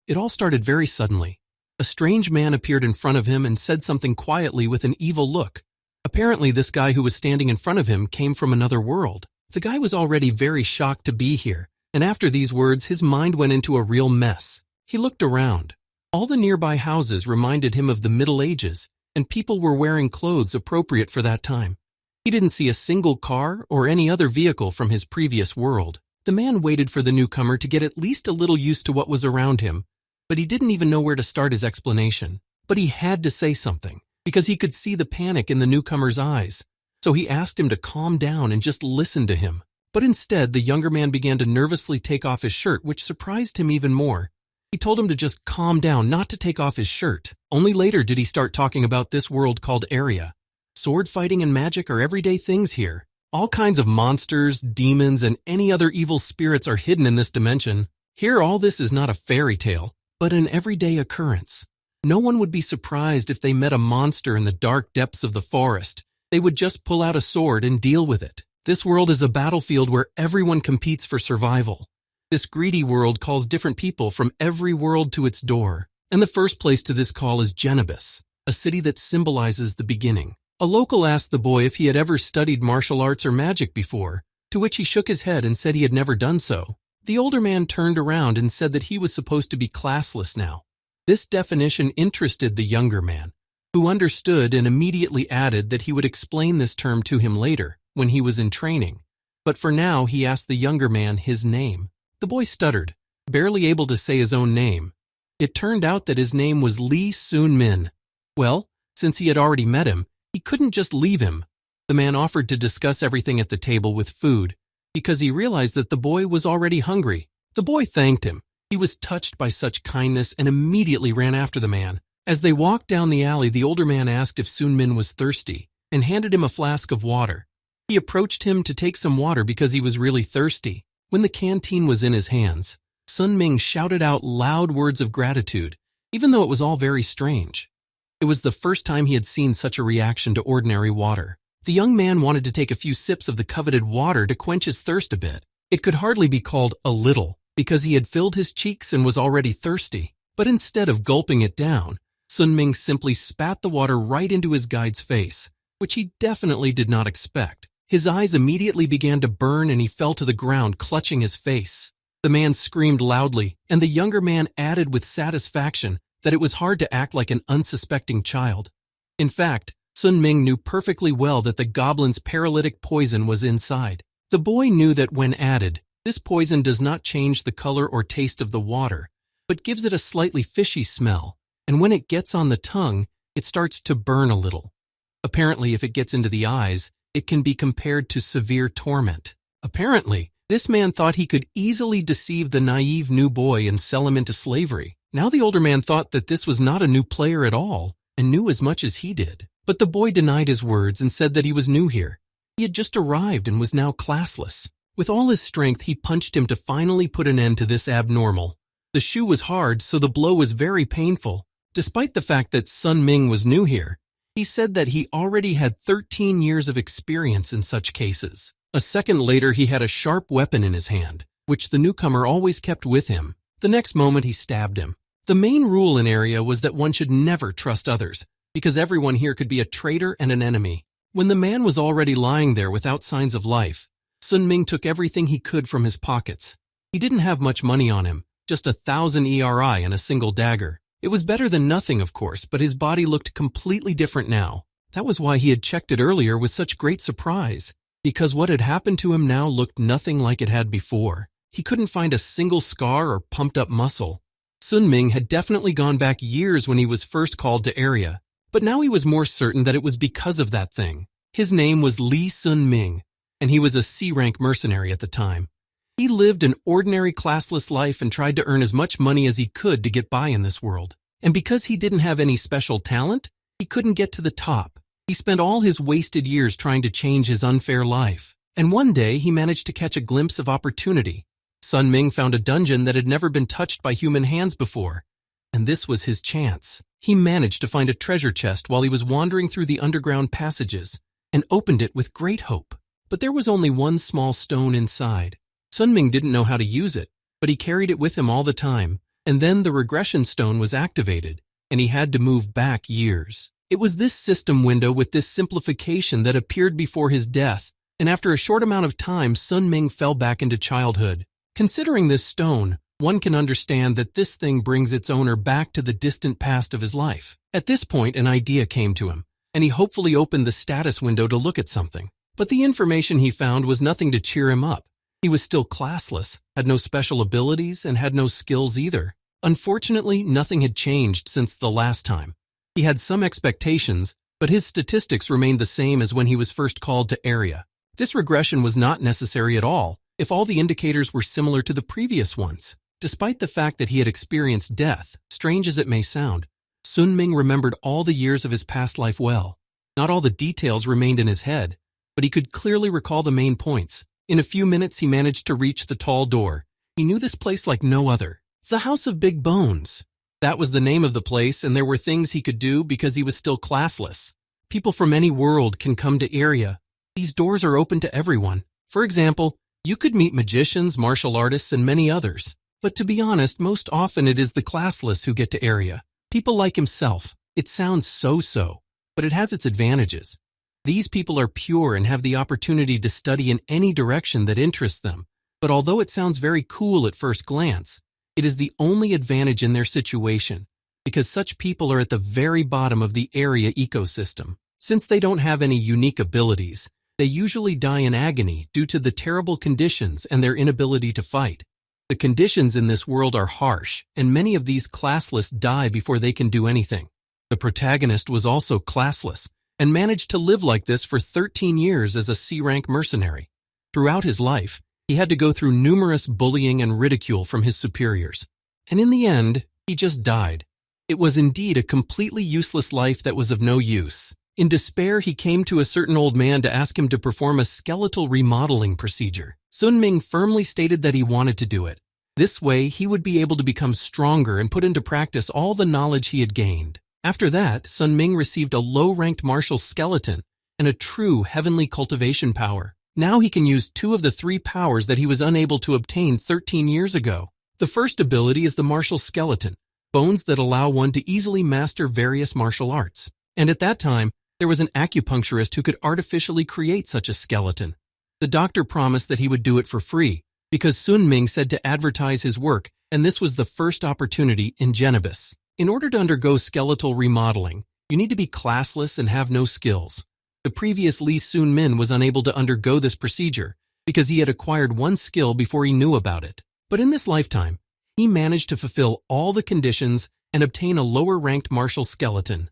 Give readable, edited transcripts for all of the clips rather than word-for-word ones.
it all started very suddenly. A strange man appeared in front of him and said something quietly with an evil look. Apparently, this guy who was standing in front of him came from another world. The guy was already very shocked to be here, and after these words, his mind went into a real mess. He looked around. All the nearby houses reminded him of the Middle Ages, and people were wearing clothes appropriate for that time. He didn't see a single car or any other vehicle from his previous world. The man waited for the newcomer to get at least a little used to what was around him, but he didn't even know where to start his explanation. But he had to say something, because he could see the panic in the newcomer's eyes. So he asked him to calm down and just listen to him. But instead, the younger man began to nervously take off his shirt, which surprised him even more. He told him to just calm down, not to take off his shirt. Only later did he start talking about this world called Area. Sword fighting and magic are everyday things here. All kinds of monsters, demons, and any other evil spirits are hidden in this dimension. Here, all this is not a fairy tale, but an everyday occurrence. No one would be surprised if they met a monster in the dark depths of the forest. They would just pull out a sword and deal with it. This world is a battlefield where everyone competes for survival. This greedy world calls different people from every world to its door. And the first place to this call is jbus, a city that symbolizes the beginning. A local asked the boy if he had ever studied martial arts or magic before, to which he shook his head and said he had never done so. The older man turned around and said that he was supposed to be classless now. This definition interested the younger man, who understood and immediately added that he would explain this term to him later, when he was in training. But for now, he asked the younger man his name. The boy stuttered, barely able to say his own name. It turned out that his name was Lee Sun-min. Well, since he had already met him, he couldn't just leave him. The man offered to discuss everything at the table with food, because he realized that the boy was already hungry. The boy thanked him. He was touched by such kindness and immediately ran after the man. As they walked down the alley, the older man asked if Sun-min was thirsty and handed him a flask of water. He approached him to take some water because he was really thirsty. When the canteen was in his hands, Sun-min shouted out loud words of gratitude, even though it was all very strange. It was the first time he had seen such a reaction to ordinary water. The young man wanted to take a few sips of the coveted water to quench his thirst a bit. It could hardly be called a little, because he had filled his cheeks and was already thirsty. But instead of gulping it down, Sun-min simply spat the water right into his guide's face, which he definitely did not expect. His eyes immediately began to burn and he fell to the ground, clutching his face. The man screamed loudly, and the younger man added with satisfaction that it was hard to act like an unsuspecting child. In fact, Sun-min knew perfectly well that the goblin's paralytic poison was inside. The boy knew that when added, this poison does not change the color or taste of the water, but gives it a slightly fishy smell, and when it gets on the tongue, it starts to burn a little. Apparently, if it gets into the eyes, it can be compared to severe torment. Apparently, this man thought he could easily deceive the naive new boy and sell him into slavery. Now the older man thought that this was not a new player at all, and knew as much as he did. But the boy denied his words and said that he was new here. He had just arrived and was now classless. With all his strength, he punched him to finally put an end to this abnormal. The shoe was hard, so the blow was very painful. Despite the fact that Sun-min was new here, he said that he already had 13 years of experience in such cases. A second later, he had a sharp weapon in his hand, which the newcomer always kept with him. The next moment, he stabbed him. The main rule in Area was that one should never trust others, because everyone here could be a traitor and an enemy. When the man was already lying there without signs of life, Sun-min took everything he could from his pockets. He didn't have much money on him, just 1,000 ERI and a single dagger. It was better than nothing, of course, but his body looked completely different now. That was why he had checked it earlier with such great surprise, because what had happened to him now looked nothing like it had before. He couldn't find a single scar or pumped-up muscle. Sun-min had definitely gone back years when he was first called to Area, but now he was more certain that it was because of that thing. His name was Lee Sun-min, and he was a C-rank mercenary at the time. He lived an ordinary classless life and tried to earn as much money as he could to get by in this world. And because he didn't have any special talent, he couldn't get to the top. He spent all his wasted years trying to change his unfair life. And one day, he managed to catch a glimpse of opportunity. Sun-min found a dungeon that had never been touched by human hands before, and this was his chance. He managed to find a treasure chest while he was wandering through the underground passages, and opened it with great hope. But there was only one small stone inside. Sun-min didn't know how to use it, but he carried it with him all the time, And then the regression stone was activated, and he had to move back years. It was this system window with this simplification that appeared before his death, and after a short amount of time, Sun Ming fell back into childhood. Considering this stone, one can understand that this thing brings its owner back to the distant past of his life. At this point, an idea came to him, and he hopefully opened the status window to look at something. But the information he found was nothing to cheer him up. He was still classless, had no special abilities, and had no skills either. Unfortunately, nothing had changed since the last time. He had some expectations, but his statistics remained the same as when he was first called to area. This regression was not necessary at all if all the indicators were similar to the previous ones. Despite the fact that he had experienced death, strange as it may sound, Sun Ming remembered all the years of his past life well. Not all the details remained in his head, but he could clearly recall the main points. In a few minutes, he managed to reach the tall door. He knew this place like no other. The House of Big Bones. That was the name of the place, and there were things he could do because he was still classless. People from any world can come to area. These doors are open to everyone. For example, you could meet magicians, martial artists, and many others. But to be honest, most often it is the classless who get to area. People like himself. It sounds so-so, but it has its advantages. These people are pure and have the opportunity to study in any direction that interests them. But although it sounds very cool at first glance, it is the only advantage in their situation, because such people are at the very bottom of the area ecosystem. Since they don't have any unique abilities, they usually die in agony due to the terrible conditions and their inability to fight. The conditions in this world are harsh, and many of these classless die before they can do anything. The protagonist was also classless, and managed to live like this for 13 years as a C-rank mercenary. Throughout his life, he had to go through numerous bullying and ridicule from his superiors. And in the end, he just died. It was indeed a completely useless life that was of no use. In despair, he came to a certain old man to ask him to perform a skeletal remodeling procedure. Sun Ming firmly stated that he wanted to do it. This way, he would be able to become stronger and put into practice all the knowledge he had gained. After that, Sun Ming received a low-ranked martial skeleton and a true heavenly cultivation power. Now he can use 2 of the 3 powers that he was unable to obtain 13 years ago. The first ability is the martial skeleton, bones that allow one to easily master various martial arts. And at that time, there was an acupuncturist who could artificially create such a skeleton. The doctor promised that he would do it for free, because Sun Ming said to advertise his work, and this was the first opportunity in jbus. In order to undergo skeletal remodeling, you need to be classless and have no skills. The previous Lee Sun Min was unable to undergo this procedure because he had acquired 1 skill before he knew about it. But in this lifetime, he managed to fulfill all the conditions and obtain a lower-ranked martial skeleton.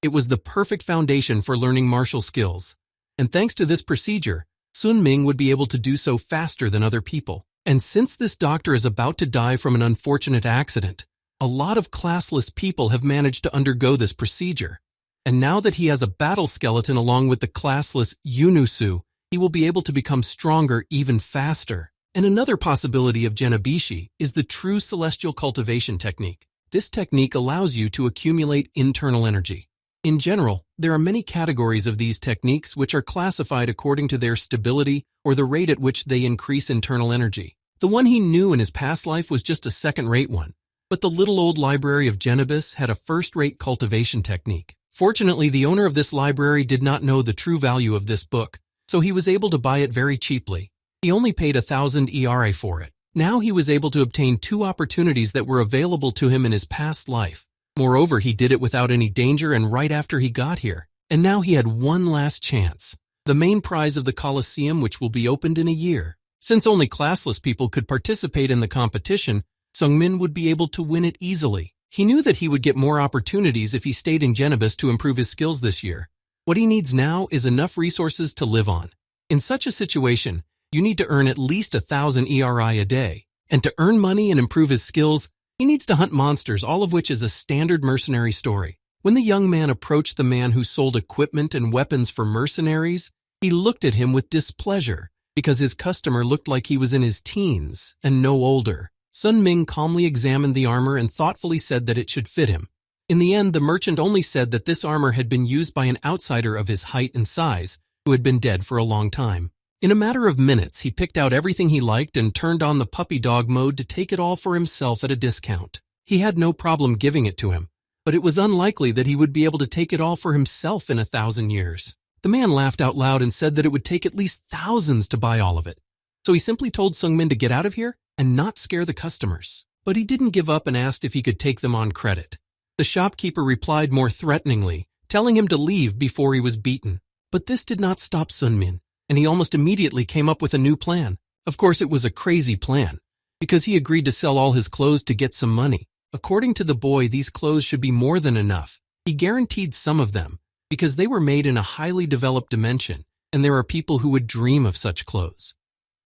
It was the perfect foundation for learning martial skills. And thanks to this procedure, Sun Ming would be able to do so faster than other people. And since this doctor is about to die from an unfortunate accident, a lot of classless people have managed to undergo this procedure. And now that he has a battle skeleton along with the classless Yunusu, he will be able to become stronger even faster. And another possibility of Genabishi is the true celestial cultivation technique. This technique allows you to accumulate internal energy. In general, there are many categories of these techniques which are classified according to their stability or the rate at which they increase internal energy. The one he knew in his past life was just a second-rate one, but the little old library of jbus had a first-rate cultivation technique. Fortunately, the owner of this library did not know the true value of this book, so he was able to buy it very cheaply. He only paid 1,000 ERA for it. Now he was able to obtain 2 opportunities that were available to him in his past life. Moreover, he did it without any danger and right after he got here. And now he had one last chance. The main prize of the Colosseum, which will be opened in a year. Since only classless people could participate in the competition, Sungmin would be able to win it easily. He knew that he would get more opportunities if he stayed in jbus to improve his skills this year. What he needs now is enough resources to live on. In such a situation, you need to earn at least 1,000 ERI a day. And to earn money and improve his skills, he needs to hunt monsters, all of which is a standard mercenary story. When the young man approached the man who sold equipment and weapons for mercenaries, he looked at him with displeasure because his customer looked like he was in his teens and no older. Sun Ming calmly examined the armor and thoughtfully said that it should fit him. In the end, the merchant only said that this armor had been used by an outsider of his height and size who had been dead for a long time. In a matter of minutes, he picked out everything he liked and turned on the puppy dog mode to take it all for himself at a discount. He had no problem giving it to him, but it was unlikely that he would be able to take it all for himself in 1,000 years. The man laughed out loud and said that it would take at least thousands to buy all of it. So he simply told Seungmin to get out of here and not scare the customers. But he didn't give up and asked if he could take them on credit. The shopkeeper replied more threateningly, telling him to leave before he was beaten. But this did not stop Seungmin, and he almost immediately came up with a new plan. Of course, it was a crazy plan, because he agreed to sell all his clothes to get some money. According to the boy, these clothes should be more than enough. He guaranteed some of them, because they were made in a highly developed dimension, and there are people who would dream of such clothes.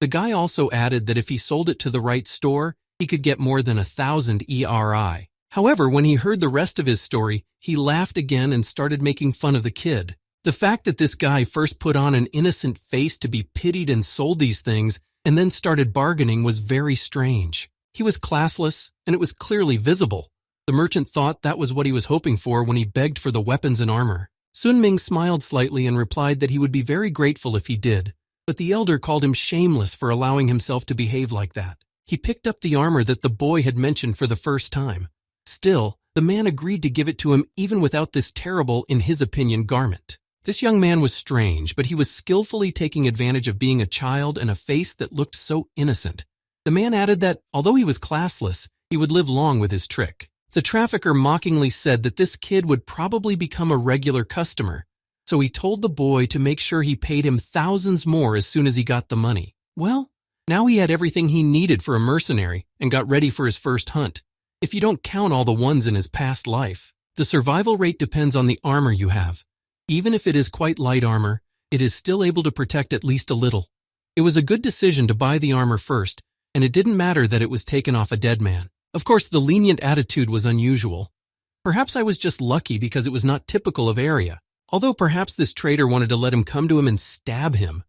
The guy also added that if he sold it to the right store, he could get more than 1,000 ERI. However, when he heard the rest of his story, he laughed again and started making fun of the kid. The fact that this guy first put on an innocent face to be pitied and sold these things, and then started bargaining was very strange. He was classless, and it was clearly visible. The merchant thought that was what he was hoping for when he begged for the weapons and armor. Seungmin smiled slightly and replied that he would be very grateful if he did, but the elder called him shameless for allowing himself to behave like that. He picked up the armor that the boy had mentioned for the first time. Still, the man agreed to give it to him even without this terrible, in his opinion, garment. This young man was strange, but he was skillfully taking advantage of being a child and a face that looked so innocent. The man added that, although he was classless, he would live long with his trick. The trafficker mockingly said that this kid would probably become a regular customer, so he told the boy to make sure he paid him thousands more as soon as he got the money. Well, now he had everything he needed for a mercenary and got ready for his first hunt. If you don't count all the ones in his past life, the survival rate depends on the armor you have. Even if it is quite light armor, it is still able to protect at least a little. It was a good decision to buy the armor first, and it didn't matter that it was taken off a dead man. Of course, the lenient attitude was unusual. Perhaps I was just lucky because it was not typical of Area, although perhaps this trader wanted to let him come to him and stab him.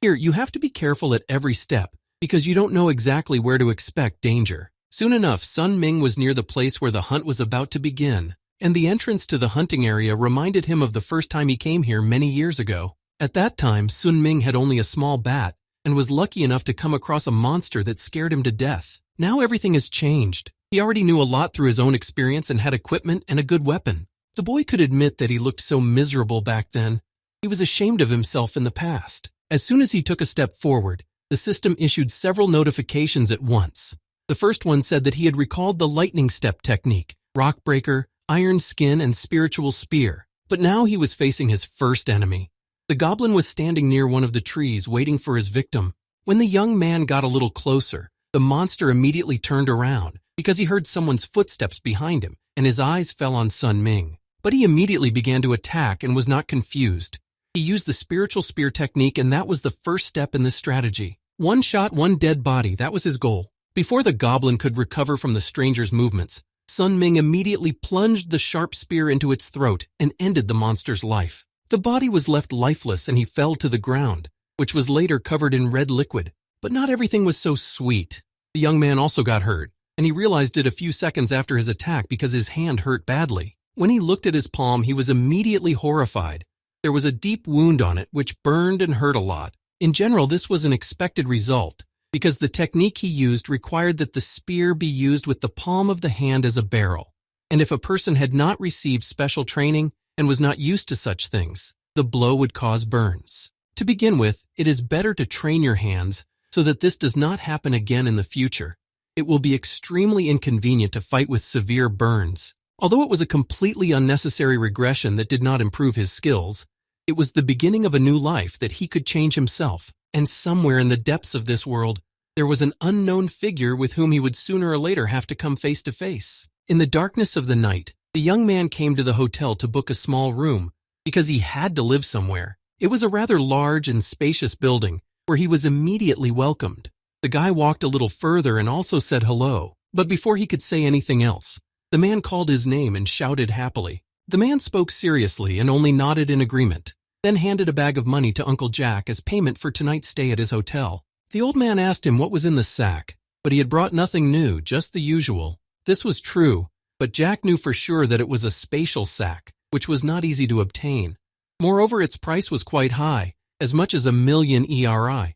Here, you have to be careful at every step, because you don't know exactly where to expect danger. Soon enough, Sun Ming was near the place where the hunt was about to begin, and the entrance to the hunting area reminded him of the first time he came here many years ago. At that time, Sun Ming had only a small bat, and was lucky enough to come across a monster that scared him to death. Now everything has changed. He already knew a lot through his own experience and had equipment and a good weapon. The boy could admit that he looked so miserable back then. He was ashamed of himself in the past. As soon as he took a step forward, the system issued several notifications at once. The first one said that he had recalled the lightning step technique, rock breaker, iron skin, and spiritual spear. But now he was facing his first enemy. The goblin was standing near one of the trees waiting for his victim. When the young man got a little closer, the monster immediately turned around because he heard someone's footsteps behind him, and his eyes fell on Sun Ming. But he immediately began to attack and was not confused. He used the spiritual spear technique, and that was the first step in this strategy. One shot, one dead body, that was his goal. Before the goblin could recover from the stranger's movements, Sun Ming immediately plunged the sharp spear into its throat and ended the monster's life. The body was left lifeless and he fell to the ground, which was later covered in red liquid. But not everything was so sweet. The young man also got hurt, and he realized it a few seconds after his attack because his hand hurt badly. When he looked at his palm, he was immediately horrified. There was a deep wound on it, which burned and hurt a lot. In general, this was an expected result, because the technique he used required that the spear be used with the palm of the hand as a barrel. And if a person had not received special training and was not used to such things, the blow would cause burns. To begin with, it is better to train your hands so that this does not happen again in the future. It will be extremely inconvenient to fight with severe burns. Although it was a completely unnecessary regression that did not improve his skills, it was the beginning of a new life that he could change himself. And somewhere in the depths of this world, there was an unknown figure with whom he would sooner or later have to come face to face. In the darkness of the night, the young man came to the hotel to book a small room because he had to live somewhere. It was a rather large and spacious building where he was immediately welcomed. The guy walked a little further and also said hello, but before he could say anything else, the man called his name and shouted happily. The man spoke seriously and only nodded in agreement, then handed a bag of money to Uncle Jack as payment for tonight's stay at his hotel. The old man asked him what was in the sack, but he had brought nothing new, just the usual. This was true, but Jack knew for sure that it was a spatial sack, which was not easy to obtain. Moreover, its price was quite high, as much as 1,000,000 ERI.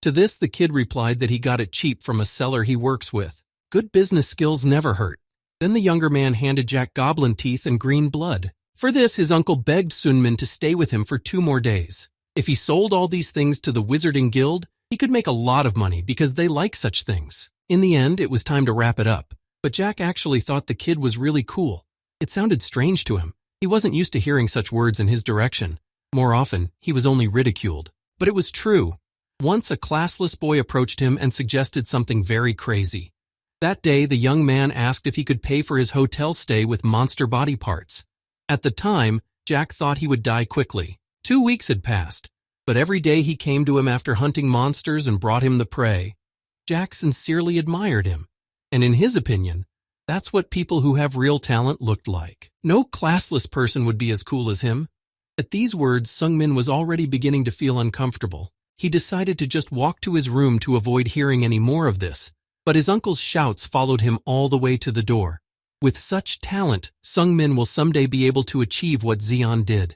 To this, the kid replied that he got it cheap from a seller he works with. Good business skills never hurt. Then the younger man handed Jack goblin teeth and green blood. For this, his uncle begged Sun Min to stay with him for 2 more days. If he sold all these things to the Wizarding Guild, he could make a lot of money because they like such things. In the end, it was time to wrap it up. But Jack actually thought the kid was really cool. It sounded strange to him. He wasn't used to hearing such words in his direction. More often, he was only ridiculed. But it was true. Once a classless boy approached him and suggested something very crazy. That day, the young man asked if he could pay for his hotel stay with monster body parts. At the time, Jack thought he would die quickly. 2 weeks had passed, but every day he came to him after hunting monsters and brought him the prey. Jack sincerely admired him, and in his opinion, that's what people who have real talent looked like. No classless person would be as cool as him. At these words, Sung Min was already beginning to feel uncomfortable. He decided to just walk to his room to avoid hearing any more of this, but his uncle's shouts followed him all the way to the door. With such talent, Sung Min will someday be able to achieve what Xian did.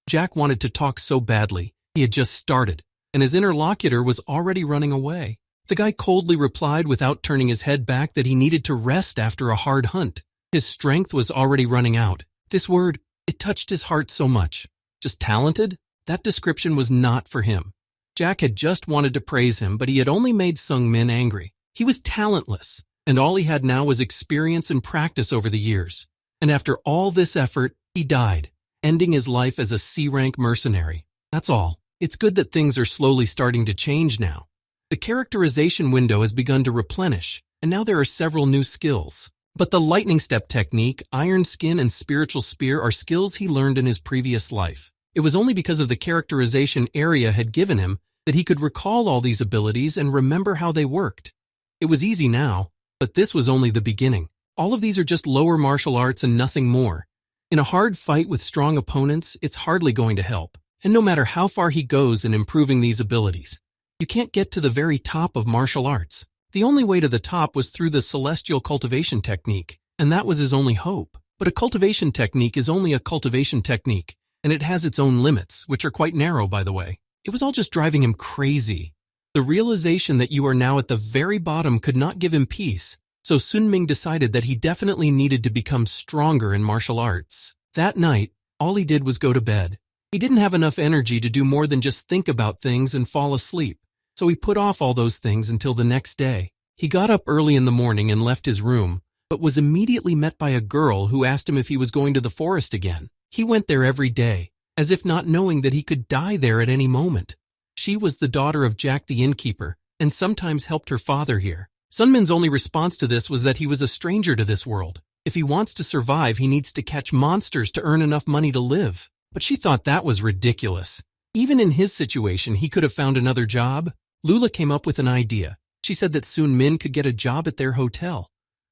Jack wanted to talk so badly. He had just started, and his interlocutor was already running away. The guy coldly replied without turning his head back that he needed to rest after a hard hunt. His strength was already running out. This word, it touched his heart so much. Just talented? That description was not for him. Jack had just wanted to praise him, but he had only made Sung Min angry. He was talentless, and all he had now was experience and practice over the years. And after all this effort, he died, ending his life as a C-rank mercenary. That's all. It's good that things are slowly starting to change now. The characterization window has begun to replenish, and now there are several new skills. But the lightning step technique, iron skin, and spiritual spear are skills he learned in his previous life. It was only because of the characterization area had given him that he could recall all these abilities and remember how they worked. It was easy now, but this was only the beginning. All of these are just lower martial arts and nothing more. In a hard fight with strong opponents, it's hardly going to help. And no matter how far he goes in improving these abilities, you can't get to the very top of martial arts. The only way to the top was through the celestial cultivation technique, and that was his only hope. But a cultivation technique is only a cultivation technique, and it has its own limits, which are quite narrow, by the way. It was all just driving him crazy. The realization that you are now at the very bottom could not give him peace, so Sun Ming decided that he definitely needed to become stronger in martial arts. That night, all he did was go to bed. He didn't have enough energy to do more than just think about things and fall asleep, so he put off all those things until the next day. He got up early in the morning and left his room, but was immediately met by a girl who asked him if he was going to the forest again. He went there every day, as if not knowing that he could die there at any moment. She was the daughter of Jack the innkeeper, and sometimes helped her father here. Sun Min's only response to this was that he was a stranger to this world. If he wants to survive, he needs to catch monsters to earn enough money to live. But she thought that was ridiculous. Even in his situation, he could have found another job. Lula came up with an idea. She said that Sun Min could get a job at their hotel.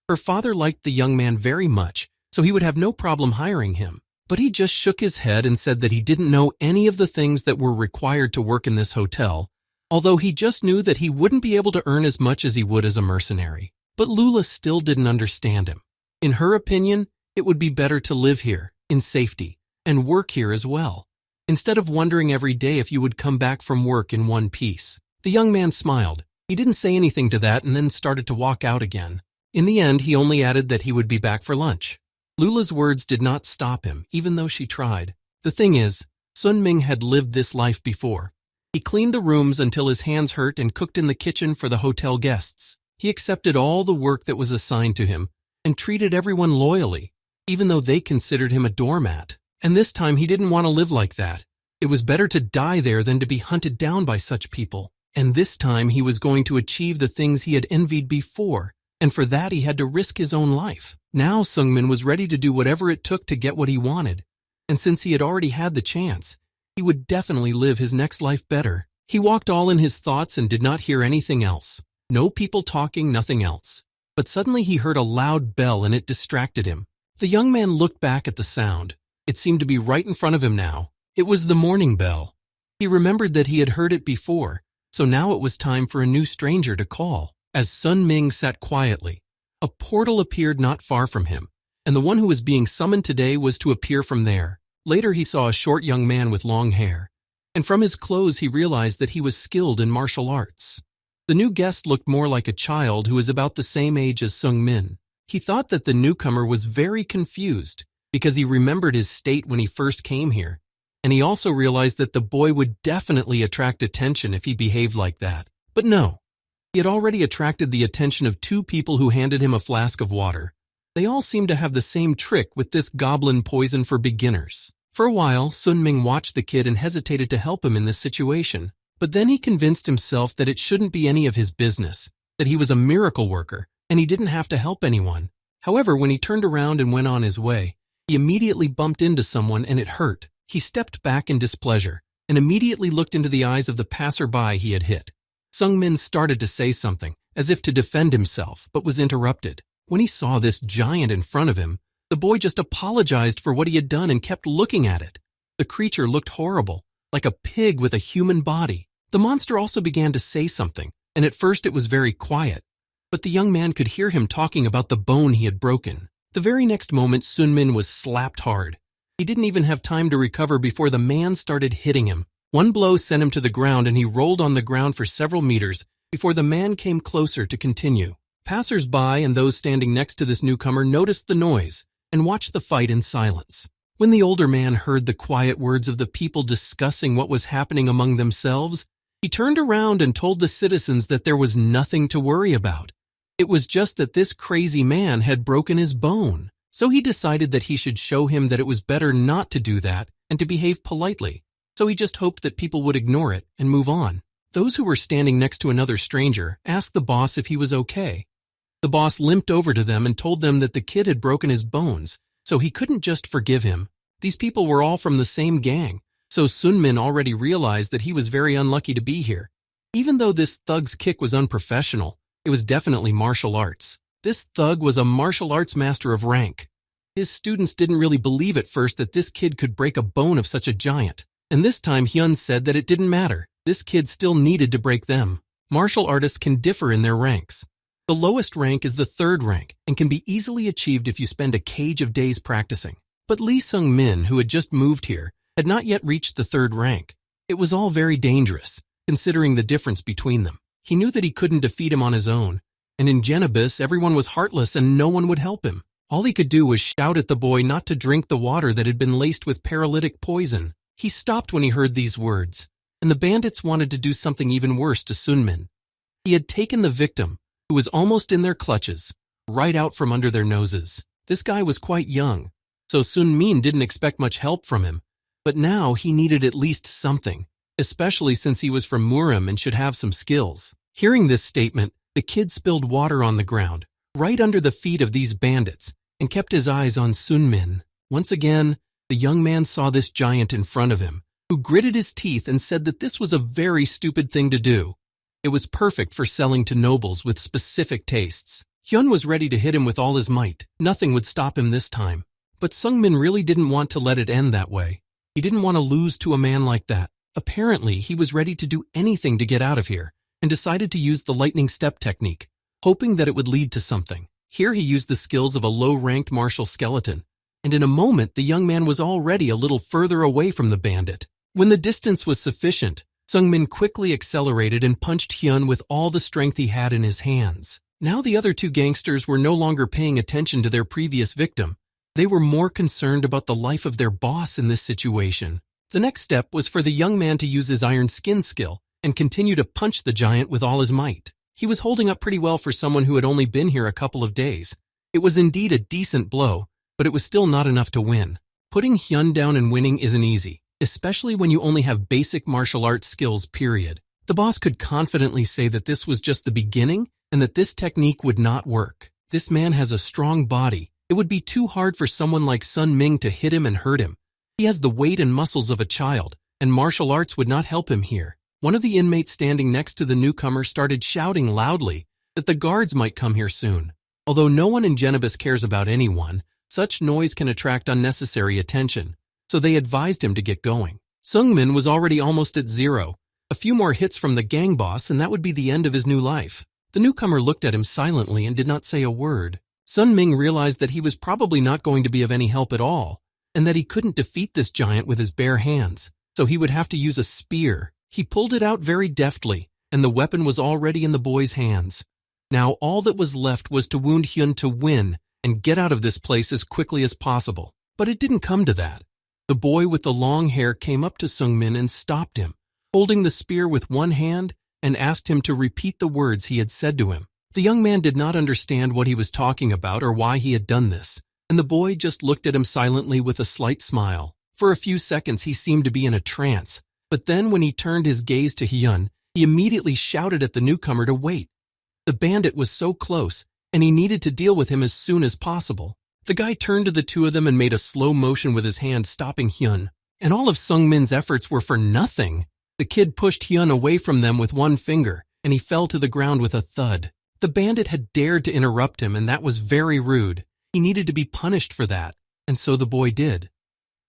Her father liked the young man very much, so he would have no problem hiring him. But he just shook his head and said that he didn't know any of the things that were required to work in this hotel, although he just knew that he wouldn't be able to earn as much as he would as a mercenary. But Lula still didn't understand him. In her opinion, it would be better to live here, in safety, and work here as well, instead of wondering every day if you would come back from work in one piece. The young man smiled. He didn't say anything to that and then started to walk out again. In the end, he only added that he would be back for lunch. Lula's words did not stop him, even though she tried. The thing is, Sun Ming had lived this life before. He cleaned the rooms until his hands hurt and cooked in the kitchen for the hotel guests. He accepted all the work that was assigned to him and treated everyone loyally, even though they considered him a doormat. And this time he didn't want to live like that. It was better to die there than to be hunted down by such people. And this time he was going to achieve the things he had envied before, and for that he had to risk his own life. Now Sung Min was ready to do whatever it took to get what he wanted, and since he had already had the chance, he would definitely live his next life better. He walked all in his thoughts and did not hear anything else. No people talking, nothing else. But suddenly he heard a loud bell and it distracted him. The young man looked back at the sound. It seemed to be right in front of him now. It was the morning bell. He remembered that he had heard it before, so now it was time for a new stranger to call. As Sun Ming sat quietly, a portal appeared not far from him, and the one who was being summoned today was to appear from there. Later he saw a short young man with long hair, and from his clothes he realized that he was skilled in martial arts. The new guest looked more like a child who was about the same age as Sung Min. He thought that the newcomer was very confused because he remembered his state when he first came here, and he also realized that the boy would definitely attract attention if he behaved like that. But no, he had already attracted the attention of 2 people who handed him a flask of water. They all seemed to have the same trick with this goblin poison for beginners. For a while, Sun Ming watched the kid and hesitated to help him in this situation. But then he convinced himself that it shouldn't be any of his business, that he was a miracle worker, and he didn't have to help anyone. However, when he turned around and went on his way, he immediately bumped into someone and it hurt. He stepped back in displeasure and immediately looked into the eyes of the passerby he had hit. Sung Min started to say something, as if to defend himself, but was interrupted. When he saw this giant in front of him, the boy just apologized for what he had done and kept looking at it. The creature looked horrible, like a pig with a human body. The monster also began to say something, and at first it was very quiet, but the young man could hear him talking about the bone he had broken. The very next moment, Sun Min was slapped hard. He didn't even have time to recover before the man started hitting him. One blow sent him to the ground and he rolled on the ground for several meters before the man came closer to continue. Passers-by and those standing next to this newcomer noticed the noise and watched the fight in silence. When the older man heard the quiet words of the people discussing what was happening among themselves, he turned around and told the citizens that there was nothing to worry about. It was just that this crazy man had broken his bone. So he decided that he should show him that it was better not to do that and to behave politely. So he just hoped that people would ignore it and move on. Those who were standing next to another stranger asked the boss if he was okay. The boss limped over to them and told them that the kid had broken his bones, so he couldn't just forgive him. These people were all from the same gang, so Sun Min already realized that he was very unlucky to be here. Even though this thug's kick was unprofessional, it was definitely martial arts. This thug was a martial arts master of rank. His students didn't really believe at first that this kid could break a bone of such a giant, and this time Hyun said that it didn't matter. This kid still needed to break them. Martial artists can differ in their ranks. The lowest rank is the 3rd rank and can be easily achieved if you spend a cage of days practicing. But Lee Sung Min, who had just moved here, had not yet reached the 3rd rank. It was all very dangerous, considering the difference between them. He knew that he couldn't defeat him on his own, and in jbus everyone was heartless and no one would help him. All he could do was shout at the boy not to drink the water that had been laced with paralytic poison. He stopped when he heard these words, and the bandits wanted to do something even worse to Sun Min. He had taken the victim, who was almost in their clutches, right out from under their noses. This guy was quite young, so Sun Min didn't expect much help from him, but now he needed at least something, especially since he was from Murim and should have some skills. Hearing this statement, the kid spilled water on the ground, right under the feet of these bandits, and kept his eyes on Sun Min. Once again, the young man saw this giant in front of him, who gritted his teeth and said that this was a very stupid thing to do. It was perfect for selling to nobles with specific tastes. Hyun was ready to hit him with all his might. Nothing would stop him this time. But Sung Min really didn't want to let it end that way. He didn't want to lose to a man like that. Apparently, he was ready to do anything to get out of here, and decided to use the lightning step technique, hoping that it would lead to something. Here he used the skills of a low-ranked martial skeleton, and in a moment the young man was already a little further away from the bandit. When the distance was sufficient, Sung Min quickly accelerated and punched Hyun with all the strength he had in his hands. Now the other 2 gangsters were no longer paying attention to their previous victim. They were more concerned about the life of their boss in this situation. The next step was for the young man to use his iron skin skill and continue to punch the giant with all his might. He was holding up pretty well for someone who had only been here a couple of days. It was indeed a decent blow, but it was still not enough to win. Putting Hyun down and winning isn't easy, especially when you only have basic martial arts skills, period. The boss could confidently say that this was just the beginning and that this technique would not work. This man has a strong body. It would be too hard for someone like Sun Ming to hit him and hurt him. He has the weight and muscles of a child, and martial arts would not help him here. One of the inmates standing next to the newcomer started shouting loudly that the guards might come here soon. Although no one in jbus cares about anyone, such noise can attract unnecessary attention, so they advised him to get going. Sung Min was already almost at 0. A few more hits from the gang boss and that would be the end of his new life. The newcomer looked at him silently and did not say a word. Sun Ming realized that he was probably not going to be of any help at all, and that he couldn't defeat this giant with his bare hands, so he would have to use a spear. He pulled it out very deftly, and the weapon was already in the boy's hands. Now all that was left was to wound Hyun to win and get out of this place as quickly as possible. But it didn't come to that. The boy with the long hair came up to Sungmin and stopped him, holding the spear with one hand, and asked him to repeat the words he had said to him. The young man did not understand what he was talking about or why he had done this, and the boy just looked at him silently with a slight smile. For a few seconds he seemed to be in a trance, but then when he turned his gaze to Hyun, he immediately shouted at the newcomer to wait. The bandit was so close, and he needed to deal with him as soon as possible. The guy turned to the two of them and made a slow motion with his hand, stopping Hyun. And all of Sungmin's efforts were for nothing. The kid pushed Hyun away from them with one finger, and he fell to the ground with a thud. The bandit had dared to interrupt him, and that was very rude. He needed to be punished for that, and so the boy did.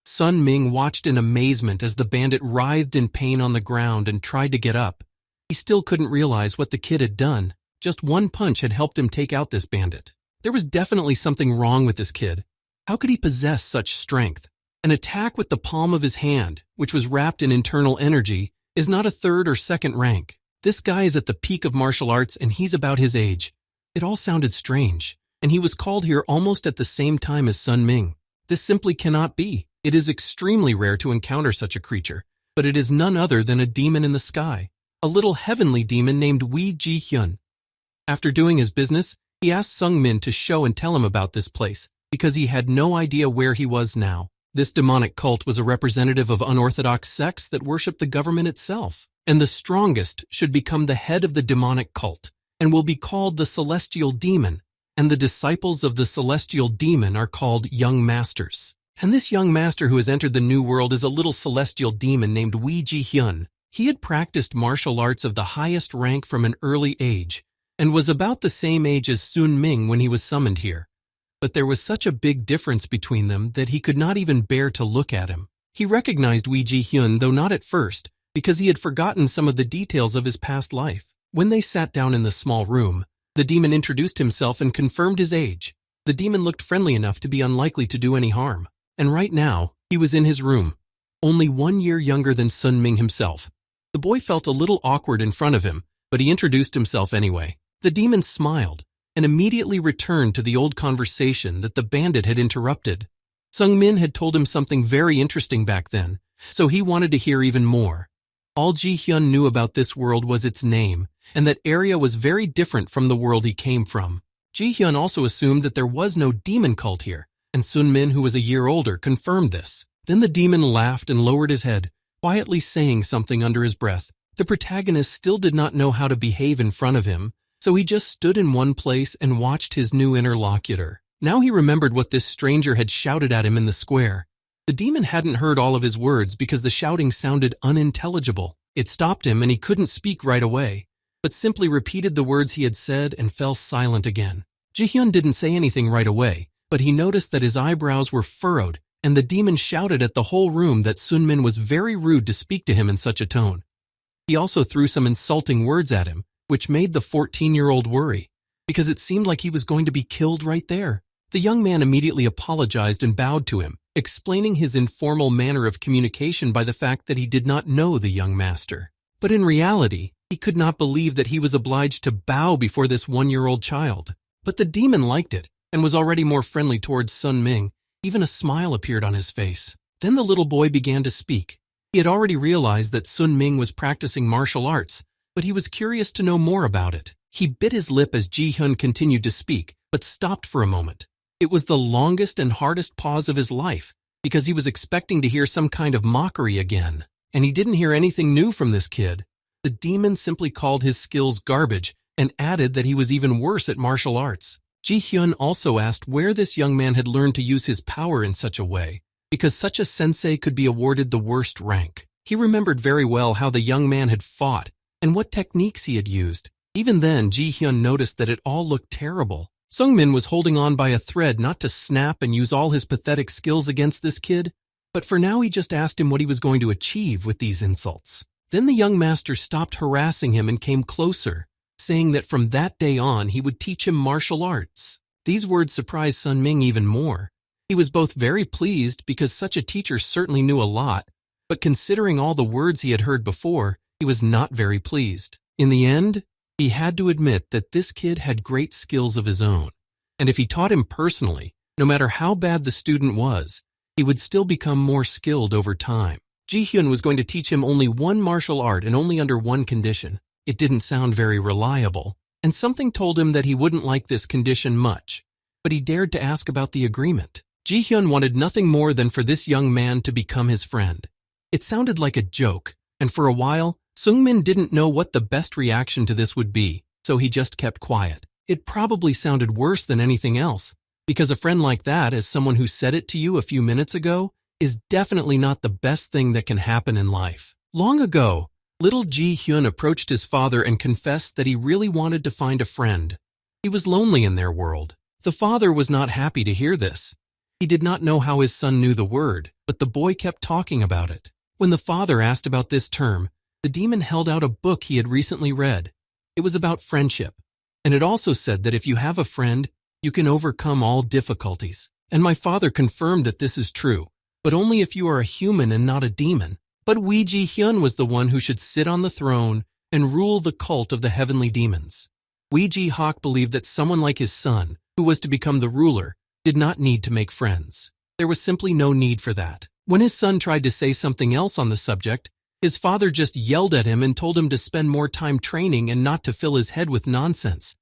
Sun Ming watched in amazement as the bandit writhed in pain on the ground and tried to get up. He still couldn't realize what the kid had done. Just one punch had helped him take out this bandit. There was definitely something wrong with this kid. How could he possess such strength? An attack with the palm of his hand, which was wrapped in internal energy, is not a third or second rank. This guy is at the peak of martial arts and he's about his age. It all sounded strange, and he was called here almost at the same time as Sun Ming. This simply cannot be. It is extremely rare to encounter such a creature, but it is none other than a demon in the sky, a little heavenly demon named Wee Ji Hyun. After doing his business, he asked Sung Min to show and tell him about this place, because he had no idea where he was now. This demonic cult was a representative of unorthodox sects that worship the government itself, and the strongest should become the head of the demonic cult, and will be called the Celestial Demon, and the disciples of the Celestial Demon are called Young Masters. And this young master who has entered the new world is a little celestial demon named Wee Ji Hyun. He had practiced martial arts of the highest rank from an early age, and was about the same age as Sun Ming when he was summoned here. But there was such a big difference between them that he could not even bear to look at him. He recognized Wee Ji Hyun, though not at first, because he had forgotten some of the details of his past life. When they sat down in the small room, the demon introduced himself and confirmed his age. The demon looked friendly enough to be unlikely to do any harm. And right now, he was in his room, only 1 year younger than Sun Ming himself. The boy felt a little awkward in front of him, but he introduced himself anyway. The demon smiled and immediately returned to the old conversation that the bandit had interrupted. Sung Min had told him something very interesting back then, so he wanted to hear even more. All Ji Hyun knew about this world was its name, and that area was very different from the world he came from. Ji Hyun also assumed that there was no demon cult here, and Sun Min, who was a year older, confirmed this. Then the demon laughed and lowered his head, quietly saying something under his breath. The protagonist still did not know how to behave in front of him, so he just stood in one place and watched his new interlocutor. Now he remembered what this stranger had shouted at him in the square. The demon hadn't heard all of his words because the shouting sounded unintelligible. It stopped him and he couldn't speak right away, but simply repeated the words he had said and fell silent again. Ji Hyun didn't say anything right away, but he noticed that his eyebrows were furrowed, and the demon shouted at the whole room that Sun Min was very rude to speak to him in such a tone. He also threw some insulting words at him, which made the 14-year-old worry, because it seemed like he was going to be killed right there. The young man immediately apologized and bowed to him, explaining his informal manner of communication by the fact that he did not know the young master. But in reality, he could not believe that he was obliged to bow before this 1-year-old child. But the demon liked it, and was already more friendly towards Sun Ming. Even a smile appeared on his face. Then the little boy began to speak. He had already realized that Sun Ming was practicing martial arts, but he was curious to know more about it. He bit his lip as Ji Hyun continued to speak, but stopped for a moment. It was the longest and hardest pause of his life, because he was expecting to hear some kind of mockery again. And he didn't hear anything new from this kid. The demon simply called his skills garbage, and added that he was even worse at martial arts. Ji Hyun also asked where this young man had learned to use his power in such a way, because such a sensei could be awarded the worst rank. He remembered very well how the young man had fought, and what techniques he had used. Even then, Ji Hyun noticed that it all looked terrible. Sung Min was holding on by a thread not to snap and use all his pathetic skills against this kid, but for now he just asked him what he was going to achieve with these insults. Then the young master stopped harassing him and came closer, saying that from that day on he would teach him martial arts. These words surprised Sun Ming even more. He was both very pleased because such a teacher certainly knew a lot, but considering all the words he had heard before, he was not very pleased. In the end, He had to admit that this kid had great skills of his own, and if he taught him personally, no matter how bad the student was, he would still become more skilled over time. Ji-hyun was going to teach him only one martial art and only under one condition. It didn't sound very reliable, and something told him that he wouldn't like this condition much, but he dared to ask about the agreement. Ji-hyun wanted nothing more than for this young man to become his friend. It sounded like a joke, and for a while, Sungmin didn't know what the best reaction to this would be, so he just kept quiet. It probably sounded worse than anything else, because a friend like that, as someone who said it to you a few minutes ago, is definitely not the best thing that can happen in life. Long ago, little Ji-hyun approached his father and confessed that he really wanted to find a friend. He was lonely in their world. The father was not happy to hear this. He did not know how his son knew the word, but the boy kept talking about it. When the father asked about this term, the demon held out a book he had recently read. It was about friendship, and it also said that if you have a friend, you can overcome all difficulties. And my father confirmed that this is true, but only if you are a human and not a demon. But Wee Ji-hyun was the one who should sit on the throne and rule the cult of the heavenly demons. Wee Ji-hak believed that someone like his son, who was to become the ruler, did not need to make friends. There was simply no need for that. When his son tried to say something else on the subject, his father just yelled at him and told him to spend more time training and not to fill his head with nonsense.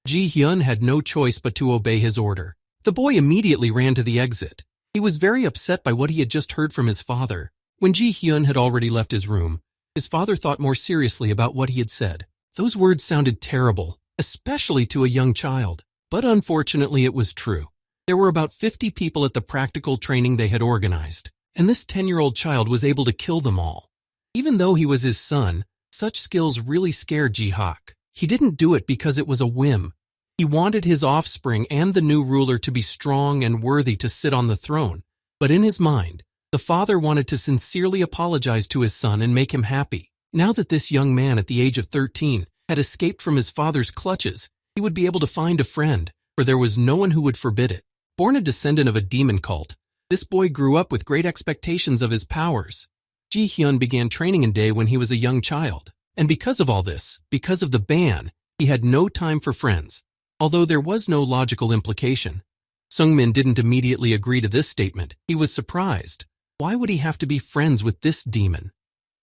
Ji-hyun had no choice but to obey his order. The boy immediately ran to the exit. He was very upset by what he had just heard from his father. When Ji-hyun had already left his room, his father thought more seriously about what he had said. Those words sounded terrible, especially to a young child. But unfortunately it was true. There were about 50 people at the practical training they had organized, and this 10-year-old child was able to kill them all. Even though he was his son, such skills really scared Ji-hak. He didn't do it because it was a whim. He wanted his offspring and the new ruler to be strong and worthy to sit on the throne, but in his mind, the father wanted to sincerely apologize to his son and make him happy. Now that this young man at the age of 13 had escaped from his father's clutches, he would be able to find a friend, for there was no one who would forbid it. Born a descendant of a demon cult, this boy grew up with great expectations of his powers. Ji-hyun began training in Dae when he was a young child, and because of all this, because of the ban, he had no time for friends. Although there was no logical implication, Sungmin didn't immediately agree to this statement. He was surprised. Why would he have to be friends with this demon?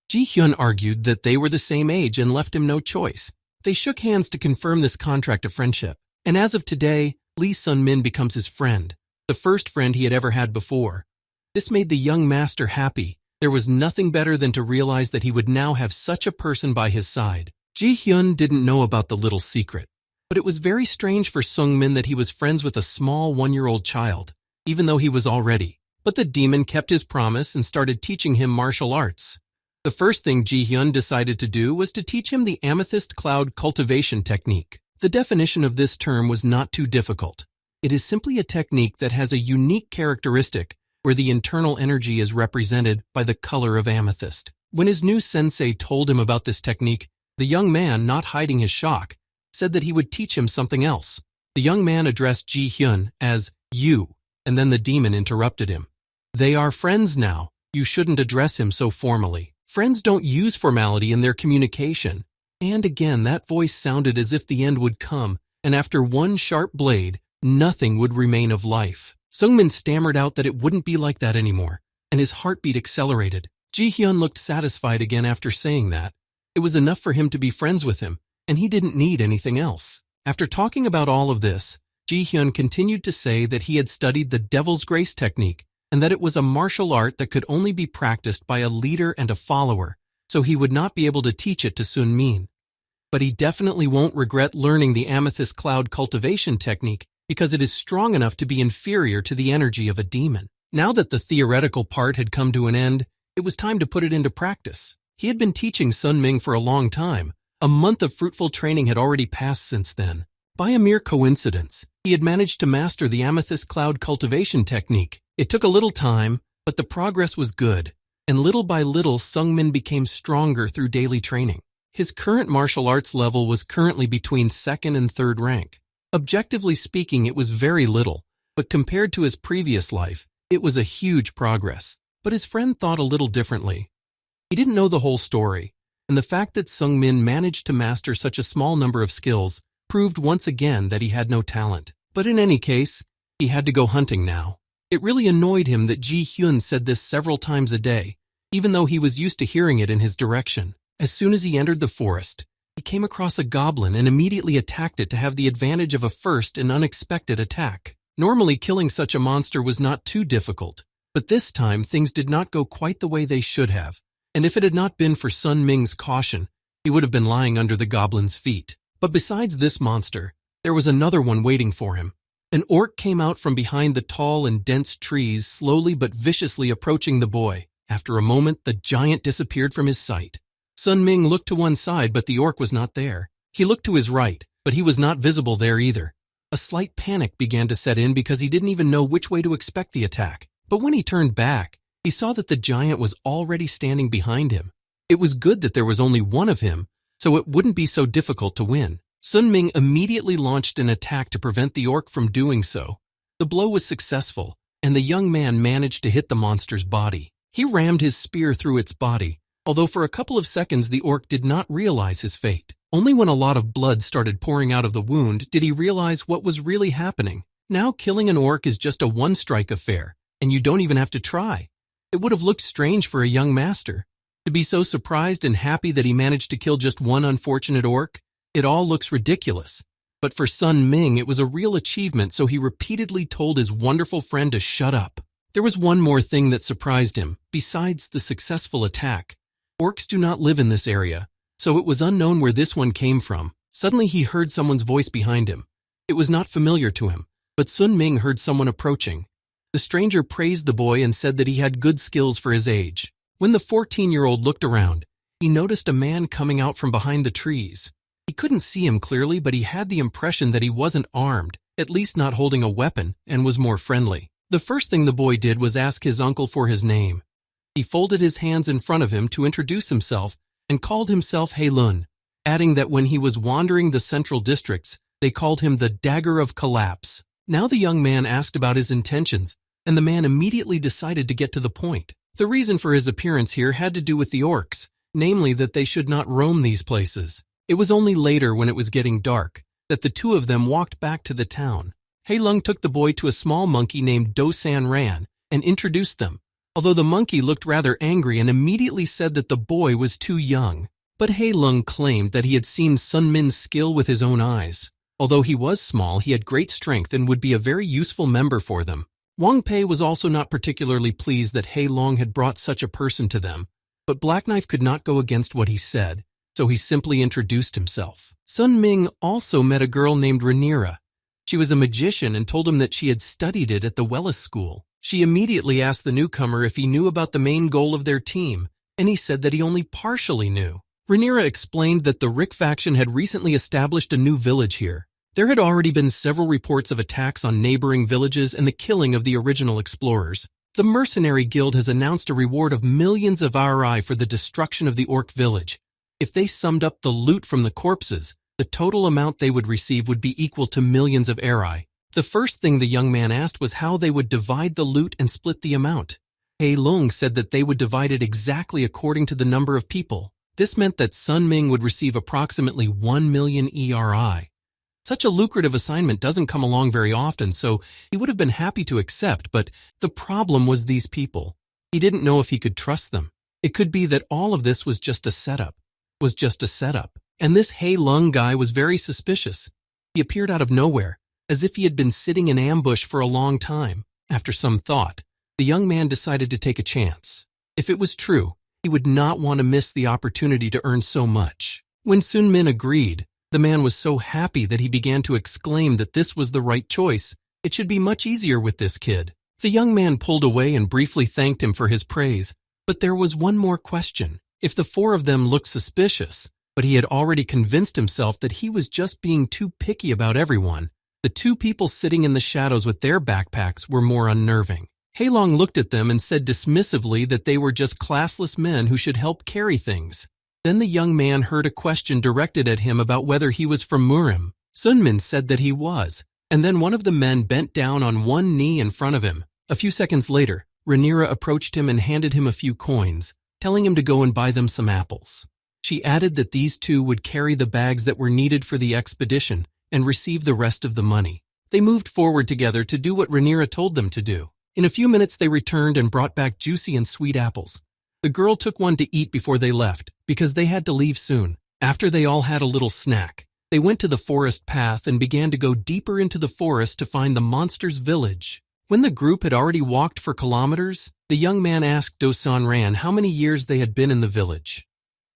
Ji-hyun argued that they were the same age and left him no choice. They shook hands to confirm this contract of friendship, and as of today, Lee Sun-min becomes his friend, the first friend he had ever had before. This made the young master happy. There was nothing better than to realize that he would now have such a person by his side. Ji-hyun didn't know about the little secret, but it was very strange for Sungmin that he was friends with a small 1-year-old child, even though he was already. But the demon kept his promise and started teaching him martial arts. The first thing Ji-hyun decided to do was to teach him the amethyst cloud cultivation technique. The definition of this term was not too difficult. It is simply a technique that has a unique characteristic where the internal energy is represented by the color of amethyst. When his new sensei told him about this technique, the young man, not hiding his shock, said that he would teach him something else. The young man addressed Ji-hyun as you, and then the demon interrupted him. They are friends now. You shouldn't address him so formally. Friends don't use formality in their communication. And again, that voice sounded as if the end would come, and after one sharp blade, nothing would remain of life. Sungmin stammered out that it wouldn't be like that anymore, and his heartbeat accelerated. Ji-hyun looked satisfied again after saying that. It was enough for him to be friends with him, and he didn't need anything else. After talking about all of this, Ji-hyun continued to say that he had studied the Devil's Grace technique, and that it was a martial art that could only be practiced by a leader and a follower, so he would not be able to teach it to Sun-min. But he definitely won't regret learning the amethyst cloud cultivation technique because it is strong enough to be inferior to the energy of a demon. Now that the theoretical part had come to an end, it was time to put it into practice. He had been teaching Sun-min for a long time. A month of fruitful training had already passed since then. By a mere coincidence, he had managed to master the amethyst cloud cultivation technique. It took a little time, but the progress was good, and little by little Sungmin became stronger through daily training. His current martial arts level was currently between 2nd and 3rd rank. Objectively speaking, it was very little, but compared to his previous life, it was a huge progress. But his friend thought a little differently. He didn't know the whole story, and the fact that Sung Min managed to master such a small number of skills proved once again that he had no talent. But in any case, he had to go hunting now. It really annoyed him that Ji Hyun said this several times a day, even though he was used to hearing it in his direction. As soon as he entered the forest, he came across a goblin and immediately attacked it to have the advantage of a first and unexpected attack. Normally, killing such a monster was not too difficult, but this time things did not go quite the way they should have, and if it had not been for Sun Ming's caution, he would have been lying under the goblin's feet. But besides this monster, there was another one waiting for him. An orc came out from behind the tall and dense trees, slowly but viciously approaching the boy. After a moment, the giant disappeared from his sight. Sun Ming looked to one side, but the orc was not there. He looked to his right, but he was not visible there either. A slight panic began to set in because he didn't even know which way to expect the attack. But when he turned back, he saw that the giant was already standing behind him. It was good that there was only one of him, so it wouldn't be so difficult to win. Sun Ming immediately launched an attack to prevent the orc from doing so. The blow was successful, and the young man managed to hit the monster's body. He rammed his spear through its body, although for a couple of seconds the orc did not realize his fate. Only when a lot of blood started pouring out of the wound did he realize what was really happening. Now killing an orc is just a one-strike affair, and you don't even have to try. It would have looked strange for a young master. To be so surprised and happy that he managed to kill just one unfortunate orc, it all looks ridiculous. But for Sun Ming, it was a real achievement, so he repeatedly told his wonderful friend to shut up. There was one more thing that surprised him, besides the successful attack. Orcs do not live in this area, so it was unknown where this one came from. Suddenly he heard someone's voice behind him. It was not familiar to him, but Sun Ming heard someone approaching. The stranger praised the boy and said that he had good skills for his age. When the 14-year-old looked around, he noticed a man coming out from behind the trees. He couldn't see him clearly, but he had the impression that he wasn't armed, at least not holding a weapon, and was more friendly. The first thing the boy did was ask his uncle for his name. He folded his hands in front of him to introduce himself and called himself Hei Lun, adding that when he was wandering the central districts, they called him the Dagger of Collapse. Now the young man asked about his intentions, and the man immediately decided to get to the point. The reason for his appearance here had to do with the orcs, namely that they should not roam these places. It was only later, when it was getting dark, that the two of them walked back to the town. Hei Lung took the boy to a small monkey named Do-san Ran and introduced them, although the monkey looked rather angry and immediately said that the boy was too young. But Hei Lung claimed that he had seen Sun Min's skill with his own eyes. Although he was small, he had great strength and would be a very useful member for them. Wang Pei was also not particularly pleased that Hei Long had brought such a person to them, but Black Knife could not go against what he said, so he simply introduced himself. Sun Ming also met a girl named Rhaenyra. She was a magician and told him that she had studied it at the Wellis School. She immediately asked the newcomer if he knew about the main goal of their team, and he said that he only partially knew. Rhaenyra explained that the Rick faction had recently established a new village here. There had already been several reports of attacks on neighboring villages and the killing of the original explorers. The Mercenary Guild has announced a reward of millions of Arai for the destruction of the orc village. If they summed up the loot from the corpses, the total amount they would receive would be equal to millions of Arai. The first thing the young man asked was how they would divide the loot and split the amount. Hei Lung said that they would divide it exactly according to the number of people. This meant that Sun Ming would receive approximately 1 million ERI. Such a lucrative assignment doesn't come along very often, so he would have been happy to accept, but the problem was these people. He didn't know if he could trust them. It could be that all of this was just a setup. And this Hei Lung guy was very suspicious. He appeared out of nowhere, as if he had been sitting in ambush for a long time. After some thought, the young man decided to take a chance. If it was true, he would not want to miss the opportunity to earn so much. When Sun Min agreed, the man was so happy that he began to exclaim that this was the right choice. It should be much easier with this kid. The young man pulled away and briefly thanked him for his praise. But there was one more question. If the four of them looked suspicious, but he had already convinced himself that he was just being too picky about everyone, the two people sitting in the shadows with their backpacks were more unnerving. Hei Long looked at them and said dismissively that they were just classless men who should help carry things. Then the young man heard a question directed at him about whether he was from Murim. Sun Min said that he was, and then one of the men bent down on one knee in front of him. A few seconds later, Rhaenyra approached him and handed him a few coins, telling him to go and buy them some apples. She added that these two would carry the bags that were needed for the expedition and receive the rest of the money. They moved forward together to do what Rhaenyra told them to do. In a few minutes they returned and brought back juicy and sweet apples. The girl took one to eat before they left, because they had to leave soon. After they all had a little snack, they went to the forest path and began to go deeper into the forest to find the monster's village. When the group had already walked for kilometers, the young man asked Do San Ran how many years they had been in the village.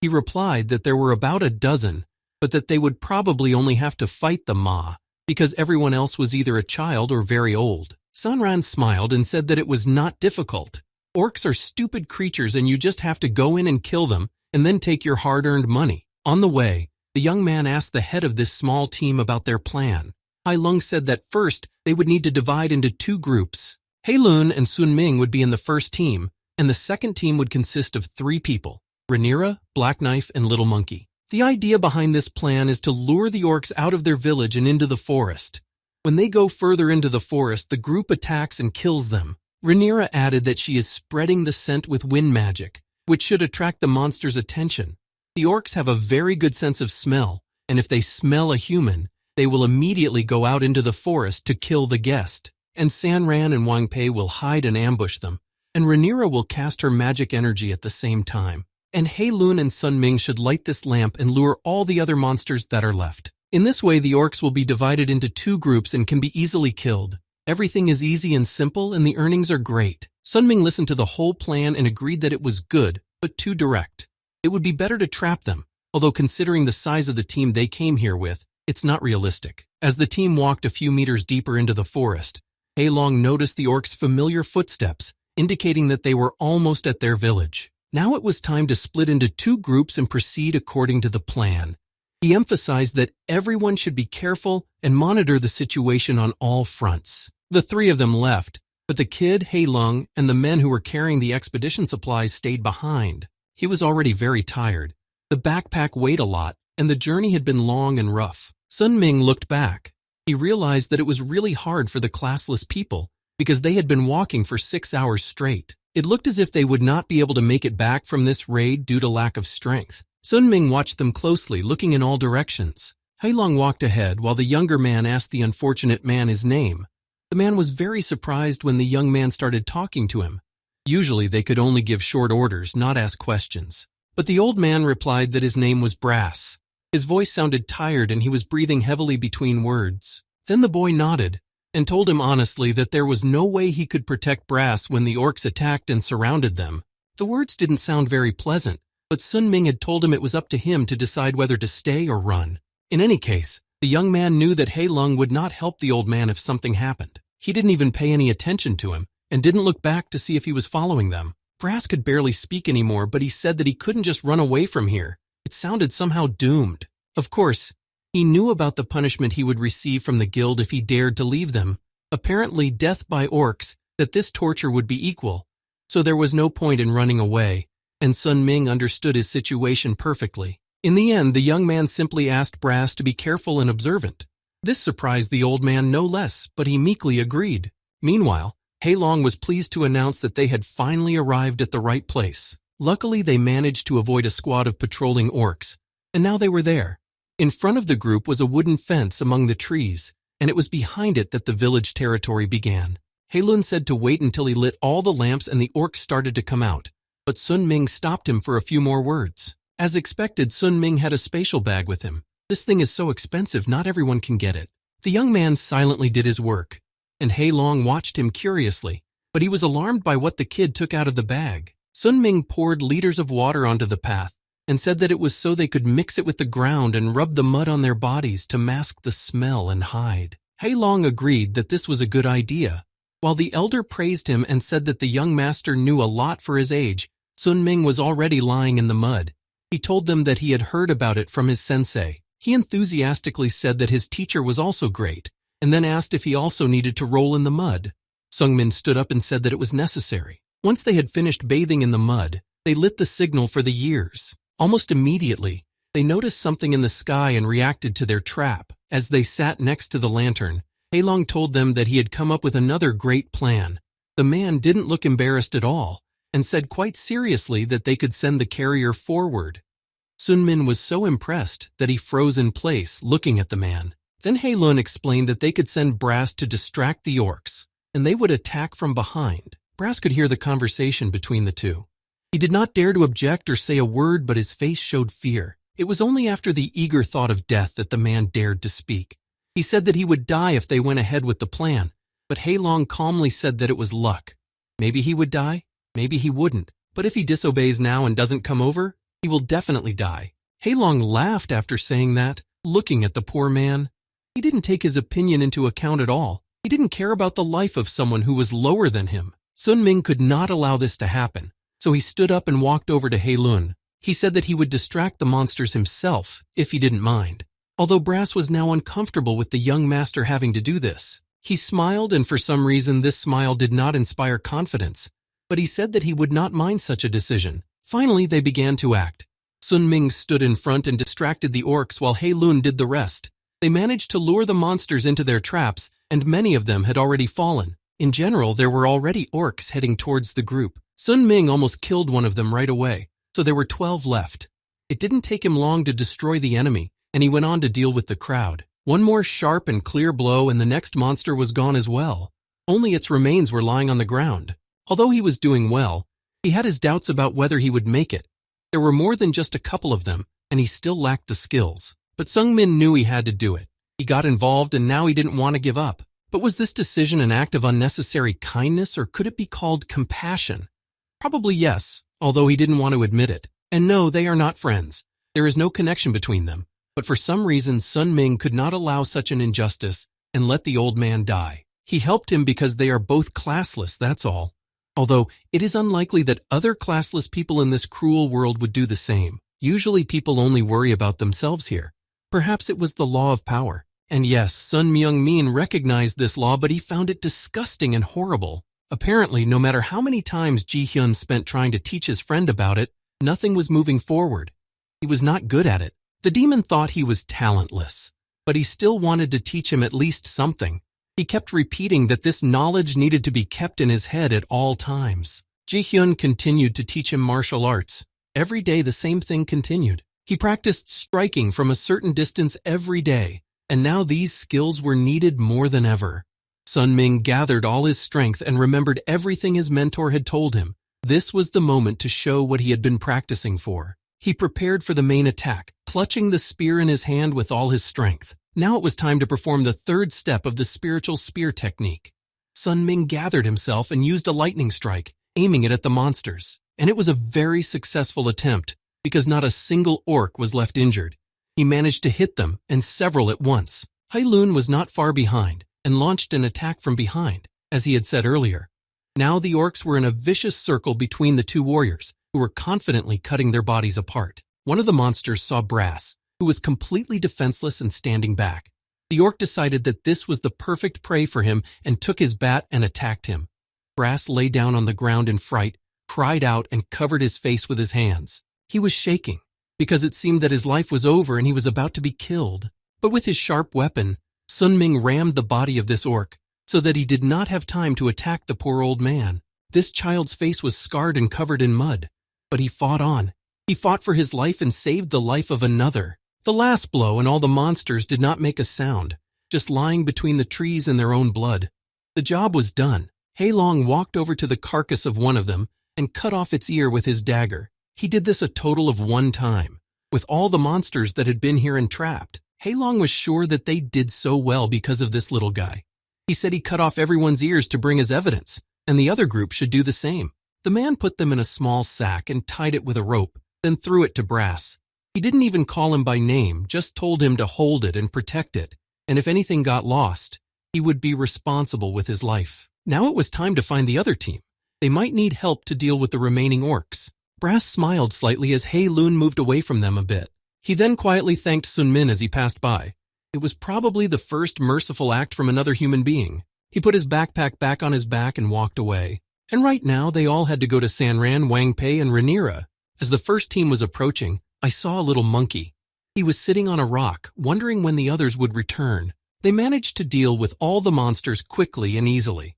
He replied that there were about a dozen, but that they would probably only have to fight the Ma, because everyone else was either a child or very old. San Ran smiled and said that it was not difficult. Orcs are stupid creatures and you just have to go in and kill them and then take your hard-earned money. On the way, the young man asked the head of this small team about their plan. Hai Lung said that first they would need to divide into two groups. Hei Lun and Sun Ming would be in the first team, and the second team would consist of 3 people: Rhaenyra, Black Knife, and Little Monkey. The idea behind this plan is to lure the orcs out of their village and into the forest. When they go further into the forest, the group attacks and kills them. Rhaenyra added that she is spreading the scent with wind magic, which should attract the monster's attention. The orcs have a very good sense of smell, and if they smell a human, they will immediately go out into the forest to kill the guest. And San Ran and Wang Pei will hide and ambush them, and Rhaenyra will cast her magic energy at the same time. And Hei Lun and Sun Ming should light this lamp and lure all the other monsters that are left. In this way, the orcs will be divided into 2 groups and can be easily killed. Everything is easy and simple, and the earnings are great. Sun Ming listened to the whole plan and agreed that it was good, but too direct. It would be better to trap them, although considering the size of the team they came here with, it's not realistic. As the team walked a few meters deeper into the forest, Hei Long noticed the orcs' familiar footsteps, indicating that they were almost at their village. Now it was time to split into 2 groups and proceed according to the plan. He emphasized that everyone should be careful and monitor the situation on all fronts. The 3 of them left, but the kid, Hei Long, and the men who were carrying the expedition supplies stayed behind. He was already very tired. The backpack weighed a lot, and the journey had been long and rough. Sun Ming looked back. He realized that it was really hard for the classless people because they had been walking for 6 hours straight. It looked as if they would not be able to make it back from this raid due to lack of strength. Sun Ming watched them closely, looking in all directions. Hei Long walked ahead while the younger man asked the unfortunate man his name. The man was very surprised when the young man started talking to him. Usually they could only give short orders, not ask questions. But the old man replied that his name was Brass. His voice sounded tired and he was breathing heavily between words. Then the boy nodded and told him honestly that there was no way he could protect Brass when the orcs attacked and surrounded them. The words didn't sound very pleasant, but Sun Ming had told him it was up to him to decide whether to stay or run. In any case, the young man knew that Hei Long would not help the old man if something happened. He didn't even pay any attention to him and didn't look back to see if he was following them. Brass could barely speak anymore, but he said that he couldn't just run away from here. It sounded somehow doomed. Of course, he knew about the punishment he would receive from the guild if he dared to leave them. Apparently, death by orcs, that this torture would be equal. So there was no point in running away, and Sun Ming understood his situation perfectly. In the end, the young man simply asked Brass to be careful and observant. This surprised the old man no less, but he meekly agreed. Meanwhile, Hei Long was pleased to announce that they had finally arrived at the right place. Luckily, they managed to avoid a squad of patrolling orcs, and now they were there. In front of the group was a wooden fence among the trees, and it was behind it that the village territory began. Hei Lun said to wait until he lit all the lamps and the orcs started to come out, but Sun Ming stopped him for a few more words. As expected, Sun Ming had a spatial bag with him. This thing is so expensive, not everyone can get it. The young man silently did his work, and Hei Long watched him curiously, but he was alarmed by what the kid took out of the bag. Sun Ming poured liters of water onto the path and said that it was so they could mix it with the ground and rub the mud on their bodies to mask the smell and hide. Hei Long agreed that this was a good idea. While the elder praised him and said that the young master knew a lot for his age, Sun Ming was already lying in the mud. He told them that he had heard about it from his sensei. He enthusiastically said that his teacher was also great, and then asked if he also needed to roll in the mud. Sung Min stood up and said that it was necessary. Once they had finished bathing in the mud, they lit the signal for the years. Almost immediately, they noticed something in the sky and reacted to their trap. As they sat next to the lantern, Hei Long told them that he had come up with another great plan. The man didn't look embarrassed at all, and said quite seriously that they could send the carrier forward. Sun Min was so impressed that he froze in place, looking at the man. Then Hei Lun explained that they could send Brass to distract the orcs, and they would attack from behind. Brass could hear the conversation between the two. He did not dare to object or say a word, but his face showed fear. It was only after the eager thought of death that the man dared to speak. He said that he would die if they went ahead with the plan, but Hei Long calmly said that it was luck. Maybe he would die, maybe he wouldn't, but if he disobeys now and doesn't come over, he will definitely die. Hei Long laughed after saying that, looking at the poor man. He didn't take his opinion into account at all. He didn't care about the life of someone who was lower than him. Sun Ming could not allow this to happen, so he stood up and walked over to Hei Lun. He said that he would distract the monsters himself, if he didn't mind. Although Brass was now uncomfortable with the young master having to do this, he smiled, and for some reason this smile did not inspire confidence, but he said that he would not mind such a decision. Finally, they began to act. Sun Ming stood in front and distracted the orcs while Hei Lun did the rest. They managed to lure the monsters into their traps, and many of them had already fallen. In general, there were already orcs heading towards the group. Sun Ming almost killed one of them right away, so there were 12 left. It didn't take him long to destroy the enemy, and he went on to deal with the crowd. One more sharp and clear blow and the next monster was gone as well. Only its remains were lying on the ground. Although he was doing well, he had his doubts about whether he would make it. There were more than just a couple of them, and he still lacked the skills. But Sung Min knew he had to do it. He got involved and now he didn't want to give up. But was this decision an act of unnecessary kindness, or could it be called compassion? Probably yes, although he didn't want to admit it. And no, they are not friends. There is no connection between them. But for some reason, Sun Ming could not allow such an injustice and let the old man die. He helped him because they are both classless, that's all. Although it is unlikely that other classless people in this cruel world would do the same. Usually people only worry about themselves here. Perhaps it was the law of power. And yes, Sun Myung-min recognized this law, but he found it disgusting and horrible. Apparently, no matter how many times Ji-hyun spent trying to teach his friend about it, nothing was moving forward. He was not good at it. The demon thought he was talentless, but he still wanted to teach him at least something. He kept repeating that this knowledge needed to be kept in his head at all times. Ji-hyun continued to teach him martial arts. Every day the same thing continued. He practiced striking from a certain distance every day, and now these skills were needed more than ever. Sun Ming gathered all his strength and remembered everything his mentor had told him. This was the moment to show what he had been practicing for. He prepared for the main attack, clutching the spear in his hand with all his strength. Now it was time to perform the third step of the spiritual spear technique. Sun Ming gathered himself and used a lightning strike, aiming it at the monsters. And it was a very successful attempt, because not a single orc was left injured. He managed to hit them, and several at once. Hai Lun was not far behind, and launched an attack from behind, as he had said earlier. Now the orcs were in a vicious circle between the two warriors, who were confidently cutting their bodies apart. One of the monsters saw Brass, who was completely defenseless and standing back. The orc decided that this was the perfect prey for him and took his bat and attacked him. Brass lay down on the ground in fright, cried out, and covered his face with his hands. He was shaking, because it seemed that his life was over and he was about to be killed. But with his sharp weapon, Sun Ming rammed the body of this orc, so that he did not have time to attack the poor old man. This child's face was scarred and covered in mud, but he fought on. He fought for his life and saved the life of another. The last blow and all the monsters did not make a sound, just lying between the trees in their own blood. The job was done. Hei Long walked over to the carcass of one of them and cut off its ear with his dagger. He did this a total of 1 time, with all the monsters that had been here entrapped. Hei Long was sure that they did so well because of this little guy. He said he cut off everyone's ears to bring as evidence, and the other group should do the same. The man put them in a small sack and tied it with a rope, then threw it to Brass. He didn't even call him by name, just told him to hold it and protect it, and if anything got lost, he would be responsible with his life. Now it was time to find the other team. They might need help to deal with the remaining orcs. Brass smiled slightly as Hei Lun moved away from them a bit. He then quietly thanked Sun Min as he passed by. It was probably the first merciful act from another human being. He put his backpack back on his back and walked away. And right now, they all had to go to Sanran, Wang Pei, and Rhaenyra. As the first team was approaching, I saw a little monkey. He was sitting on a rock, wondering when the others would return. They managed to deal with all the monsters quickly and easily.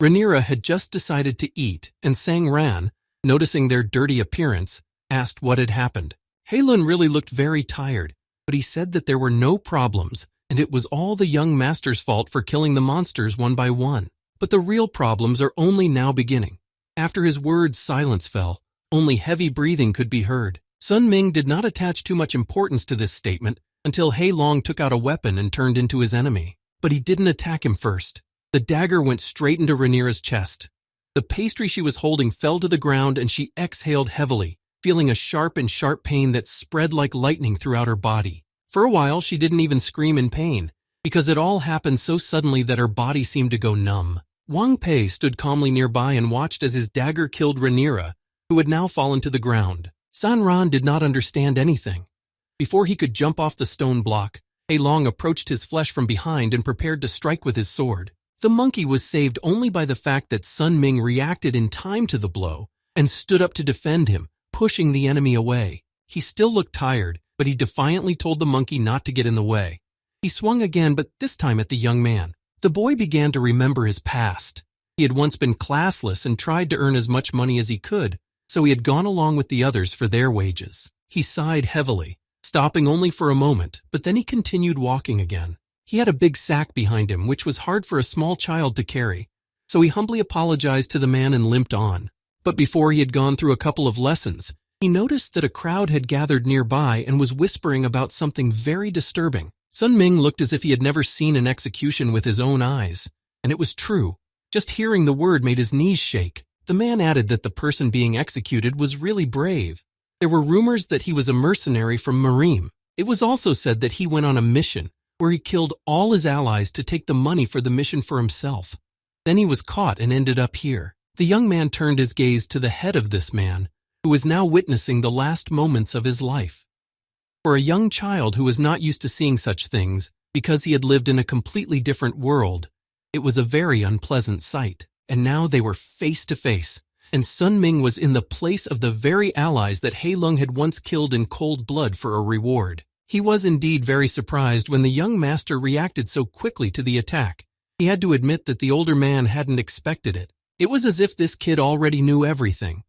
Rhaenyra had just decided to eat, and Sang Ran, noticing their dirty appearance, asked what had happened. Lun really looked very tired, but he said that there were no problems, and it was all the young master's fault for killing the monsters one by one. But the real problems are only now beginning. After his words, silence fell. Only heavy breathing could be heard. Sun Ming did not attach too much importance to this statement until Hei Long took out a weapon and turned into his enemy. But he didn't attack him first. The dagger went straight into Rhaenyra's chest. The pastry she was holding fell to the ground and she exhaled heavily, feeling a sharp pain that spread like lightning throughout her body. For a while, she didn't even scream in pain, because it all happened so suddenly that her body seemed to go numb. Wang Pei stood calmly nearby and watched as his dagger killed Rhaenyra, who had now fallen to the ground. San Ran did not understand anything. Before he could jump off the stone block, Hei Long approached his flesh from behind and prepared to strike with his sword. The monkey was saved only by the fact that Sun Ming reacted in time to the blow and stood up to defend him, pushing the enemy away. He still looked tired, but he defiantly told the monkey not to get in the way. He swung again, but this time at the young man. The boy began to remember his past. He had once been classless and tried to earn as much money as he could, so he had gone along with the others for their wages. He sighed heavily, stopping only for a moment, but then he continued walking again. He had a big sack behind him, which was hard for a small child to carry, so he humbly apologized to the man and limped on. But before he had gone through a couple of lessons, he noticed that a crowd had gathered nearby and was whispering about something very disturbing. Sun Ming looked as if he had never seen an execution with his own eyes, and it was true. Just hearing the word made his knees shake. The man added that the person being executed was really brave. There were rumors that he was a mercenary from Merim. It was also said that he went on a mission where he killed all his allies to take the money for the mission for himself. Then he was caught and ended up here. The young man turned his gaze to the head of this man, who was now witnessing the last moments of his life. For a young child who was not used to seeing such things, because he had lived in a completely different world, it was a very unpleasant sight. And now they were face to face, and Sun Ming was in the place of the very allies that Hei Long had once killed in cold blood for a reward. He was indeed very surprised when the young master reacted so quickly to the attack. He had to admit that the older man hadn't expected it. It was as if this kid already knew everything.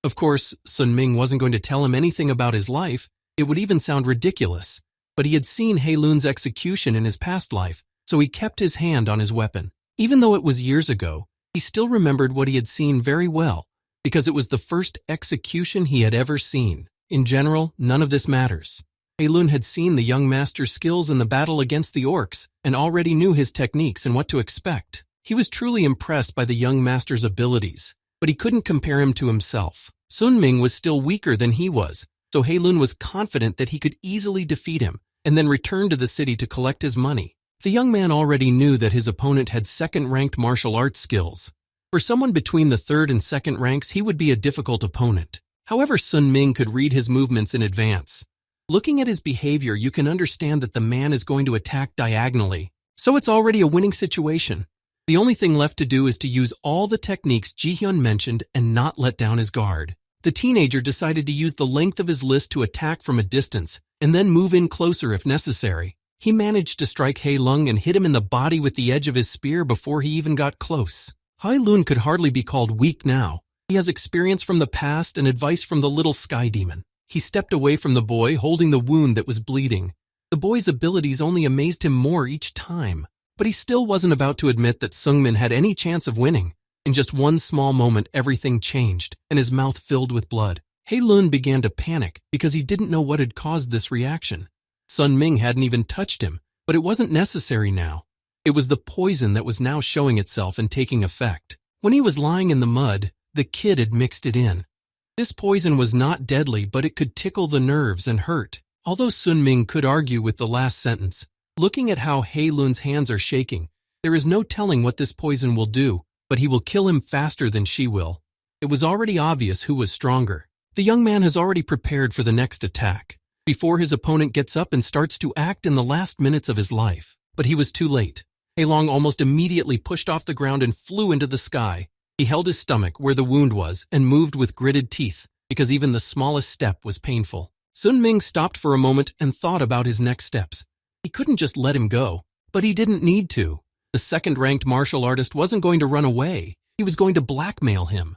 Of course, Sun Ming wasn't going to tell him anything about his life. It would even sound ridiculous. But he had seen Hei Lun's execution in his past life, so he kept his hand on his weapon. Even though it was years ago, he still remembered what he had seen very well, because it was the first execution he had ever seen. In general, none of this matters. Hei Lun had seen the young master's skills in the battle against the orcs and already knew his techniques and what to expect. He was truly impressed by the young master's abilities, but he couldn't compare him to himself. Sun Ming was still weaker than he was, so Hei Lun was confident that he could easily defeat him and then return to the city to collect his money. The young man already knew that his opponent had second-ranked martial arts skills. For someone between the third and second ranks, he would be a difficult opponent. However, Sun Ming could read his movements in advance. Looking at his behavior, you can understand that the man is going to attack diagonally, so it's already a winning situation. The only thing left to do is to use all the techniques Ji-hyun mentioned and not let down his guard. The teenager decided to use the length of his list to attack from a distance, and then move in closer if necessary. He managed to strike Hei Lung and hit him in the body with the edge of his spear before he even got close. Hei Lun could hardly be called weak now. He has experience from the past and advice from the little sky demon. He stepped away from the boy, holding the wound that was bleeding. The boy's abilities only amazed him more each time. But he still wasn't about to admit that Seungmin had any chance of winning. In just one small moment, everything changed, and his mouth filled with blood. Hei Lun began to panic because he didn't know what had caused this reaction. Sun Ming hadn't even touched him, but it wasn't necessary now. It was the poison that was now showing itself and taking effect. When he was lying in the mud, the kid had mixed it in. This poison was not deadly, but it could tickle the nerves and hurt. Although Sun Ming could argue with the last sentence, looking at how Hei Lun's hands are shaking, there is no telling what this poison will do, but he will kill him faster than she will. It was already obvious who was stronger. The young man has already prepared for the next attack, before his opponent gets up and starts to act in the last minutes of his life. But he was too late. Hei Long almost immediately pushed off the ground and flew into the sky. He held his stomach where the wound was and moved with gritted teeth, because even the smallest step was painful. Sun Ming stopped for a moment and thought about his next steps. He couldn't just let him go, but he didn't need to. The second-ranked martial artist wasn't going to run away. He was going to blackmail him.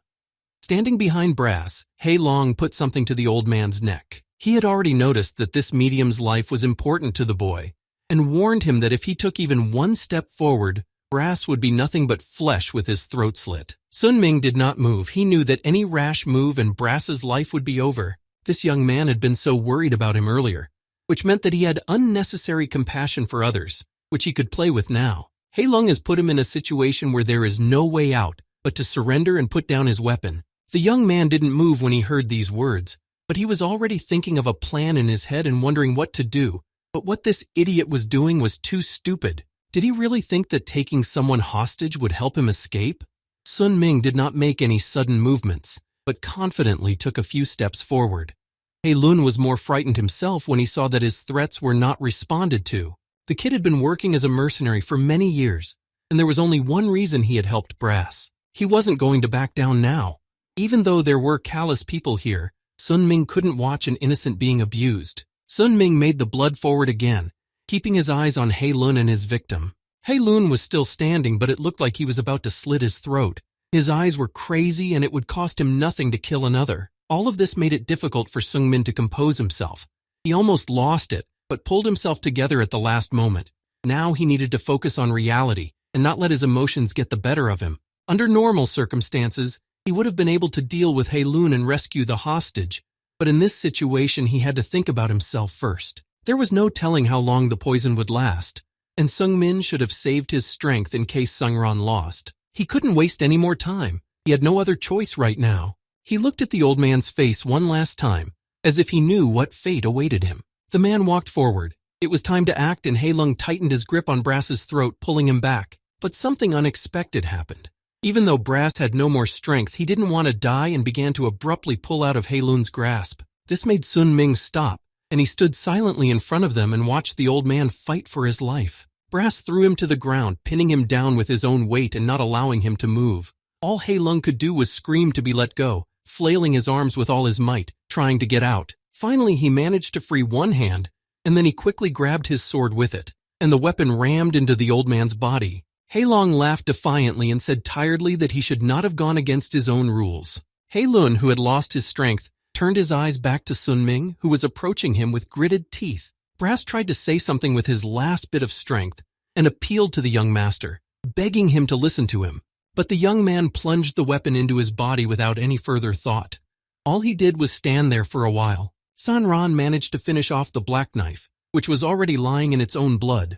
Standing behind Brass, Hei Long put something to the old man's neck. He had already noticed that this medium's life was important to the boy, and warned him that if he took even one step forward, Brass would be nothing but flesh with his throat slit. Sun Ming did not move. He knew that any rash move and Brass's life would be over. This young man had been so worried about him earlier, which meant that he had unnecessary compassion for others, which he could play with now. Hei Lung has put him in a situation where there is no way out but to surrender and put down his weapon. The young man didn't move when he heard these words, but he was already thinking of a plan in his head and wondering what to do. But what this idiot was doing was too stupid. Did he really think that taking someone hostage would help him escape? Sun Ming did not make any sudden movements, but confidently took a few steps forward. Hei Lun was more frightened himself when he saw that his threats were not responded to. The kid had been working as a mercenary for many years, and there was only one reason he had helped Brass. He wasn't going to back down now. Even though there were callous people here, Sun Ming couldn't watch an innocent being abused. Sun Ming made the blood forward again, keeping his eyes on Hei Lun and his victim. Hei Lun was still standing, but it looked like he was about to slit his throat. His eyes were crazy, and it would cost him nothing to kill another. All of this made it difficult for Sung Min to compose himself. He almost lost it, but pulled himself together at the last moment. Now he needed to focus on reality and not let his emotions get the better of him. Under normal circumstances, he would have been able to deal with Hei Lun and rescue the hostage, but in this situation he had to think about himself first. There was no telling how long the poison would last, and Sung Min should have saved his strength in case Sung Ran lost. He couldn't waste any more time. He had no other choice right now. He looked at the old man's face one last time, as if he knew what fate awaited him. The man walked forward. It was time to act, and Hei Lung tightened his grip on Brass's throat, pulling him back. But something unexpected happened. Even though Brass had no more strength, he didn't want to die and began to abruptly pull out of Hei Lun's grasp. This made Sun Ming stop, and he stood silently in front of them and watched the old man fight for his life. Brass threw him to the ground, pinning him down with his own weight and not allowing him to move. All Hei Lung could do was scream to be let go, flailing his arms with all his might, trying to get out. Finally, he managed to free one hand, and then he quickly grabbed his sword with it, and the weapon rammed into the old man's body. Hei Lung laughed defiantly and said tiredly that he should not have gone against his own rules. Hei Lun, who had lost his strength, turned his eyes back to Sun Ming, who was approaching him with gritted teeth. Brass tried to say something with his last bit of strength and appealed to the young master, begging him to listen to him. But the young man plunged the weapon into his body without any further thought. All he did was stand there for a while. San Ran managed to finish off the black knife, which was already lying in its own blood.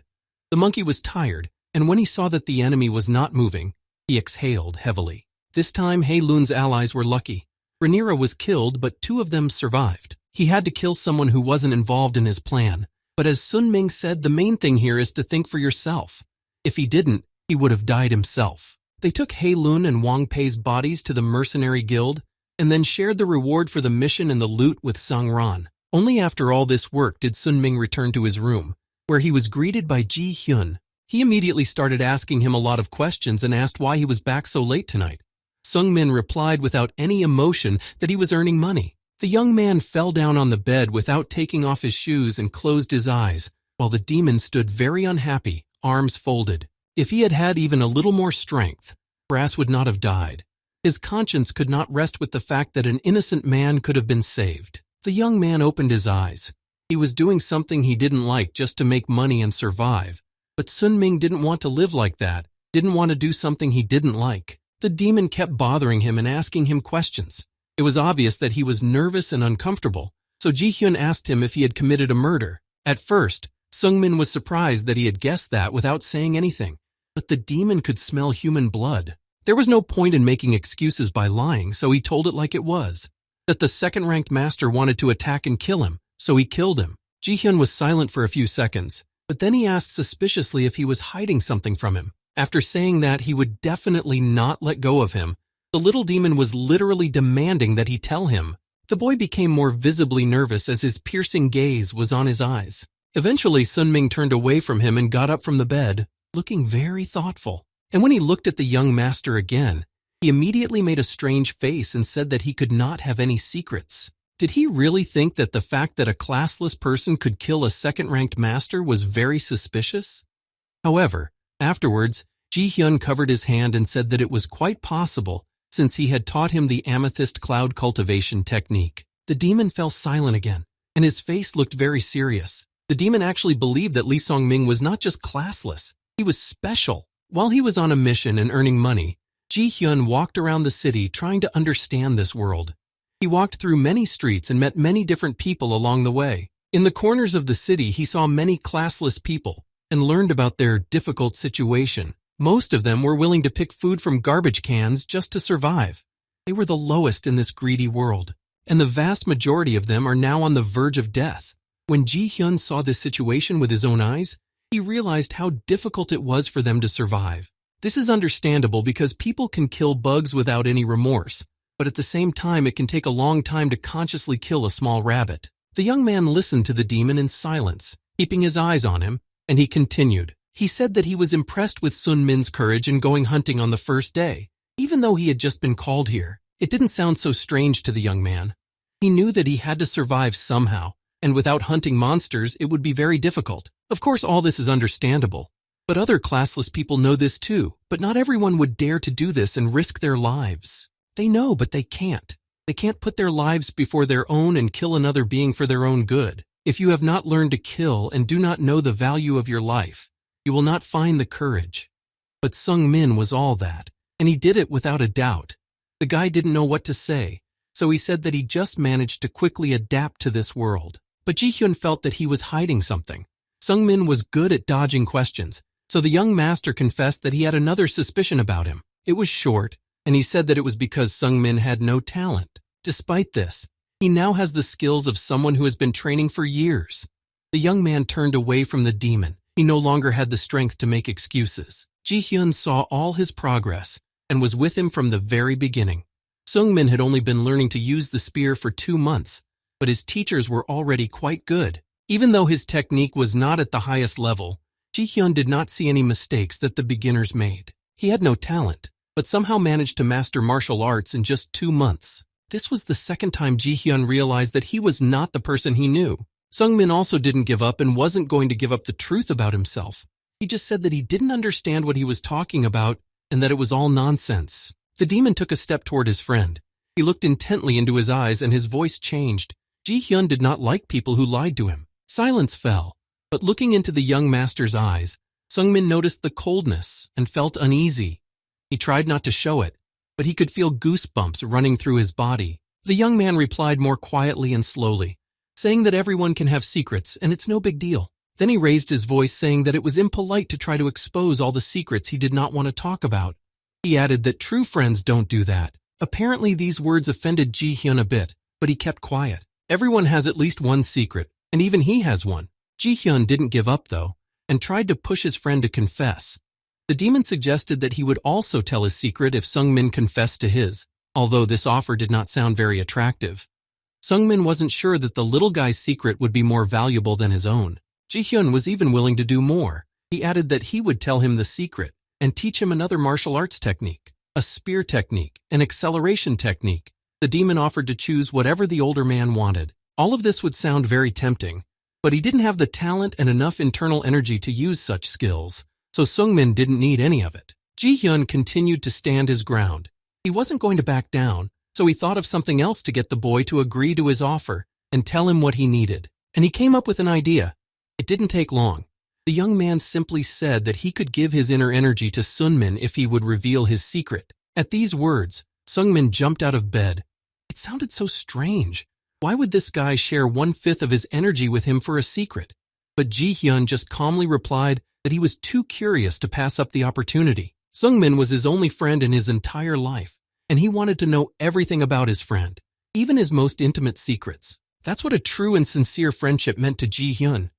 The monkey was tired, and when he saw that the enemy was not moving, he exhaled heavily. This time, Hei Lun's allies were lucky. Rhaenyra was killed, but 2 of them survived. He had to kill someone who wasn't involved in his plan. But as Sun Ming said, the main thing here is to think for yourself. If he didn't, he would have died himself. They took Hei Lun and Wang Pei's bodies to the mercenary guild, and then shared the reward for the mission and the loot with Sang Ran. Only after all this work did Sun Ming return to his room, where he was greeted by Ji Hyun. He immediately started asking him a lot of questions and asked why he was back so late tonight. Sung Min replied without any emotion that he was earning money. The young man fell down on the bed without taking off his shoes and closed his eyes, while the demon stood very unhappy, arms folded. If he had had even a little more strength, Brass would not have died. His conscience could not rest with the fact that an innocent man could have been saved. The young man opened his eyes. He was doing something he didn't like just to make money and survive. But Sun Ming didn't want to live like that, didn't want to do something he didn't like. The demon kept bothering him and asking him questions. It was obvious that he was nervous and uncomfortable, so Ji Hyun asked him if he had committed a murder. At first, Sung Min was surprised that he had guessed that without saying anything, but the demon could smell human blood. There was no point in making excuses by lying, so he told it like it was. That the second-ranked master wanted to attack and kill him, so he killed him. Ji Hyun was silent for a few seconds, but then he asked suspiciously if he was hiding something from him. After saying that he would definitely not let go of him, the little demon was literally demanding that he tell him. The boy became more visibly nervous as his piercing gaze was on his eyes. Eventually, Sun Ming turned away from him and got up from the bed, looking very thoughtful. And when he looked at the young master again, he immediately made a strange face and said that he could not have any secrets. Did he really think that the fact that a classless person could kill a second-ranked master was very suspicious? However, afterwards, Ji Hyun covered his hand and said that it was quite possible since he had taught him the amethyst cloud cultivation technique. The demon fell silent again, and his face looked very serious. The demon actually believed that Li Songming was not just classless, he was special. While he was on a mission and earning money, Ji Hyun walked around the city trying to understand this world. He walked through many streets and met many different people along the way. In the corners of the city, he saw many classless people and learned about their difficult situation. Most of them were willing to pick food from garbage cans just to survive. They were the lowest in this greedy world, and the vast majority of them are now on the verge of death. When Ji Hyun saw this situation with his own eyes, he realized how difficult it was for them to survive. This is understandable because people can kill bugs without any remorse, but at the same time it can take a long time to consciously kill a small rabbit. The young man listened to the demon in silence, keeping his eyes on him, and he continued. He said that he was impressed with Sun Min's courage in going hunting on the first day. Even though he had just been called here, it didn't sound so strange to the young man. He knew that he had to survive somehow, and without hunting monsters, it would be very difficult. Of course, all this is understandable. But other classless people know this too, but not everyone would dare to do this and risk their lives. They know, but they can't. They can't put their lives before their own and kill another being for their own good. If you have not learned to kill and do not know the value of your life, you will not find the courage. But Sung Min was all that, and he did it without a doubt. The guy didn't know what to say, so he said that he just managed to quickly adapt to this world. But Ji Hyun felt that he was hiding something. Sung Min was good at dodging questions, so the young master confessed that he had another suspicion about him. It was short, and he said that it was because Sung Min had no talent. Despite this, he now has the skills of someone who has been training for years. The young man turned away from the demon. He no longer had the strength to make excuses. Ji Hyun saw all his progress and was with him from the very beginning. Sung Min had only been learning to use the spear for 2 months, but his teachers were already quite good. Even though his technique was not at the highest level, Ji Hyun did not see any mistakes that the beginners made. He had no talent, but somehow managed to master martial arts in just 2 months. This was the second time Ji Hyun realized that he was not the person he knew. Sung Min also didn't give up and wasn't going to give up the truth about himself. He just said that he didn't understand what he was talking about and that it was all nonsense. The demon took a step toward his friend. He looked intently into his eyes and his voice changed. Ji Hyun did not like people who lied to him. Silence fell, but looking into the young master's eyes, Sung Min noticed the coldness and felt uneasy. He tried not to show it, but he could feel goosebumps running through his body. The young man replied more quietly and slowly, saying that everyone can have secrets and it's no big deal. Then he raised his voice, saying that it was impolite to try to expose all the secrets he did not want to talk about. He added that true friends don't do that. Apparently these words offended Ji Hyun a bit, but he kept quiet. Everyone has at least one secret, and even he has one. Ji Hyun didn't give up though, and tried to push his friend to confess. The demon suggested that he would also tell his secret if Sung Min confessed to his, although this offer did not sound very attractive. Sung Min wasn't sure that the little guy's secret would be more valuable than his own. Ji Hyun was even willing to do more. He added that he would tell him the secret and teach him another martial arts technique, a spear technique, an acceleration technique. The demon offered to choose whatever the older man wanted. All of this would sound very tempting, but he didn't have the talent and enough internal energy to use such skills, so Sung Min didn't need any of it. Ji Hyun continued to stand his ground. He wasn't going to back down, so he thought of something else to get the boy to agree to his offer and tell him what he needed. And he came up with an idea. It didn't take long. The young man simply said that he could give his inner energy to Sun Min if he would reveal his secret. At these words, Sung Min jumped out of bed. It sounded so strange. Why would this guy share 1/5 of his energy with him for a secret? But Ji Hyun just calmly replied that he was too curious to pass up the opportunity. Sung Min was his only friend in his entire life, and he wanted to know everything about his friend, even his most intimate secrets. That's what a true and sincere friendship meant to Ji Hyun.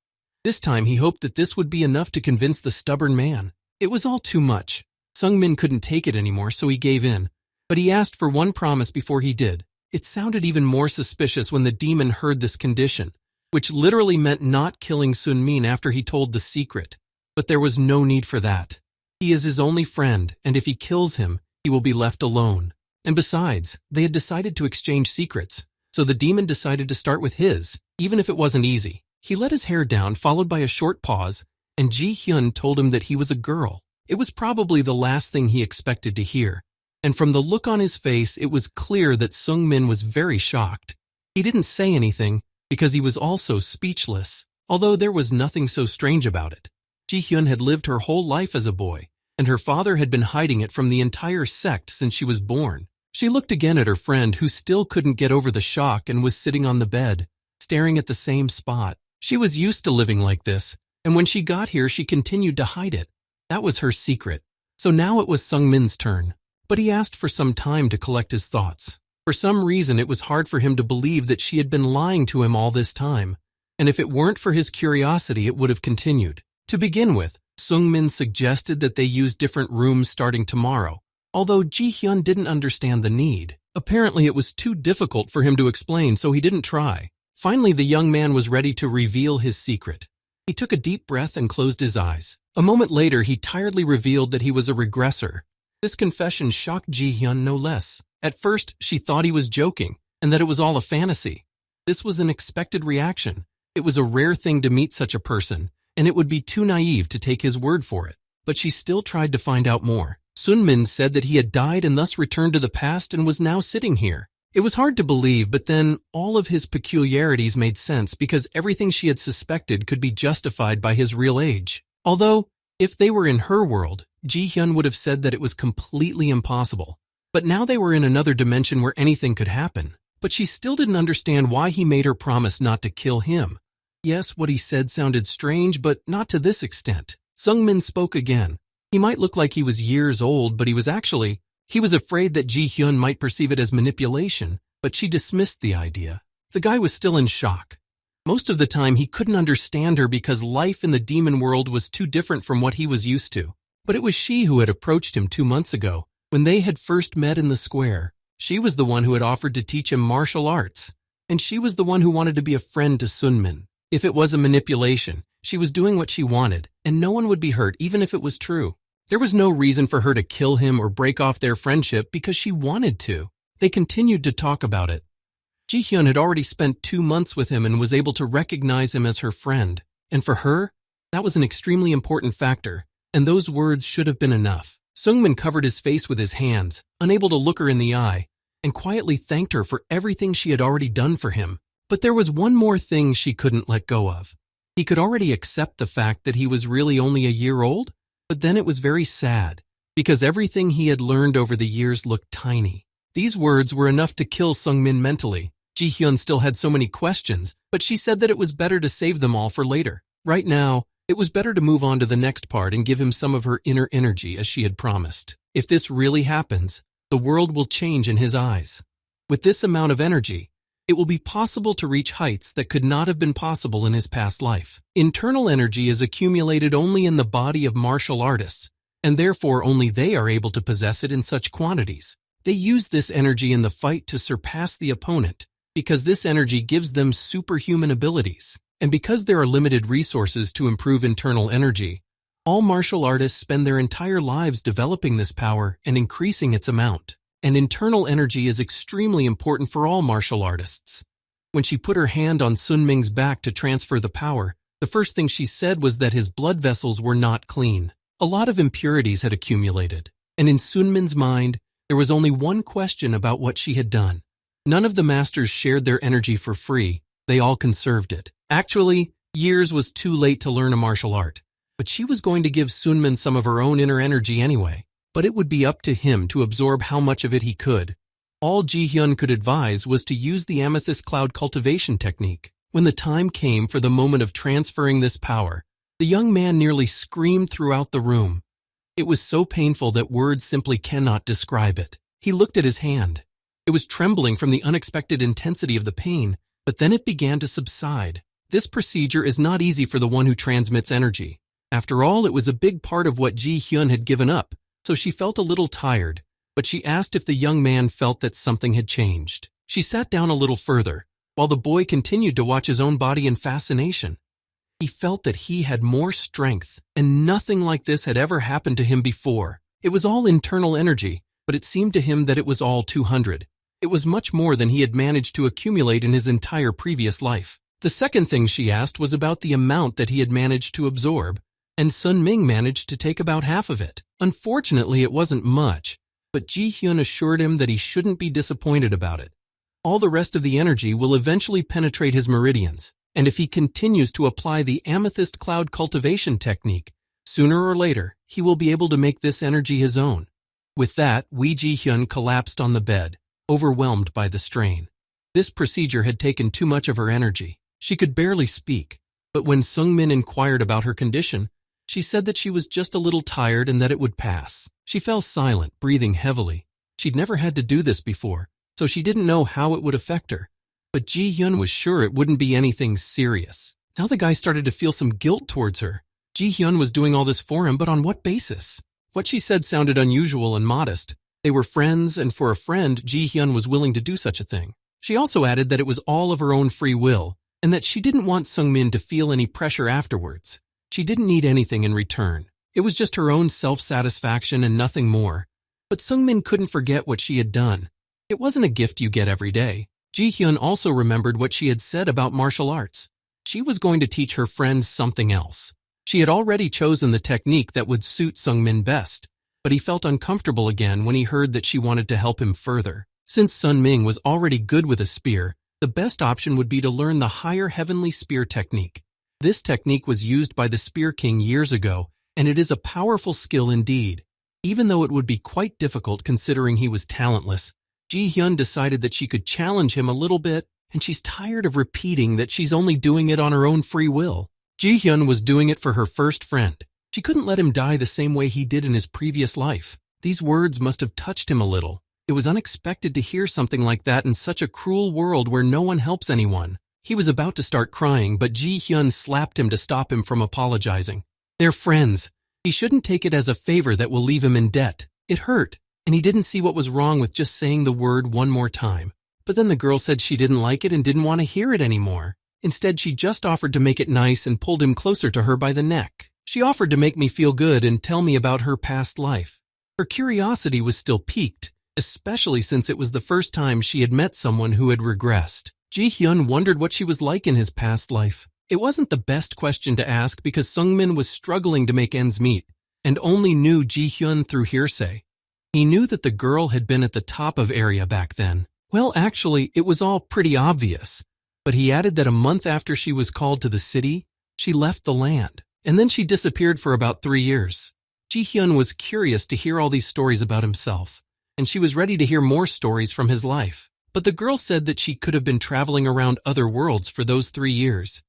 This time he hoped that this would be enough to convince the stubborn man. It was all too much. Sung Min couldn't take it anymore, so he gave in. But he asked for one promise before he did. It sounded even more suspicious when the demon heard this condition, which literally meant not killing Sun Min after he told the secret. But there was no need for that. He is his only friend, and if he kills him, he will be left alone. And besides, they had decided to exchange secrets, so the demon decided to start with his, even if it wasn't easy. He let his hair down, followed by a short pause, and Ji Hyun told him that he was a girl. It was probably the last thing he expected to hear, and from the look on his face, it was clear that Sung Min was very shocked. He didn't say anything, because he was also speechless, although there was nothing so strange about it. Ji-hyun had lived her whole life as a boy, and her father had been hiding it from the entire sect since she was born. She looked again at her friend, who still couldn't get over the shock and was sitting on the bed, staring at the same spot. She was used to living like this, and when she got here she continued to hide it. That was her secret. So now it was Sungmin's turn, but he asked for some time to collect his thoughts. For some reason it was hard for him to believe that she had been lying to him all this time, and if it weren't for his curiosity it would have continued. To begin with, Sungmin suggested that they use different rooms starting tomorrow, although Ji-hyun didn't understand the need. Apparently it was too difficult for him to explain, so he didn't try. Finally, the young man was ready to reveal his secret. He took a deep breath and closed his eyes. A moment later, he tiredly revealed that he was a regressor. This confession shocked Ji-hyun no less. At first, she thought he was joking, and that it was all a fantasy. This was an expected reaction. It was a rare thing to meet such a person, and it would be too naive to take his word for it. But she still tried to find out more. Sunmin said that he had died and thus returned to the past and was now sitting here. It was hard to believe, but then all of his peculiarities made sense because everything she had suspected could be justified by his real age. Although, if they were in her world, Ji-hyun would have said that it was completely impossible. But now they were in another dimension where anything could happen. But she still didn't understand why he made her promise not to kill him. Yes, what he said sounded strange, but not to this extent. Sungmin spoke again. He might look like he was years old, but he was afraid that Ji-hyun might perceive it as manipulation, but she dismissed the idea. The guy was still in shock. Most of the time he couldn't understand her because life in the demon world was too different from what he was used to. But it was she who had approached him 2 months ago, when they had first met in the square. She was the one who had offered to teach him martial arts, and she was the one who wanted to be a friend to Sunmin. If it was a manipulation, she was doing what she wanted, and no one would be hurt even if it was true. There was no reason for her to kill him or break off their friendship because she wanted to. They continued to talk about it. Ji-hyun had already spent 2 months with him and was able to recognize him as her friend. And for her, that was an extremely important factor, and those words should have been enough. Sungmin covered his face with his hands, unable to look her in the eye, and quietly thanked her for everything she had already done for him. But there was one more thing she couldn't let go of. He could already accept the fact that he was really only a year old, but then it was very sad, because everything he had learned over the years looked tiny. These words were enough to kill Sungmin mentally. Ji-hyun still had so many questions, but she said that it was better to save them all for later. Right now, it was better to move on to the next part and give him some of her inner energy as she had promised. If this really happens, the world will change in his eyes. With this amount of energy, it will be possible to reach heights that could not have been possible in his past life. Internal energy is accumulated only in the body of martial artists, and therefore only they are able to possess it in such quantities. They use this energy in the fight to surpass the opponent, because this energy gives them superhuman abilities. And because there are limited resources to improve internal energy, all martial artists spend their entire lives developing this power and increasing its amount. And internal energy is extremely important for all martial artists. When she put her hand on Sunming's back to transfer the power, the first thing she said was that his blood vessels were not clean. A lot of impurities had accumulated, and in Sunmin's mind, there was only one question about what she had done. None of the masters shared their energy for free. They all conserved it. Actually, years was too late to learn a martial art, but she was going to give Sunmin some of her own inner energy anyway. But it would be up to him to absorb how much of it he could. All Ji-hyun could advise was to use the amethyst cloud cultivation technique. When the time came for the moment of transferring this power, the young man nearly screamed throughout the room. It was so painful that words simply cannot describe it. He looked at his hand. It was trembling from the unexpected intensity of the pain, but then it began to subside. This procedure is not easy for the one who transmits energy. After all, it was a big part of what Ji-hyun had given up. So she felt a little tired, but she asked if the young man felt that something had changed. She sat down a little further, while the boy continued to watch his own body in fascination. He felt that he had more strength, and nothing like this had ever happened to him before. It was all internal energy, but it seemed to him that it was all 200. It was much more than he had managed to accumulate in his entire previous life. The second thing she asked was about the amount that he had managed to absorb, and Sunming managed to take about half of it. Unfortunately, it wasn't much, but Ji-hyun assured him that he shouldn't be disappointed about it. All the rest of the energy will eventually penetrate his meridians, and if he continues to apply the amethyst cloud cultivation technique, sooner or later, he will be able to make this energy his own. With that, Wee Ji-hyun collapsed on the bed, overwhelmed by the strain. This procedure had taken too much of her energy. She could barely speak, but when Sung-min inquired about her condition, she said that she was just a little tired and that it would pass. She fell silent, breathing heavily. She'd never had to do this before, so she didn't know how it would affect her. But Ji-hyun was sure it wouldn't be anything serious. Now the guy started to feel some guilt towards her. Ji-hyun was doing all this for him, but on what basis? What she said sounded unusual and modest. They were friends, and for a friend, Ji-hyun was willing to do such a thing. She also added that it was all of her own free will, and that she didn't want Sung-min to feel any pressure afterwards. She didn't need anything in return. It was just her own self-satisfaction and nothing more. But Sung-min couldn't forget what she had done. It wasn't a gift you get every day. Ji-hyun also remembered what she had said about martial arts. She was going to teach her friends something else. She had already chosen the technique that would suit Sung-min best, but he felt uncomfortable again when he heard that she wanted to help him further. Since Sun-min was already good with a spear, the best option would be to learn the higher heavenly spear technique. This technique was used by the Spear King years ago, and it is a powerful skill indeed. Even though it would be quite difficult considering he was talentless, Ji-hyun decided that she could challenge him a little bit, and she's tired of repeating that she's only doing it on her own free will. Ji-hyun was doing it for her first friend. She couldn't let him die the same way he did in his previous life. These words must have touched him a little. It was unexpected to hear something like that in such a cruel world where no one helps anyone. He was about to start crying, but Ji-hyun slapped him to stop him from apologizing. They're friends. He shouldn't take it as a favor that will leave him in debt. It hurt, and he didn't see what was wrong with just saying the word one more time. But then the girl said she didn't like it and didn't want to hear it anymore. Instead, she just offered to make it nice and pulled him closer to her by the neck. She offered to make me feel good and tell me about her past life. Her curiosity was still piqued, especially since it was the first time she had met someone who had regressed. Ji-hyun wondered what she was like in his past life. It wasn't the best question to ask because Sung-min was struggling to make ends meet and only knew Ji-hyun through hearsay. He knew that the girl had been at the top of area back then. Well, actually, it was all pretty obvious. But he added that a month after she was called to the city, she left the land, and then she disappeared for about 3 years. Ji-hyun was curious to hear all these stories about himself, and she was ready to hear more stories from his life. But the girl said that she could have been traveling around other worlds for those 3 years.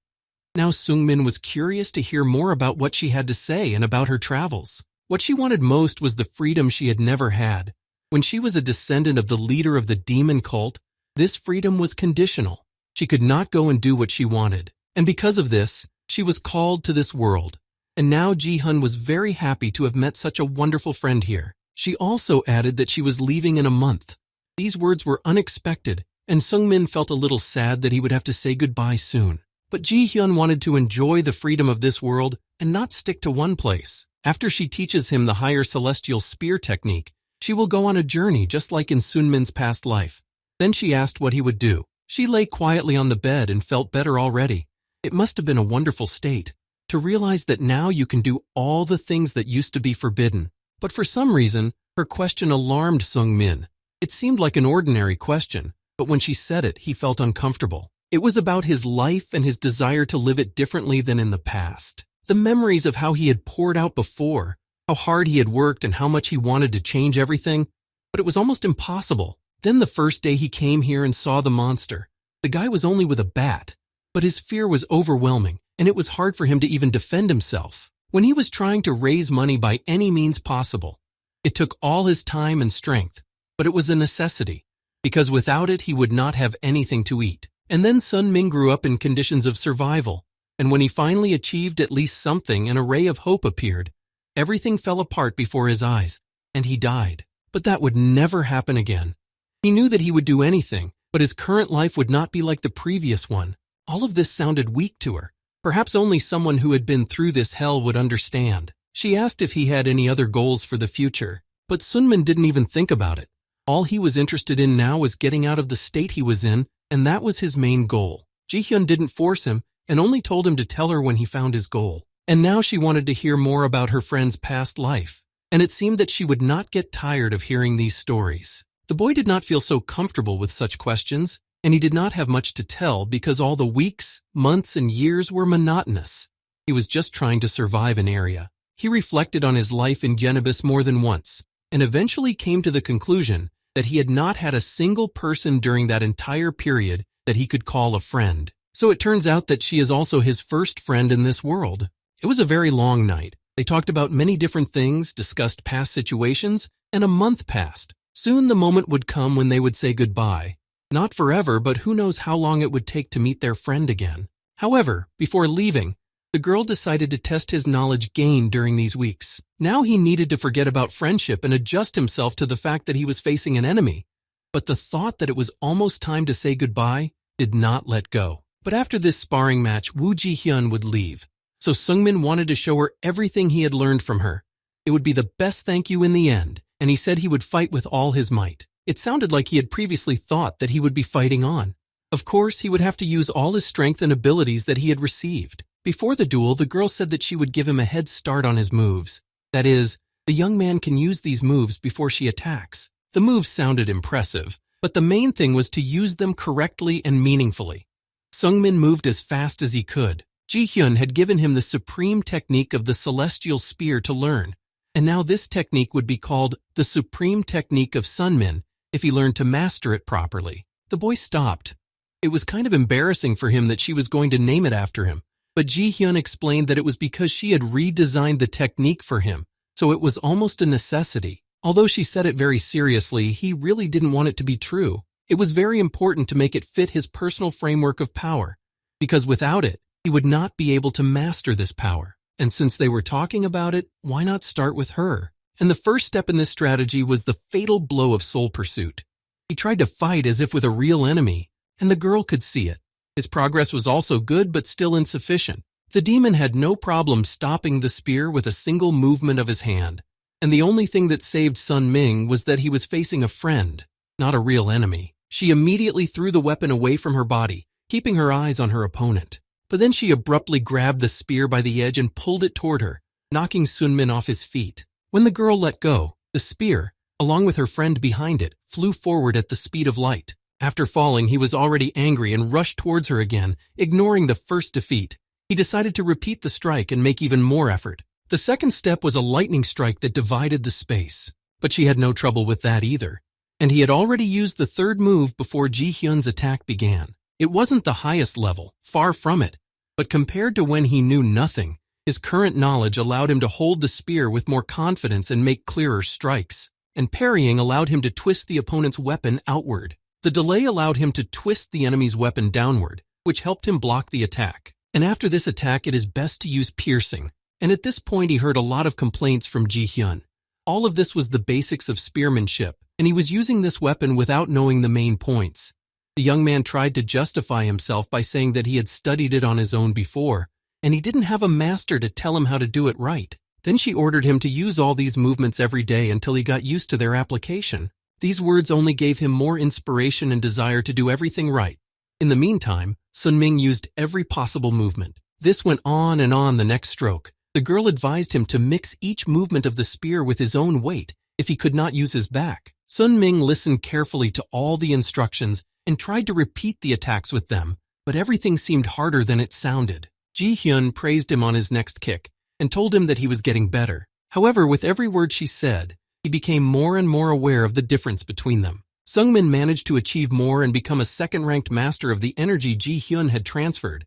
Now Sung-min was curious to hear more about what she had to say and about her travels. What she wanted most was the freedom she had never had. When she was a descendant of the leader of the demon cult, this freedom was conditional. She could not go and do what she wanted. And because of this, she was called to this world. And now Ji-hyun was very happy to have met such a wonderful friend here. She also added that she was leaving in a month. These words were unexpected, and Sung-min felt a little sad that he would have to say goodbye soon. But Ji-hyun wanted to enjoy the freedom of this world and not stick to one place. After she teaches him the higher celestial spear technique, she will go on a journey just like in Sun-min's past life. Then she asked what he would do. She lay quietly on the bed and felt better already. It must have been a wonderful state to realize that now you can do all the things that used to be forbidden. But for some reason, her question alarmed Sung-min. It seemed like an ordinary question, but when she said it, he felt uncomfortable. It was about his life and his desire to live it differently than in the past. The memories of how he had poured out before, how hard he had worked and how much he wanted to change everything, but it was almost impossible. Then the first day he came here and saw the monster. The guy was only with a bat, but his fear was overwhelming, and it was hard for him to even defend himself. When he was trying to raise money by any means possible, it took all his time and strength, but it was a necessity, because without it he would not have anything to eat. And then Sun-min grew up in conditions of survival, and when he finally achieved at least something, an array of hope appeared. Everything fell apart before his eyes, and he died. But that would never happen again. He knew that he would do anything, but his current life would not be like the previous one. All of this sounded weak to her. Perhaps only someone who had been through this hell would understand. She asked if he had any other goals for the future, but Sun-min didn't even think about it. All he was interested in now was getting out of the state he was in, and that was his main goal. Ji-hyun didn't force him and only told him to tell her when he found his goal. And now she wanted to hear more about her friend's past life, and it seemed that she would not get tired of hearing these stories. The boy did not feel so comfortable with such questions, and he did not have much to tell because all the weeks, months, and years were monotonous. He was just trying to survive an area. He reflected on his life in jbus more than once, and eventually came to the conclusion that he had not had a single person during that entire period that he could call a friend. So it turns out that she is also his first friend in this world. It was a very long night. They talked about many different things, discussed past situations, and a month passed. Soon the moment would come when they would say goodbye. Not forever, but who knows how long it would take to meet their friend again. However, before leaving, the girl decided to test his knowledge gained during these weeks. Now he needed to forget about friendship and adjust himself to the fact that he was facing an enemy. But the thought that it was almost time to say goodbye did not let go. But after this sparring match, Woo Ji-hyun would leave. So Seungmin wanted to show her everything he had learned from her. It would be the best thank you in the end, and he said he would fight with all his might. It sounded like he had previously thought that he would be fighting on. Of course, he would have to use all his strength and abilities that he had received. Before the duel, the girl said that she would give him a head start on his moves. That is, the young man can use these moves before she attacks. The moves sounded impressive, but the main thing was to use them correctly and meaningfully. Seungmin moved as fast as he could. Ji-hyun had given him the supreme technique of the celestial spear to learn, and now this technique would be called the supreme technique of Sunmin if he learned to master it properly. The boy stopped. It was kind of embarrassing for him that she was going to name it after him, but Ji-hyun explained that it was because she had redesigned the technique for him, so it was almost a necessity. Although she said it very seriously, he really didn't want it to be true. It was very important to make it fit his personal framework of power, because without it, he would not be able to master this power. And since they were talking about it, why not start with her? And the first step in this strategy was the fatal blow of soul pursuit. He tried to fight as if with a real enemy, and the girl could see it. His progress was also good but still insufficient. The demon had no problem stopping the spear with a single movement of his hand. And the only thing that saved Sun Ming was that he was facing a friend, not a real enemy. She immediately threw the weapon away from her body, keeping her eyes on her opponent. But then she abruptly grabbed the spear by the edge and pulled it toward her, knocking Sunmin off his feet. When the girl let go, the spear, along with her friend behind it, flew forward at the speed of light. After falling, he was already angry and rushed towards her again, ignoring the first defeat. He decided to repeat the strike and make even more effort. The second step was a lightning strike that divided the space. But she had no trouble with that either. And he had already used the third move before Ji-hyun's attack began. It wasn't the highest level, far from it, but compared to when he knew nothing, his current knowledge allowed him to hold the spear with more confidence and make clearer strikes, and parrying allowed him to twist the opponent's weapon outward. The delay allowed him to twist the enemy's weapon downward, which helped him block the attack. And after this attack, it is best to use piercing, and at this point he heard a lot of complaints from Ji-hyun. All of this was the basics of spearmanship, and he was using this weapon without knowing the main points. The young man tried to justify himself by saying that he had studied it on his own before, and he didn't have a master to tell him how to do it right. Then she ordered him to use all these movements every day until he got used to their application. These words only gave him more inspiration and desire to do everything right. In the meantime, Sun Ming used every possible movement. This went on and on the next stroke. The girl advised him to mix each movement of the spear with his own weight if he could not use his back. Sun Ming listened carefully to all the instructions and tried to repeat the attacks with them, but everything seemed harder than it sounded. Ji-hyun praised him on his next kick and told him that he was getting better. However, with every word she said, he became more and more aware of the difference between them. Seungmin managed to achieve more and become a second-ranked master of the energy Ji-hyun had transferred,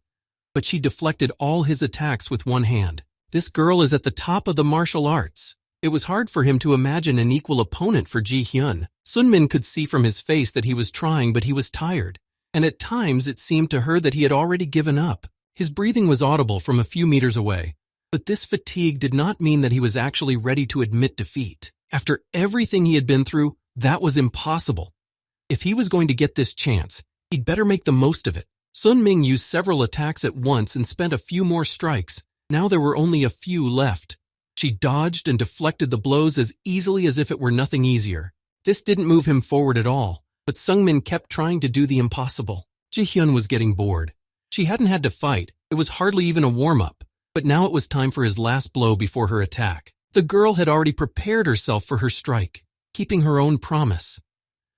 but she deflected all his attacks with one hand. This girl is at the top of the martial arts. It was hard for him to imagine an equal opponent for Ji-hyun. Sunmin could see from his face that he was trying, but he was tired, and at times it seemed to her that he had already given up. His breathing was audible from a few meters away, but this fatigue did not mean that he was actually ready to admit defeat. After everything he had been through, that was impossible. If he was going to get this chance, he'd better make the most of it. Sun Ming used several attacks at once and spent a few more strikes. Now there were only a few left. She dodged and deflected the blows as easily as if it were nothing easier. This didn't move him forward at all, but Seungmin kept trying to do the impossible. Ji-hyun was getting bored. She hadn't had to fight. It was hardly even a warm-up, but now it was time for his last blow before her attack. The girl had already prepared herself for her strike, keeping her own promise.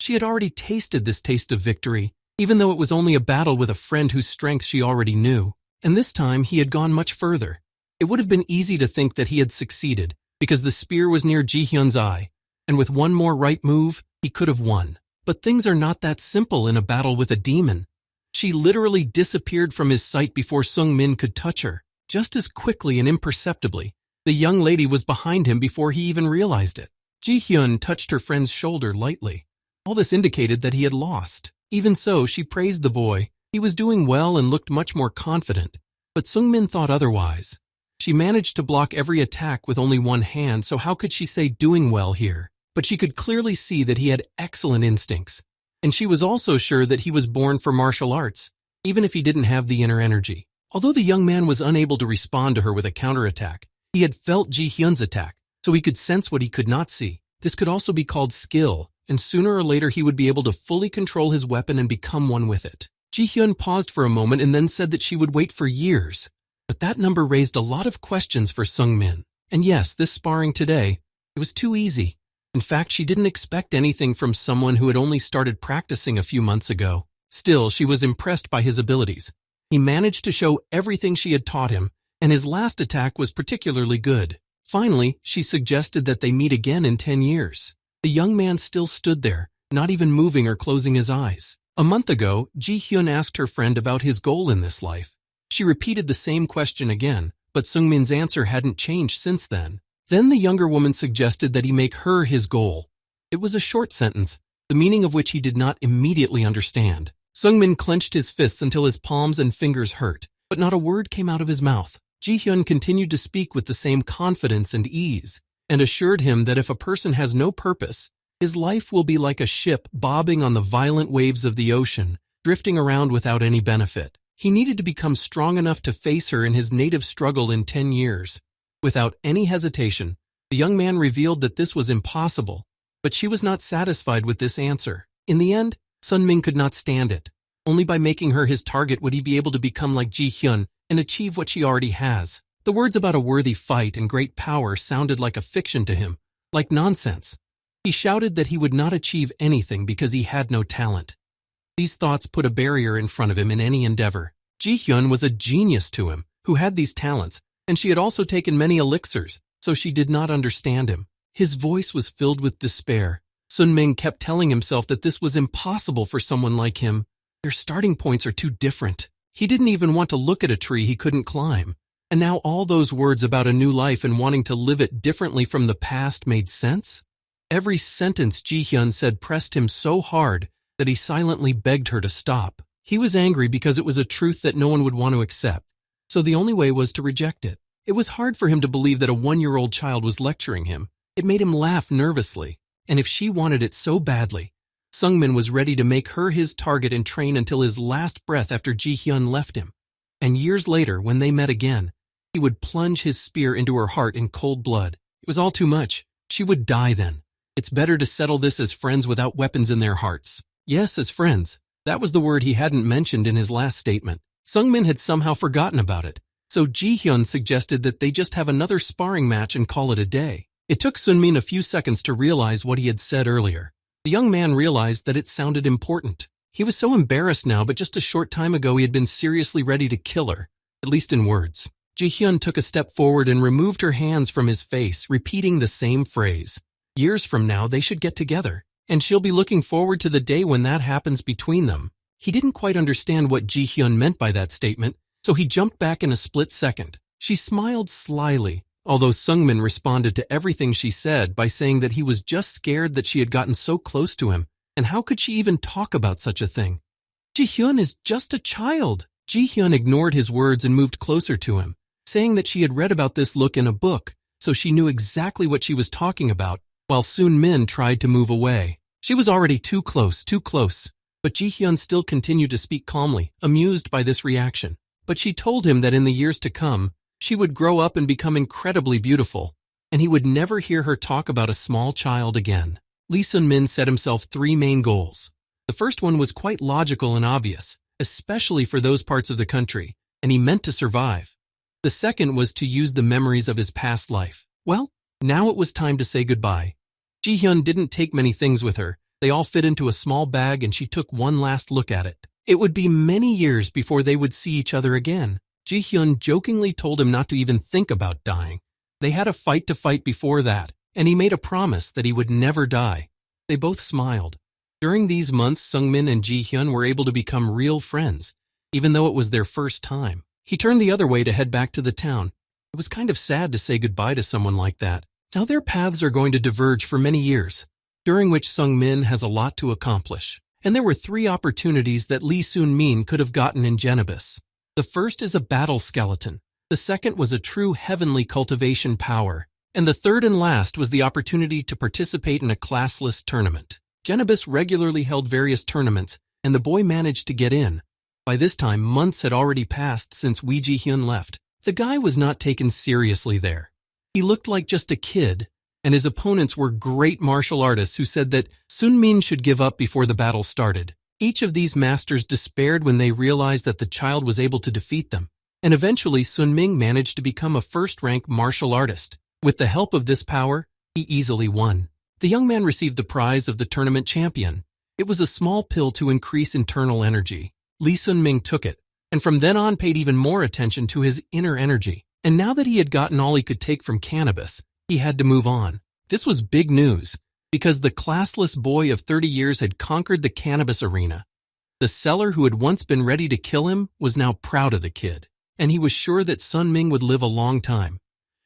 She had already tasted this taste of victory, even though it was only a battle with a friend whose strength she already knew. And this time he had gone much further. It would have been easy to think that he had succeeded, because the spear was near Ji-hyun's eye, and with one more right move, he could have won. But things are not that simple in a battle with a demon. She literally disappeared from his sight before Sung-min could touch her. Just as quickly and imperceptibly, the young lady was behind him before he even realized it. Ji-hyun touched her friend's shoulder lightly. All this indicated that he had lost. Even so, she praised the boy. He was doing well and looked much more confident. But Sung-min thought otherwise. She managed to block every attack with only one hand, so how could she say doing well here? But she could clearly see that he had excellent instincts. And she was also sure that he was born for martial arts, even if he didn't have the inner energy. Although the young man was unable to respond to her with a counterattack, he had felt Ji-hyun's attack, so he could sense what he could not see. This could also be called skill, and sooner or later he would be able to fully control his weapon and become one with it. Ji-hyun paused for a moment and then said that she would wait for years. But that number raised a lot of questions for Sung-min. And yes, this sparring today, it was too easy. In fact, she didn't expect anything from someone who had only started practicing a few months ago. Still, she was impressed by his abilities. He managed to show everything she had taught him, and his last attack was particularly good. Finally, she suggested that they meet again in 10 years. The young man still stood there, not even moving or closing his eyes. A month ago, Ji-hyun asked her friend about his goal in this life. She repeated the same question again, but Sung-min's answer hadn't changed since then. Then the younger woman suggested that he make her his goal. It was a short sentence, the meaning of which he did not immediately understand. Sung-min clenched his fists until his palms and fingers hurt, but not a word came out of his mouth. Ji-hyun continued to speak with the same confidence and ease, and assured him that if a person has no purpose, his life will be like a ship bobbing on the violent waves of the ocean, drifting around without any benefit. He needed to become strong enough to face her in his native struggle in 10 years. Without any hesitation, the young man revealed that this was impossible, but she was not satisfied with this answer. In the end, Sun-min could not stand it. Only by making her his target would he be able to become like Ji-hyun and achieve what she already has. The words about a worthy fight and great power sounded like a fiction to him, like nonsense. He shouted that he would not achieve anything because he had no talent. These thoughts put a barrier in front of him in any endeavor. Ji-hyun was a genius to him, who had these talents, and she had also taken many elixirs, so she did not understand him. His voice was filled with despair. Sun-min kept telling himself that this was impossible for someone like him. Their starting points are too different. He didn't even want to look at a tree he couldn't climb. And now all those words about a new life and wanting to live it differently from the past made sense? Every sentence Ji-hyun said pressed him so hard that he silently begged her to stop. He was angry because it was a truth that no one would want to accept, so the only way was to reject it. It was hard for him to believe that a 1-year-old child was lecturing him. It made him laugh nervously, and if she wanted it so badly, Sung-min was ready to make her his target and train until his last breath after Ji-hyun left him. And years later, when they met again, he would plunge his spear into her heart in cold blood. It was all too much. She would die then. It's better to settle this as friends without weapons in their hearts. Yes, as friends. That was the word he hadn't mentioned in his last statement. Sung-min had somehow forgotten about it, so Ji-hyun suggested that they just have another sparring match and call it a day. It took Sun-min a few seconds to realize what he had said earlier. The young man realized that it sounded important. He was so embarrassed now, but just a short time ago he had been seriously ready to kill her, at least in words. Ji-hyun took a step forward and removed her hands from his face, repeating the same phrase. Years from now, they should get together, and she'll be looking forward to the day when that happens between them. He didn't quite understand what Ji-hyun meant by that statement, so he jumped back in a split second. She smiled slyly, although Sung-min responded to everything she said by saying that he was just scared that she had gotten so close to him, and how could she even talk about such a thing? Ji-hyun is just a child. Ji-hyun ignored his words and moved closer to him, saying that she had read about this look in a book, so she knew exactly what she was talking about, while Sun-min tried to move away. She was already too close, but Ji-hyun still continued to speak calmly, amused by this reaction. But she told him that in the years to come, she would grow up and become incredibly beautiful, and he would never hear her talk about a small child again. Lee Sun-min set himself 3 main goals. The first one was quite logical and obvious, especially for those parts of the country, and he meant to survive. The second was to use the memories of his past life. Well, now it was time to say goodbye. Ji-hyun didn't take many things with her. They all fit into a small bag and she took one last look at it. It would be many years before they would see each other again. Ji-hyun jokingly told him not to even think about dying. They had a fight to fight before that, and he made a promise that he would never die. They both smiled. During these months, Sungmin and Ji-hyun were able to become real friends, even though it was their first time. He turned the other way to head back to the town. It was kind of sad to say goodbye to someone like that. Now their paths are going to diverge for many years, during which Sungmin has a lot to accomplish. And there were 3 opportunities that Lee Sun-min could have gotten in jbus. The first is a battle skeleton. The second was a true heavenly cultivation power. And the third and last was the opportunity to participate in a classless tournament. jbus regularly held various tournaments, and the boy managed to get in. By this time, months had already passed since Wee Ji-hyun left. The guy was not taken seriously there. He looked like just a kid, and his opponents were great martial artists who said that Sun-min should give up before the battle started. Each of these masters despaired when they realized that the child was able to defeat them, and eventually Sun-min managed to become a first-rank martial artist. With the help of this power, he easily won. The young man received the prize of the tournament champion. It was a small pill to increase internal energy. Lee Sun-min took it, and from then on paid even more attention to his inner energy. And now that he had gotten all he could take from cannabis, he had to move on. This was big news, because the classless boy of 30 years had conquered the cannabis arena. The seller who had once been ready to kill him was now proud of the kid, and he was sure that Sun-min would live a long time.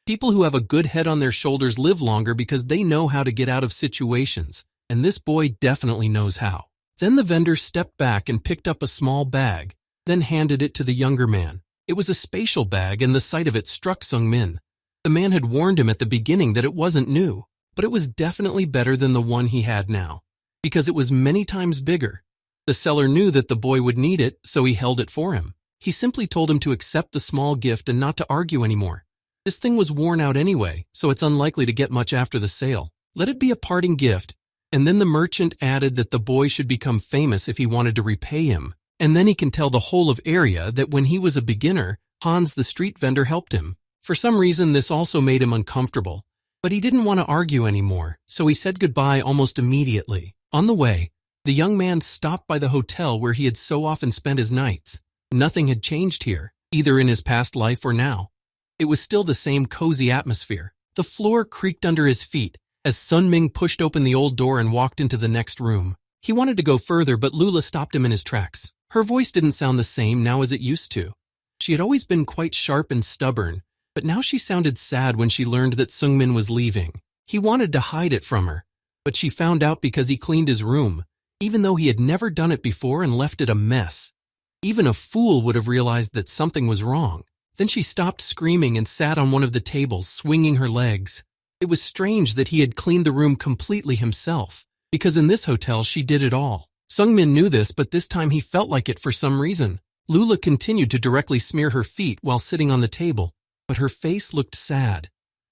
People who have a good head on their shoulders live longer because they know how to get out of situations, and this boy definitely knows how. Then the vendor stepped back and picked up a small bag, then handed it to the younger man. It was a spatial bag, and the sight of it struck Sung-min. The man had warned him at the beginning that it wasn't new, but it was definitely better than the one he had now, because it was many times bigger. The seller knew that the boy would need it, so he held it for him. He simply told him to accept the small gift and not to argue anymore. This thing was worn out anyway, so it's unlikely to get much after the sale. Let it be a parting gift. And then the merchant added that the boy should become famous if he wanted to repay him. And then he can tell the whole of area that when he was a beginner, Hans the street vendor helped him. For some reason, this also made him uncomfortable. But he didn't want to argue anymore, so he said goodbye almost immediately. On the way, the young man stopped by the hotel where he had so often spent his nights. Nothing had changed here, either in his past life or now. It was still the same cozy atmosphere. The floor creaked under his feet as Sun-min pushed open the old door and walked into the next room. He wanted to go further, but Lula stopped him in his tracks. Her voice didn't sound the same now as it used to. She had always been quite sharp and stubborn, but now she sounded sad when she learned that Sung-min was leaving. He wanted to hide it from her, but she found out because he cleaned his room, even though he had never done it before and left it a mess. Even a fool would have realized that something was wrong. Then she stopped screaming and sat on one of the tables, swinging her legs. It was strange that he had cleaned the room completely himself, because in this hotel she did it all. Sung-min knew this, but this time he felt like it for some reason. Lula continued to directly smear her feet while sitting on the table, but her face looked sad.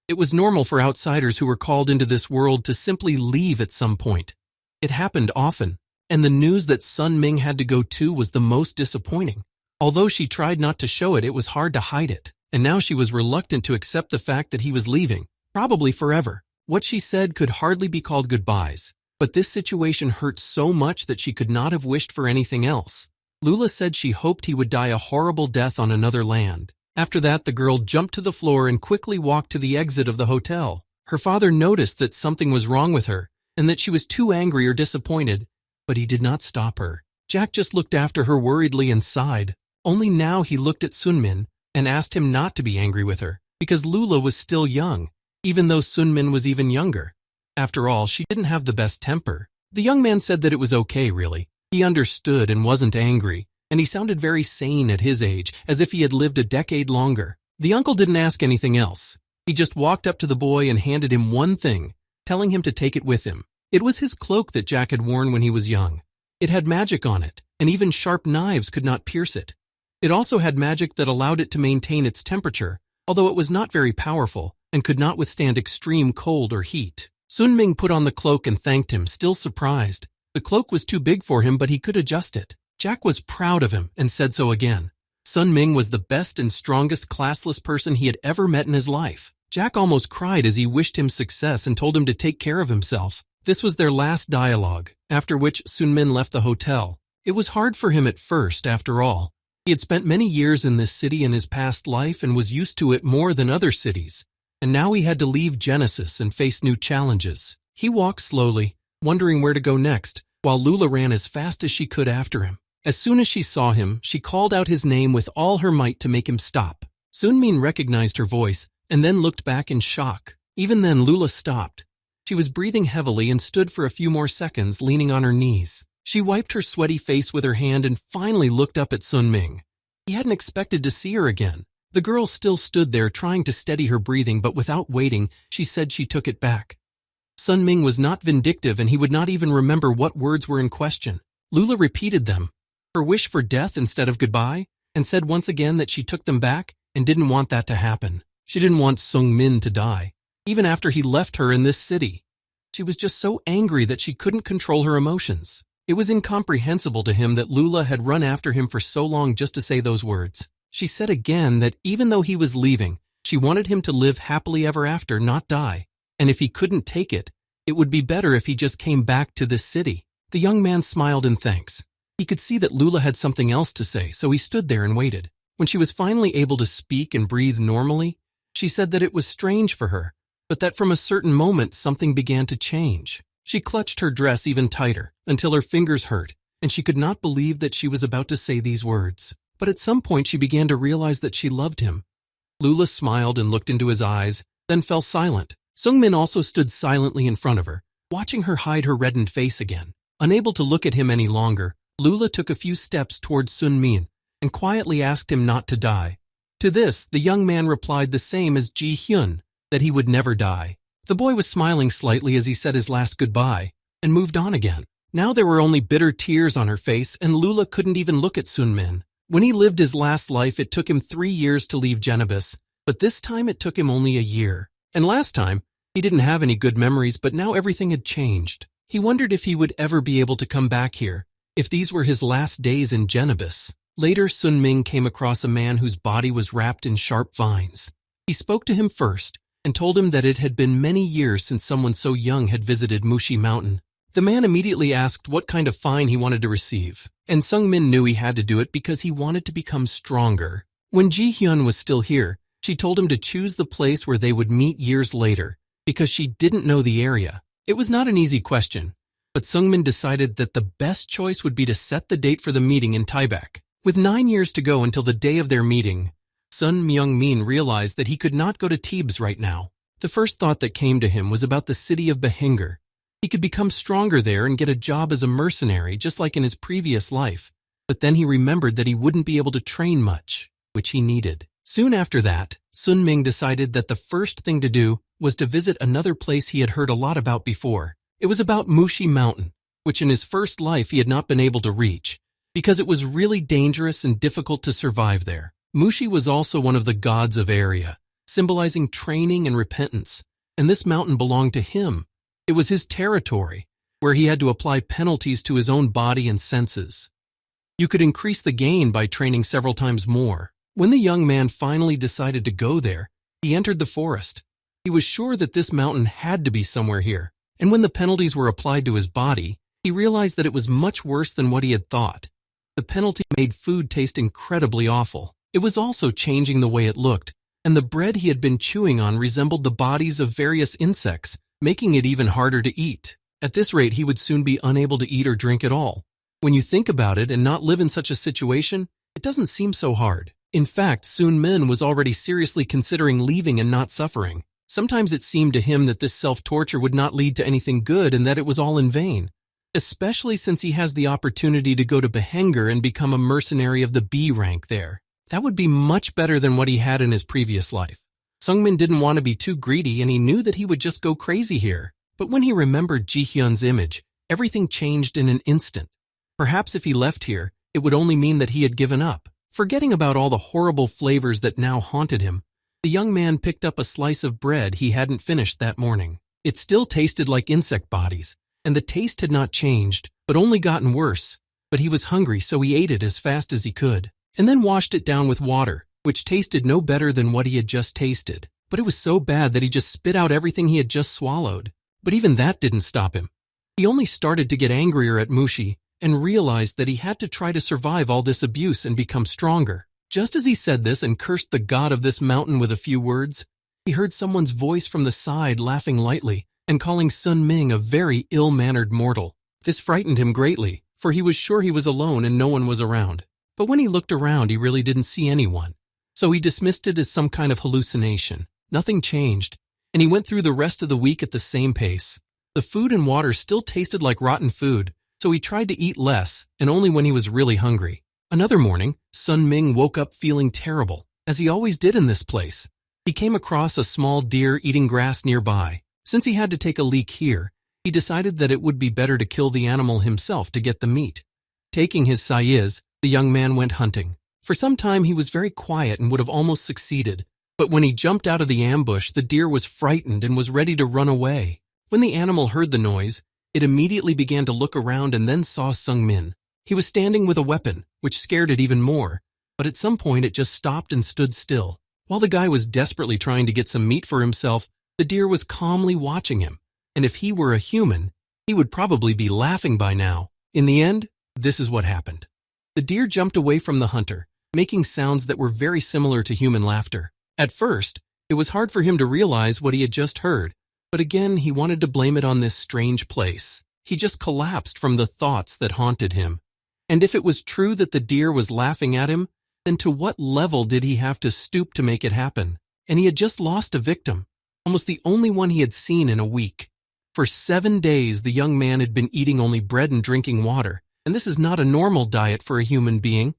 It was normal for outsiders who were called into this world to simply leave at some point. It happened often, and the news that Sun-min had to go too was the most disappointing. Although she tried not to show it, it was hard to hide it, and now she was reluctant to accept the fact that he was leaving, probably forever. What she said could hardly be called goodbyes, but this situation hurt so much that she could not have wished for anything else. Lula said she hoped he would die a horrible death on another land. After that, the girl jumped to the floor and quickly walked to the exit of the hotel. Her father noticed that something was wrong with her, and that she was too angry or disappointed, but he did not stop her. Jack just looked after her worriedly and sighed. Only now he looked at Sun-min and asked him not to be angry with her, because Lula was still young, even though Sun-min was even younger. After all, she didn't have the best temper. The young man said that it was okay, really. He understood and wasn't angry, and he sounded very sane at his age, as if he had lived a decade longer. The uncle didn't ask anything else. He just walked up to the boy and handed him one thing, telling him to take it with him. It was his cloak that Jack had worn when he was young. It had magic on it, and even sharp knives could not pierce it. It also had magic that allowed it to maintain its temperature, although it was not very powerful and could not withstand extreme cold or heat. Sun-min put on the cloak and thanked him, still surprised. The cloak was too big for him, but he could adjust it. Jack was proud of him and said so again. Sun-min was the best and strongest classless person he had ever met in his life. Jack almost cried as he wished him success and told him to take care of himself. This was their last dialogue, after which Sunmin left the hotel. It was hard for him at first, after all. He had spent many years in this city in his past life and was used to it more than other cities. And now he had to leave Genesis and face new challenges. He walked slowly, wondering where to go next, while Lula ran as fast as she could after him. As soon as she saw him, she called out his name with all her might to make him stop. Sunmin recognized her voice and then looked back in shock. Even then, Lula stopped. She was breathing heavily and stood for a few more seconds, leaning on her knees. She wiped her sweaty face with her hand and finally looked up at Sunmin. He hadn't expected to see her again. The girl still stood there trying to steady her breathing, but without waiting, she said she took it back. Sunmin was not vindictive and he would not even remember what words were in question. Lula repeated them, her wish for death instead of goodbye, and said once again that she took them back and didn't want that to happen. She didn't want Sunmin to die, even after he left her in this city. She was just so angry that she couldn't control her emotions. It was incomprehensible to him that Lula had run after him for so long just to say those words. She said again that even though he was leaving, she wanted him to live happily ever after, not die. And if he couldn't take it, it would be better if he just came back to this city. The young man smiled in thanks. He could see that Lula had something else to say, so he stood there and waited. When she was finally able to speak and breathe normally, she said that it was strange for her, but that from a certain moment something began to change. She clutched her dress even tighter until her fingers hurt, and she could not believe that she was about to say these words. But at some point she began to realize that she loved him. Lula smiled and looked into his eyes, then fell silent. Sunmin also stood silently in front of her, watching her hide her reddened face again. Unable to look at him any longer, Lula took a few steps towards Sunmin and quietly asked him not to die. To this, the young man replied the same as Ji-hyun, that he would never die. The boy was smiling slightly as he said his last goodbye and moved on again. Now there were only bitter tears on her face, and Lula couldn't even look at Sunmin. When he lived his last life, it took him 3 years to leave Jebus, but this time it took him only a year. And last time, he didn't have any good memories, but now everything had changed. He wondered if he would ever be able to come back here, if these were his last days in Jebus. Later, Sunmin came across a man whose body was wrapped in sharp vines. He spoke to him first and told him that it had been many years since someone so young had visited Mushi Mountain. The man immediately asked what kind of fine he wanted to receive, and Sunmin knew he had to do it because he wanted to become stronger. When Ji-hyun was still here, she told him to choose the place where they would meet years later, because she didn't know the area. It was not an easy question, but Sunmin decided that the best choice would be to set the date for the meeting in Taebaek. With 9 years to go until the day of their meeting, Sun Myung-min realized that he could not go to Thebes right now. The first thought that came to him was about the city of Behenger. He could become stronger there and get a job as a mercenary just like in his previous life, but then he remembered that he wouldn't be able to train much, which he needed. Soon after that, Sun Ming decided that the first thing to do was to visit another place he had heard a lot about before. It was about Mushi Mountain, which in his first life he had not been able to reach, because it was really dangerous and difficult to survive there. Mushi was also one of the gods of area, symbolizing training and repentance, and this mountain belonged to him. It was his territory, where he had to apply penalties to his own body and senses. You could increase the gain by training several times more. When the young man finally decided to go there, he entered the forest. He was sure that this mountain had to be somewhere here, and when the penalties were applied to his body, he realized that it was much worse than what he had thought. The penalty made food taste incredibly awful. It was also changing the way it looked, and the bread he had been chewing on resembled the bodies of various insects, making it even harder to eat. At this rate, he would soon be unable to eat or drink at all. When you think about it and not live in such a situation, it doesn't seem so hard. In fact, Sun Min was already seriously considering leaving and not suffering. Sometimes it seemed to him that this self-torture would not lead to anything good and that it was all in vain, especially since he has the opportunity to go to Behenger and become a mercenary of the B rank there. That would be much better than what he had in his previous life. Sungmin didn't want to be too greedy, and he knew that he would just go crazy here. But when he remembered Ji-hyun's image, everything changed in an instant. Perhaps if he left here, it would only mean that he had given up. Forgetting about all the horrible flavors that now haunted him, the young man picked up a slice of bread he hadn't finished that morning. It still tasted like insect bodies, and the taste had not changed, but only gotten worse. But he was hungry, so he ate it as fast as he could, and then washed it down with water, which tasted no better than what he had just tasted. But it was so bad that he just spit out everything he had just swallowed. But even that didn't stop him. He only started to get angrier at Mushi and realized that he had to try to survive all this abuse and become stronger. Just as he said this and cursed the god of this mountain with a few words, he heard someone's voice from the side laughing lightly and calling Sun Ming a very ill-mannered mortal. This frightened him greatly, for he was sure he was alone and no one was around. But when he looked around, he really didn't see anyone. So he dismissed it as some kind of hallucination. Nothing changed, and he went through the rest of the week at the same pace. The food and water still tasted like rotten food, so he tried to eat less, and only when he was really hungry. Another morning, Sun Ming woke up feeling terrible, as he always did in this place. He came across a small deer eating grass nearby. Since he had to take a leak here, he decided that it would be better to kill the animal himself to get the meat. Taking his sais, the young man went hunting. For some time he was very quiet and would have almost succeeded, but when he jumped out of the ambush, the deer was frightened and was ready to run away. When the animal heard the noise, it immediately began to look around and then saw Sung Min. He was standing with a weapon, which scared it even more, but at some point it just stopped and stood still. While the guy was desperately trying to get some meat for himself, the deer was calmly watching him, and if he were a human, he would probably be laughing by now. In the end, this is what happened. The deer jumped away from the hunter, making sounds that were very similar to human laughter. At first, it was hard for him to realize what he had just heard, but again he wanted to blame it on this strange place. He just collapsed from the thoughts that haunted him. And if it was true that the deer was laughing at him, then to what level did he have to stoop to make it happen? And he had just lost a victim, almost the only one he had seen in a week. For 7 days, the young man had been eating only bread and drinking water, and this is not a normal diet for a human being,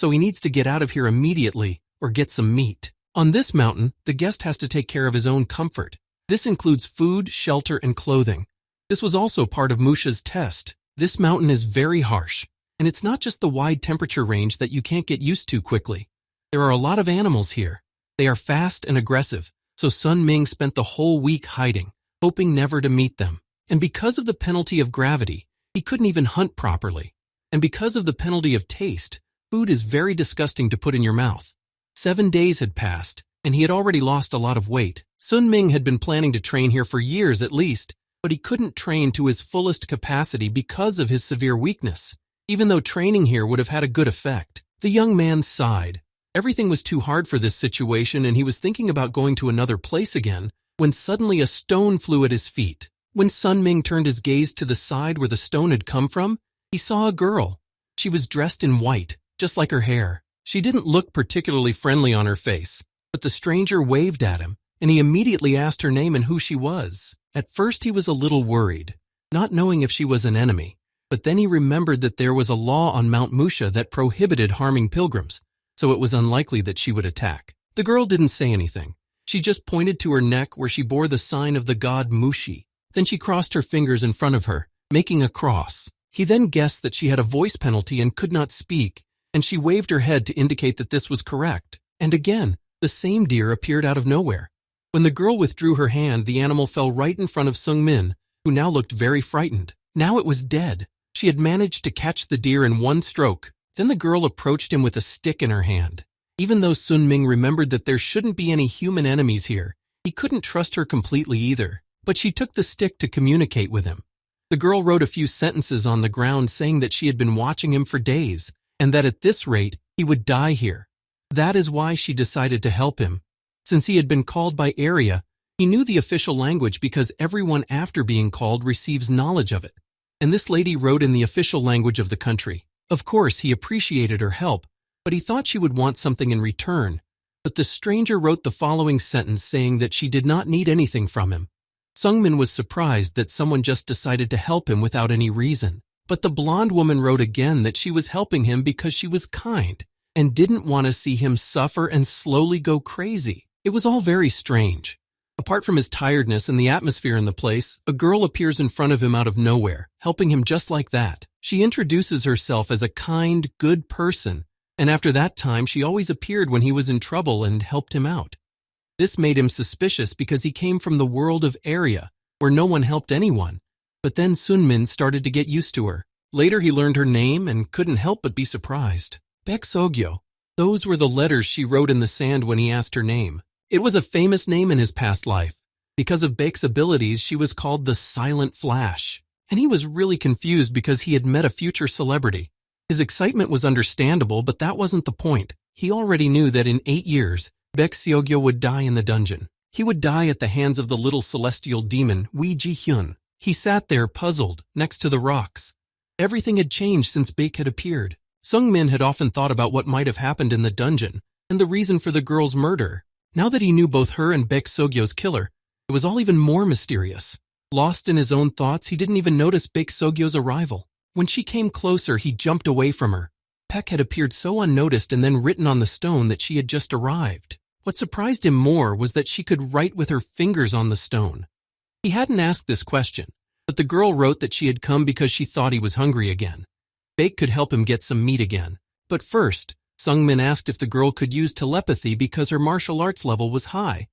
so he needs to get out of here immediately or get some meat. On this mountain, the guest has to take care of his own comfort. This includes food, shelter, and clothing. This was also part of Musha's test. This mountain is very harsh, and it's not just the wide temperature range that you can't get used to quickly. There are a lot of animals here. They are fast and aggressive, so Sun Ming spent the whole week hiding, hoping never to meet them. And because of the penalty of gravity, he couldn't even hunt properly. And because of the penalty of taste, food is very disgusting to put in your mouth. 7 days had passed, and he had already lost a lot of weight. Sun Ming had been planning to train here for years at least, but he couldn't train to his fullest capacity because of his severe weakness, even though training here would have had a good effect. The young man sighed. Everything was too hard for this situation, and he was thinking about going to another place again, when suddenly a stone flew at his feet. When Sun Ming turned his gaze to the side where the stone had come from, he saw a girl. She was dressed in white, just like her hair. She didn't look particularly friendly on her face, but the stranger waved at him, and he immediately asked her name and who she was. At first he was a little worried, not knowing if she was an enemy, but then he remembered that there was a law on Mount Musha that prohibited harming pilgrims, so it was unlikely that she would attack. The girl didn't say anything. She just pointed to her neck where she bore the sign of the god Mushi. Then she crossed her fingers in front of her, making a cross. He then guessed that she had a voice penalty and could not speak, and she waved her head to indicate that this was correct. And again, the same deer appeared out of nowhere. When the girl withdrew her hand, the animal fell right in front of Sung Min, who now looked very frightened. Now it was dead. She had managed to catch the deer in one stroke. Then the girl approached him with a stick in her hand. Even though Sun Ming remembered that there shouldn't be any human enemies here, he couldn't trust her completely either. But she took the stick to communicate with him. The girl wrote a few sentences on the ground saying that she had been watching him for days, and that at this rate, he would die here. That is why she decided to help him. Since he had been called by area, he knew the official language because everyone after being called receives knowledge of it. And this lady wrote in the official language of the country. Of course, he appreciated her help, but he thought she would want something in return. But the stranger wrote the following sentence saying that she did not need anything from him. Sung Min was surprised that someone just decided to help him without any reason. But the blonde woman wrote again that she was helping him because she was kind and didn't want to see him suffer and slowly go crazy. It was all very strange. Apart from his tiredness and the atmosphere in the place, a girl appears in front of him out of nowhere, helping him just like that. She introduces herself as a kind, good person, and after that time she always appeared when he was in trouble and helped him out. This made him suspicious because he came from the world of area, where no one helped anyone. But then Sun Min started to get used to her. Later he learned her name and couldn't help but be surprised. Baek Sogyo. Those were the letters she wrote in the sand when he asked her name. It was a famous name in his past life. Because of Baek's abilities, she was called the Silent Flash. and he was really confused because he had met a future celebrity. His excitement was understandable, but that wasn't the point. He already knew that in 8 years, Baek Seogyo would die in the dungeon. He would die at the hands of the little celestial demon, Wi Ji-hyun. He sat there puzzled, next to the rocks. Everything had changed since Baek had appeared. Sung-min had often thought about what might have happened in the dungeon, and the reason for the girl's murder. Now that he knew both her and Baek Seogyo's killer, it was all even more mysterious. Lost in his own thoughts, he didn't even notice Baek Seogyo's arrival. When she came closer, he jumped away from her. Baek had appeared so unnoticed and then written on the stone that she had just arrived. What surprised him more was that she could write with her fingers on the stone. He hadn't asked this question, but the girl wrote that she had come because she thought he was hungry again. Baek could help him get some meat again. But first, Sung-min asked if the girl could use telepathy because her martial arts level was high.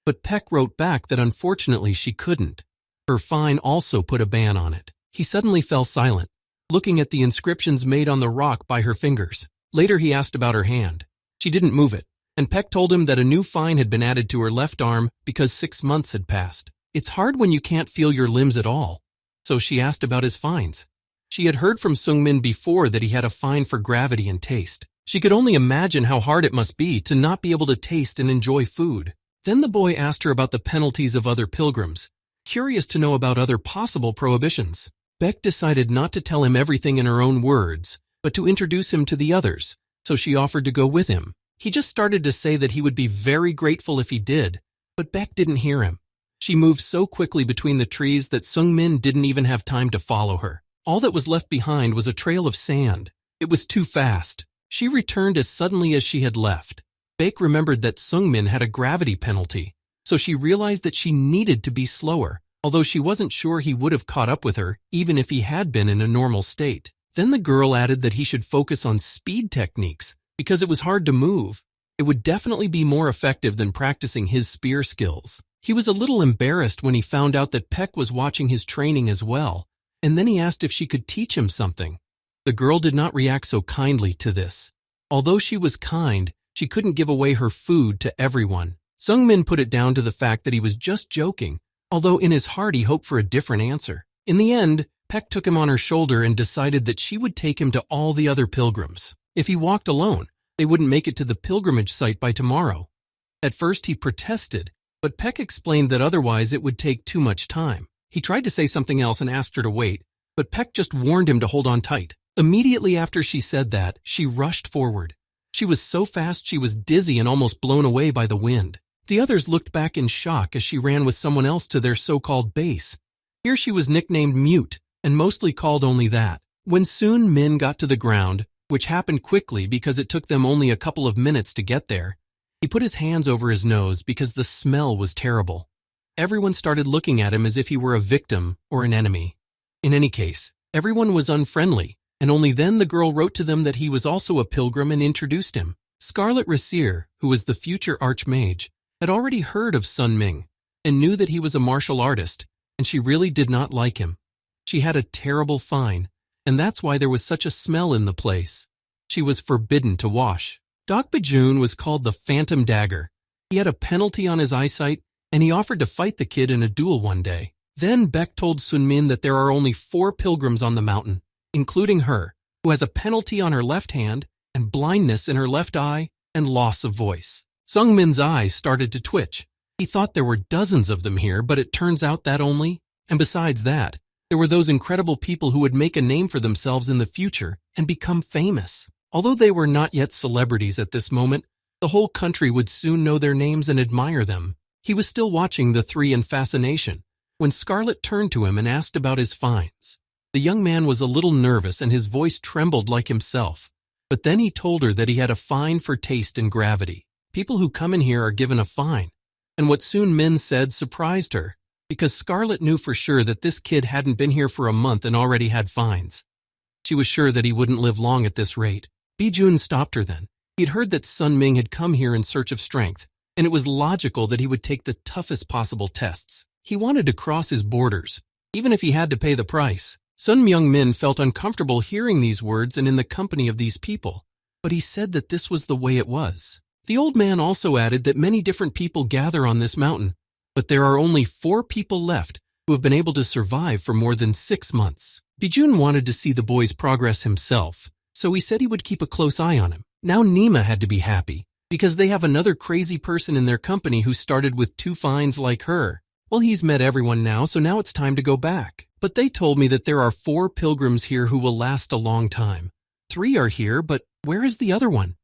But Baek wrote back that unfortunately she couldn't. Her fine also put a ban on it. He suddenly fell silent, looking at the inscriptions made on the rock by her fingers. Later he asked about her hand. She didn't move it, and Baek told him that a new fine had been added to her left arm because 6 months had passed. It's hard when you can't feel your limbs at all. So she asked about his fines. She had heard from Sung-min before that he had a fine for gravity and taste. She could only imagine how hard it must be to not be able to taste and enjoy food. Then the boy asked her about the penalties of other pilgrims, curious to know about other possible prohibitions. Baek decided not to tell him everything in her own words, but to introduce him to the others, so she offered to go with him. He just started to say that he would be very grateful if he did, but Baek didn't hear him. She moved so quickly between the trees that Sung-min didn't even have time to follow her. All that was left behind was a trail of sand. It was too fast. She returned as suddenly as she had left. Baek remembered that Sung-min had a gravity penalty, so she realized that she needed to be slower, although she wasn't sure he would have caught up with her even if he had been in a normal state. Then the girl added that he should focus on speed techniques because it was hard to move. It would definitely be more effective than practicing his spear skills. He was a little embarrassed when he found out that Baek was watching his training as well, and then he asked if she could teach him something. The girl did not react so kindly to this. Although she was kind, she couldn't give away her food to everyone. Sung-min put it down to the fact that he was just joking, although in his heart he hoped for a different answer. In the end, Baek took him on her shoulder and decided that she would take him to all the other pilgrims. If he walked alone, they wouldn't make it to the pilgrimage site by tomorrow. At first he protested, but Baek explained that otherwise it would take too much time. He tried to say something else and asked her to wait, but Baek just warned him to hold on tight. Immediately after she said that, she rushed forward. She was so fast she was dizzy and almost blown away by the wind. The others looked back in shock as she ran with someone else to their so-called base. Here she was nicknamed Mute, and mostly called only that. When soon Min got to the ground, which happened quickly because it took them only a couple of minutes to get there, he put his hands over his nose because the smell was terrible. Everyone started looking at him as if he were a victim or an enemy. In any case, everyone was unfriendly, and only then the girl wrote to them that he was also a pilgrim and introduced him. Scarlet Rasir, who was the future archmage, had already heard of Sun Ming and knew that he was a martial artist, and she really did not like him. She had a terrible fine, and that's why there was such a smell in the place. She was forbidden to wash. Dok Bajun was called the Phantom Dagger. He had a penalty on his eyesight, and he offered to fight the kid in a duel one day. Then Baek told Sun-min that there are only 4 pilgrims on the mountain, including her, who has a penalty on her left hand and blindness in her left eye and loss of voice. Sung-min's eyes started to twitch. He thought there were dozens of them here, but it turns out that only, and besides that, there were those incredible people who would make a name for themselves in the future and become famous. Although they were not yet celebrities at this moment, the whole country would soon know their names and admire them. He was still watching the 3 in fascination when Scarlet turned to him and asked about his fines. The young man was a little nervous and his voice trembled like himself, but then he told her that he had a fine for taste and gravity. People who come in here are given a fine, and what Sun Min said surprised her, because Scarlet knew for sure that this kid hadn't been here for a month and already had fines. She was sure that he wouldn't live long at this rate. Bijun stopped her then. He'd heard that Sun Ming had come here in search of strength, and it was logical that he would take the toughest possible tests. He wanted to cross his borders, even if he had to pay the price. Sun Myung-min felt uncomfortable hearing these words and in the company of these people, but he said that this was the way it was. The old man also added that many different people gather on this mountain, but there are only 4 people left who have been able to survive for more than 6 months. Bijun wanted to see the boy's progress himself, so he said he would keep a close eye on him. Now Nima had to be happy, because they have another crazy person in their company who started with 2 fines like her. Well, he's met everyone now, so now it's time to go back. But they told me that there are 4 pilgrims here who will last a long time. 3 are here, but where is the other one?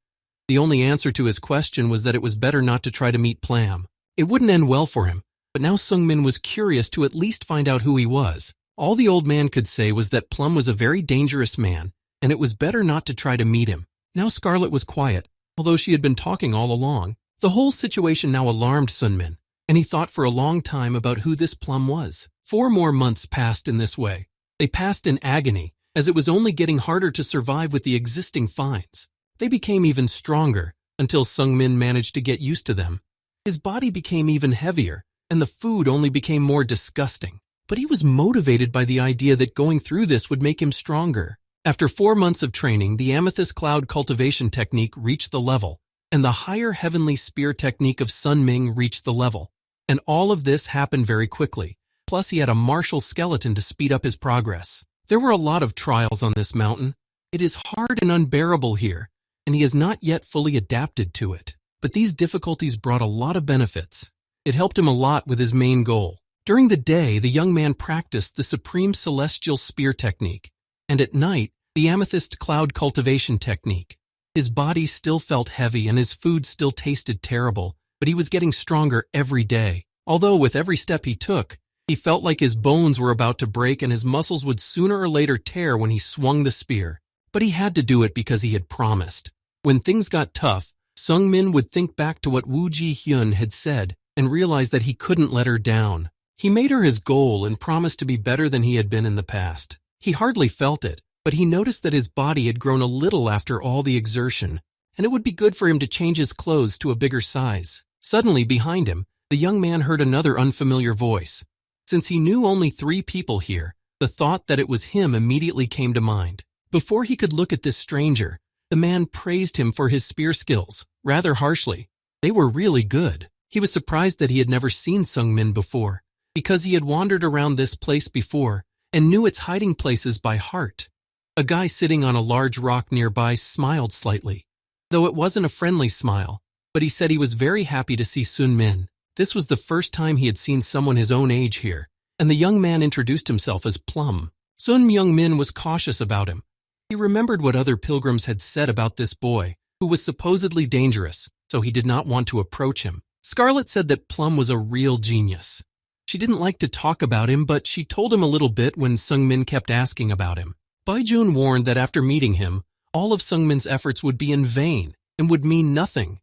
The only answer to his question was that it was better not to try to meet Plum. It wouldn't end well for him, but now Sungmin was curious to at least find out who he was. All the old man could say was that Plum was a very dangerous man, and it was better not to try to meet him. Now Scarlet was quiet, although she had been talking all along. The whole situation now alarmed Sunmin, and he thought for a long time about who this Plum was. 4 more months passed in this way. They passed in agony, as it was only getting harder to survive with the existing fines. They became even stronger, until Sungmin managed to get used to them. His body became even heavier, and the food only became more disgusting. But he was motivated by the idea that going through this would make him stronger. After 4 months of training, the amethyst cloud cultivation technique reached the level, and the higher heavenly spear technique of Sun Ming reached the level. And all of this happened very quickly. Plus, he had a martial skeleton to speed up his progress. There were a lot of trials on this mountain. It is hard and unbearable here, and he has not yet fully adapted to it. But these difficulties brought a lot of benefits. It helped him a lot with his main goal. During the day, the young man practiced the Supreme Celestial Spear technique, and at night, the Amethyst Cloud Cultivation technique. His body still felt heavy and his food still tasted terrible, but he was getting stronger every day. Although with every step he took, he felt like his bones were about to break and his muscles would sooner or later tear when he swung the spear. But he had to do it because he had promised. When things got tough, Sungmin would think back to what Woo Ji-hyun had said and realize that he couldn't let her down. He made her his goal and promised to be better than he had been in the past. He hardly felt it, but he noticed that his body had grown a little after all the exertion, and it would be good for him to change his clothes to a bigger size. Suddenly, behind him, the young man heard another unfamiliar voice. Since he knew only 3 people here, the thought that it was him immediately came to mind. Before he could look at this stranger, the man praised him for his spear skills, rather harshly. They were really good. He was surprised that he had never seen Sungmin before, because he had wandered around this place before and knew its hiding places by heart. A guy sitting on a large rock nearby smiled slightly, though it wasn't a friendly smile, but he said he was very happy to see Sun Min. This was the first time he had seen someone his own age here, and the young man introduced himself as Plum. Sun Myung Min was cautious about him. He remembered what other pilgrims had said about this boy, who was supposedly dangerous, so he did not want to approach him. Scarlet said that Plum was a real genius. She didn't like to talk about him, but she told him a little bit when Sungmin kept asking about him. Baijun warned that after meeting him, all of Sungmin's efforts would be in vain and would mean nothing.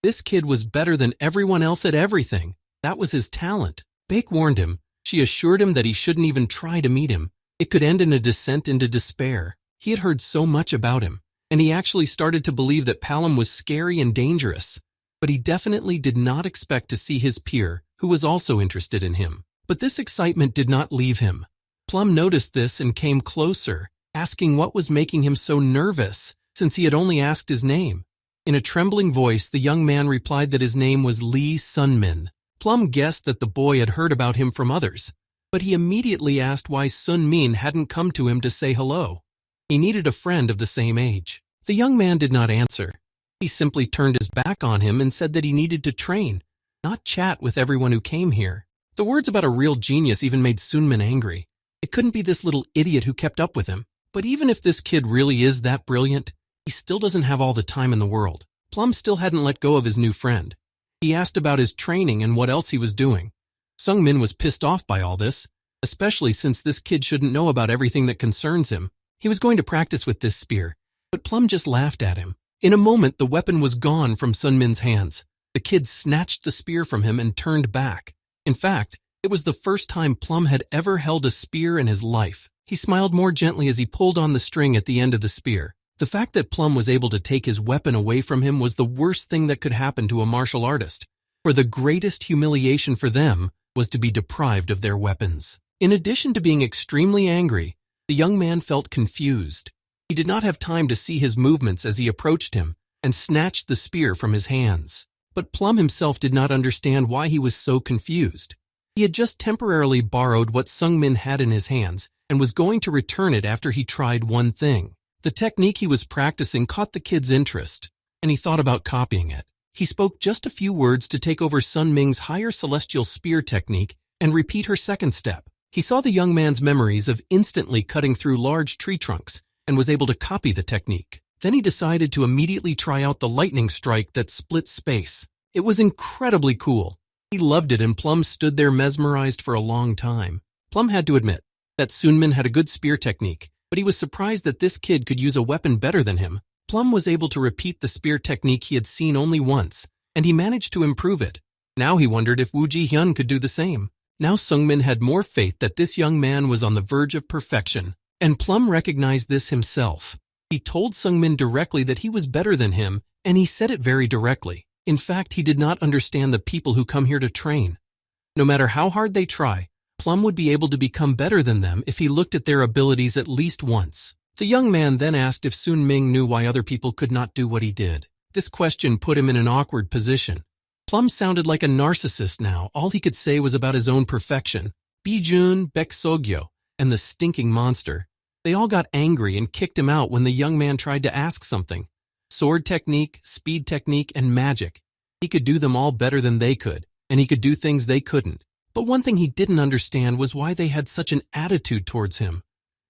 This kid was better than everyone else at everything. That was his talent. Baek warned him. She assured him that he shouldn't even try to meet him. It could end in a descent into despair. He had heard so much about him, and he actually started to believe that Plum was scary and dangerous. But he definitely did not expect to see his peer, who was also interested in him. But this excitement did not leave him. Plum noticed this and came closer, asking what was making him so nervous, since he had only asked his name. In a trembling voice, the young man replied that his name was Lee Sunmin. Plum guessed that the boy had heard about him from others, but he immediately asked why Sun Min hadn't come to him to say hello. He needed a friend of the same age. The young man did not answer. He simply turned his back on him and said that he needed to train, not chat with everyone who came here. The words about a real genius even made Sunmin angry. It couldn't be this little idiot who kept up with him. But even if this kid really is that brilliant, he still doesn't have all the time in the world. Plum still hadn't let go of his new friend. He asked about his training and what else he was doing. Sungmin was pissed off by all this, especially since this kid shouldn't know about everything that concerns him. He was going to practice with this spear, but Plum just laughed at him. In a moment, the weapon was gone from Sunmin's hands. The kid snatched the spear from him and turned back. In fact, it was the first time Plum had ever held a spear in his life. He smiled more gently as he pulled on the string at the end of the spear. The fact that Plum was able to take his weapon away from him was the worst thing that could happen to a martial artist, for the greatest humiliation for them was to be deprived of their weapons. In addition to being extremely angry, the young man felt confused. He did not have time to see his movements as he approached him and snatched the spear from his hands. But Plum himself did not understand why he was so confused. He had just temporarily borrowed what Sungmin had in his hands and was going to return it after he tried one thing. The technique he was practicing caught the kid's interest, and he thought about copying it. He spoke just a few words to take over Sun Ming's higher celestial spear technique and repeat her second step. He saw the young man's memories of instantly cutting through large tree trunks and was able to copy the technique. Then he decided to immediately try out the lightning strike that split space. It was incredibly cool. He loved it, and Plum stood there mesmerized for a long time. Plum had to admit that Sunmin had a good spear technique, but he was surprised that this kid could use a weapon better than him. Plum was able to repeat the spear technique he had seen only once, and he managed to improve it. Now he wondered if Wu Ji-hyun could do the same. Now Sungmin had more faith that this young man was on the verge of perfection, and Plum recognized this himself. He told Sungmin directly that he was better than him, and he said it very directly. In fact, he did not understand the people who come here to train. No matter how hard they try, Plum would be able to become better than them if he looked at their abilities at least once. The young man then asked if Sun Ming knew why other people could not do what he did. This question put him in an awkward position. Plum sounded like a narcissist now. All he could say was about his own perfection. Bijun, Baek-sogyo, and the stinking monster. They all got angry and kicked him out when the young man tried to ask something. Sword technique, speed technique, and magic. He could do them all better than they could, and he could do things they couldn't. But one thing he didn't understand was why they had such an attitude towards him.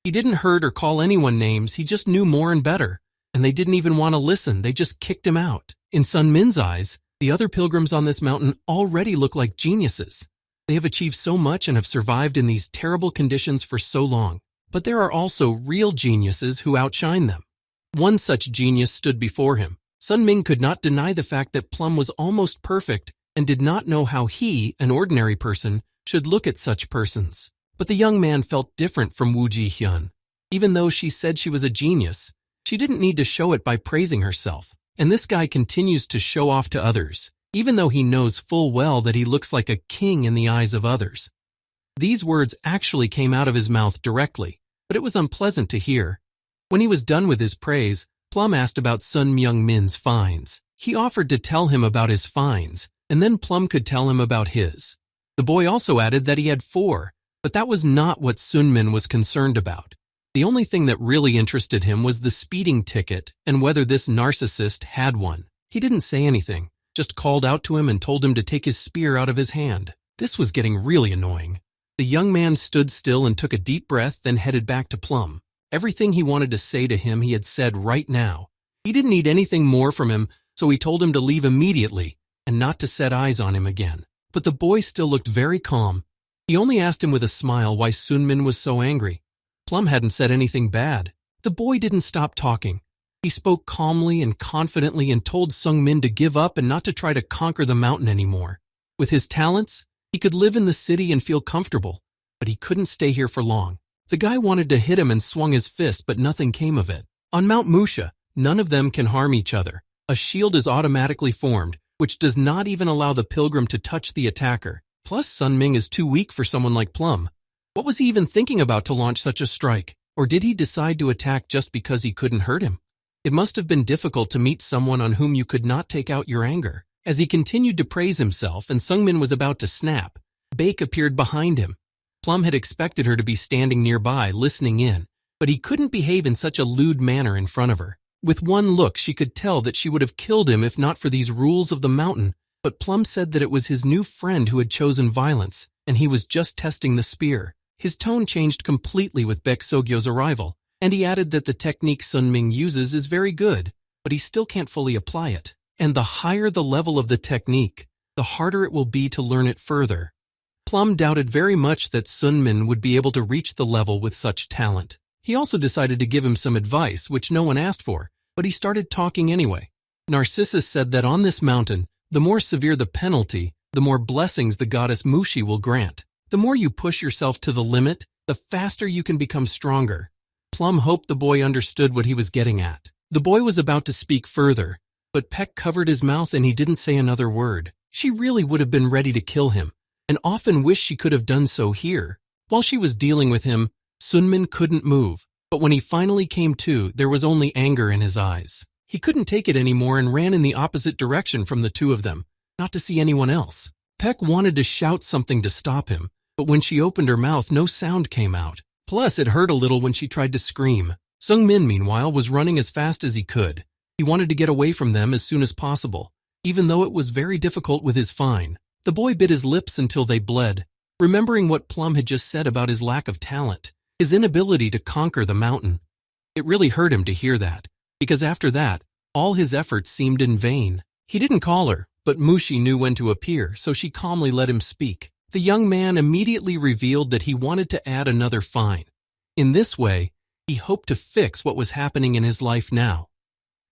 He didn't hurt or call anyone names, he just knew more and better. And they didn't even want to listen, they just kicked him out. In Sun Min's eyes, the other pilgrims on this mountain already look like geniuses. They have achieved so much and have survived in these terrible conditions for so long. But there are also real geniuses who outshine them. One such genius stood before him. Sun Ming could not deny the fact that Plum was almost perfect and did not know how he, an ordinary person, should look at such persons. But the young man felt different from Wu Ji-hyun. Even though she said she was a genius, she didn't need to show it by praising herself. And this guy continues to show off to others, even though he knows full well that he looks like a king in the eyes of others. These words actually came out of his mouth directly, but it was unpleasant to hear. When he was done with his praise, Plum asked about Sun Myung-min's finds. He offered to tell him about his finds, and then Plum could tell him about his. The boy also added that he had 4, but that was not what Sunmin was concerned about. The only thing that really interested him was the speeding ticket and whether this narcissist had one. He didn't say anything, just called out to him and told him to take his spear out of his hand. This was getting really annoying. The young man stood still and took a deep breath, then headed back to Plum. Everything he wanted to say to him he had said right now. He didn't need anything more from him, so he told him to leave immediately and not to set eyes on him again. But the boy still looked very calm. He only asked him with a smile why Sunmin was so angry. Plum hadn't said anything bad. The boy didn't stop talking. He spoke calmly and confidently and told Sungmin to give up and not to try to conquer the mountain anymore. With his talents, he could live in the city and feel comfortable, but he couldn't stay here for long. The guy wanted to hit him and swung his fist, but nothing came of it. On Mount Mushi, none of them can harm each other. A shield is automatically formed, which does not even allow the pilgrim to touch the attacker. Plus, Sun Ming is too weak for someone like Plum. What was he even thinking about to launch such a strike? Or did he decide to attack just because he couldn't hurt him? It must have been difficult to meet someone on whom you could not take out your anger. As he continued to praise himself and Sungmin was about to snap, Baek appeared behind him. Plum had expected her to be standing nearby, listening in, but he couldn't behave in such a lewd manner in front of her. With one look, she could tell that she would have killed him if not for these rules of the mountain, but Plum said that it was his new friend who had chosen violence, and he was just testing the spear. His tone changed completely with Baek-sogyo's arrival, and he added that the technique Sun Ming uses is very good, but he still can't fully apply it. And the higher the level of the technique, the harder it will be to learn it further. Plum doubted very much that Sunmin would be able to reach the level with such talent. He also decided to give him some advice, which no one asked for, but he started talking anyway. Narcissus said that on this mountain, the more severe the penalty, the more blessings the goddess Mushi will grant. The more you push yourself to the limit, the faster you can become stronger. Plum hoped the boy understood what he was getting at. The boy was about to speak further, but Peck covered his mouth and he didn't say another word. She really would have been ready to kill him, and often wished she could have done so here. While she was dealing with him, Sunmin couldn't move, but when he finally came to, there was only anger in his eyes. He couldn't take it anymore and ran in the opposite direction from the two of them, not to see anyone else. Peck wanted to shout something to stop him, but when she opened her mouth, no sound came out. Plus, it hurt a little when she tried to scream. Seungmin, meanwhile, was running as fast as he could. He wanted to get away from them as soon as possible, even though it was very difficult with his fine. The boy bit his lips until they bled, remembering what Plum had just said about his lack of talent, his inability to conquer the mountain. It really hurt him to hear that, because after that, all his efforts seemed in vain. He didn't call her, but Mushi knew when to appear, so she calmly let him speak. The young man immediately revealed that he wanted to add another fine. In this way, he hoped to fix what was happening in his life now.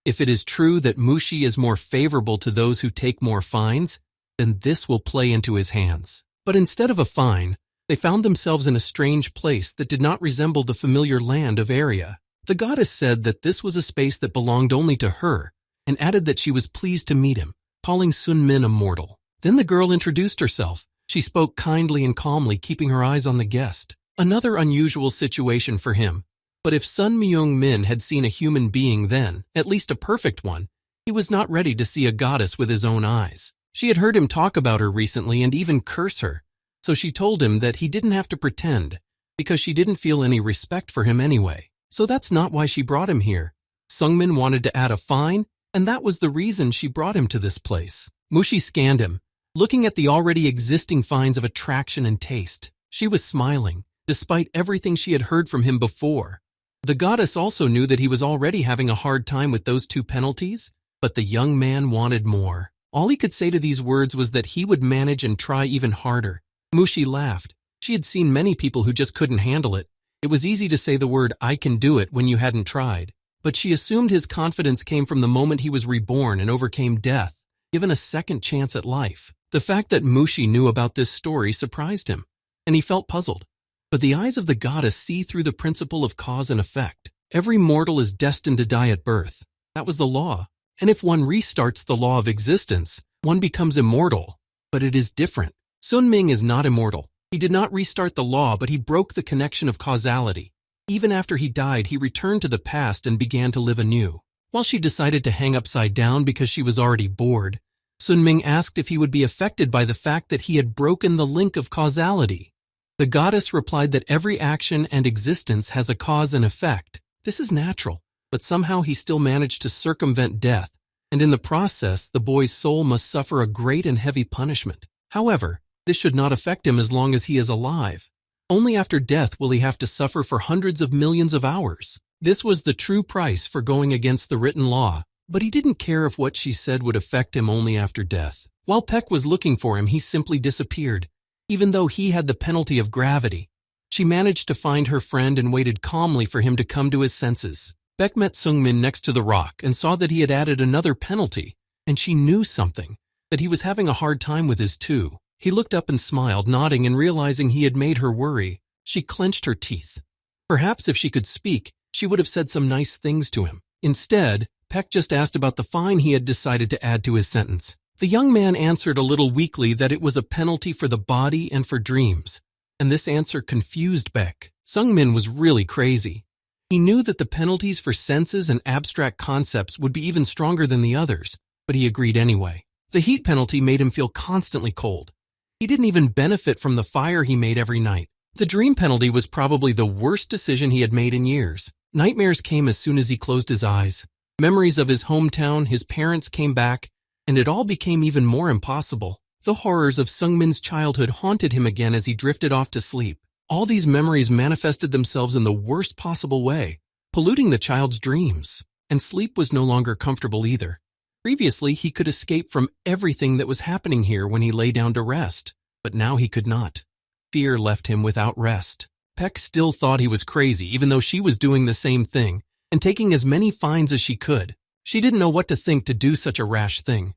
If it is true that Mushi is more favorable to those who take more fines, then this will play into his hands. But instead of a fine, they found themselves in a strange place that did not resemble the familiar land of Area. The goddess said that this was a space that belonged only to her, and added that she was pleased to meet him, calling Seungmin a mortal. Then the girl introduced herself. She spoke kindly and calmly, keeping her eyes on the guest. Another unusual situation for him. But if Sun Myung-min had seen a human being then, at least a perfect one, he was not ready to see a goddess with his own eyes. She had heard him talk about her recently and even curse her, so she told him that he didn't have to pretend, because she didn't feel any respect for him anyway. So that's not why she brought him here. Seungmin wanted to add a fine, and that was the reason she brought him to this place. Mushi scanned him, looking at the already existing fines of attraction and taste. She was smiling, despite everything she had heard from him before. The goddess also knew that he was already having a hard time with those two penalties, but the young man wanted more. All he could say to these words was that he would manage and try even harder. Mushi laughed. She had seen many people who just couldn't handle it. It was easy to say the word "I can do it" when you hadn't tried. But she assumed his confidence came from the moment he was reborn and overcame death, given a second chance at life. The fact that Mushi knew about this story surprised him, and he felt puzzled. But the eyes of the goddess see through the principle of cause and effect. Every mortal is destined to die at birth. That was the law. And if one restarts the law of existence, one becomes immortal. But it is different. Sun Ming is not immortal. He did not restart the law, but he broke the connection of causality. Even after he died, he returned to the past and began to live anew. While she decided to hang upside down because she was already bored, Sun Ming asked if he would be affected by the fact that he had broken the link of causality. The goddess replied that every action and existence has a cause and effect. This is natural, but somehow he still managed to circumvent death, and in the process, the boy's soul must suffer a great and heavy punishment. However, this should not affect him as long as he is alive. Only after death will he have to suffer for hundreds of millions of hours. This was the true price for going against the written law, but he didn't care if what she said would affect him only after death. While Peck was looking for him, he simply disappeared. Even though he had the penalty of gravity, she managed to find her friend and waited calmly for him to come to his senses. Beck met Seungmin next to the rock and saw that he had added another penalty, and she knew something, that he was having a hard time with his too. He looked up and smiled, nodding and realizing he had made her worry. She clenched her teeth. Perhaps if she could speak, she would have said some nice things to him. Instead, Peck just asked about the fine he had decided to add to his sentence. The young man answered a little weakly that it was a penalty for the body and for dreams, and this answer confused Beck. Seungmin was really crazy. He knew that the penalties for senses and abstract concepts would be even stronger than the others, but he agreed anyway. The heat penalty made him feel constantly cold. He didn't even benefit from the fire he made every night. The dream penalty was probably the worst decision he had made in years. Nightmares came as soon as he closed his eyes. Memories of his hometown, his parents came back, and it all became even more impossible. The horrors of Seungmin's childhood haunted him again as he drifted off to sleep. All these memories manifested themselves in the worst possible way, polluting the child's dreams. And sleep was no longer comfortable either. Previously, he could escape from everything that was happening here when he lay down to rest, but now he could not. Fear left him without rest. Peck still thought he was crazy, even though she was doing the same thing, and taking as many fines as she could. She didn't know what to think to do such a rash thing.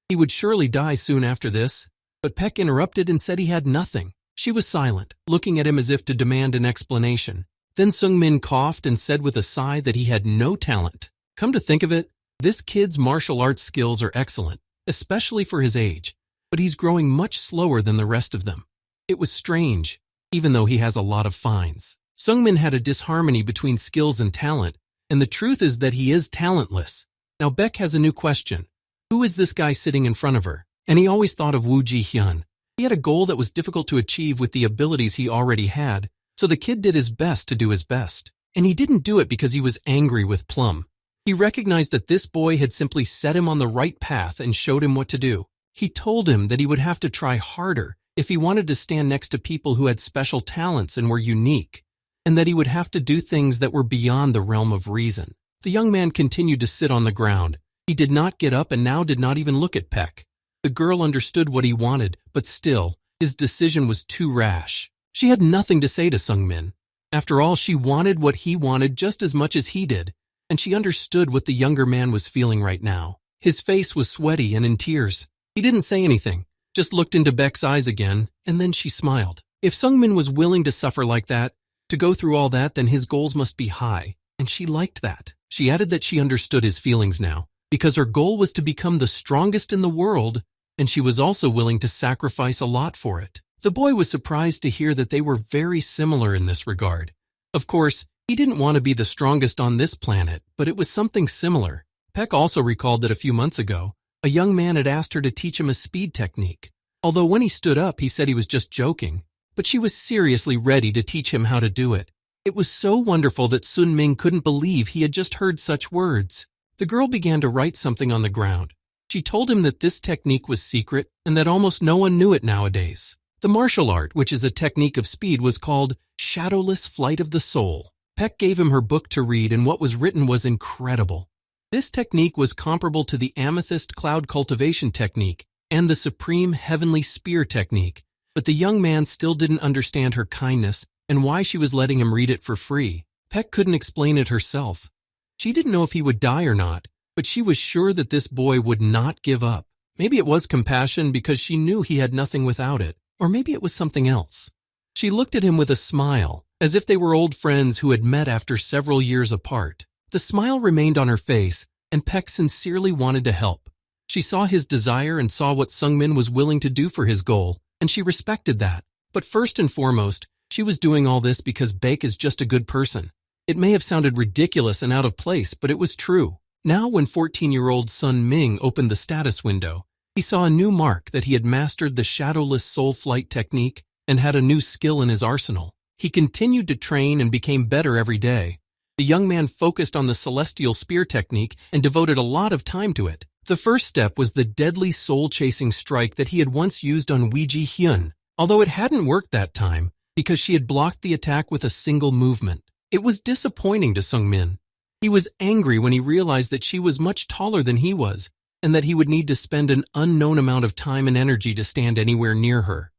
He would surely die soon after this, but Peck interrupted and said he had nothing. She was silent, looking at him as if to demand an explanation. Then Seungmin coughed and said with a sigh that he had no talent. Come to think of it, this kid's martial arts skills are excellent, especially for his age, but he's growing much slower than the rest of them. It was strange, even though he has a lot of fines. Seungmin had a disharmony between skills and talent, and the truth is that he is talentless. Now Beck has a new question. Who is this guy sitting in front of her? And he always thought of Woo Ji-hyun. He had a goal that was difficult to achieve with the abilities he already had, so the kid did his best to do his best. And he didn't do it because he was angry with Plum. He recognized that this boy had simply set him on the right path and showed him what to do. He told him that he would have to try harder if he wanted to stand next to people who had special talents and were unique, and that he would have to do things that were beyond the realm of reason. The young man continued to sit on the ground. He did not get up and now did not even look at Peck. The girl understood what he wanted, but still, his decision was too rash. She had nothing to say to Sungmin. After all, she wanted what he wanted just as much as he did, and she understood what the younger man was feeling right now. His face was sweaty and in tears. He didn't say anything, just looked into Beck's eyes again, and then she smiled. If Sungmin was willing to suffer like that, to go through all that, then his goals must be high, and she liked that. She added that she understood his feelings now, because her goal was to become the strongest in the world, and she was also willing to sacrifice a lot for it. The boy was surprised to hear that they were very similar in this regard. Of course, he didn't want to be the strongest on this planet, but it was something similar. Peck also recalled that a few months ago, a young man had asked her to teach him a speed technique. Although when he stood up, he said he was just joking, but she was seriously ready to teach him how to do it. It was so wonderful that Sun Ming couldn't believe he had just heard such words. The girl began to write something on the ground. She told him that this technique was secret and that almost no one knew it nowadays. The martial art, which is a technique of speed, was called Shadowless Flight of the Soul. Peck gave him her book to read, and what was written was incredible. This technique was comparable to the Amethyst Cloud Cultivation technique and the Supreme Heavenly Spear technique, but the young man still didn't understand her kindness and why she was letting him read it for free. Peck couldn't explain it herself. She didn't know if he would die or not, but she was sure that this boy would not give up. Maybe it was compassion because she knew he had nothing without it, or maybe it was something else. She looked at him with a smile, as if they were old friends who had met after several years apart. The smile remained on her face, and Peck sincerely wanted to help. She saw his desire and saw what Sungmin was willing to do for his goal, and she respected that. But first and foremost, she was doing all this because Baek is just a good person. It may have sounded ridiculous and out of place, but it was true. Now when 14-year-old Sun Ming opened the status window, he saw a new mark that he had mastered the Shadowless Soul Flight technique and had a new skill in his arsenal. He continued to train and became better every day. The young man focused on the Celestial Spear technique and devoted a lot of time to it. The first step was the deadly soul-chasing strike that he had once used on Wee Ji Hyun, although it hadn't worked that time because she had blocked the attack with a single movement. It was disappointing to Sungmin. He was angry when he realized that she was much taller than he was and that he would need to spend an unknown amount of time and energy to stand anywhere near her.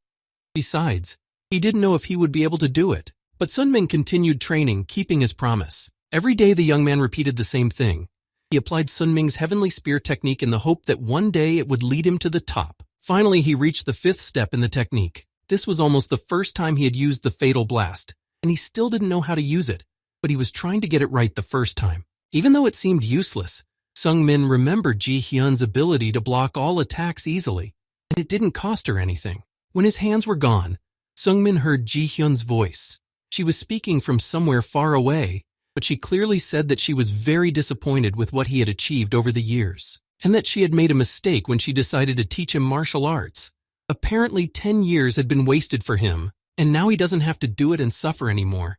Besides, he didn't know if he would be able to do it. But Sunmin continued training, keeping his promise. Every day the young man repeated the same thing. He applied Sun Ming's Heavenly Spear technique in the hope that one day it would lead him to the top. Finally, he reached the 5th step in the technique. This was almost the first time he had used the Fatal Blast, and he still didn't know how to use it, but he was trying to get it right the first time. Even though it seemed useless, Sungmin remembered Ji Hyun's ability to block all attacks easily, and it didn't cost her anything. When his hands were gone, Sungmin heard Ji Hyun's voice. She was speaking from somewhere far away, but she clearly said that she was very disappointed with what he had achieved over the years, and that she had made a mistake when she decided to teach him martial arts. Apparently 10 years had been wasted for him, and now he doesn't have to do it and suffer anymore.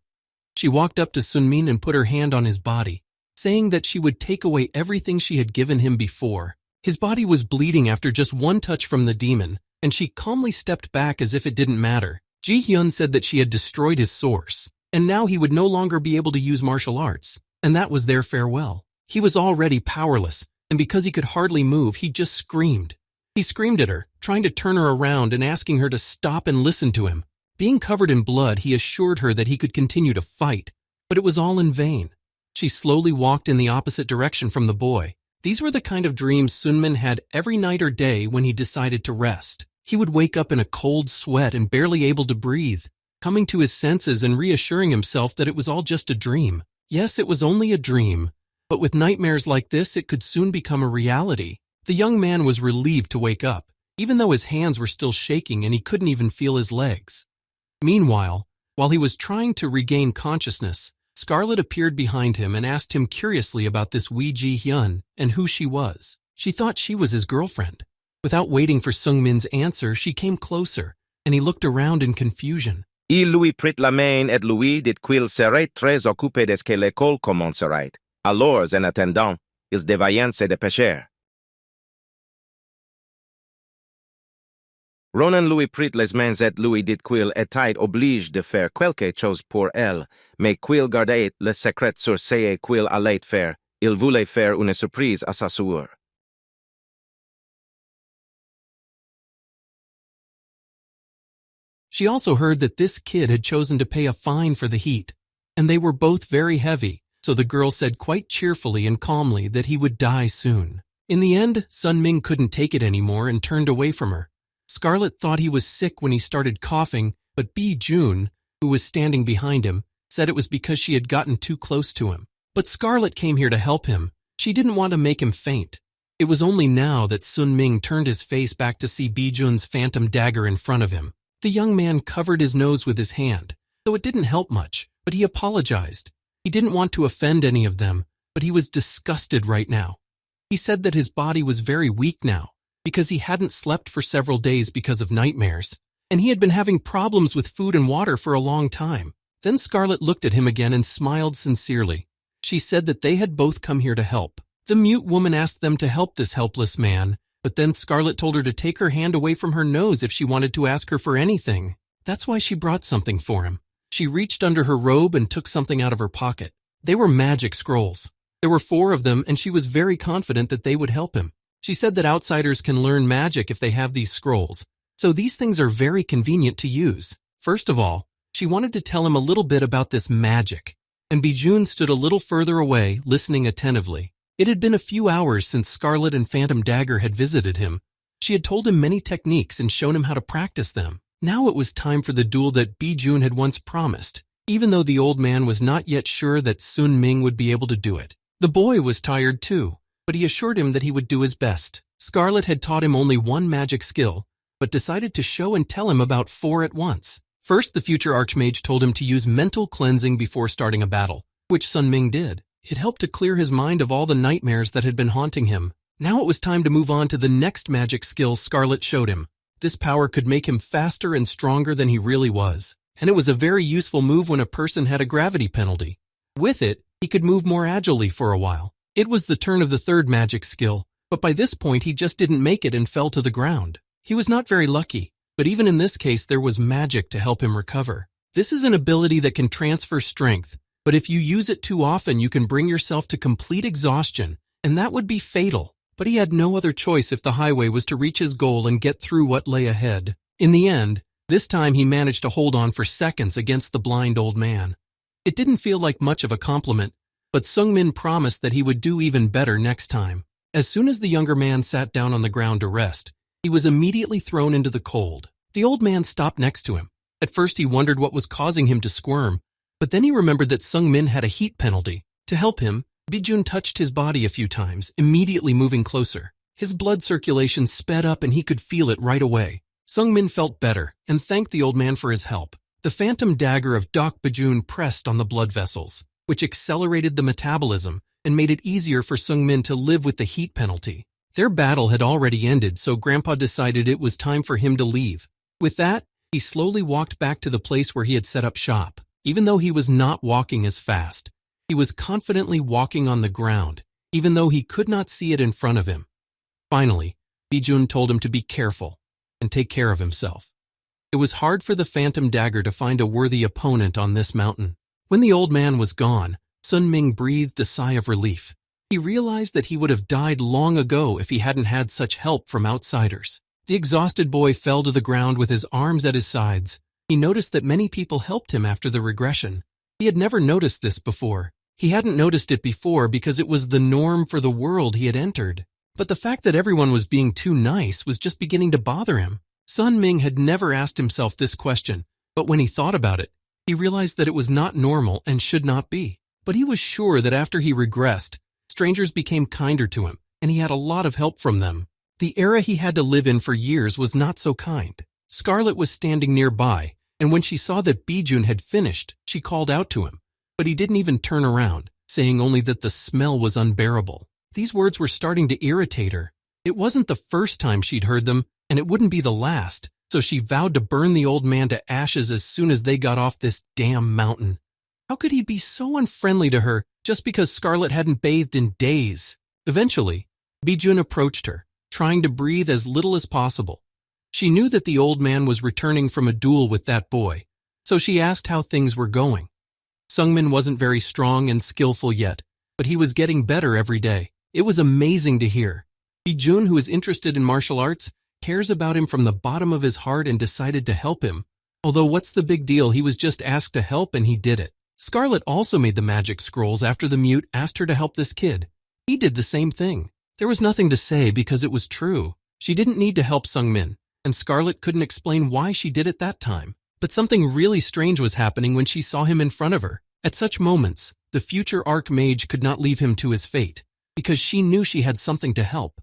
She walked up to Sunmin and put her hand on his body, saying that she would take away everything she had given him before. His body was bleeding after just one touch from the demon, and she calmly stepped back as if it didn't matter. Ji Hyun said that she had destroyed his source, and now he would no longer be able to use martial arts, and that was their farewell. He was already powerless, and because he could hardly move, he just screamed. He screamed at her, trying to turn her around and asking her to stop and listen to him. Being covered in blood, he assured her that he could continue to fight, but it was all in vain. She slowly walked in the opposite direction from the boy. These were the kind of dreams Sunmin had every night or day when he decided to rest. He would wake up in a cold sweat and barely able to breathe, coming to his senses and reassuring himself that it was all just a dream. Yes, it was only a dream, but with nightmares like this, it could soon become a reality. The young man was relieved to wake up, even though his hands were still shaking and he couldn't even feel his legs. Meanwhile, while he was trying to regain consciousness, Scarlet appeared behind him and asked him curiously about this Wee Ji Hyun and who she was. She thought she was his girlfriend. Without waiting for Sungmin's answer, she came closer, and he looked around in confusion. Il lui prit la main et lui dit qu'il serait très occupé de ce que l'école commencerait. Alors, en attendant, ils devaient se dépêcher. Ronan lui prit les mains et lui dit qu'il était obligé de faire quelque chose pour elle, mais qu'il gardait le secret sur ce qu'il allait faire. Il voulait faire une surprise à sa sœur. She also heard that this kid had chosen to pay a fine for the heat, and they were both very heavy, so the girl said quite cheerfully and calmly that he would die soon. In the end, Sun Ming couldn't take it anymore and turned away from her. Scarlet thought he was sick when he started coughing, but Bi Jun, who was standing behind him, said it was because she had gotten too close to him. But Scarlet came here to help him. She didn't want to make him faint. It was only now that Sun Ming turned his face back to see Bi Jun's phantom dagger in front of him. The young man covered his nose with his hand, though it didn't help much, but he apologized. He didn't want to offend any of them, but he was disgusted right now. He said that his body was very weak now, because he hadn't slept for several days because of nightmares, and he had been having problems with food and water for a long time. Then Scarlet looked at him again and smiled sincerely. She said that they had both come here to help. The mute woman asked them to help this helpless man, but then Scarlet told her to take her hand away from her nose if she wanted to ask her for anything. That's why she brought something for him. She reached under her robe and took something out of her pocket. They were magic scrolls. There were 4 of them, and she was very confident that they would help him. She said that outsiders can learn magic if they have these scrolls, so these things are very convenient to use. First of all, she wanted to tell him a little bit about this magic, and Bijun stood a little further away, listening attentively. It had been a few hours since Scarlet and Phantom Dagger had visited him. She had told him many techniques and shown him how to practice them. Now it was time for the duel that Bijun had once promised, even though the old man was not yet sure that Sun Ming would be able to do it. The boy was tired too, but he assured him that he would do his best. Scarlet had taught him only 1 magic skill, but decided to show and tell him about 4 at once. First, the future Archmage told him to use mental cleansing before starting a battle, which Sun Ming did. It helped to clear his mind of all the nightmares that had been haunting him. Now it was time to move on to the next magic skill Scarlet showed him. This power could make him faster and stronger than he really was, and it was a very useful move when a person had a gravity penalty. With it, he could move more agilely for a while. It was the turn of the 3rd magic skill, but by this point he just didn't make it and fell to the ground. He was not very lucky, but even in this case there was magic to help him recover. This is an ability that can transfer strength, but if you use it too often you can bring yourself to complete exhaustion, and that would be fatal. But he had no other choice if the highway was to reach his goal and get through what lay ahead. In the end, this time he managed to hold on for seconds against the blind old man. It didn't feel like much of a compliment, but Sungmin promised that he would do even better next time. As soon as the younger man sat down on the ground to rest, he was immediately thrown into the cold. The old man stopped next to him. At first he wondered what was causing him to squirm, but then he remembered that Sungmin had a heat penalty. To help him, Bijun touched his body a few times, immediately moving closer. His blood circulation sped up and he could feel it right away. Sungmin felt better and thanked the old man for his help. The phantom dagger of Dok Bijun pressed on the blood vessels, which accelerated the metabolism and made it easier for Sungmin to live with the heat penalty. Their battle had already ended, so Grandpa decided it was time for him to leave. With that, he slowly walked back to the place where he had set up shop. Even though he was not walking as fast, he was confidently walking on the ground, even though he could not see it in front of him. Finally, Bijun told him to be careful and take care of himself. It was hard for the phantom dagger to find a worthy opponent on this mountain. When the old man was gone, Sun Ming breathed a sigh of relief. He realized that he would have died long ago if he hadn't had such help from outsiders. The exhausted boy fell to the ground with his arms at his sides. He noticed that many people helped him after the regression. He had never noticed this before. He hadn't noticed it before because it was the norm for the world he had entered. But the fact that everyone was being too nice was just beginning to bother him. Sun Ming had never asked himself this question, but when he thought about it, he realized that it was not normal and should not be. But he was sure that after he regressed, strangers became kinder to him, and he had a lot of help from them. The era he had to live in for years was not so kind. Scarlet was standing nearby, and when she saw that Bijun had finished, she called out to him. But he didn't even turn around, saying only that the smell was unbearable. These words were starting to irritate her. It wasn't the first time she'd heard them, and it wouldn't be the last, so she vowed to burn the old man to ashes as soon as they got off this damn mountain. How could he be so unfriendly to her just because Scarlet hadn't bathed in days? Eventually, Bijun approached her, trying to breathe as little as possible. She knew that the old man was returning from a duel with that boy, so she asked how things were going. Sungmin wasn't very strong and skillful yet, but he was getting better every day. It was amazing to hear. Bijun, who is interested in martial arts, cares about him from the bottom of his heart and decided to help him. Although what's the big deal, he was just asked to help and he did it. Scarlet also made the magic scrolls after the mute asked her to help this kid. He did the same thing. There was nothing to say because it was true. She didn't need to help Sungmin, and Scarlet couldn't explain why she did it that time. But something really strange was happening when she saw him in front of her. At such moments, the future archmage could not leave him to his fate, because she knew she had something to help.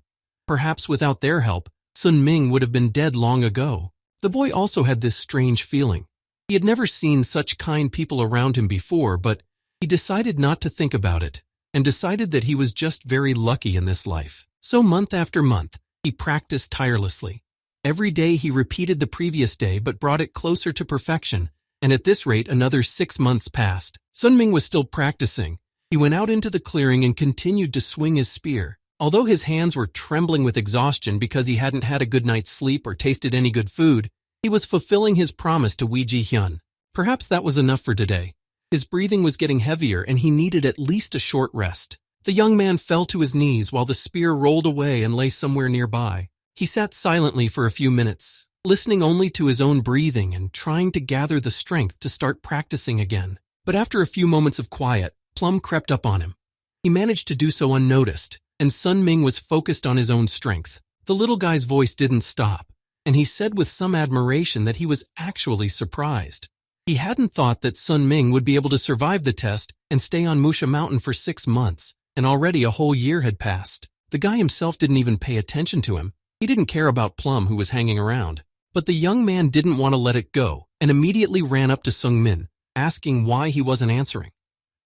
Perhaps without their help, Sun Ming would have been dead long ago. The boy also had this strange feeling. He had never seen such kind people around him before, but he decided not to think about it, and decided that he was just very lucky in this life. So month after month, he practiced tirelessly. Every day he repeated the previous day but brought it closer to perfection, and at this rate another 6 months passed. Sun Ming was still practicing. He went out into the clearing and continued to swing his spear. Although his hands were trembling with exhaustion because he hadn't had a good night's sleep or tasted any good food, he was fulfilling his promise to Wei Ji Hyun. Perhaps that was enough for today. His breathing was getting heavier and he needed at least a short rest. The young man fell to his knees while the spear rolled away and lay somewhere nearby. He sat silently for a few minutes, listening only to his own breathing and trying to gather the strength to start practicing again. But after a few moments of quiet, Plum crept up on him. He managed to do so unnoticed, and Sun Ming was focused on his own strength. The little guy's voice didn't stop, and he said with some admiration that he was actually surprised. He hadn't thought that Sun Ming would be able to survive the test and stay on Musha Mountain for 6 months, and already a whole year had passed. The guy himself didn't even pay attention to him. He didn't care about Plum, who was hanging around. But the young man didn't want to let it go, and immediately ran up to Sung Min, asking why he wasn't answering.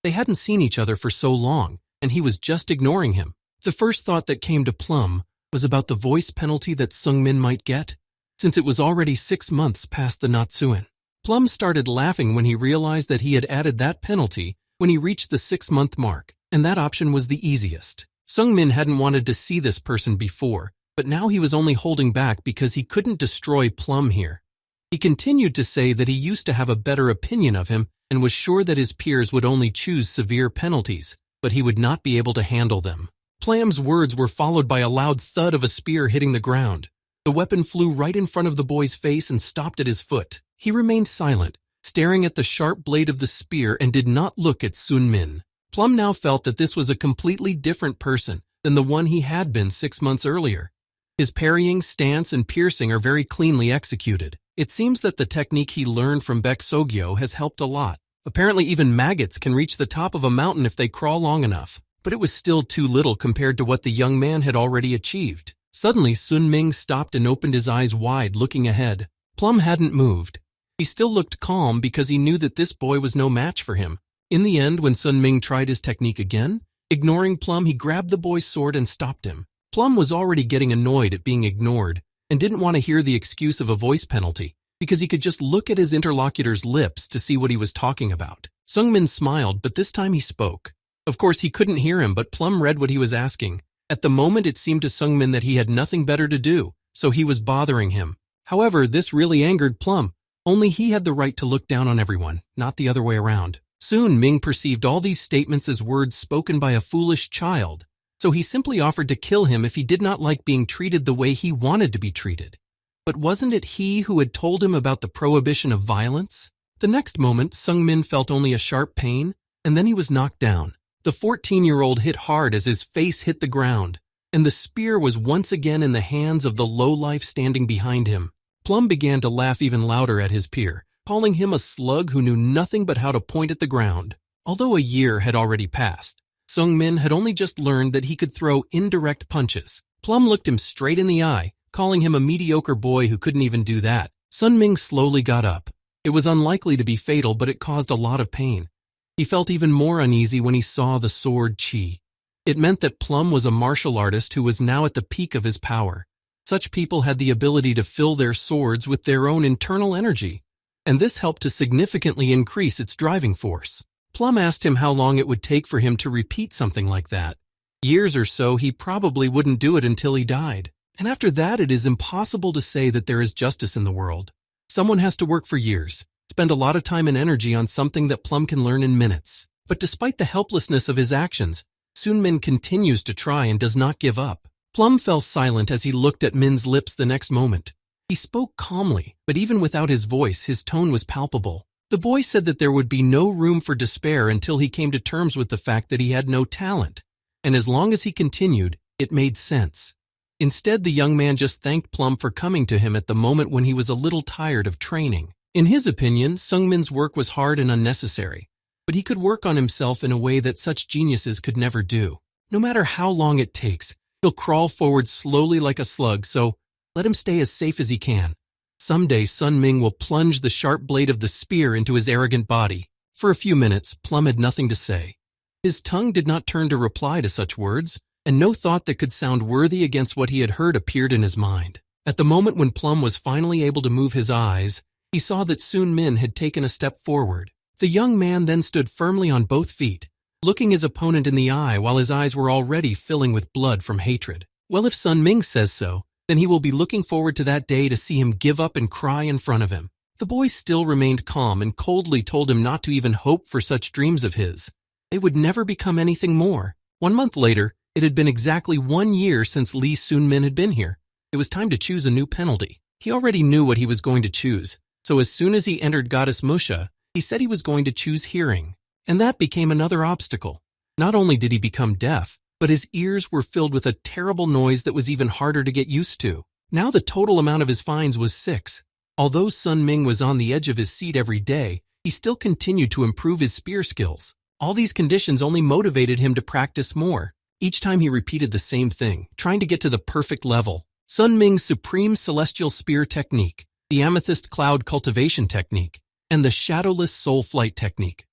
They hadn't seen each other for so long, and he was just ignoring him. The first thought that came to Plum was about the voice penalty that Sung Min might get, since it was already 6 months past the Natsuin. Plum started laughing when he realized that he had added that penalty when he reached the 6-month mark, and that option was the easiest. Sung Min hadn't wanted to see this person before, but now he was only holding back because he couldn't destroy Plum here. He continued to say that he used to have a better opinion of him and was sure that his peers would only choose severe penalties, but he would not be able to handle them. Plum's words were followed by a loud thud of a spear hitting the ground. The weapon flew right in front of the boy's face and stopped at his foot. He remained silent, staring at the sharp blade of the spear and did not look at Sun Min. Plum now felt that this was a completely different person than the one he had been 6 months earlier. His parrying, stance, and piercing are very cleanly executed. It seems that the technique he learned from Baek Sogyo has helped a lot. Apparently even maggots can reach the top of a mountain if they crawl long enough, but it was still too little compared to what the young man had already achieved. Suddenly Sun Ming stopped and opened his eyes wide, looking ahead. Plum hadn't moved. He still looked calm because he knew that this boy was no match for him. In the end, when Sun Ming tried his technique again, ignoring Plum, he grabbed the boy's sword and stopped him. Plum was already getting annoyed at being ignored and didn't want to hear the excuse of a voice penalty because he could just look at his interlocutor's lips to see what he was talking about. Sung Min smiled, but this time he spoke. Of course, he couldn't hear him, but Plum read what he was asking. At the moment, it seemed to Sung Min that he had nothing better to do, so he was bothering him. However, this really angered Plum. Only he had the right to look down on everyone, not the other way around. Soon, Ming perceived all these statements as words spoken by a foolish child, so he simply offered to kill him if he did not like being treated the way he wanted to be treated. But wasn't it he who had told him about the prohibition of violence? The next moment, Sung Min felt only a sharp pain, and then he was knocked down. The 14-year-old hit hard as his face hit the ground, and the spear was once again in the hands of the lowlife standing behind him. Plum began to laugh even louder at his peer, calling him a slug who knew nothing but how to point at the ground. Although a year had already passed, Sung Min had only just learned that he could throw indirect punches. Plum looked him straight in the eye, calling him a mediocre boy who couldn't even do that. Sun Ming slowly got up. It was unlikely to be fatal, but it caused a lot of pain. He felt even more uneasy when he saw the sword Qi. It meant that Plum was a martial artist who was now at the peak of his power. Such people had the ability to fill their swords with their own internal energy, and this helped to significantly increase its driving force. Plum asked him how long it would take for him to repeat something like that. Years or so, he probably wouldn't do it until he died. And after that, it is impossible to say that there is justice in the world. Someone has to work for years, spend a lot of time and energy on something that Plum can learn in minutes. But despite the helplessness of his actions, Sun Min continues to try and does not give up. Plum fell silent as he looked at Min's lips the next moment. He spoke calmly, but even without his voice, his tone was palpable. The boy said that there would be no room for despair until he came to terms with the fact that he had no talent. And as long as he continued, it made sense. Instead, the young man just thanked Plum for coming to him at the moment when he was a little tired of training. In his opinion, Sung Min's work was hard and unnecessary, but he could work on himself in a way that such geniuses could never do. No matter how long it takes, he'll crawl forward slowly like a slug, so let him stay as safe as he can. Someday, Sun Ming will plunge the sharp blade of the spear into his arrogant body. For a few minutes, Plum had nothing to say. His tongue did not turn to reply to such words, and no thought that could sound worthy against what he had heard appeared in his mind. At the moment when Plum was finally able to move his eyes, he saw that Sun Min had taken a step forward. The young man then stood firmly on both feet, looking his opponent in the eye while his eyes were already filling with blood from hatred. Well, if Sun Ming says so, then he will be looking forward to that day to see him give up and cry in front of him. The boy still remained calm and coldly told him not to even hope for such dreams of his. They would never become anything more. 1 month later, it had been exactly 1 year since Lee Sun Min had been here. It was time to choose a new penalty. He already knew what he was going to choose, so as soon as he entered Goddess Musha, he said he was going to choose hearing. And that became another obstacle. Not only did he become deaf, but his ears were filled with a terrible noise that was even harder to get used to. Now the total amount of his fines was 6. Although Sun Ming was on the edge of his seat every day, he still continued to improve his spear skills. All these conditions only motivated him to practice more. Each time he repeated the same thing, trying to get to the perfect level. Sun Ming's Supreme Celestial Spear Technique, the Amethyst Cloud Cultivation Technique, and the Shadowless Soul Flight Technique.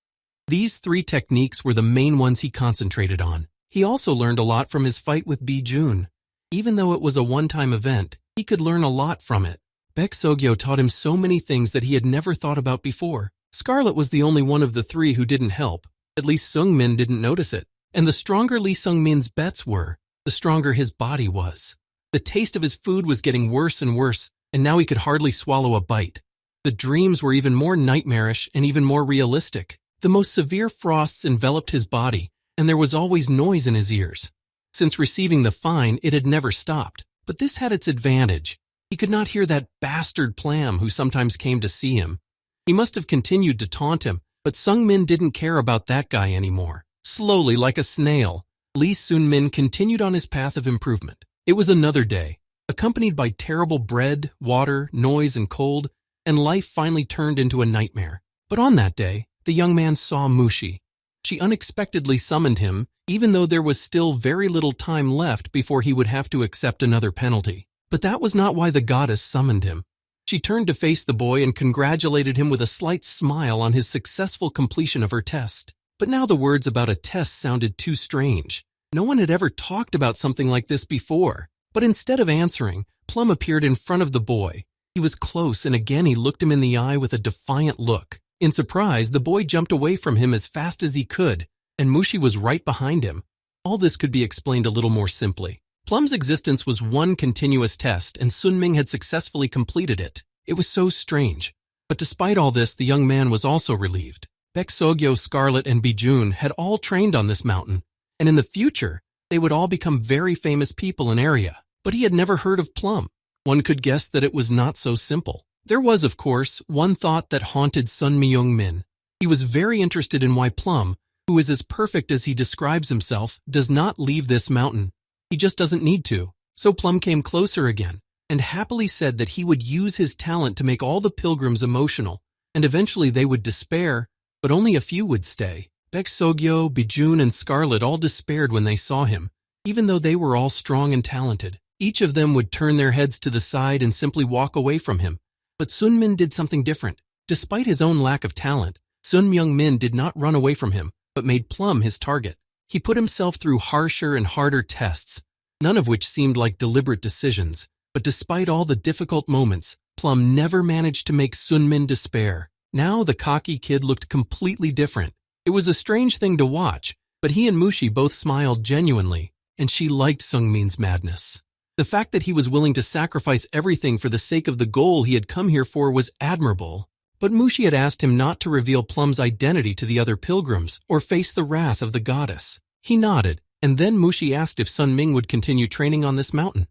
These 3 techniques were the main ones he concentrated on. He also learned a lot from his fight with Bijun. Even though it was a one-time event, he could learn a lot from it. Baek Sogyo taught him so many things that he had never thought about before. Scarlet was the only one of the 3 who didn't help. At least Sung Min didn't notice it. And the stronger Lee Sung Min's bets were, the stronger his body was. The taste of his food was getting worse and worse, and now he could hardly swallow a bite. The dreams were even more nightmarish and even more realistic. The most severe frosts enveloped his body, and there was always noise in his ears. Since receiving the fine, it had never stopped. But this had its advantage. He could not hear that bastard Plum who sometimes came to see him. He must have continued to taunt him, but Sung Min didn't care about that guy anymore. Slowly, like a snail, Lee Sun Min continued on his path of improvement. It was another day, accompanied by terrible bread, water, noise, and cold, and life finally turned into a nightmare. But on that day, the young man saw Mushi. She unexpectedly summoned him, even though there was still very little time left before he would have to accept another penalty. But that was not why the goddess summoned him. She turned to face the boy and congratulated him with a slight smile on his successful completion of her test. But now the words about a test sounded too strange. No one had ever talked about something like this before. But instead of answering, Plum appeared in front of the boy. He was close, and again he looked him in the eye with a defiant look. In surprise, the boy jumped away from him as fast as he could, and Mushi was right behind him. All this could be explained a little more simply. Plum's existence was one continuous test, and Sun Ming had successfully completed it. It was so strange. But despite all this, the young man was also relieved. Baek Sogyo, Scarlet, and Bijun had all trained on this mountain, and in the future, they would all become very famous people in area. But he had never heard of Plum. One could guess that it was not so simple. There was, of course, one thought that haunted Sun Myung Min. He was very interested in why Plum, who is as perfect as he describes himself, does not leave this mountain. He just doesn't need to. So Plum came closer again, and happily said that he would use his talent to make all the pilgrims emotional, and eventually they would despair, but only a few would stay. Baek Sogyo, Bijun, and Scarlet all despaired when they saw him, even though they were all strong and talented. Each of them would turn their heads to the side and simply walk away from him. But Sun Min did something different. Despite his own lack of talent, Sun Myung Min did not run away from him, but made Plum his target. He put himself through harsher and harder tests, none of which seemed like deliberate decisions, but despite all the difficult moments, Plum never managed to make Sunmin despair. Now the cocky kid looked completely different. It was a strange thing to watch, but he and Mushi both smiled genuinely, and she liked Sungmin's madness. The fact that he was willing to sacrifice everything for the sake of the goal he had come here for was admirable. But Mushi had asked him not to reveal Plum's identity to the other pilgrims or face the wrath of the goddess. He nodded, and then Mushi asked if Sun Ming would continue training on this mountain.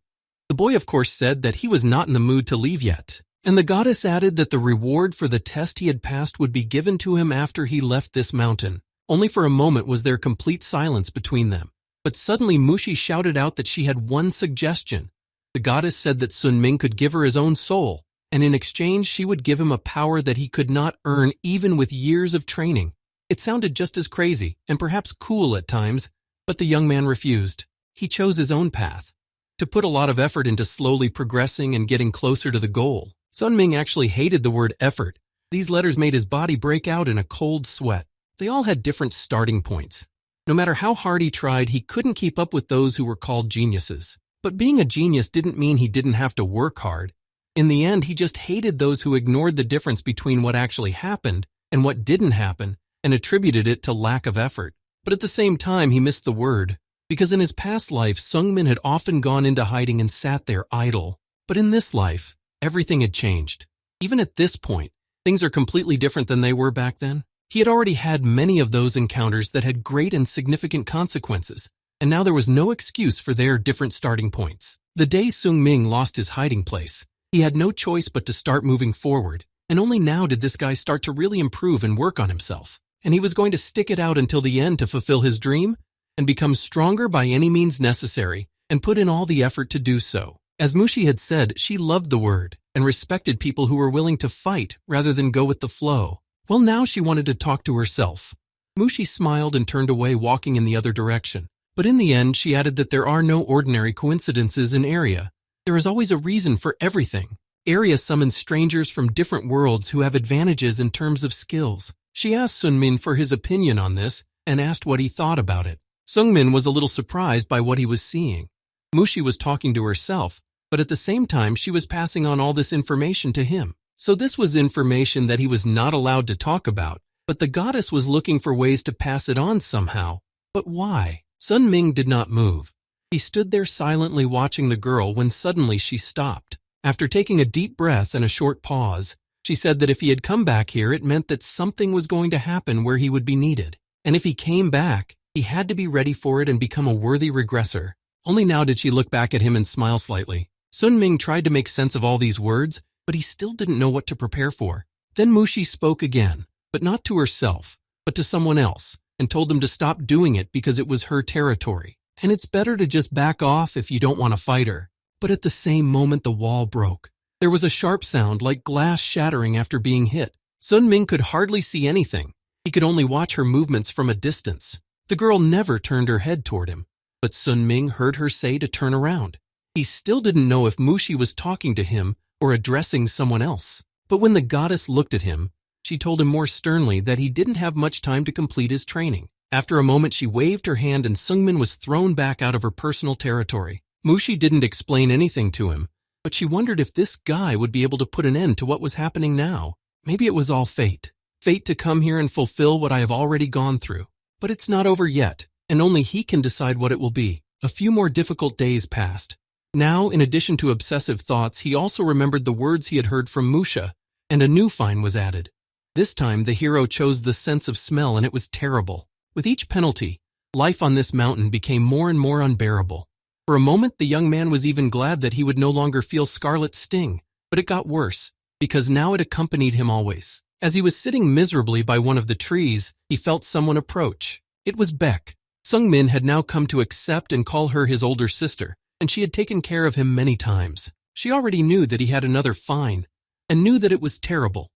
The boy of course said that he was not in the mood to leave yet, and the goddess added that the reward for the test he had passed would be given to him after he left this mountain. Only for a moment was there complete silence between them. But suddenly Mushi shouted out that she had one suggestion. The goddess said that Sun Ming could give her his own soul, and in exchange she would give him a power that he could not earn even with years of training. It sounded just as crazy, and perhaps cool at times, but the young man refused. He chose his own path, to put a lot of effort into slowly progressing and getting closer to the goal. Sun Ming actually hated the word effort. These letters made his body break out in a cold sweat. They all had different starting points. No matter how hard he tried, he couldn't keep up with those who were called geniuses. But being a genius didn't mean he didn't have to work hard. In the end, he just hated those who ignored the difference between what actually happened and what didn't happen and attributed it to lack of effort. But at the same time, he missed the word, because in his past life, Sungmin had often gone into hiding and sat there idle. But in this life, everything had changed. Even at this point, things are completely different than they were back then. He had already had many of those encounters that had great and significant consequences, and now there was no excuse for their different starting points. The day Sung Ming lost his hiding place, he had no choice but to start moving forward, and only now did this guy start to really improve and work on himself. And he was going to stick it out until the end to fulfill his dream and become stronger by any means necessary and put in all the effort to do so. As Mushi had said, she loved the word and respected people who were willing to fight rather than go with the flow. Well, now she wanted to talk to herself. Mushi smiled and turned away, walking in the other direction. But in the end, she added that there are no ordinary coincidences in Area. There is always a reason for everything. Area summons strangers from different worlds who have advantages in terms of skills. She asked Sunmin for his opinion on this and asked what he thought about it. Sungmin was a little surprised by what he was seeing. Mushi was talking to herself, but at the same time she was passing on all this information to him. So this was information that he was not allowed to talk about, but the goddess was looking for ways to pass it on somehow. But why? Sun Ming did not move. He stood there silently watching the girl when suddenly she stopped. After taking a deep breath and a short pause, she said that if he had come back here, it meant that something was going to happen where he would be needed. And if he came back, he had to be ready for it and become a worthy regressor. Only now did she look back at him and smile slightly. Sun Ming tried to make sense of all these words, but he still didn't know what to prepare for. Then Mushi spoke again, but not to herself, but to someone else, and told them to stop doing it because it was her territory. And it's better to just back off if you don't want to fight her. But at the same moment, the wall broke. There was a sharp sound like glass shattering after being hit. Sun Ming could hardly see anything. He could only watch her movements from a distance. The girl never turned her head toward him, but Sun Ming heard her say to turn around. He still didn't know if Mushi was talking to him or addressing someone else. But when the goddess looked at him, she told him more sternly that he didn't have much time to complete his training. After a moment, she waved her hand and Sungmin was thrown back out of her personal territory. Mushi didn't explain anything to him, but she wondered if this guy would be able to put an end to what was happening now. Maybe it was all fate. Fate to come here and fulfill what I have already gone through. But it's not over yet, and only he can decide what it will be. A few more difficult days passed. Now, in addition to obsessive thoughts, he also remembered the words he had heard from Musha, and a new fine was added. This time, the hero chose the sense of smell, and it was terrible. With each penalty, life on this mountain became more and more unbearable. For a moment, the young man was even glad that he would no longer feel Scarlet's sting, but it got worse, because now it accompanied him always. As he was sitting miserably by one of the trees, he felt someone approach. It was Beck. Sungmin had now come to accept and call her his older sister, and she had taken care of him many times. She already knew that he had another fine, and knew that it was terrible.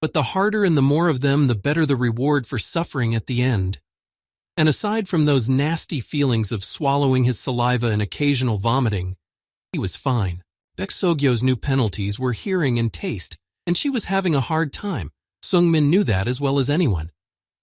But the harder and the more of them, the better the reward for suffering at the end. And aside from those nasty feelings of swallowing his saliva and occasional vomiting, he was fine. Beck Sogyo's new penalties were hearing and taste, and she was having a hard time. Sungmin knew that as well as anyone.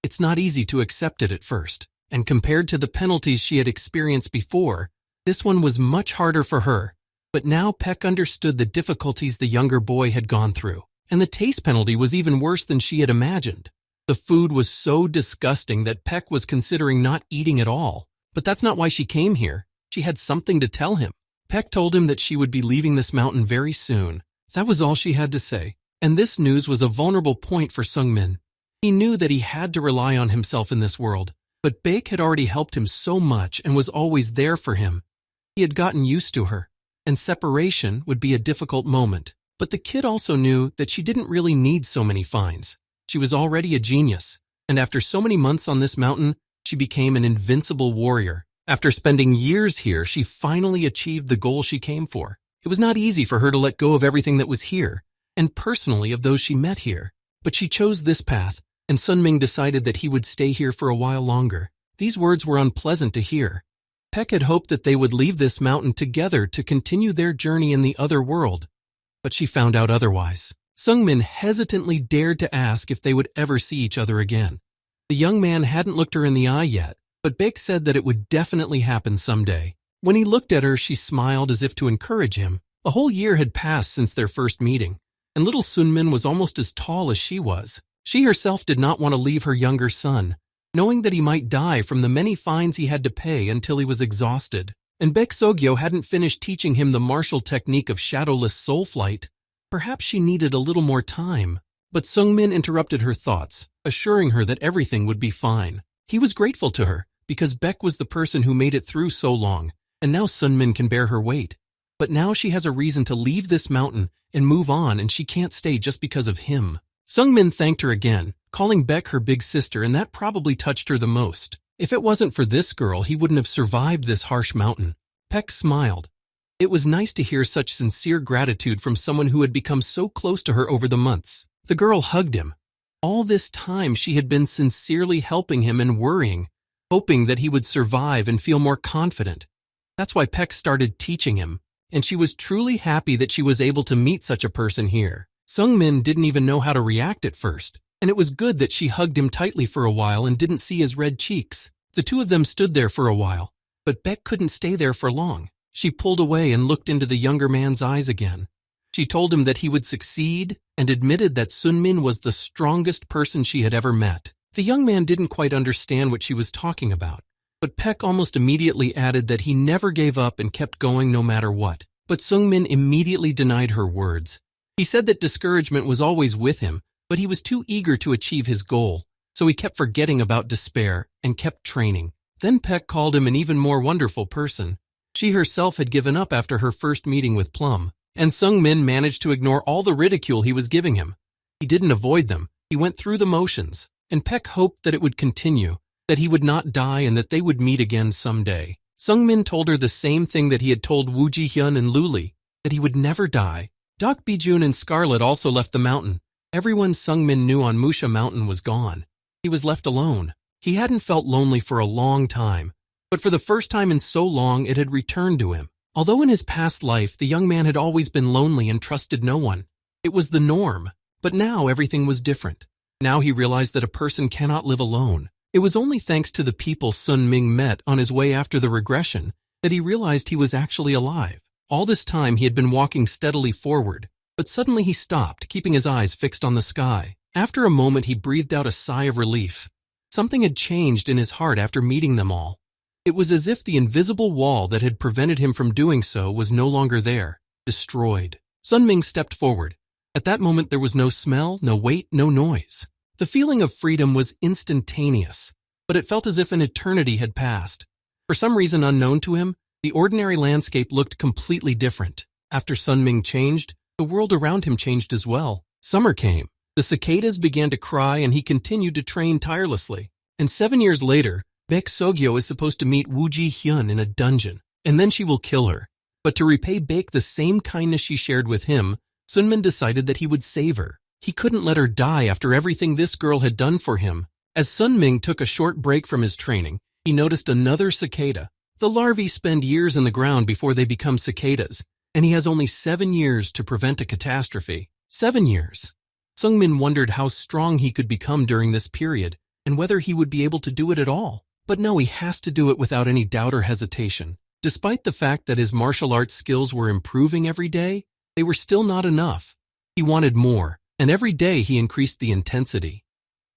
It's not easy to accept it at first. and compared to the penalties she had experienced before, this one was much harder for her. But now Peck understood the difficulties the younger boy had gone through, and the taste penalty was even worse than she had imagined. The food was so disgusting that Peck was considering not eating at all. But that's not why she came here. She had something to tell him. Peck told him that she would be leaving this mountain very soon. That was all she had to say. And this news was a vulnerable point for Sungmin. He knew that he had to rely on himself in this world, but Baek had already helped him so much and was always there for him. He had gotten used to her, and separation would be a difficult moment. But the kid also knew that she didn't really need so many fines. She was already a genius, and after so many months on this mountain, she became an invincible warrior. After spending years here, she finally achieved the goal she came for. It was not easy for her to let go of everything that was here, and personally of those she met here. But she chose this path, and Sunming decided that he would stay here for a while longer. These words were unpleasant to hear. Peck had hoped that they would leave this mountain together to continue their journey in the other world, but she found out otherwise. Sungmin hesitantly dared to ask if they would ever see each other again. The young man hadn't looked her in the eye yet, but Baek said that it would definitely happen someday. When he looked at her, she smiled as if to encourage him. A whole year had passed since their first meeting, and little Sunmin was almost as tall as she was. She herself did not want to leave her younger son, knowing that he might die from the many fines he had to pay until he was exhausted. And Baek Sogyo hadn't finished teaching him the martial technique of shadowless soul flight. Perhaps she needed a little more time. But Sungmin interrupted her thoughts, assuring her that everything would be fine. He was grateful to her, because Baek was the person who made it through so long, and now Sunmin can bear her weight. But now she has a reason to leave this mountain and move on, and she can't stay just because of him. Sungmin thanked her again, calling Baek her big sister, and that probably touched her the most. If it wasn't for this girl, he wouldn't have survived this harsh mountain. Peck smiled. It was nice to hear such sincere gratitude from someone who had become so close to her over the months. The girl hugged him. All this time she had been sincerely helping him and worrying, hoping that he would survive and feel more confident. That's why Peck started teaching him, and she was truly happy that she was able to meet such a person here. Sungmin didn't even know how to react at first, and it was good that she hugged him tightly for a while and didn't see his red cheeks. The two of them stood there for a while, but Baek couldn't stay there for long. She pulled away and looked into the younger man's eyes again. She told him that he would succeed and admitted that Sunmin was the strongest person she had ever met. The young man didn't quite understand what she was talking about, but Peck almost immediately added that he never gave up and kept going no matter what. But Sungmin immediately denied her words. He said that discouragement was always with him, but he was too eager to achieve his goal, so he kept forgetting about despair and kept training. Then Peck called him an even more wonderful person. She herself had given up after her first meeting with Plum, and Sungmin managed to ignore all the ridicule he was giving him. He didn't avoid them, he went through the motions, and Peck hoped that it would continue, that he would not die and that they would meet again someday. Sungmin told her the same thing that he had told Woo Ji-hyun and Luli, that he would never die. Doc Bijun and Scarlet also left the mountain. Everyone Sungmin knew on Musha Mountain was gone. He was left alone. He hadn't felt lonely for a long time, but for the first time in so long it had returned to him. Although in his past life the young man had always been lonely and trusted no one. It was the norm, but now everything was different. Now he realized that a person cannot live alone. It was only thanks to the people Sun Ming met on his way after the regression that he realized he was actually alive. All this time he had been walking steadily forward, but suddenly he stopped, keeping his eyes fixed on the sky. After a moment he breathed out a sigh of relief. Something had changed in his heart after meeting them all. It was as if the invisible wall that had prevented him from doing so was no longer there, destroyed. Sun Ming stepped forward. At that moment there was no smell, no weight, no noise. The feeling of freedom was instantaneous, but it felt as if an eternity had passed. For some reason unknown to him, the ordinary landscape looked completely different. After Sun Ming changed, the world around him changed as well. Summer came. The cicadas began to cry and he continued to train tirelessly. And 7 years later, Baek Sogyo is supposed to meet Woo Ji-hyun in a dungeon, and then she will kill her. But to repay Baek the same kindness she shared with him, Sunmin decided that he would save her. He couldn't let her die after everything this girl had done for him. As Sun Ming took a short break from his training, he noticed another cicada. The larvae spend years in the ground before they become cicadas, and he has only 7 years to prevent a catastrophe. 7 years. Sungmin wondered how strong he could become during this period, and whether he would be able to do it at all. But no, he has to do it without any doubt or hesitation. Despite the fact that his martial arts skills were improving every day, they were still not enough. He wanted more, and every day he increased the intensity.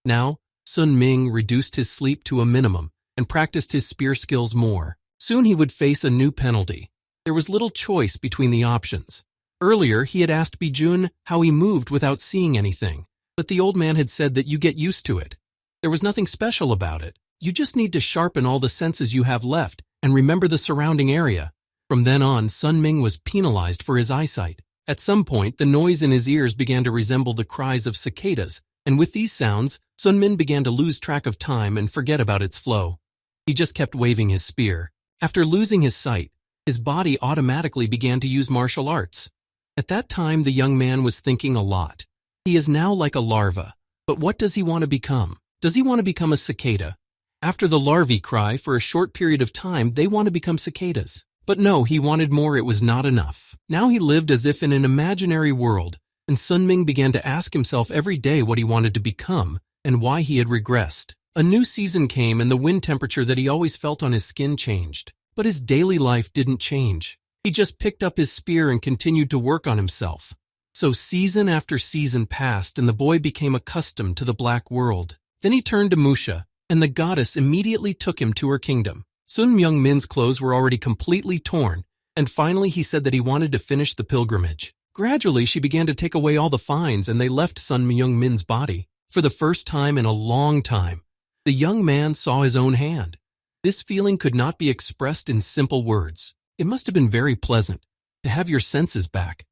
Now, Sun Ming reduced his sleep to a minimum and practiced his spear skills more. Soon he would face a new penalty. There was little choice between the options. Earlier, he had asked Bijun how he moved without seeing anything, but the old man had said that you get used to it. There was nothing special about it. You just need to sharpen all the senses you have left and remember the surrounding area. From then on, Sun Ming was penalized for his eyesight. At some point, the noise in his ears began to resemble the cries of cicadas, and with these sounds, Sun Min began to lose track of time and forget about its flow. He just kept waving his spear. After losing his sight, his body automatically began to use martial arts. At that time, the young man was thinking a lot. He is now like a larva, but what does he want to become? Does he want to become a cicada? After the larvae cry for a short period of time, they want to become cicadas. But no, he wanted more. It was not enough. Now he lived as if in an imaginary world, and Sun Ming began to ask himself every day what he wanted to become and why he had regressed. A new season came and the wind temperature that he always felt on his skin changed. But his daily life didn't change. He just picked up his spear and continued to work on himself. So season after season passed and the boy became accustomed to the black world. Then he turned to Musha, and the goddess immediately took him to her kingdom. Sun Myung-min's clothes were already completely torn, and finally he said that he wanted to finish the pilgrimage. Gradually, she began to take away all the fines and they left Sun Myung-min's body. For the first time in a long time, the young man saw his own hand. This feeling could not be expressed in simple words. It must have been very pleasant to have your senses back.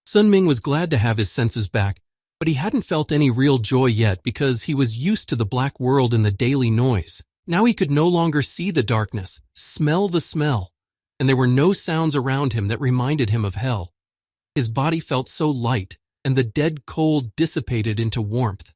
Sun Ming was glad to have his senses back, but he hadn't felt any real joy yet because he was used to the black world and the daily noise. Now he could no longer see the darkness, smell the smell, and there were no sounds around him that reminded him of hell. His body felt so light, and the dead cold dissipated into warmth.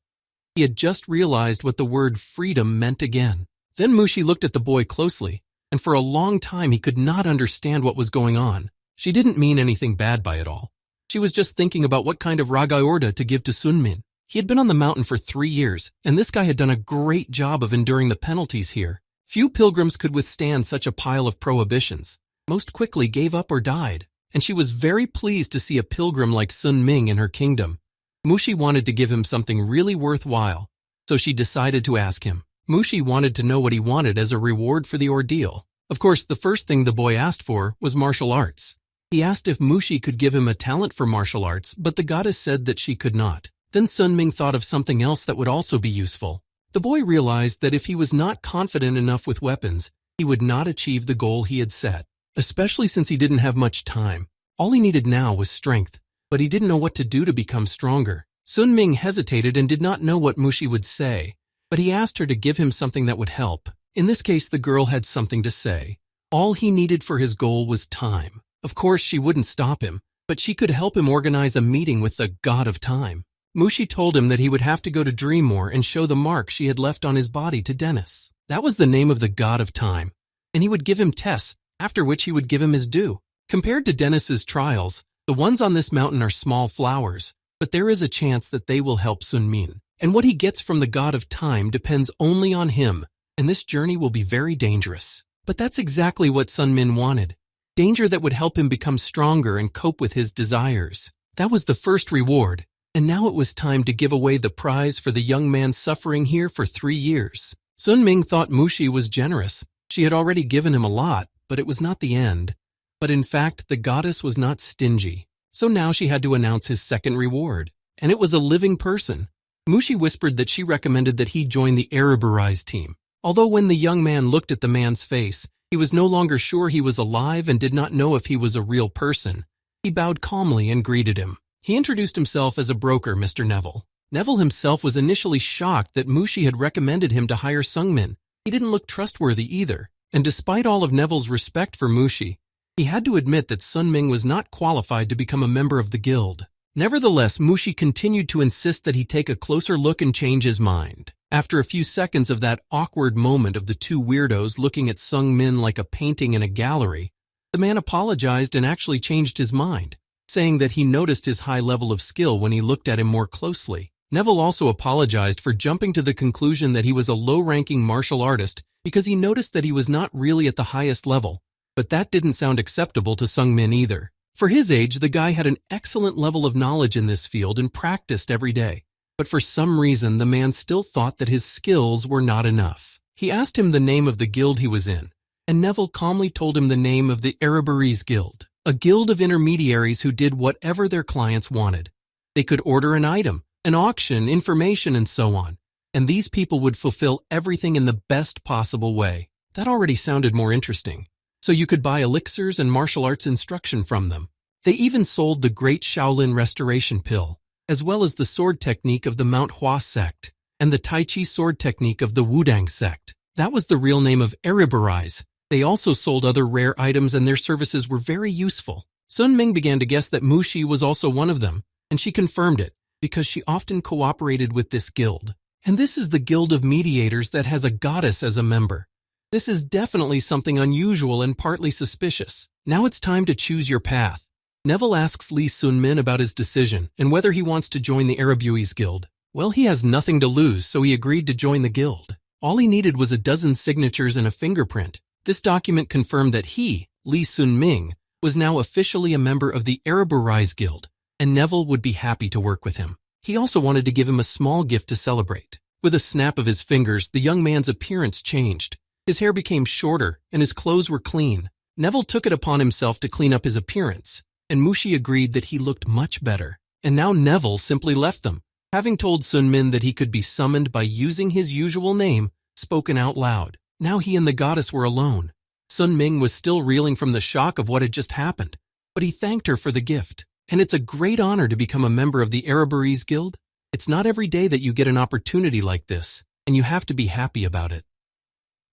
He had just realized what the word freedom meant again. Then Mushi looked at the boy closely, and for a long time he could not understand what was going on. She didn't mean anything bad by it all. She was just thinking about what kind of ragaiorda to give to Sun Min. He had been on the mountain for 3 years, and this guy had done a great job of enduring the penalties here. Few pilgrims could withstand such a pile of prohibitions. Most quickly gave up or died, and she was very pleased to see a pilgrim like Sun Ming in her kingdom. Mushi wanted to give him something really worthwhile, so she decided to ask him. Mushi wanted to know what he wanted as a reward for the ordeal. Of course, the first thing the boy asked for was martial arts. He asked if Mushi could give him a talent for martial arts, but the goddess said that she could not. Then Sun Ming thought of something else that would also be useful. The boy realized that if he was not confident enough with weapons, he would not achieve the goal he had set, especially since he didn't have much time. All he needed now was strength, but he didn't know what to do to become stronger. Sun Ming hesitated and did not know what Mushi would say, but he asked her to give him something that would help. In this case, the girl had something to say. All he needed for his goal was time. Of course, she wouldn't stop him, but she could help him organize a meeting with the god of time. Mushi told him that he would have to go to Dreammore and show the mark she had left on his body to Dennis. That was the name of the god of time, and he would give him tests, after which he would give him his due. Compared to Dennis's trials, the ones on this mountain are small flowers, but there is a chance that they will help Sun Min. And what he gets from the god of time depends only on him, and this journey will be very dangerous. But that's exactly what Sun Min wanted. Danger that would help him become stronger and cope with his desires. That was the first reward, and now it was time to give away the prize for the young man suffering here for 3 years. Sun Ming thought Mushi was generous. She had already given him a lot, but it was not the end. But in fact, the goddess was not stingy. So now she had to announce his second reward, and it was a living person. Mushi whispered that she recommended that he join the Ereborize team. Although when the young man looked at the man's face, he was no longer sure he was alive and did not know if he was a real person. He bowed calmly and greeted him. He introduced himself as a broker, Mr. Neville. Neville himself was initially shocked that Mushi had recommended him to hire Sungmin. He didn't look trustworthy either, and despite all of Neville's respect for Mushi, he had to admit that Sun Ming was not qualified to become a member of the guild. Nevertheless, Mushi continued to insist that he take a closer look and change his mind. After a few seconds of that awkward moment of the two weirdos looking at Sung Min like a painting in a gallery, the man apologized and actually changed his mind, saying that he noticed his high level of skill when he looked at him more closely. Neville also apologized for jumping to the conclusion that he was a low-ranking martial artist because he noticed that he was not really at the highest level, but that didn't sound acceptable to Sungmin either. For his age, the guy had an excellent level of knowledge in this field and practiced every day. But for some reason, the man still thought that his skills were not enough. He asked him the name of the guild he was in, and Neville calmly told him the name of the Ereberese Guild, a guild of intermediaries who did whatever their clients wanted. They could order an item, an auction, information, and so on, and these people would fulfill everything in the best possible way. That already sounded more interesting. So you could buy elixirs and martial arts instruction from them. They even sold the Great Shaolin Restoration Pill, as well as the sword technique of the Mount Hua sect, and the Tai Chi sword technique of the Wudang sect. That was the real name of Ereberese. They also sold other rare items and their services were very useful. Sun Ming began to guess that Mushi was also one of them, and she confirmed it, because she often cooperated with this guild. And this is the Guild of Mediators that has a goddess as a member. This is definitely something unusual and partly suspicious. Now it's time to choose your path. Neville asks Lee Sun-min about his decision and whether he wants to join the Erebuese Guild. Well, he has nothing to lose, so he agreed to join the guild. All he needed was a dozen signatures and a fingerprint. This document confirmed that he, Lee Sun-ming, was now officially a member of the Ereberese Guild, and Neville would be happy to work with him. He also wanted to give him a small gift to celebrate. With a snap of his fingers, the young man's appearance changed. His hair became shorter, and his clothes were clean. Neville took it upon himself to clean up his appearance, and Mushi agreed that he looked much better. And now Neville simply left them, having told Sun-min that he could be summoned by using his usual name, spoken out loud. Now he and the goddess were alone. Sun-ming was still reeling from the shock of what had just happened, but he thanked her for the gift. And it's a great honor to become a member of the Ereberese Guild. It's not every day that you get an opportunity like this, and you have to be happy about it.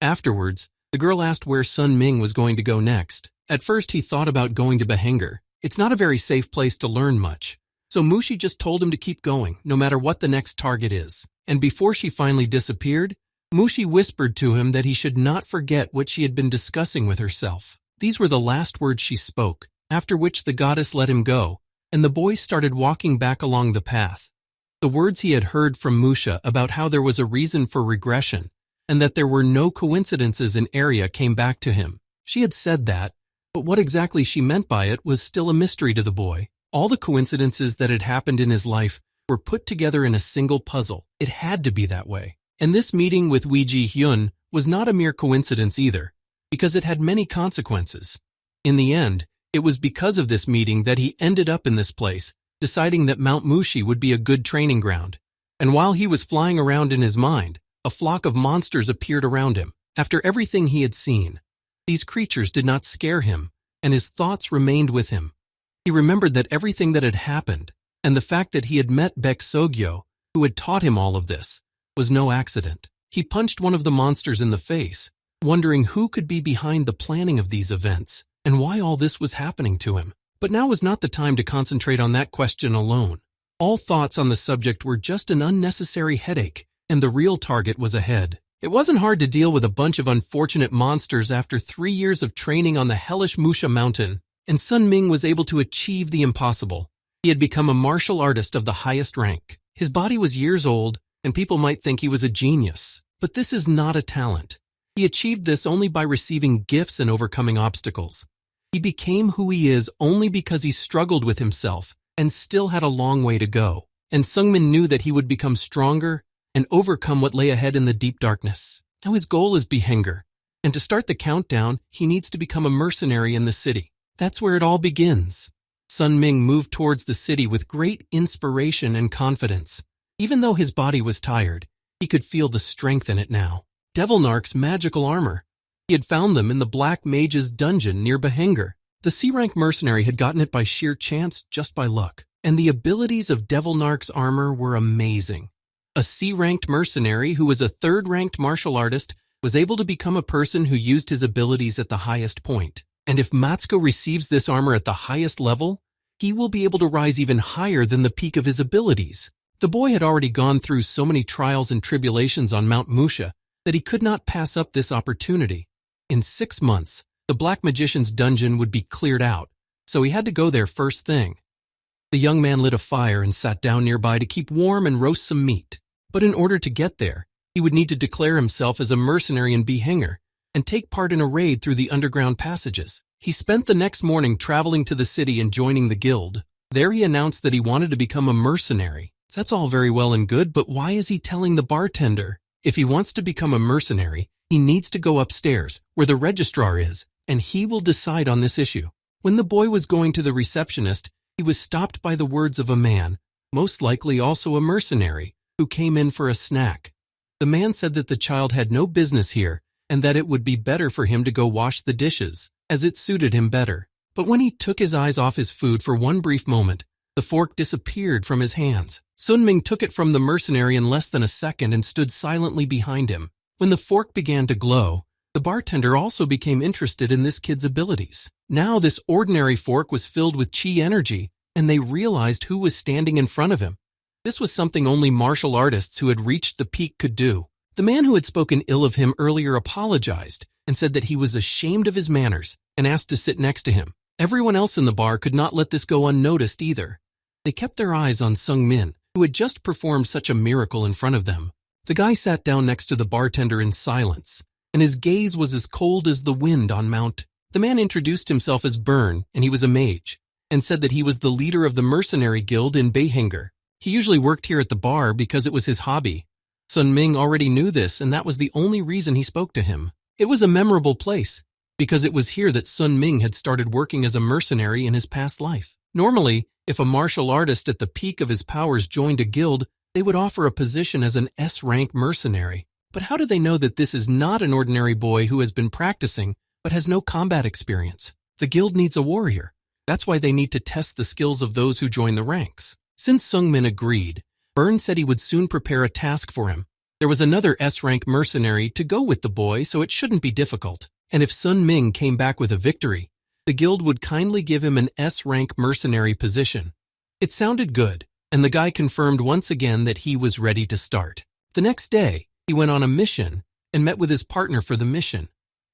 Afterwards, the girl asked where Sun-ming was going to go next. At first, he thought about going to Behenger. It's not a very safe place to learn much. So Mushi just told him to keep going, no matter what the next target is. And before she finally disappeared, Mushi whispered to him that he should not forget what she had been discussing with herself. These were the last words she spoke, after which the goddess let him go, and the boy started walking back along the path. The words he had heard from Musha about how there was a reason for regression, and that there were no coincidences in area came back to him. She had said that, but what exactly she meant by it was still a mystery to the boy. All the coincidences that had happened in his life were put together in a single puzzle. It had to be that way. And this meeting with Wee Ji-hyun was not a mere coincidence either, because it had many consequences. In the end, it was because of this meeting that he ended up in this place, deciding that Mount Mushi would be a good training ground. And while he was flying around in his mind, a flock of monsters appeared around him. After everything he had seen, these creatures did not scare him, and his thoughts remained with him. He remembered that everything that had happened, and the fact that he had met Baek Sogyo, who had taught him all of this, was no accident. He punched one of the monsters in the face, wondering who could be behind the planning of these events, and why all this was happening to him. But now was not the time to concentrate on that question alone. All thoughts on the subject were just an unnecessary headache, and the real target was ahead. It wasn't hard to deal with a bunch of unfortunate monsters after 3 years of training on the hellish Musha mountain, and Sun Ming was able to achieve the impossible. He had become a martial artist of the highest rank. His body was years old, and people might think he was a genius. But this is not a talent. He achieved this only by receiving gifts and overcoming obstacles. He became who he is only because he struggled with himself and still had a long way to go. And Sungmin knew that he would become stronger and overcome what lay ahead in the deep darkness. Now his goal is Behenger, and to start the countdown, he needs to become a mercenary in the city. That's where it all begins. Sun Ming moved towards the city with great inspiration and confidence. Even though his body was tired, he could feel the strength in it now. Devil Narc's magical armor. He had found them in the Black Mage's dungeon near Behenger. The C-rank mercenary had gotten it by sheer chance, just by luck. And the abilities of Devil Narc's armor were amazing. A C-ranked mercenary who was a third-ranked martial artist was able to become a person who used his abilities at the highest point. And if Matsuko receives this armor at the highest level, he will be able to rise even higher than the peak of his abilities. The boy had already gone through so many trials and tribulations on Mount Musha that he could not pass up this opportunity. In 6 months, the Black Magician's dungeon would be cleared out, so he had to go there first thing. The young man lit a fire and sat down nearby to keep warm and roast some meat. But in order to get there, he would need to declare himself as a mercenary and behanger, and take part in a raid through the underground passages. He spent the next morning traveling to the city and joining the guild. There he announced that he wanted to become a mercenary. That's all very well and good, but why is he telling the bartender? If he wants to become a mercenary, he needs to go upstairs, where the registrar is, and he will decide on this issue. When the boy was going to the receptionist, he was stopped by the words of a man, most likely also a mercenary, who came in for a snack. The man said that the child had no business here, and that it would be better for him to go wash the dishes, as it suited him better. But when he took his eyes off his food for one brief moment, the fork disappeared from his hands. Sun Ming took it from the mercenary in less than a second and stood silently behind him. When the fork began to glow, the bartender also became interested in this kid's abilities. Now this ordinary fork was filled with chi energy, and they realized who was standing in front of him. This was something only martial artists who had reached the peak could do. The man who had spoken ill of him earlier apologized and said that he was ashamed of his manners and asked to sit next to him. Everyone else in the bar could not let this go unnoticed either. They kept their eyes on Sung Min, who had just performed such a miracle in front of them. The guy sat down next to the bartender in silence, and his gaze was as cold as the wind on Mount. The man introduced himself as Burn, and he was a mage, and said that he was the leader of the mercenary guild in Behanger. He usually worked here at the bar because it was his hobby. Sun Ming already knew this, and that was the only reason he spoke to him. It was a memorable place, because it was here that Sun Ming had started working as a mercenary in his past life. Normally, if a martial artist at the peak of his powers joined a guild, they would offer a position as an S-rank mercenary. But how do they know that this is not an ordinary boy who has been practicing but has no combat experience? The guild needs a warrior. That's why they need to test the skills of those who join the ranks. Since Sung Min agreed, Burn said he would soon prepare a task for him. There was another S-rank mercenary to go with the boy, so it shouldn't be difficult. And if Sun Ming came back with a victory, the guild would kindly give him an S-rank mercenary position. It sounded good, and the guy confirmed once again that he was ready to start. The next day, he went on a mission and met with his partner for the mission.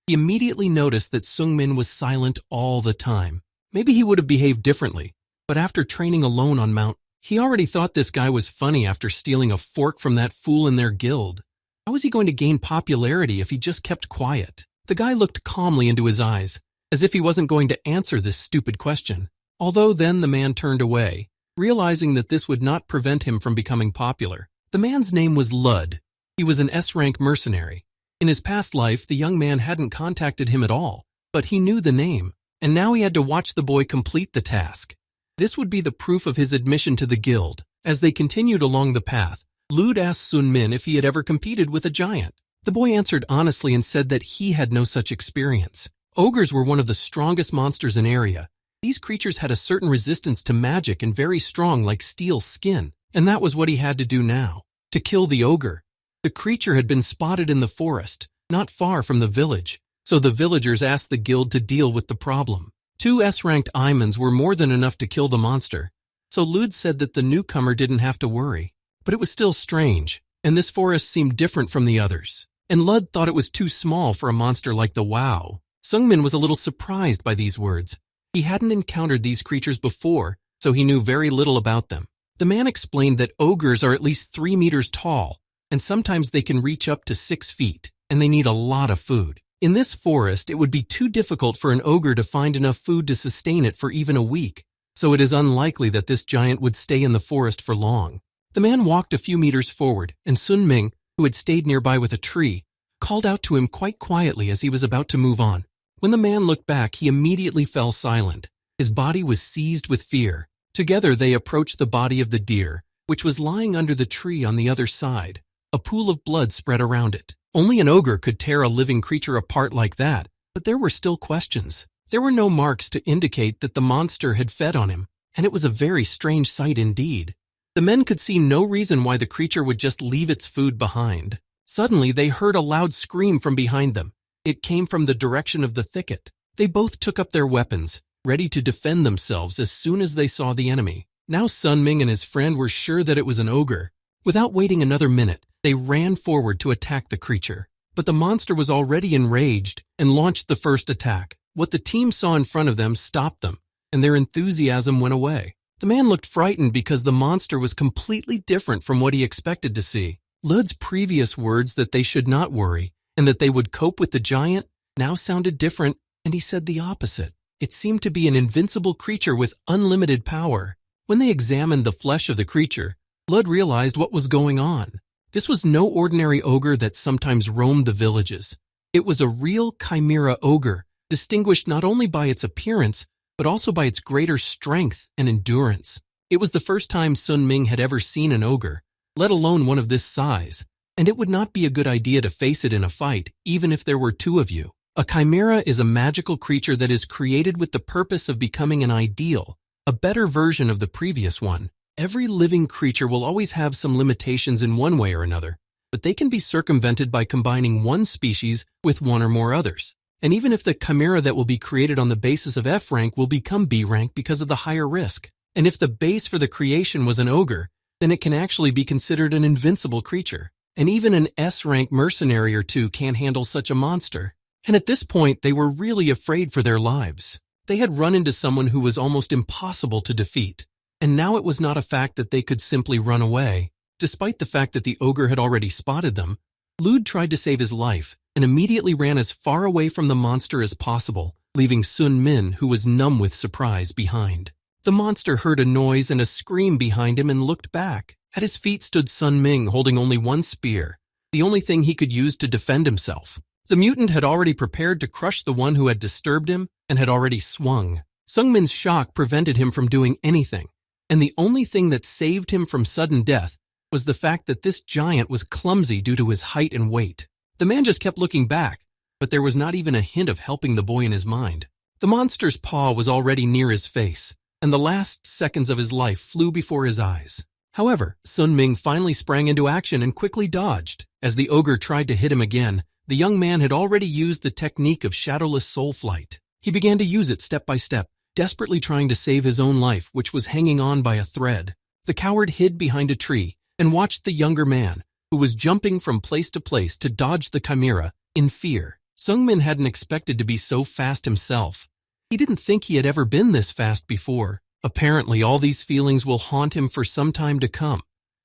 He immediately noticed that Sung Min was silent all the time. Maybe he would have behaved differently, but after training alone on Mount, he already thought this guy was funny after stealing a fork from that fool in their guild. How was he going to gain popularity if he just kept quiet? The guy looked calmly into his eyes, as if he wasn't going to answer this stupid question. Although then the man turned away, realizing that this would not prevent him from becoming popular. The man's name was Lud. He was an S-rank mercenary. In his past life, the young man hadn't contacted him at all, but he knew the name, and now he had to watch the boy complete the task. This would be the proof of his admission to the guild. As they continued along the path, Lud asked Sun Min if he had ever competed with a giant. The boy answered honestly and said that he had no such experience. Ogres were one of the strongest monsters in area. These creatures had a certain resistance to magic and very strong like steel skin, and that was what he had to do now, to kill the ogre. The creature had been spotted in the forest, not far from the village, so the villagers asked the guild to deal with the problem. 2 S-ranked Imans were more than enough to kill the monster, so Lud said that the newcomer didn't have to worry. But it was still strange, and this forest seemed different from the others. And Lud thought it was too small for a monster like the Wow. Sung Min was a little surprised by these words. He hadn't encountered these creatures before, so he knew very little about them. The man explained that ogres are at least 3 meters tall, and sometimes they can reach up to 6 feet, and they need a lot of food. In this forest, it would be too difficult for an ogre to find enough food to sustain it for even a week, so it is unlikely that this giant would stay in the forest for long. The man walked a few meters forward, and Sun Ming, who had stayed nearby with a tree, called out to him quite quietly as he was about to move on. When the man looked back, he immediately fell silent. His body was seized with fear. Together they approached the body of the deer, which was lying under the tree on the other side. A pool of blood spread around it. Only an ogre could tear a living creature apart like that, but there were still questions. There were no marks to indicate that the monster had fed on him, and it was a very strange sight indeed. The men could see no reason why the creature would just leave its food behind. Suddenly, they heard a loud scream from behind them. It came from the direction of the thicket. They both took up their weapons, ready to defend themselves as soon as they saw the enemy. Now Sun Ming and his friend were sure that it was an ogre. Without waiting another minute, they ran forward to attack the creature. But the monster was already enraged and launched the first attack. What the team saw in front of them stopped them, and their enthusiasm went away. The man looked frightened because the monster was completely different from what he expected to see. Lud's previous words that they should not worry and that they would cope with the giant now sounded different, and he said the opposite. It seemed to be an invincible creature with unlimited power. When they examined the flesh of the creature, Lud realized what was going on. This was no ordinary ogre that sometimes roamed the villages. It was a real chimera ogre, distinguished not only by its appearance, but also by its greater strength and endurance. It was the first time Sun Ming had ever seen an ogre, let alone one of this size, and it would not be a good idea to face it in a fight, even if there were two of you. A chimera is a magical creature that is created with the purpose of becoming an ideal, a better version of the previous one. Every living creature will always have some limitations in one way or another, but they can be circumvented by combining one species with one or more others. And even if the chimera that will be created on the basis of F rank will become B rank because of the higher risk. And if the base for the creation was an ogre, then it can actually be considered an invincible creature. And even an S rank mercenary or two can't handle such a monster. And at this point, they were really afraid for their lives. They had run into someone who was almost impossible to defeat. And now it was not a fact that they could simply run away. Despite the fact that the ogre had already spotted them, Lud tried to save his life and immediately ran as far away from the monster as possible, leaving Sun Min, who was numb with surprise, behind. The monster heard a noise and a scream behind him and looked back. At his feet stood Sun Ming holding only one spear, the only thing he could use to defend himself. The mutant had already prepared to crush the one who had disturbed him and had already swung. Sung Min's shock prevented him from doing anything, and the only thing that saved him from sudden death was the fact that this giant was clumsy due to his height and weight. The man just kept looking back, but there was not even a hint of helping the boy in his mind. The monster's paw was already near his face, and the last seconds of his life flew before his eyes. However, Sun Ming finally sprang into action and quickly dodged. As the ogre tried to hit him again, the young man had already used the technique of shadowless soul flight. He began to use it step by step, desperately trying to save his own life, which was hanging on by a thread. The coward hid behind a tree and watched the younger man, who was jumping from place to place to dodge the chimera, in fear. Sung Min hadn't expected to be so fast himself. He didn't think he had ever been this fast before. Apparently, all these feelings will haunt him for some time to come,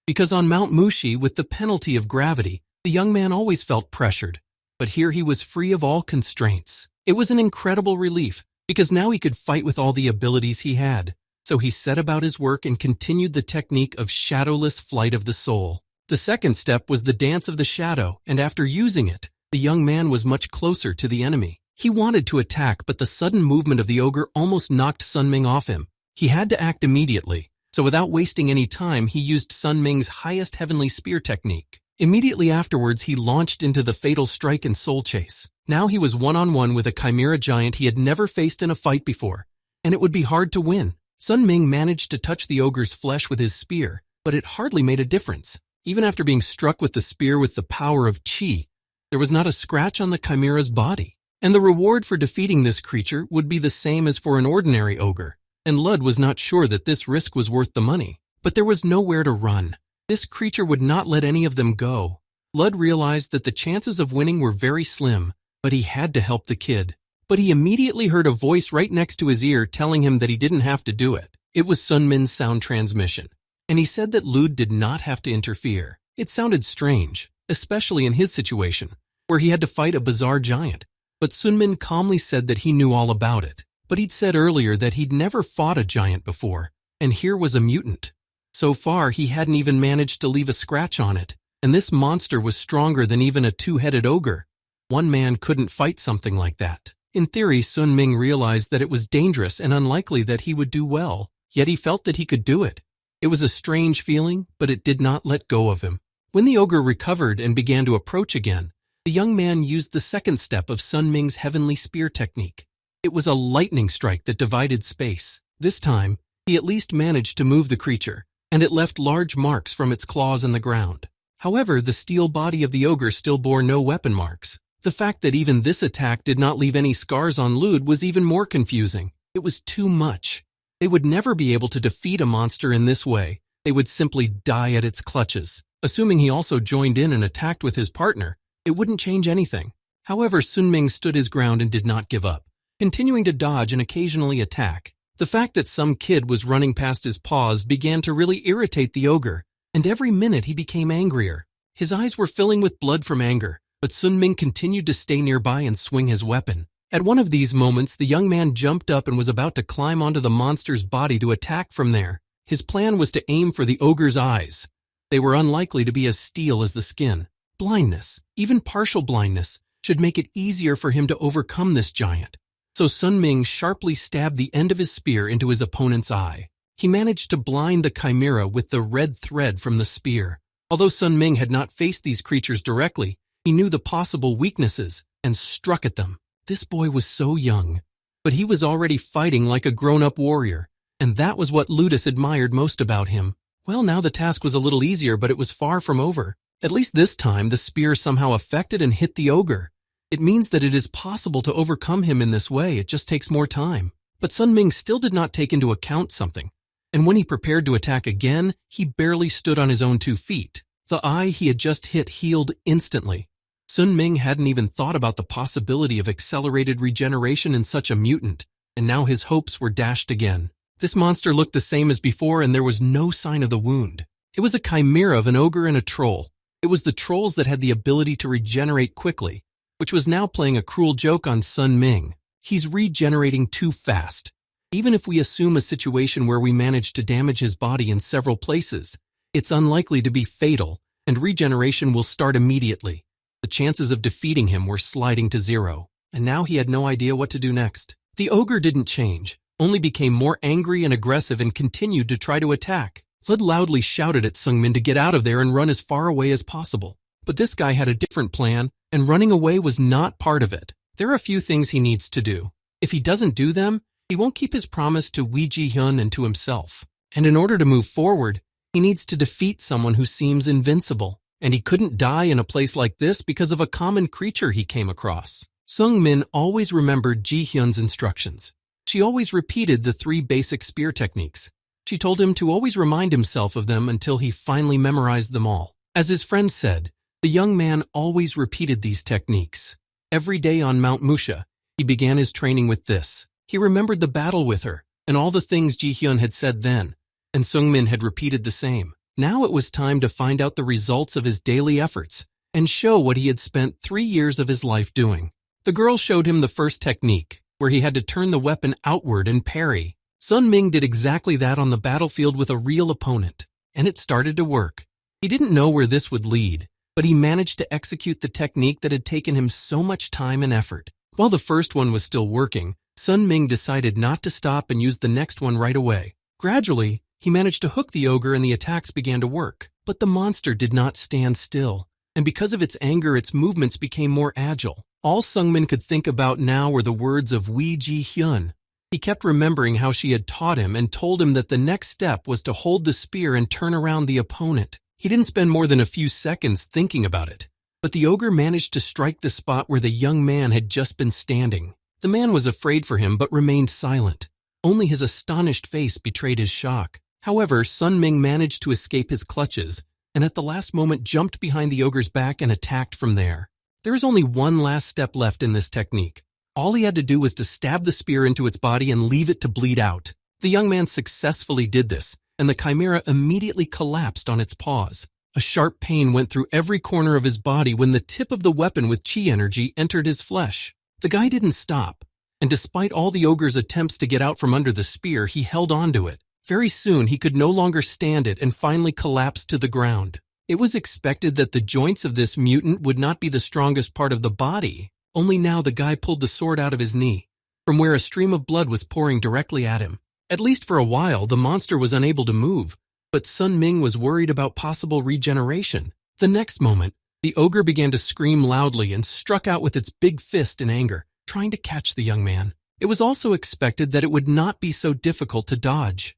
because on Mount Mushi, with the penalty of gravity, the young man always felt pressured. But here he was free of all constraints. It was an incredible relief, because now he could fight with all the abilities he had. So he set about his work and continued the technique of shadowless flight of the soul. The second step was the dance of the shadow, and after using it, the young man was much closer to the enemy. He wanted to attack, but the sudden movement of the ogre almost knocked Sun Ming off him. He had to act immediately, so without wasting any time, he used Sun Ming's highest heavenly spear technique. Immediately afterwards, he launched into the fatal strike and soul chase. Now he was one-on-one with a chimera giant he had never faced in a fight before, and it would be hard to win. Sun Ming managed to touch the ogre's flesh with his spear, but it hardly made a difference. Even after being struck with the spear with the power of Qi, there was not a scratch on the chimera's body. And the reward for defeating this creature would be the same as for an ordinary ogre, and Lud was not sure that this risk was worth the money. But there was nowhere to run. This creature would not let any of them go. Lud realized that the chances of winning were very slim, but he had to help the kid. But he immediately heard a voice right next to his ear telling him that he didn't have to do it. It was Sun Min's sound transmission, and he said that Lud did not have to interfere. It sounded strange, especially in his situation, where he had to fight a bizarre giant. But Sun Min calmly said that he knew all about it. But he'd said earlier that he'd never fought a giant before, and here was a mutant. So far, he hadn't even managed to leave a scratch on it, and this monster was stronger than even a two-headed ogre. One man couldn't fight something like that. In theory, Sun Ming realized that it was dangerous and unlikely that he would do well, yet he felt that he could do it. It was a strange feeling, but it did not let go of him. When the ogre recovered and began to approach again, the young man used the second step of Sun Ming's heavenly spear technique. It was a lightning strike that divided space. This time, he at least managed to move the creature, and it left large marks from its claws in the ground. However, the steel body of the ogre still bore no weapon marks. The fact that even this attack did not leave any scars on Lud was even more confusing. It was too much. They would never be able to defeat a monster in this way. They would simply die at its clutches. Assuming he also joined in and attacked with his partner, it wouldn't change anything. However, Sun Ming stood his ground and did not give up, continuing to dodge and occasionally attack. The fact that some kid was running past his paws began to really irritate the ogre, and every minute he became angrier. His eyes were filling with blood from anger, but Sun Ming continued to stay nearby and swing his weapon. At one of these moments, the young man jumped up and was about to climb onto the monster's body to attack from there. His plan was to aim for the ogre's eyes. They were unlikely to be as steel as the skin. Blindness, even partial blindness, should make it easier for him to overcome this giant. So Sun Ming sharply stabbed the end of his spear into his opponent's eye. He managed to blind the chimera with the red thread from the spear. Although Sun Ming had not faced these creatures directly, he knew the possible weaknesses and struck at them. This boy was so young, but he was already fighting like a grown-up warrior, and that was what Ludus admired most about him. Well, now the task was a little easier, but it was far from over. At least this time, the spear somehow affected and hit the ogre. It means that it is possible to overcome him in this way, it just takes more time. But Sun Ming still did not take into account something, and when he prepared to attack again, he barely stood on his own 2 feet. The eye he had just hit healed instantly. Sun Ming hadn't even thought about the possibility of accelerated regeneration in such a mutant, and now his hopes were dashed again. This monster looked the same as before, and there was no sign of the wound. It was a chimera of an ogre and a troll. It was the trolls that had the ability to regenerate quickly, which was now playing a cruel joke on Sun Ming. He's regenerating too fast. Even if we assume a situation where we manage to damage his body in several places, it's unlikely to be fatal, and regeneration will start immediately. The chances of defeating him were sliding to 0, and now he had no idea what to do next. The ogre didn't change, only became more angry and aggressive and continued to try to attack. Lud loudly shouted at Sun Ming to get out of there and run as far away as possible. But this guy had a different plan, and running away was not part of it. There are a few things he needs to do. If he doesn't do them, he won't keep his promise to Wei Ji-hyun and to himself. And in order to move forward, he needs to defeat someone who seems invincible. And he couldn't die in a place like this because of a common creature he came across. Sung Min always remembered Ji-hyun's instructions. She always repeated the 3 basic spear techniques. She told him to always remind himself of them until he finally memorized them all. As his friend said, the young man always repeated these techniques. Every day on Mount Musha, he began his training with this. He remembered the battle with her and all the things Ji-hyun had said then, and Sung Min had repeated the same. Now it was time to find out the results of his daily efforts and show what he had spent 3 years of his life doing. The girl showed him the first technique, where he had to turn the weapon outward and parry. Sun Ming did exactly that on the battlefield with a real opponent, and it started to work. He didn't know where this would lead, but he managed to execute the technique that had taken him so much time and effort. While the first one was still working, Sun Ming decided not to stop and use the next one right away. Gradually, he managed to hook the ogre and the attacks began to work. But the monster did not stand still, and because of its anger, its movements became more agile. All Sung Min could think about now were the words of Wei Ji-hyun. He kept remembering how she had taught him and told him that the next step was to hold the spear and turn around the opponent. He didn't spend more than a few seconds thinking about it, but the ogre managed to strike the spot where the young man had just been standing. The man was afraid for him but remained silent. Only his astonished face betrayed his shock. However, Sun Ming managed to escape his clutches, and at the last moment jumped behind the ogre's back and attacked from there. There is only one last step left in this technique. All he had to do was to stab the spear into its body and leave it to bleed out. The young man successfully did this, and the chimera immediately collapsed on its paws. A sharp pain went through every corner of his body when the tip of the weapon with chi energy entered his flesh. The guy didn't stop, and despite all the ogre's attempts to get out from under the spear, he held on to it. Very soon, he could no longer stand it and finally collapsed to the ground. It was expected that the joints of this mutant would not be the strongest part of the body. Only now the guy pulled the sword out of his knee, from where a stream of blood was pouring directly at him. At least for a while, the monster was unable to move, but Sun Ming was worried about possible regeneration. The next moment, the ogre began to scream loudly and struck out with its big fist in anger, trying to catch the young man. It was also expected that it would not be so difficult to dodge.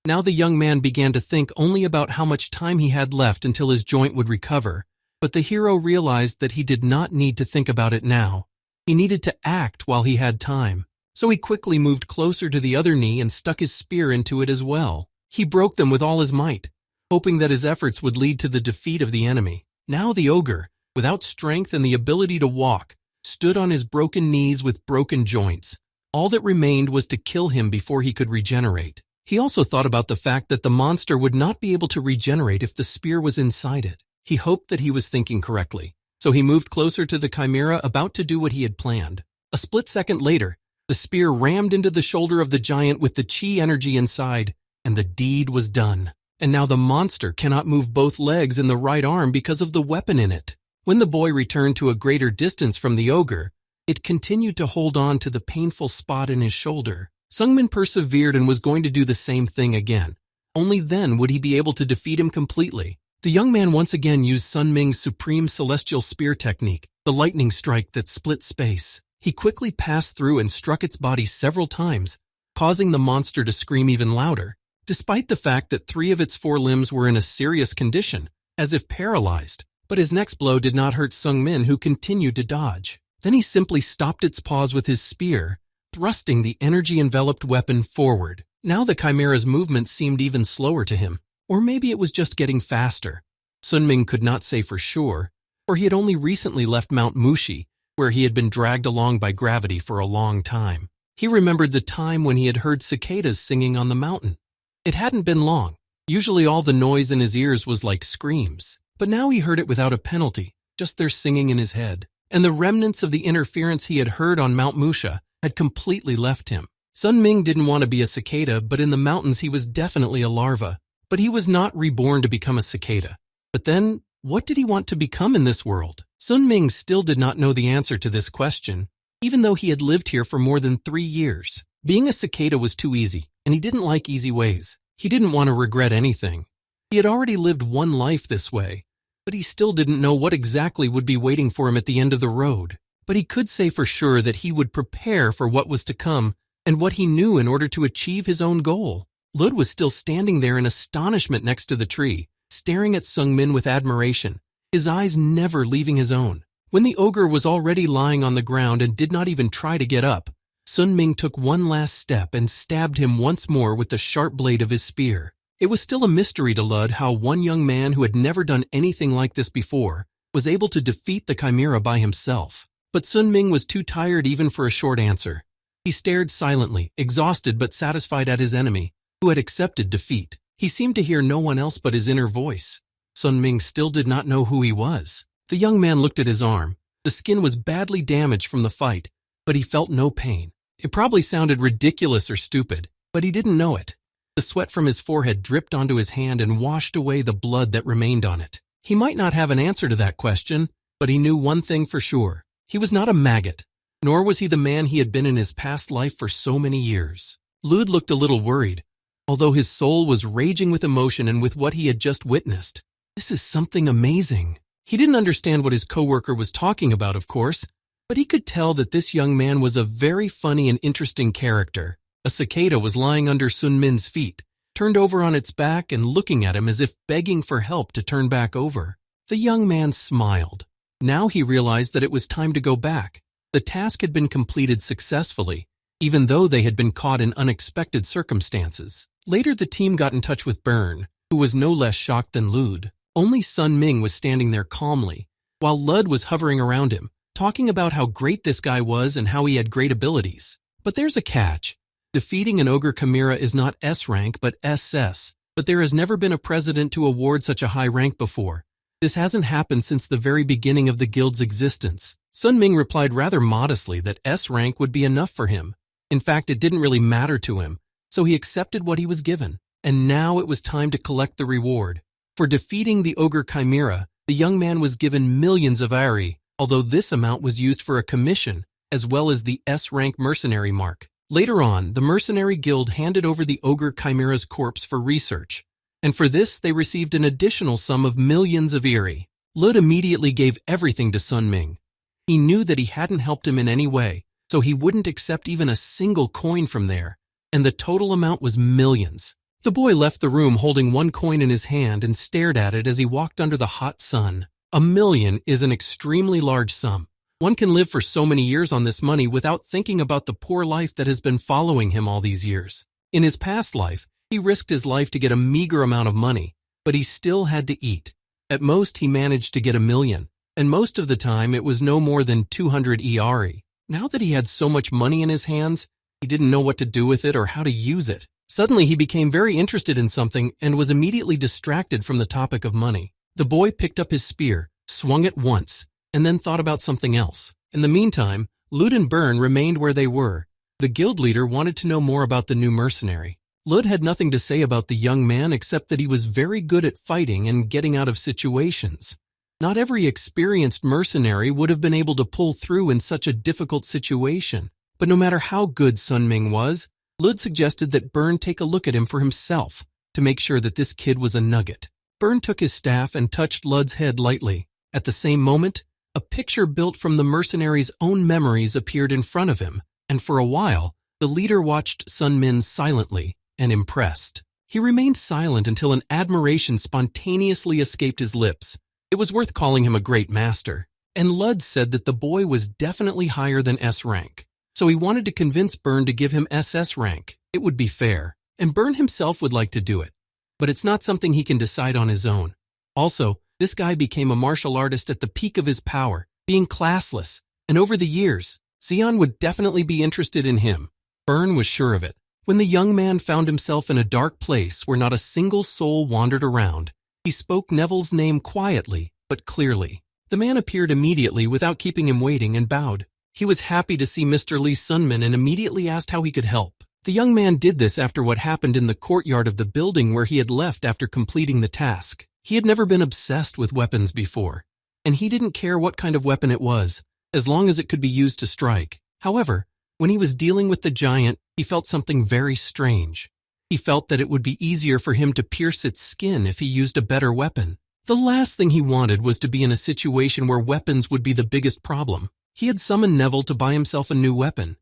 Now the young man began to think only about how much time he had left until his joint would recover, but the hero realized that he did not need to think about it now. He needed to act while he had time. So he quickly moved closer to the other knee and stuck his spear into it as well. He broke them with all his might, hoping that his efforts would lead to the defeat of the enemy. Now the ogre, without strength and the ability to walk, stood on his broken knees with broken joints. All that remained was to kill him before he could regenerate. He also thought about the fact that the monster would not be able to regenerate if the spear was inside it. He hoped that he was thinking correctly, so he moved closer to the chimera, about to do what he had planned. A split second later, the spear rammed into the shoulder of the giant with the chi energy inside, and the deed was done. And now the monster cannot move both legs and the right arm because of the weapon in it. When the boy returned to a greater distance from the ogre, it continued to hold on to the painful spot in his shoulder. Seungmin persevered and was going to do the same thing again. Only then would he be able to defeat him completely. The young man once again used Sun Ming's supreme celestial spear technique, the lightning strike that split space. He quickly passed through and struck its body several times, causing the monster to scream even louder, despite the fact that 3 of its 4 limbs were in a serious condition, as if paralyzed. But his next blow did not hurt Seungmin, who continued to dodge. Then he simply stopped its paws with his spear, thrusting the energy-enveloped weapon forward. Now the chimera's movement seemed even slower to him, or maybe it was just getting faster. Sun Ming could not say for sure, for he had only recently left Mount Mushi, where he had been dragged along by gravity for a long time. He remembered the time when he had heard cicadas singing on the mountain. It hadn't been long. Usually all the noise in his ears was like screams, but now he heard it without a penalty, just their singing in his head. And the remnants of the interference he had heard on Mount Musha had completely left him. Sun Ming didn't want to be a cicada, but in the mountains he was definitely a larva. But he was not reborn to become a cicada. But then, what did he want to become in this world? Sun Ming still did not know the answer to this question, even though he had lived here for more than 3 years. Being a cicada was too easy, and he didn't like easy ways. He didn't want to regret anything. He had already lived one life this way, but he still didn't know what exactly would be waiting for him at the end of the road. But he could say for sure that he would prepare for what was to come and what he knew in order to achieve his own goal. Lud was still standing there in astonishment next to the tree, staring at Seungmin with admiration, his eyes never leaving his own. When the ogre was already lying on the ground and did not even try to get up, Sun Ming took one last step and stabbed him once more with the sharp blade of his spear. It was still a mystery to Lud how one young man who had never done anything like this before was able to defeat the chimera by himself. But Sun Ming was too tired even for a short answer. He stared silently, exhausted but satisfied at his enemy, who had accepted defeat. He seemed to hear no one else but his inner voice. Sun Ming still did not know who he was. The young man looked at his arm. The skin was badly damaged from the fight, but he felt no pain. It probably sounded ridiculous or stupid, but he didn't know it. The sweat from his forehead dripped onto his hand and washed away the blood that remained on it. He might not have an answer to that question, but he knew one thing for sure. He was not a maggot, nor was he the man he had been in his past life for so many years. Lud looked a little worried, although his soul was raging with emotion and with what he had just witnessed. This is something amazing. He didn't understand what his coworker was talking about, of course, but he could tell that this young man was a very funny and interesting character. A cicada was lying under Sun Min's feet, turned over on its back and looking at him as if begging for help to turn back over. The young man smiled. Now he realized that it was time to go back. The task had been completed successfully, even though they had been caught in unexpected circumstances. Later the team got in touch with Byrne, who was no less shocked than Lud. Only Sun Ming was standing there calmly, while Lud was hovering around him, talking about how great this guy was and how he had great abilities. But there's a catch. Defeating an ogre chimera is not S rank but SS, but there has never been a president to award such a high rank before. This hasn't happened since the very beginning of the guild's existence. Sun Ming replied rather modestly that S rank would be enough for him. In fact, it didn't really matter to him, so he accepted what he was given. And now it was time to collect the reward. For defeating the ogre chimera, the young man was given millions of Aerie, although this amount was used for a commission, as well as the S-rank mercenary mark. Later on, the mercenary guild handed over the ogre chimera's corpse for research, and for this they received an additional sum of millions of Aerie. Lud immediately gave everything to Sun Ming. He knew that he hadn't helped him in any way, so he wouldn't accept even a single coin from there, and the total amount was millions. The boy left the room holding one coin in his hand and stared at it as he walked under the hot sun. $1 million is an extremely large sum. One can live for so many years on this money without thinking about the poor life that has been following him all these years. In his past life, he risked his life to get a meager amount of money, but he still had to eat. At most, he managed to get $1 million, and most of the time it was no more than 200 Aerie. Now that he had so much money in his hands, He didn't know what to do with it or how to use it. Suddenly, he became very interested in something and was immediately distracted from the topic of money. The boy picked up his spear, swung it once, and then thought about something else. In the meantime, Lud and Byrne remained where they were. The guild leader wanted to know more about the new mercenary. Lud had nothing to say about the young man except that he was very good at fighting and getting out of situations. Not every experienced mercenary would have been able to pull through in such a difficult situation. But no matter how good Sun Ming was, Lud suggested that Byrne take a look at him for himself to make sure that this kid was a nugget. Byrne took his staff and touched Lud's head lightly. At the same moment, a picture built from the mercenary's own memories appeared in front of him, and for a while, the leader watched Sun Min silently and impressed. He remained silent until an admiration spontaneously escaped his lips. It was worth calling him a great master, and Lud said that the boy was definitely higher than S rank. So he wanted to convince Byrne to give him SS rank. It would be fair, and Byrne himself would like to do it. But it's not something he can decide on his own. Also, this guy became a martial artist at the peak of his power, being classless, and over the years, Xian would definitely be interested in him. Byrne was sure of it. When the young man found himself in a dark place where not a single soul wandered around, he spoke Neville's name quietly, but clearly. The man appeared immediately without keeping him waiting and bowed. He was happy to see Mr. Lee Sunmin and immediately asked how he could help. The young man did this after what happened in the courtyard of the building where he had left after completing the task. He had never been obsessed with weapons before, and he didn't care what kind of weapon it was, as long as it could be used to strike. However, when he was dealing with the giant, he felt something very strange. He felt that it would be easier for him to pierce its skin if he used a better weapon. The last thing he wanted was to be in a situation where weapons would be the biggest problem. He had summoned Neville to buy himself a new weapon.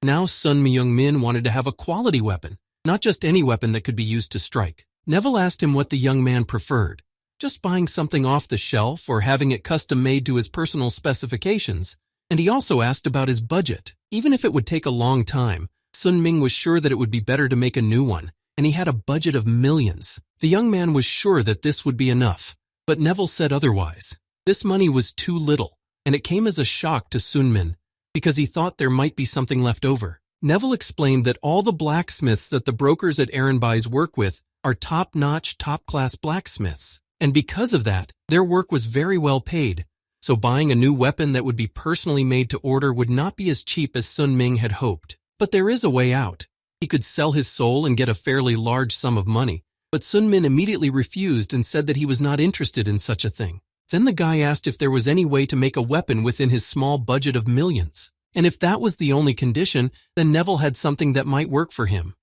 Now Sun Myung-min wanted to have a quality weapon, not just any weapon that could be used to strike. Neville asked him what the young man preferred, just buying something off the shelf or having it custom made to his personal specifications, and he also asked about his budget. Even if it would take a long time, Sun Ming was sure that it would be better to make a new one, and he had a budget of millions. The young man was sure that this would be enough, but Neville said otherwise. This money was too little, and it came as a shock to Sun Min, because he thought there might be something left over. Neville explained that all the blacksmiths that the brokers at Ehrenbei's work with are top-notch, top-class blacksmiths, and because of that, their work was very well paid, so buying a new weapon that would be personally made to order would not be as cheap as Sun Ming had hoped. But there is a way out. He could sell his soul and get a fairly large sum of money, but Sun Min immediately refused and said that he was not interested in such a thing. Then the guy asked if there was any way to make a weapon within his small budget of millions. And if that was the only condition, then Neville had something that might work for him.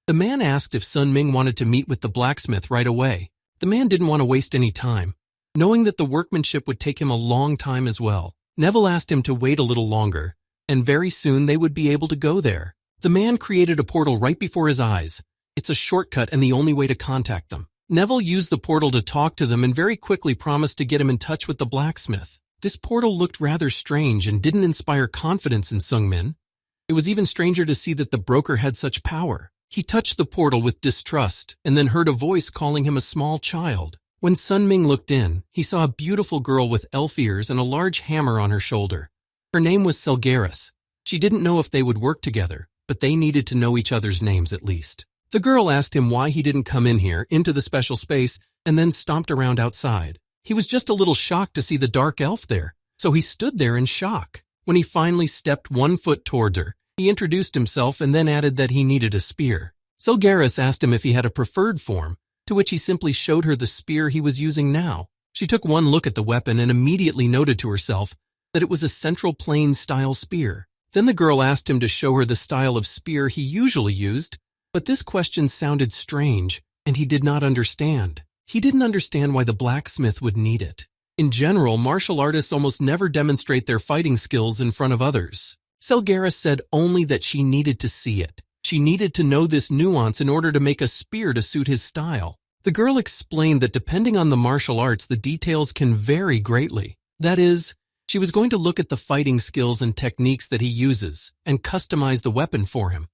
The man asked if Sun Ming wanted to meet with the blacksmith right away. The man didn't want to waste any time, knowing that the workmanship would take him a long time as well. Neville asked him to wait a little longer, and very soon they would be able to go there. The man created a portal right before his eyes. It's a shortcut and the only way to contact them. Neville used the portal to talk to them and very quickly promised to get him in touch with the blacksmith. This portal looked rather strange and didn't inspire confidence in Sung Min. It was even stranger to see that the broker had such power. He touched the portal with distrust and then heard a voice calling him a small child. When Sun Ming looked in, he saw a beautiful girl with elf ears and a large hammer on her shoulder. Her name was Selgaris. She didn't know if they would work together, but they needed to know each other's names at least. The girl asked him why he didn't come in here, into the special space, and then stomped around outside. He was just a little shocked to see the dark elf there, so he stood there in shock. When he finally stepped 1 foot towards her, he introduced himself and then added that he needed a spear. Selgaris asked him if he had a preferred form, to which he simply showed her the spear he was using now. She took one look at the weapon and immediately noted to herself that it was a Central Plains style spear. Then the girl asked him to show her the style of spear he usually used, but this question sounded strange, and he did not understand. He didn't understand why the blacksmith would need it. In general, martial artists almost never demonstrate their fighting skills in front of others. Selgaris said only that she needed to see it. She needed to know this nuance in order to make a spear to suit his style. The girl explained that depending on the martial arts, the details can vary greatly. That is, she was going to look at the fighting skills and techniques that he uses and customize the weapon for him.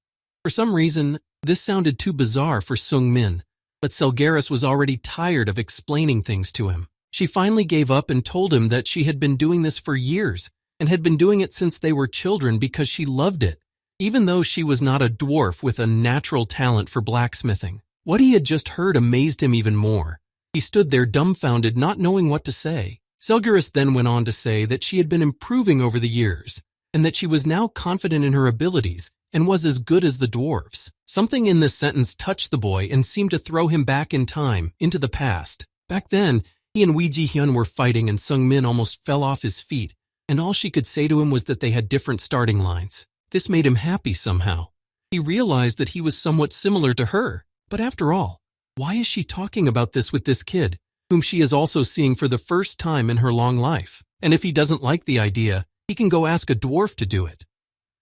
For some reason, this sounded too bizarre for Sung Min, but Selgaris was already tired of explaining things to him. She finally gave up and told him that she had been doing this for years and had been doing it since they were children because she loved it even though she was not a dwarf with a natural talent for blacksmithing. What he had just heard amazed him even more. He stood there dumbfounded, not knowing what to say. Selgaris then went on to say that she had been improving over the years, and that she was now confident in her abilities and was as good as the dwarves. Something in this sentence touched the boy and seemed to throw him back in time, into the past. Back then, he and Wee Ji-hyun were fighting and Sung-min almost fell off his feet, and all she could say to him was that they had different starting lines. This made him happy somehow. He realized that he was somewhat similar to her. But after all, why is she talking about this with this kid, whom she is also seeing for the first time in her long life? And if he doesn't like the idea, he can go ask a dwarf to do it.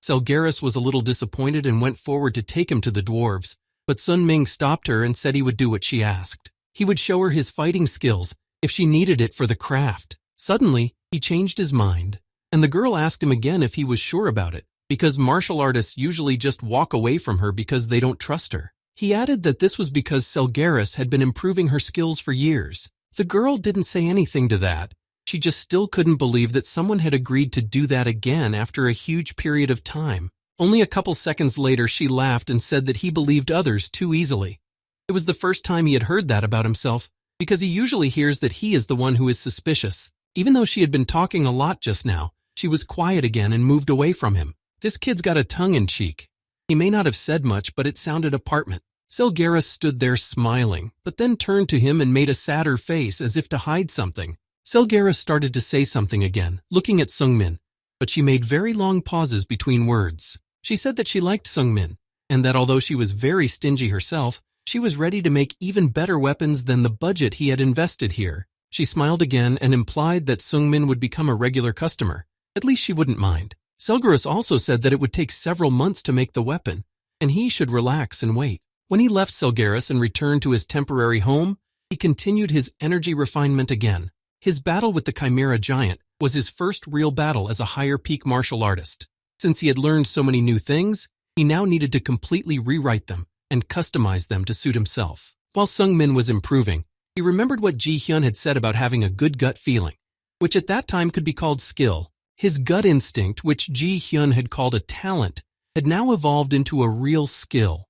Selgaris was a little disappointed and went forward to take him to the dwarves, but Sun Ming stopped her and said he would do what she asked. He would show her his fighting skills if she needed it for the craft. Suddenly, he changed his mind, and the girl asked him again if he was sure about it, because martial artists usually just walk away from her because they don't trust her. He added that this was because Selgaris had been improving her skills for years. The girl didn't say anything to that. She just still couldn't believe that someone had agreed to do that again after a huge period of time. Only a couple seconds later, she laughed and said that he believed others too easily. It was the first time he had heard that about himself, because he usually hears that he is the one who is suspicious. Even though she had been talking a lot just now, she was quiet again and moved away from him. This kid's got a tongue in cheek. He may not have said much, but it sounded apartment. Selgaris stood there smiling, but then turned to him and made a sadder face as if to hide something. Selgaris started to say something again, looking at Sung-min, but she made very long pauses between words. She said that she liked Sung-min, and that although she was very stingy herself, she was ready to make even better weapons than the budget he had invested here. She smiled again and implied that Sung-min would become a regular customer. At least she wouldn't mind. Selgaris also said that it would take several months to make the weapon, and he should relax and wait. When he left Selgaris and returned to his temporary home, he continued his energy refinement again. His battle with the Chimera Giant was his first real battle as a higher peak martial artist. Since he had learned so many new things, he now needed to completely rewrite them and customize them to suit himself. While Sung-min was improving, he remembered what Ji-hyun had said about having a good gut feeling, which at that time could be called skill. His gut instinct, which Ji-hyun had called a talent, had now evolved into a real skill.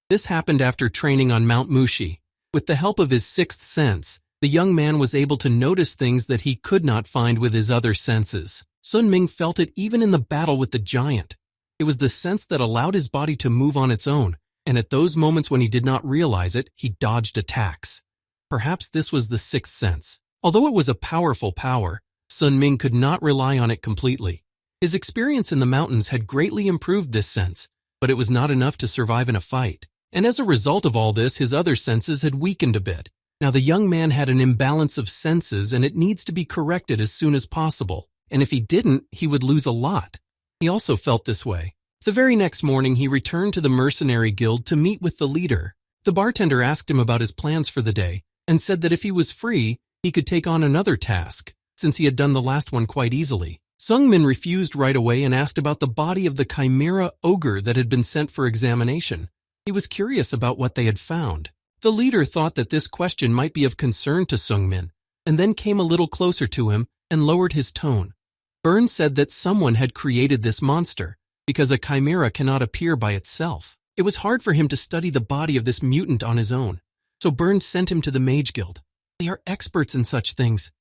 This happened after training on Mount Mushi. With the help of his sixth sense, the young man was able to notice things that he could not find with his other senses. Sun Ming felt it even in the battle with the giant. It was the sense that allowed his body to move on its own, and at those moments when he did not realize it, he dodged attacks. Perhaps this was the sixth sense. Although it was a powerful power, Sun Ming could not rely on it completely. His experience in the mountains had greatly improved this sense, but it was not enough to survive in a fight. And as a result of all this, his other senses had weakened a bit. Now the young man had an imbalance of senses, and it needs to be corrected as soon as possible. And if he didn't, he would lose a lot. He also felt this way. The very next morning, he returned to the mercenary guild to meet with the leader. The bartender asked him about his plans for the day, and said that if he was free, he could take on another task, since he had done the last one quite easily. Sung-min refused right away and asked about the body of the chimera ogre that had been sent for examination. He was curious about what they had found. The leader thought that this question might be of concern to Sung-min, and then came a little closer to him and lowered his tone. Burn said that someone had created this monster, because a chimera cannot appear by itself. It was hard for him to study the body of this mutant on his own, so Burn sent him to the Mage Guild. They are experts in such things.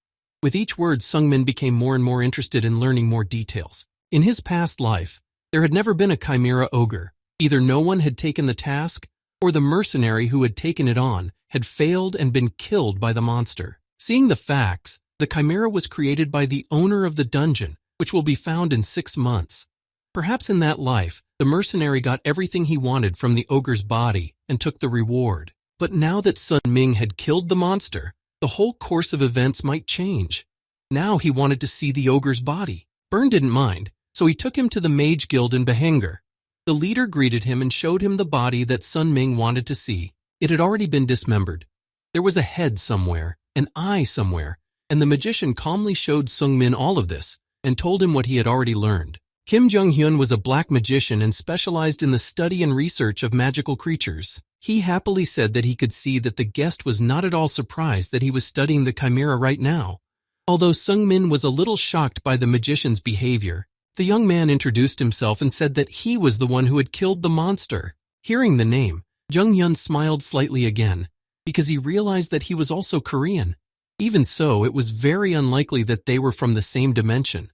With each word, Sung-min became more and more interested in learning more details. In his past life, there had never been a chimera ogre. Either no one had taken the task, or the mercenary who had taken it on had failed and been killed by the monster. Seeing the facts, the chimera was created by the owner of the dungeon, which will be found in 6 months. Perhaps in that life, the mercenary got everything he wanted from the ogre's body and took the reward. But now that Sun Ming had killed the monster, the whole course of events might change. Now he wanted to see the ogre's body. Burn didn't mind, so he took him to the Mage Guild in Behanger. The leader greeted him and showed him the body that Sun Ming wanted to see. It had already been dismembered. There was a head somewhere, an eye somewhere, and the magician calmly showed Sung-min all of this and told him what he had already learned. Kim Jung-hyun was a black magician and specialized in the study and research of magical creatures. He happily said that he could see that the guest was not at all surprised that he was studying the chimera right now. Although Sung-min was a little shocked by the magician's behavior, The young man introduced himself and said that he was the one who had killed the monster. Hearing the name, Jung Hyun smiled slightly again, because he realized that he was also Korean. Even so, it was very unlikely that they were from the same dimension.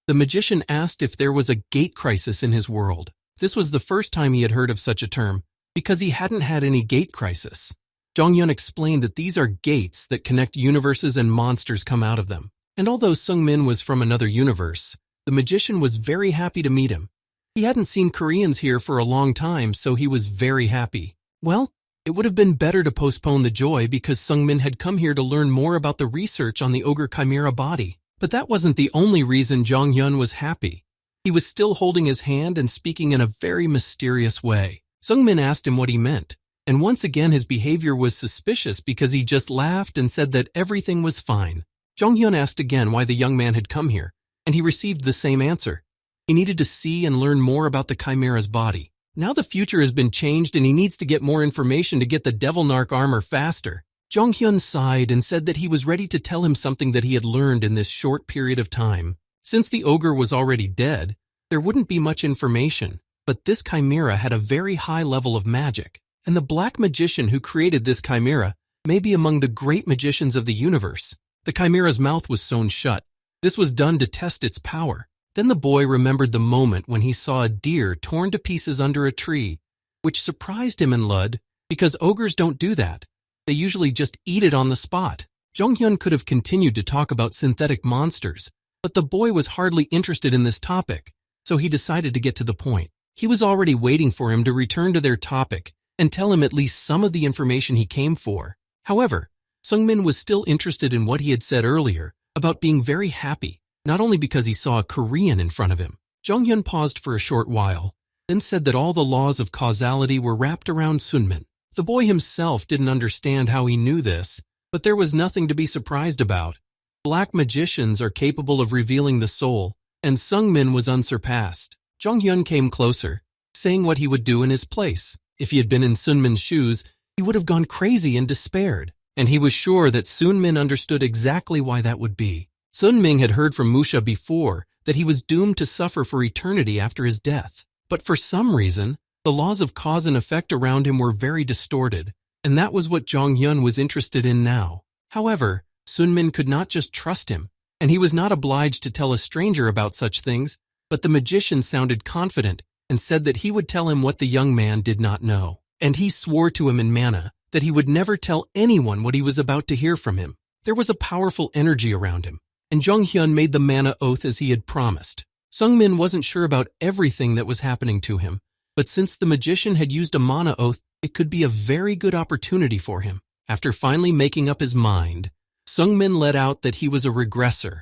The magician asked if there was a gate crisis in his world. This was the first time he had heard of such a term, because he hadn't had any gate crisis. Jung Hyun explained that these are gates that connect universes and monsters come out of them. And although Sung-min was from another universe, the magician was very happy to meet him. He hadn't seen Koreans here for a long time, so he was very happy. Well, it would have been better to postpone the joy because Sung-min had come here to learn more about the research on the ogre chimera body. But that wasn't the only reason Jung Hyun was happy. He was still holding his hand and speaking in a very mysterious way. Sung-min asked him what he meant, and once again his behavior was suspicious because he just laughed and said that everything was fine. Jung Hyun asked again why the young man had come here, and he received the same answer. He needed to see and learn more about the chimera's body. Now the future has been changed and he needs to get more information to get the Devil Narc armor faster. Jung Hyun sighed and said that he was ready to tell him something that he had learned in this short period of time. Since the ogre was already dead, there wouldn't be much information, but this chimera had a very high level of magic, and the black magician who created this chimera may be among the great magicians of the universe. The chimera's mouth was sewn shut. This was done to test its power. Then the boy remembered the moment when he saw a deer torn to pieces under a tree, which surprised him and Lud, because ogres don't do that. They usually just eat it on the spot. Jung Hyun could have continued to talk about synthetic monsters, but the boy was hardly interested in this topic, so he decided to get to the point. He was already waiting for him to return to their topic and tell him at least some of the information he came for. However, Sung-min was still interested in what he had said earlier about being very happy, not only because he saw a Korean in front of him. Jung Hyun paused for a short while, then said that all the laws of causality were wrapped around Sun-min. The boy himself didn't understand how he knew this, but there was nothing to be surprised about. Black magicians are capable of revealing the soul, and Sung-min was unsurpassed. Jung Hyun came closer, saying what he would do in his place. If he had been in Sun-min's shoes, he would have gone crazy and despaired, and he was sure that Sun-min understood exactly why that would be. Sun-min had heard from Mushi before that he was doomed to suffer for eternity after his death. But for some reason, the laws of cause and effect around him were very distorted, and that was what Jung Hyun was interested in now. However, Sun-min could not just trust him, and he was not obliged to tell a stranger about such things, but the magician sounded confident and said that he would tell him what the young man did not know. And he swore to him in Mana that he would never tell anyone what he was about to hear from him. There was a powerful energy around him, and Jung Hyun made the Mana oath as he had promised. Sung-min wasn't sure about everything that was happening to him, but since the magician had used a Mana oath, it could be a very good opportunity for him. After finally making up his mind, Sung-min let out that he was a regressor.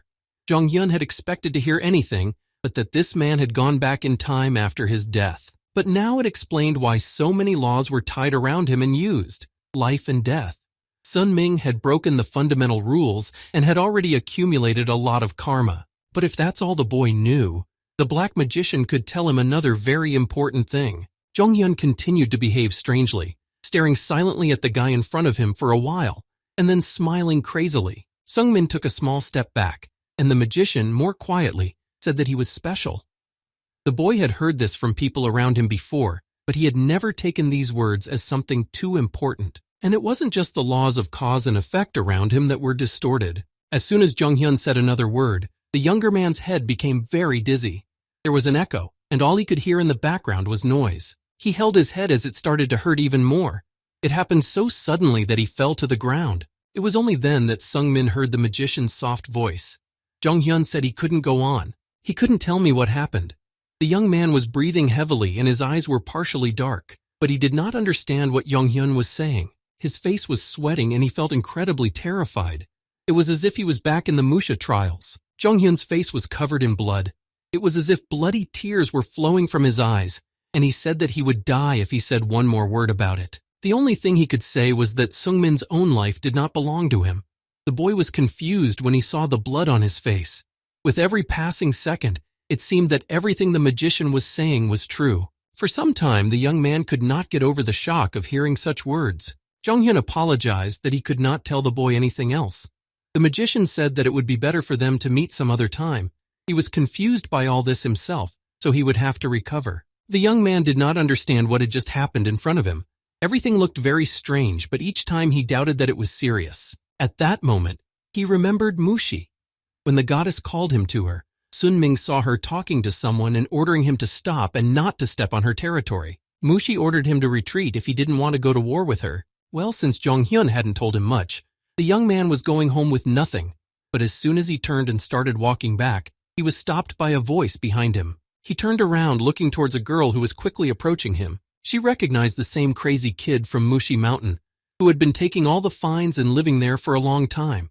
Jung Hyun had expected to hear anything, but that this man had gone back in time after his death. But now it explained why so many laws were tied around him and used, life and death. Sun-min had broken the fundamental rules and had already accumulated a lot of karma. But if that's all the boy knew, the black magician could tell him another very important thing. Jung Hyun continued to behave strangely, staring silently at the guy in front of him for a while, and then smiling crazily. Sung-min took a small step back, and the magician, more quietly, said that he was special. The boy had heard this from people around him before, but he had never taken these words as something too important. And it wasn't just the laws of cause and effect around him that were distorted. As soon as Jung Hyun said another word, the younger man's head became very dizzy. There was an echo, and all he could hear in the background was noise. He held his head as it started to hurt even more. It happened so suddenly that he fell to the ground. It was only then that Sung-min heard the magician's soft voice. Jung Hyun said he couldn't go on. He couldn't tell me what happened. The young man was breathing heavily and his eyes were partially dark, but he did not understand what Jung Hyun was saying. His face was sweating and he felt incredibly terrified. It was as if he was back in the Mushi trials. Jung Hyun's face was covered in blood. It was as if bloody tears were flowing from his eyes, and he said that he would die if he said one more word about it. The only thing he could say was that Sung-min's own life did not belong to him. The boy was confused when he saw the blood on his face. With every passing second, it seemed that everything the magician was saying was true. For some time, the young man could not get over the shock of hearing such words. Jung Hyun apologized that he could not tell the boy anything else. The magician said that it would be better for them to meet some other time. He was confused by all this himself, so he would have to recover. The young man did not understand what had just happened in front of him. Everything looked very strange, but each time he doubted that it was serious. At that moment, he remembered Mushi. When the goddess called him to her, Sun Ming saw her talking to someone and ordering him to stop and not to step on her territory. Mushi ordered him to retreat if he didn't want to go to war with her. Well, since Jonghyun hadn't told him much, the young man was going home with nothing. But as soon as he turned and started walking back, he was stopped by a voice behind him. He turned around looking towards a girl who was quickly approaching him. She recognized the same crazy kid from Mushi Mountain, who had been taking all the fines and living there for a long time.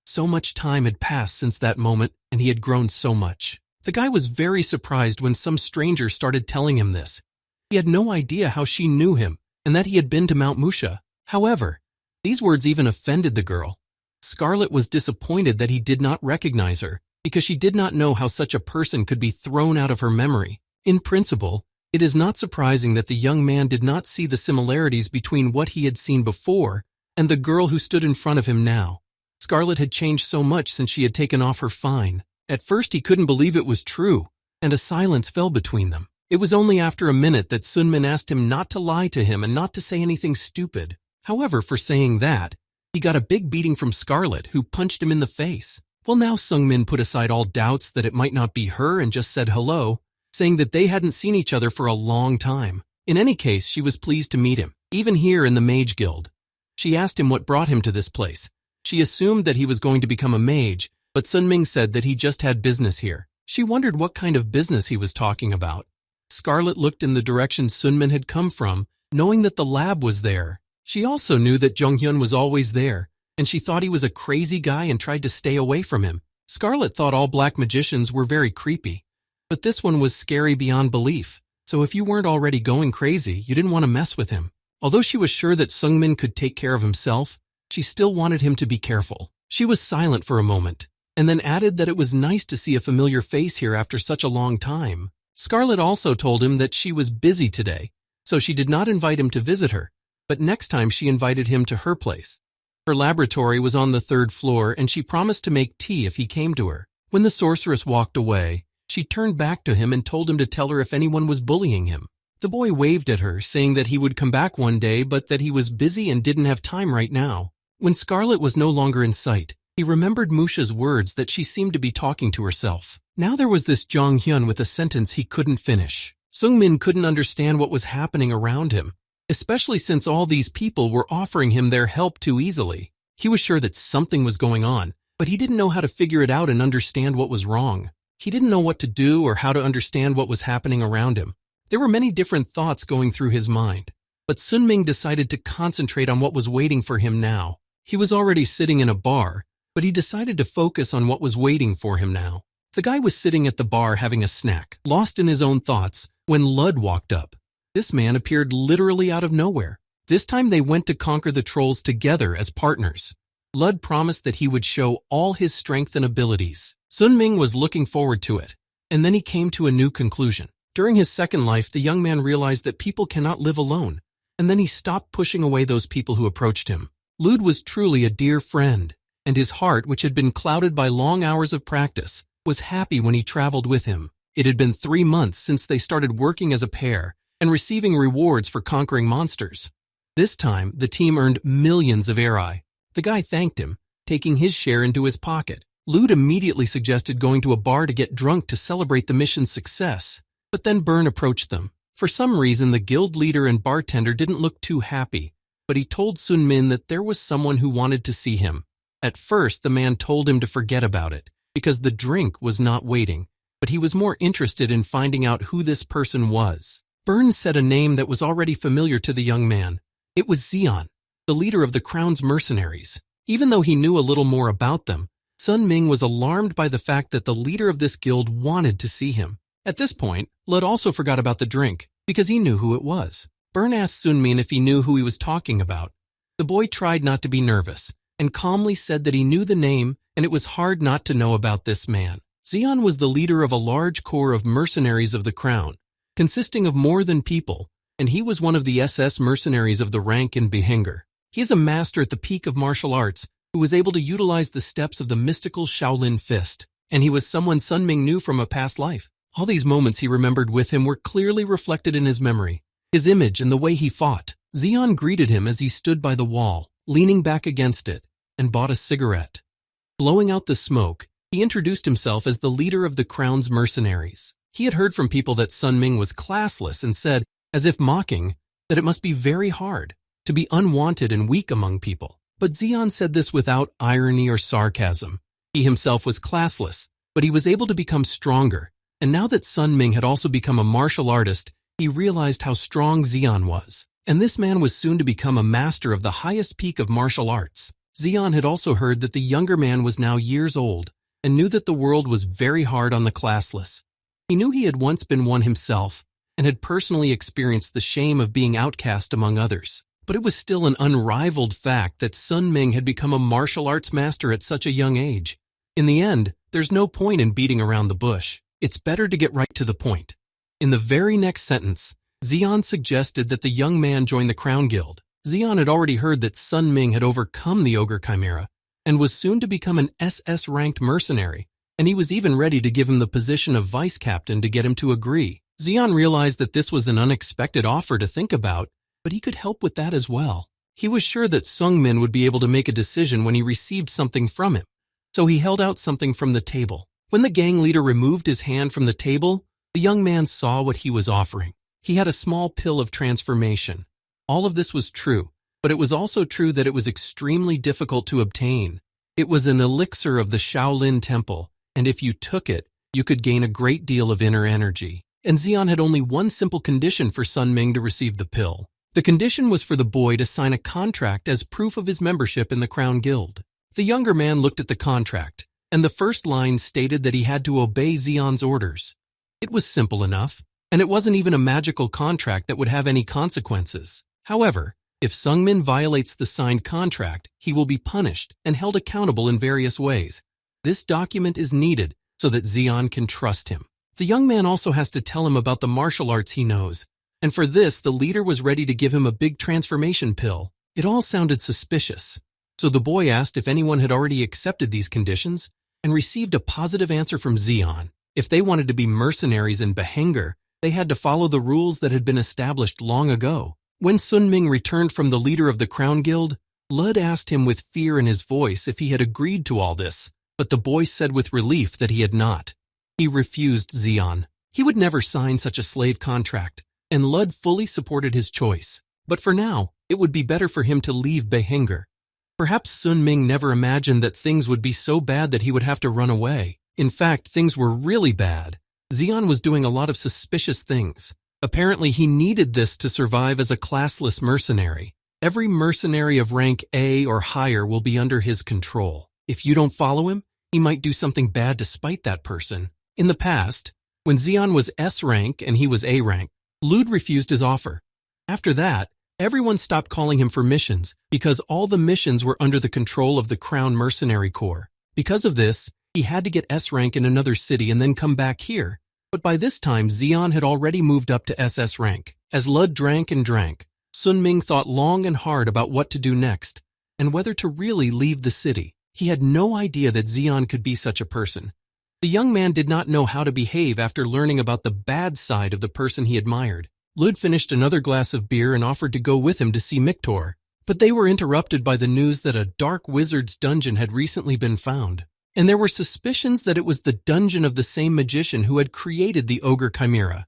So much time had passed since that moment, and he had grown so much. The guy was very surprised when some stranger started telling him this. He had no idea how she knew him, and that he had been to Mount Musha. However, these words even offended the girl. Scarlet was disappointed that he did not recognize her, because she did not know how such a person could be thrown out of her memory. In principle, it is not surprising that the young man did not see the similarities between what he had seen before and the girl who stood in front of him now. Scarlet had changed so much since she had taken off her fine. At first he couldn't believe it was true, and a silence fell between them. It was only after a minute that Sun Min asked him not to lie to him and not to say anything stupid. However, for saying that, he got a big beating from Scarlet, who punched him in the face. Well, now Sung Min put aside all doubts that it might not be her and just said hello, saying that they hadn't seen each other for a long time. In any case, she was pleased to meet him, even here in the Mage Guild. She asked him what brought him to this place. She assumed that he was going to become a mage, but Sun Ming said that he just had business here. She wondered what kind of business he was talking about. Scarlet looked in the direction Sun Min had come from, knowing that the lab was there. She also knew that Jonghyun was always there, and she thought he was a crazy guy and tried to stay away from him. Scarlet thought all black magicians were very creepy, but this one was scary beyond belief, so if you weren't already going crazy, you didn't want to mess with him. Although she was sure that Sungmin could take care of himself, she still wanted him to be careful. She was silent for a moment, and then added that it was nice to see a familiar face here after such a long time. Scarlet also told him that she was busy today, so she did not invite him to visit her, but next time she invited him to her place. Her laboratory was on the 3rd floor, and she promised to make tea if he came to her. When the sorceress walked away, she turned back to him and told him to tell her if anyone was bullying him. The boy waved at her, saying that he would come back one day, but that he was busy and didn't have time right now. When Scarlet was no longer in sight, he remembered Musha's words that she seemed to be talking to herself. Now there was this Jong Hyun with a sentence he couldn't finish. Sung Min couldn't understand what was happening around him, especially since all these people were offering him their help too easily. He was sure that something was going on, but he didn't know how to figure it out and understand what was wrong. He didn't know what to do or how to understand what was happening around him. There were many different thoughts going through his mind, but Sun Ming decided to concentrate on what was waiting for him now. He was already sitting in a bar, but he decided to focus on what was waiting for him now. The guy was sitting at the bar having a snack, lost in his own thoughts, when Lud walked up. This man appeared literally out of nowhere. This time they went to conquer the trolls together as partners. Lud promised that he would show all his strength and abilities. Sun Ming was looking forward to it, and then he came to a new conclusion. During his second life, the young man realized that people cannot live alone, and then he stopped pushing away those people who approached him. Lud was truly a dear friend, and his heart, which had been clouded by long hours of practice, was happy when he traveled with him. It had been 3 months since they started working as a pair and receiving rewards for conquering monsters. This time, the team earned millions of eri. The guy thanked him, taking his share into his pocket. Lud immediately suggested going to a bar to get drunk to celebrate the mission's success, but then Byrne approached them. For some reason, the guild leader and bartender didn't look too happy, but he told Sun Min that there was someone who wanted to see him. At first, the man told him to forget about it, because the drink was not waiting, but he was more interested in finding out who this person was. Byrne said a name that was already familiar to the young man. It was Zeon, the leader of the Crown's mercenaries. Even though he knew a little more about them, Sun Ming was alarmed by the fact that the leader of this guild wanted to see him. At this point, Lud also forgot about the drink, because he knew who it was. Byrne asked Sun Min if he knew who he was talking about. The boy tried not to be nervous, and calmly said that he knew the name, and it was hard not to know about this man. Zeon was the leader of a large corps of mercenaries of the Crown, consisting of more than people, and he was one of the SS mercenaries of the rank in Behenger. He is a master at the peak of martial arts who was able to utilize the steps of the mystical Shaolin fist. and he was someone Sun Ming knew from a past life. All these moments he remembered with him were clearly reflected in his memory. His image and the way he fought. Xian greeted him as he stood by the wall, leaning back against it, and bought a cigarette. Blowing out the smoke, he introduced himself as the leader of the Crown's mercenaries. He had heard from people that Sun Ming was classless and said, as if mocking, that it must be very hard to be unwanted and weak among people. But Xian said this without irony or sarcasm. He himself was classless, but he was able to become stronger, and now that Sun Ming had also become a martial artist, he realized how strong Xian was. And this man was soon to become a master of the highest peak of martial arts. Xian had also heard that the younger man was now years old, and knew that the world was very hard on the classless. He knew he had once been one himself, and had personally experienced the shame of being outcast among others. But it was still an unrivaled fact that Sun Ming had become a martial arts master at such a young age. In the end, there's no point in beating around the bush. It's better to get right to the point. In the very next sentence, Xian suggested that the young man join the Crown Guild. Xian had already heard that Sun Ming had overcome the ogre chimera and was soon to become an SS-ranked mercenary, and he was even ready to give him the position of vice captain to get him to agree. Xian realized that this was an unexpected offer to think about, but he could help with that as well. He was sure that Sung Min would be able to make a decision when he received something from him, so he held out something from the table. When the gang leader removed his hand from the table, the young man saw what he was offering. He had a small pill of transformation. All of this was true, but it was also true that it was extremely difficult to obtain. It was an elixir of the Shaolin Temple, and if you took it, you could gain a great deal of inner energy. And Xian had only one simple condition for Sun Ming to receive the pill. The condition was for the boy to sign a contract as proof of his membership in the Crown Guild. The younger man looked at the contract, and the first line stated that he had to obey Xian's orders. It was simple enough, and it wasn't even a magical contract that would have any consequences. However, if Sung Min violates the signed contract, he will be punished and held accountable in various ways. This document is needed so that Xian can trust him. The young man also has to tell him about the martial arts he knows, and for this the leader was ready to give him a big transformation pill. It all sounded suspicious, so the boy asked if anyone had already accepted these conditions and received a positive answer from Xian. If they wanted to be mercenaries in Behenger, they had to follow the rules that had been established long ago. When Sun Ming returned from the leader of the Crown Guild, Lud asked him with fear in his voice if he had agreed to all this, but the boy said with relief that he had not. He refused Xian. He would never sign such a slave contract, and Lud fully supported his choice. But for now, it would be better for him to leave Behenger. Perhaps Sun Ming never imagined that things would be so bad that he would have to run away. In fact, things were really bad. Xian was doing a lot of suspicious things. Apparently, he needed this to survive as a classless mercenary. Every mercenary of rank A or higher will be under his control. If you don't follow him, he might do something bad to spite that person. In the past, when Xian was S rank and he was A rank, Lud refused his offer. After that, everyone stopped calling him for missions because all the missions were under the control of the Crown Mercenary Corps. Because of this, he had to get S rank in another city and then come back here. But by this time, Xian had already moved up to SS rank. As Lud drank and drank, Sun Ming thought long and hard about what to do next and whether to really leave the city. He had no idea that Xian could be such a person. The young man did not know how to behave after learning about the bad side of the person he admired. Lud finished another glass of beer and offered to go with him to see Miktor, but they were interrupted by the news that a dark wizard's dungeon had recently been found, and there were suspicions that it was the dungeon of the same magician who had created the ogre chimera.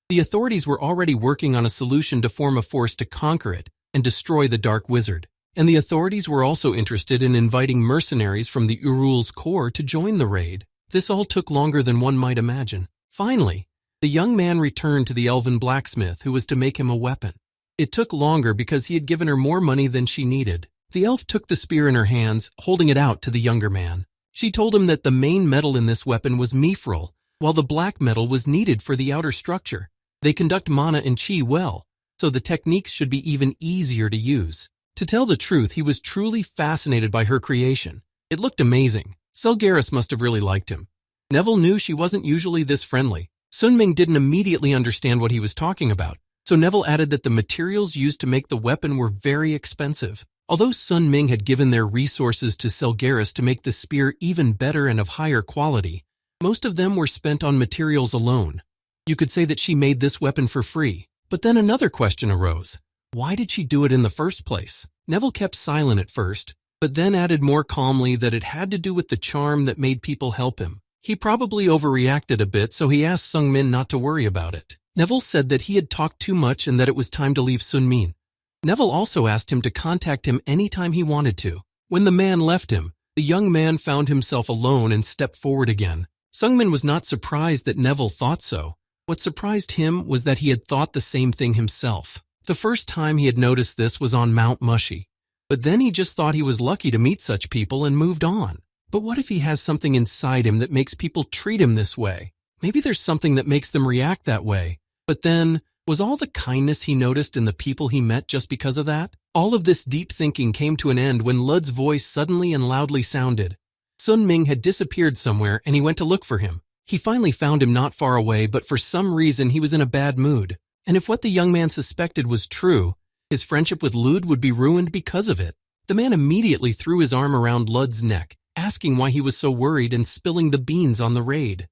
The authorities were already working on a solution to form a force to conquer it and destroy the dark wizard, and the authorities were also interested in inviting mercenaries from the Urul's Corps to join the raid. This all took longer than one might imagine. Finally, the young man returned to the elven blacksmith who was to make him a weapon. It took longer because he had given her more money than she needed. The elf took the spear in her hands, holding it out to the younger man. She told him that the main metal in this weapon was mithril, while the black metal was needed for the outer structure. They conduct mana and chi well, so the techniques should be even easier to use. To tell the truth, he was truly fascinated by her creation. It looked amazing. Selgaris must have really liked him. Neville knew she wasn't usually this friendly. Sun Ming didn't immediately understand what he was talking about, so Neville added that the materials used to make the weapon were very expensive. Although Sun Ming had given their resources to Selgaris to make the spear even better and of higher quality, Most of them were spent on materials alone. You could say that she made this weapon for free. But then another question arose. Why did she do it in the first place? Neville kept silent at first, but then added more calmly that it had to do with the charm that made people help him. He probably overreacted a bit, so he asked Sungmin not to worry about it. Neville said that he had talked too much and that it was time to leave Sunmin. Neville also asked him to contact him anytime he wanted to. When the man left him, the young man found himself alone and stepped forward again. Sungmin was not surprised that Neville thought so. What surprised him was that he had thought the same thing himself. The first time he had noticed this was on Mount Mushi. But then he just thought he was lucky to meet such people and moved on. But what if he has something inside him that makes people treat him this way? Maybe there's something that makes them react that way. But then, was all the kindness he noticed in the people he met just because of that? All of this deep thinking came to an end when Lud's voice suddenly and loudly sounded. Sun Ming had disappeared somewhere and he went to look for him. He finally found him not far away, but for some reason he was in a bad mood. And if what the young man suspected was true, his friendship with Lud would be ruined because of it. The man immediately threw his arm around Lud's neck, asking why he was so worried and spilling the beans on the raid.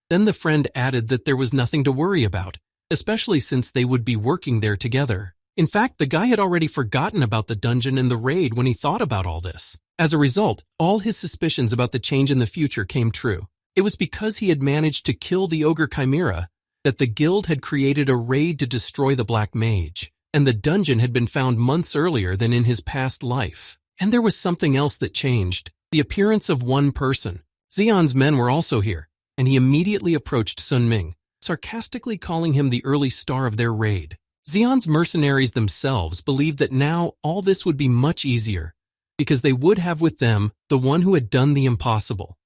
Then the friend added that there was nothing to worry about, especially since they would be working there together. In fact, the guy had already forgotten about the dungeon and the raid when he thought about all this. As a result, all his suspicions about the change in the future came true. It was because he had managed to kill the ogre chimera that the guild had created a raid to destroy the black mage, and the dungeon had been found months earlier than in his past life. And there was something else that changed, the appearance of one person. Xian's men were also here, and he immediately approached Sun Ming, sarcastically calling him the early star of their raid. Xian's mercenaries themselves believed that now all this would be much easier, because they would have with them the one who had done the impossible.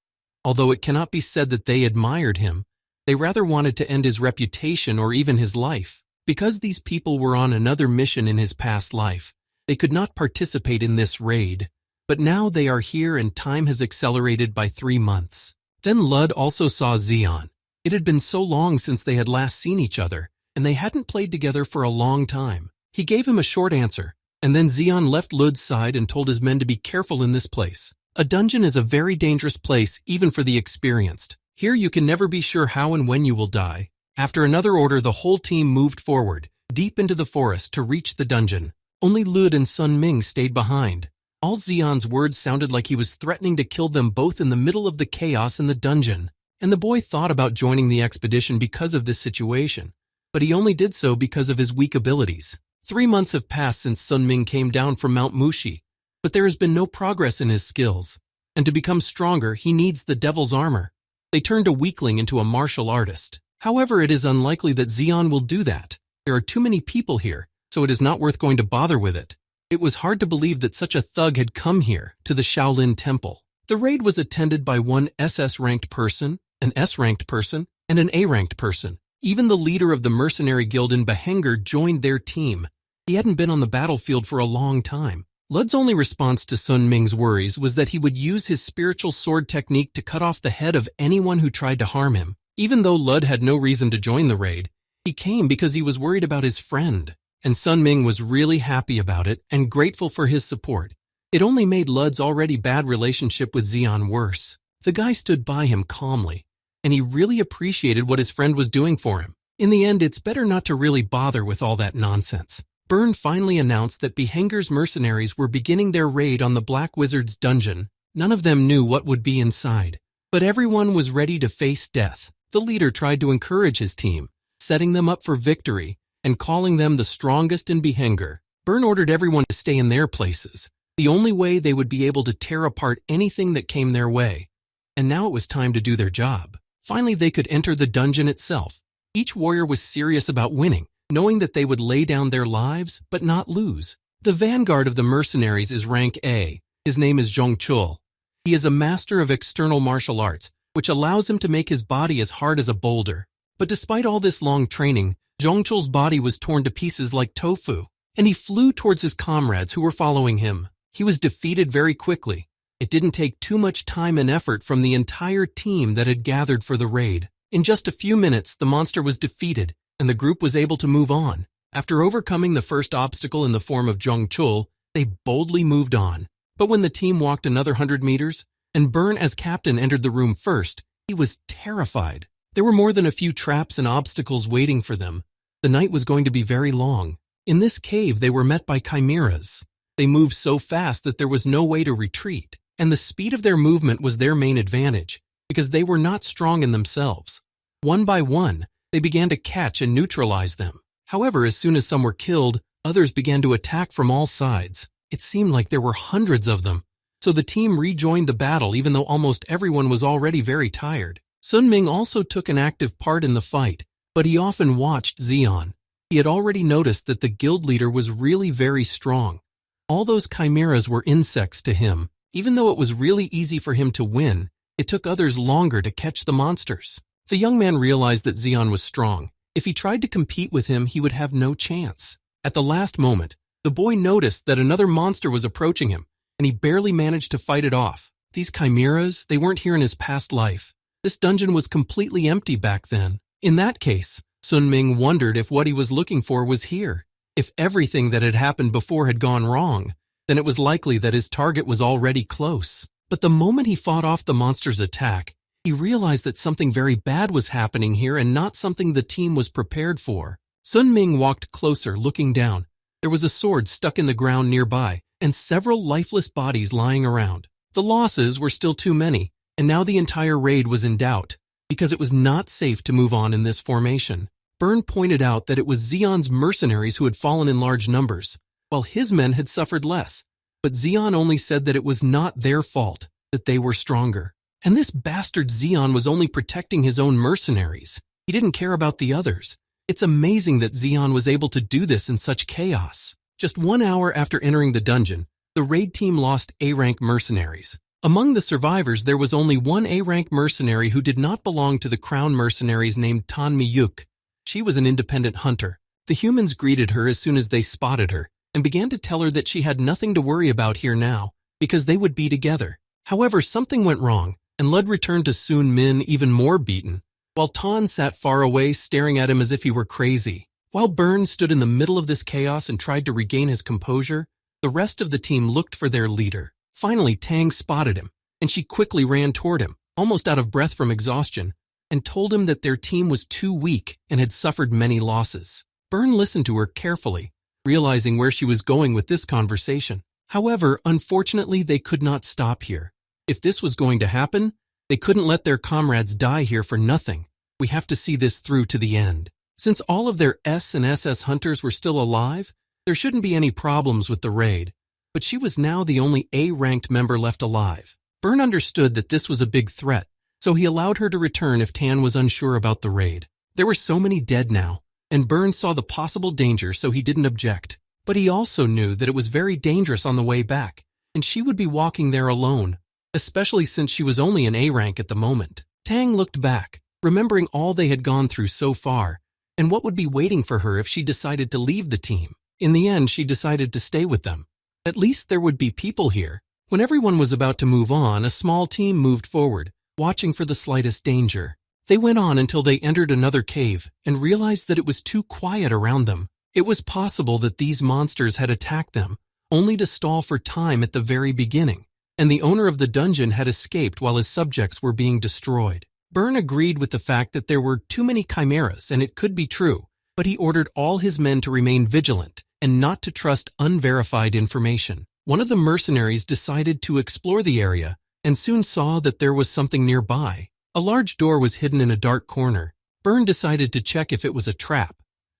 Although it cannot be said that they admired him, they rather wanted to end his reputation or even his life. Because these people were on another mission in his past life, they could not participate in this raid. But now they are here and time has accelerated by 3 months. Then Lud also saw Xian. It had been so long since they had last seen each other, and they hadn't played together for a long time. He gave him a short answer, and then Xian left Lud's side and told his men to be careful in this place. A dungeon is a very dangerous place even for the experienced. Here you can never be sure how and when you will die. After another order, the whole team moved forward, deep into the forest to reach the dungeon. Only Lud and Sun Ming stayed behind. All Xian's words sounded like he was threatening to kill them both in the middle of the chaos in the dungeon. And the boy thought about joining the expedition because of this situation, but he only did so because of his weak abilities. 3 months have passed since Sun Ming came down from Mount Mushi, but there has been no progress in his skills. And to become stronger, he needs the devil's armor. They turned a weakling into a martial artist. However, it is unlikely that Xian will do that. There are too many people here, so it is not worth going to bother with it. It was hard to believe that such a thug had come here, to the Shaolin Temple. The raid was attended by one SS-ranked person, an S-ranked person, and an A-ranked person. Even the leader of the mercenary guild in Behenger joined their team. He hadn't been on the battlefield for a long time. Lud's only response to Sun Ming's worries was that he would use his spiritual sword technique to cut off the head of anyone who tried to harm him. Even though Lud had no reason to join the raid, he came because he was worried about his friend, and Sun Ming was really happy about it and grateful for his support. It only made Lud's already bad relationship with Xian worse. The guy stood by him calmly, and he really appreciated what his friend was doing for him. In the end, it's better not to really bother with all that nonsense. Byrne finally announced that Behenger's mercenaries were beginning their raid on the Black Wizard's dungeon. None of them knew what would be inside, but everyone was ready to face death. The leader tried to encourage his team, setting them up for victory and calling them the strongest in Behenger. Byrne ordered everyone to stay in their places, the only way they would be able to tear apart anything that came their way. And now it was time to do their job. Finally, they could enter the dungeon itself. Each warrior was serious about winning, knowing that they would lay down their lives but not lose. The vanguard of the mercenaries is rank A. His name is Zhongchul. He is a master of external martial arts, which allows him to make his body as hard as a boulder. But despite all this long training, Zhongchul's body was torn to pieces like tofu, and he flew towards his comrades who were following him. He was defeated very quickly. It didn't take too much time and effort from the entire team that had gathered for the raid. In just a few minutes, the monster was defeated, and the group was able to move on. After overcoming the first obstacle in the form of Zhongchul, they boldly moved on. But when the team walked another 100 meters, and Byrne as captain entered the room first, He was terrified. There were more than a few traps and obstacles waiting for them. The night was going to be very long. In this cave, they were met by chimeras. They moved so fast that there was no way to retreat, and the speed of their movement was their main advantage, because they were not strong in themselves. One by one, they began to catch and neutralize them. However, as soon as some were killed, others began to attack from all sides. It seemed like there were hundreds of them. So the team rejoined the battle even though almost everyone was already very tired. Sun Ming also took an active part in the fight, but he often watched Xian. He had already noticed that the guild leader was really very strong. All those chimeras were insects to him. Even though it was really easy for him to win, it took others longer to catch the monsters. The young man realized that Xian was strong. If he tried to compete with him, he would have no chance. At the last moment, the boy noticed that another monster was approaching him, and he barely managed to fight it off. These chimeras, they weren't here in his past life. This dungeon was completely empty back then. In that case, Sun Ming wondered if what he was looking for was here. If everything that had happened before had gone wrong, then it was likely that his target was already close. But the moment he fought off the monster's attack, he realized that something very bad was happening here and not something the team was prepared for. Sun Ming walked closer, looking down. There was a sword stuck in the ground nearby, and several lifeless bodies lying around. The losses were still too many, and now the entire raid was in doubt, because it was not safe to move on in this formation. Byrne pointed out that it was Xian's mercenaries who had fallen in large numbers, while his men had suffered less. But Xian only said that it was not their fault, that they were stronger. And this bastard Xian was only protecting his own mercenaries. He didn't care about the others. It's amazing that Xian was able to do this in such chaos. Just 1 hour after entering the dungeon, the raid team lost A-rank mercenaries. Among the survivors, there was only one A-rank mercenary who did not belong to the crown mercenaries named Tan Miyuk. She was an independent hunter. The humans greeted her as soon as they spotted her, and began to tell her that she had nothing to worry about here now, because they would be together. However, something went wrong, and Lud returned to Sun Min even more beaten, while Tan sat far away staring at him as if he were crazy. While Byrne stood in the middle of this chaos and tried to regain his composure, the rest of the team looked for their leader. Finally, Tang spotted him, and she quickly ran toward him, almost out of breath from exhaustion, and told him that their team was too weak and had suffered many losses. Byrne listened to her carefully, realizing where she was going with this conversation. However, unfortunately, they could not stop here. If this was going to happen, they couldn't let their comrades die here for nothing. We have to see this through to the end. Since all of their S and SS hunters were still alive, there shouldn't be any problems with the raid. But she was now the only A-ranked member left alive. Byrne understood that this was a big threat, so he allowed her to return if Tan was unsure about the raid. There were so many dead now, and Byrne saw the possible danger, so he didn't object. But he also knew that it was very dangerous on the way back, and she would be walking there alone, especially since she was only an A-rank at the moment. Tang looked back, remembering all they had gone through so far, and what would be waiting for her if she decided to leave the team. In the end, she decided to stay with them. At least there would be people here. When everyone was about to move on, a small team moved forward, watching for the slightest danger. They went on until they entered another cave and realized that it was too quiet around them. It was possible that these monsters had attacked them, only to stall for time at the very beginning, and the owner of the dungeon had escaped while his subjects were being destroyed. Byrne agreed with the fact that there were too many chimeras, and it could be true, but he ordered all his men to remain vigilant and not to trust unverified information. One of the mercenaries decided to explore the area and soon saw that there was something nearby. A large door was hidden in a dark corner. Byrne decided to check if it was a trap,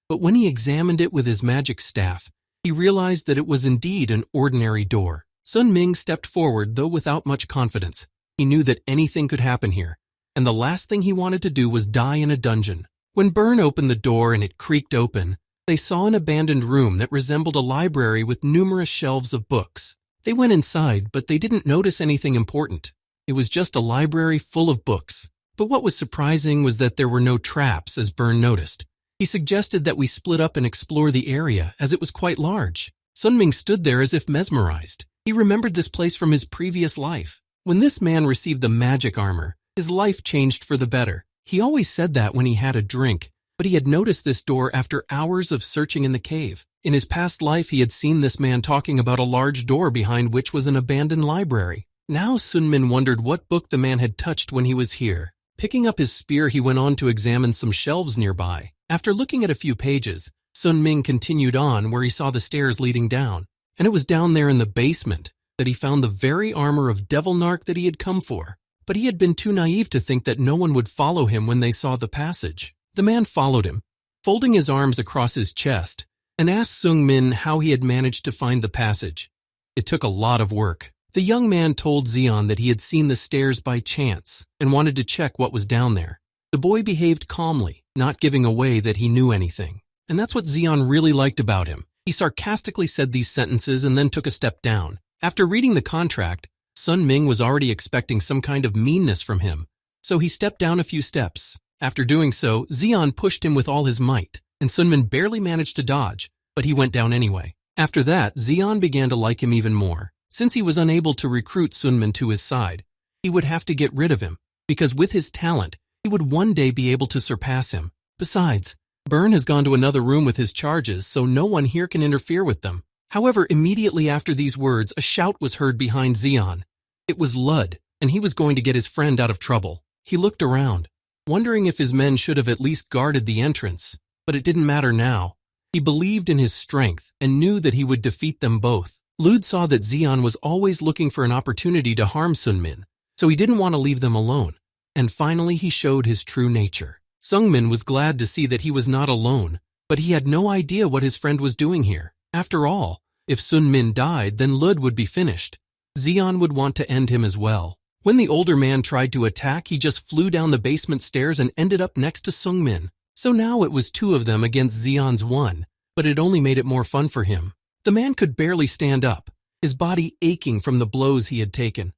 but when he examined it with his magic staff, he realized that it was indeed an ordinary door. Sun Ming stepped forward, though without much confidence. He knew that anything could happen here, and the last thing he wanted to do was die in a dungeon. When Byrne opened the door and it creaked open, they saw an abandoned room that resembled a library with numerous shelves of books. They went inside, but they didn't notice anything important. It was just a library full of books. But what was surprising was that there were no traps, as Byrne noticed. He suggested that we split up and explore the area, as it was quite large. Sun Ming stood there as if mesmerized. He remembered this place from his previous life. When this man received the magic armor, his life changed for the better. He always said that when he had a drink, but he had noticed this door after hours of searching in the cave. In his past life, he had seen this man talking about a large door behind which was an abandoned library. Now Sun Min wondered what book the man had touched when he was here. Picking up his spear, he went on to examine some shelves nearby. After looking at a few pages, Sun Ming continued on where he saw the stairs leading down. And it was down there in the basement that he found the very armor of Devil Narc that he had come for. But he had been too naive to think that no one would follow him when they saw the passage. The man followed him, folding his arms across his chest, and asked Sung Min how he had managed to find the passage. It took a lot of work. The young man told Xian that he had seen the stairs by chance and wanted to check what was down there. The boy behaved calmly, not giving away that he knew anything. And that's what Xian really liked about him. He sarcastically said these sentences and then took a step down. After reading the contract, Sun Ming was already expecting some kind of meanness from him, so he stepped down a few steps. After doing so, Xian pushed him with all his might, and Sun Min barely managed to dodge, but he went down anyway. After that, Xian began to like him even more. Since he was unable to recruit Sun Min to his side, he would have to get rid of him, because with his talent, he would one day be able to surpass him. Besides, Byrne has gone to another room with his charges, so no one here can interfere with them. However, immediately after these words, a shout was heard behind Xian. It was Lud, and he was going to get his friend out of trouble. He looked around, wondering if his men should have at least guarded the entrance, but it didn't matter now. He believed in his strength and knew that he would defeat them both. Lud saw that Xian was always looking for an opportunity to harm Sun Min, so he didn't want to leave them alone. And finally he showed his true nature. Sung Min was glad to see that he was not alone, but he had no idea what his friend was doing here. After all, if Sun Min died, then Lud would be finished. Xian would want to end him as well. When the older man tried to attack, he just flew down the basement stairs and ended up next to Sung Min. So now it was two of them against Xian's one, but it only made it more fun for him. The man could barely stand up, his body aching from the blows he had taken.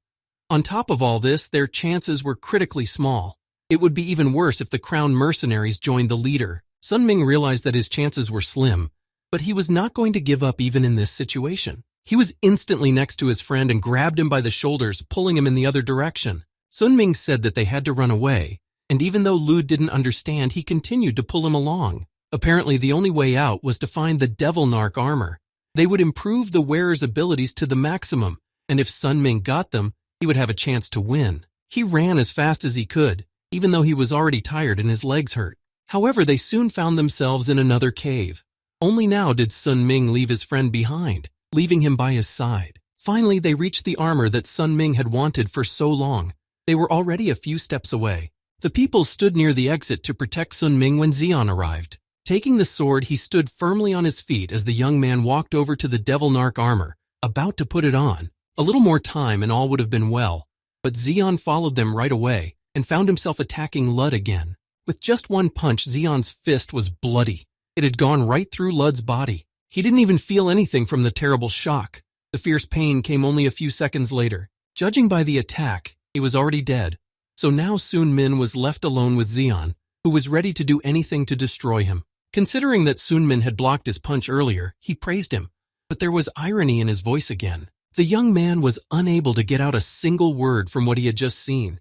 On top of all this, their chances were critically small. It would be even worse if the crown mercenaries joined the leader. Sun Ming realized that his chances were slim, but he was not going to give up even in this situation. He was instantly next to his friend and grabbed him by the shoulders, pulling him in the other direction. Sun Ming said that they had to run away, and even though Lud didn't understand, he continued to pull him along. Apparently, the only way out was to find the Devil Narc armor. They would improve the wearer's abilities to the maximum, and if Sun Ming got them, he would have a chance to win. He ran as fast as he could, even though he was already tired and his legs hurt. However, they soon found themselves in another cave. Only now did Sun Ming leave his friend behind, leaving him by his side. Finally, they reached the armor that Sun Ming had wanted for so long. They were already a few steps away. The people stood near the exit to protect Sun Ming when Xian arrived. Taking the sword, he stood firmly on his feet as the young man walked over to the Devil Narc armor, about to put it on. A little more time and all would have been well, but Xian followed them right away and found himself attacking Lud again. With just one punch, Xian's fist was bloody. It had gone right through Lud's body. He didn't even feel anything from the terrible shock. The fierce pain came only a few seconds later. Judging by the attack, he was already dead. So now Sun Min was left alone with Xian, who was ready to do anything to destroy him. Considering that Sun Min had blocked his punch earlier, he praised him, but there was irony in his voice again. The young man was unable to get out a single word from what he had just seen.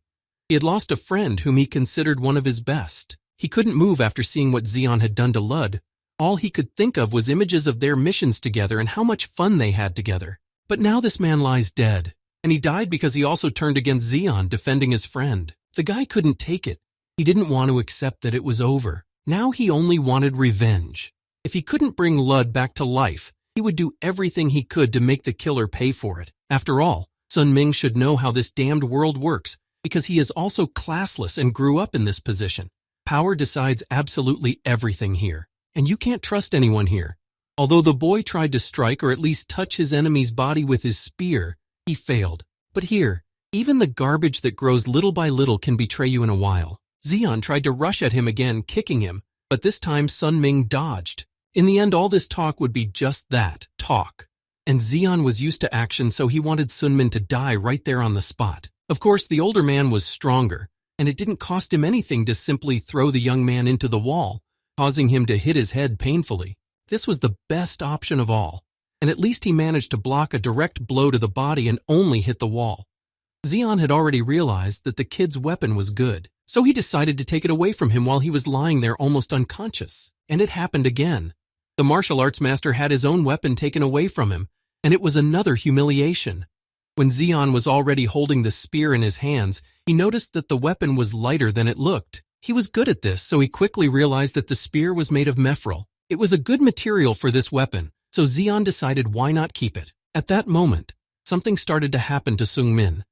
He had lost a friend whom he considered one of his best. He couldn't move after seeing what Xian had done to Lud. All he could think of was images of their missions together and how much fun they had together. But now this man lies dead, and he died because he also turned against Xian, defending his friend. The guy couldn't take it. He didn't want to accept that it was over. Now he only wanted revenge. If he couldn't bring Lud back to life, he would do everything he could to make the killer pay for it. After all, Sun Ming should know how this damned world works, because he is also classless and grew up in this position. Power decides absolutely everything here, and you can't trust anyone here. Although the boy tried to strike or at least touch his enemy's body with his spear, he failed. But here, even the garbage that grows little by little can betray you in a while. Xian tried to rush at him again, kicking him, but this time Sun Ming dodged. In the end, all this talk would be just that, talk. And Xian was used to action, so he wanted Sun Min to die right there on the spot. Of course, the older man was stronger, and it didn't cost him anything to simply throw the young man into the wall, causing him to hit his head painfully. This was the best option of all, and at least he managed to block a direct blow to the body and only hit the wall. Xian had already realized that the kid's weapon was good, so he decided to take it away from him while he was lying there almost unconscious. And it happened again. The martial arts master had his own weapon taken away from him, and it was another humiliation. When Zeon was already holding the spear in his hands, he noticed that the weapon was lighter than it looked. He was good at this, so he quickly realized that the spear was made of mephril. It was a good material for this weapon, so Zeon decided why not keep it. At that moment, something started to happen to Seungmin.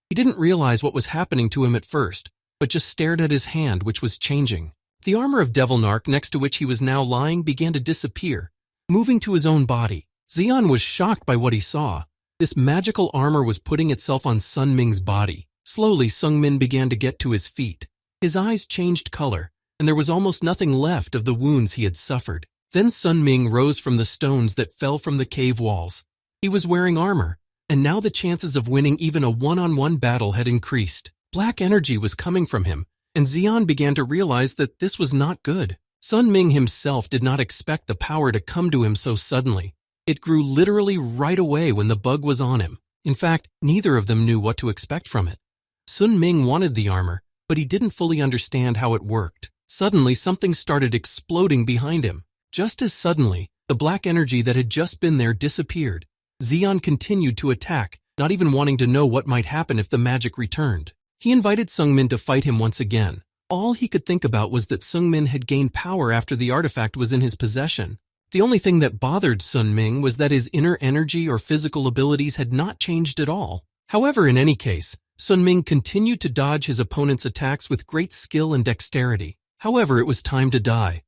He didn't realize what was happening to him at first, but just stared at his hand, which was changing. The armor of Devilnark next to which he was now lying began to disappear, moving to his own body. Zeon was shocked by what he saw. This magical armor was putting itself on Sun Ming's body. Slowly, Seungmin began to get to his feet. His eyes changed color, and there was almost nothing left of the wounds he had suffered. Then Sun Ming rose from the stones that fell from the cave walls. He was wearing armor, and now the chances of winning even a one-on-one battle had increased. Black energy was coming from him, and Zeon began to realize that this was not good. Sun Ming himself did not expect the power to come to him so suddenly. It grew literally right away when the bug was on him. In fact, neither of them knew what to expect from it. Sun Ming wanted the armor, but he didn't fully understand how it worked. Suddenly, something started exploding behind him. Just as suddenly, the black energy that had just been there disappeared. Zeon continued to attack, not even wanting to know what might happen if the magic returned. He invited Seungmin to fight him once again. All he could think about was that Seungmin had gained power after the artifact was in his possession. The only thing that bothered Sun Ming was that his inner energy or physical abilities had not changed at all. However, in any case, Sun Ming continued to dodge his opponent's attacks with great skill and dexterity. However, it was time to die.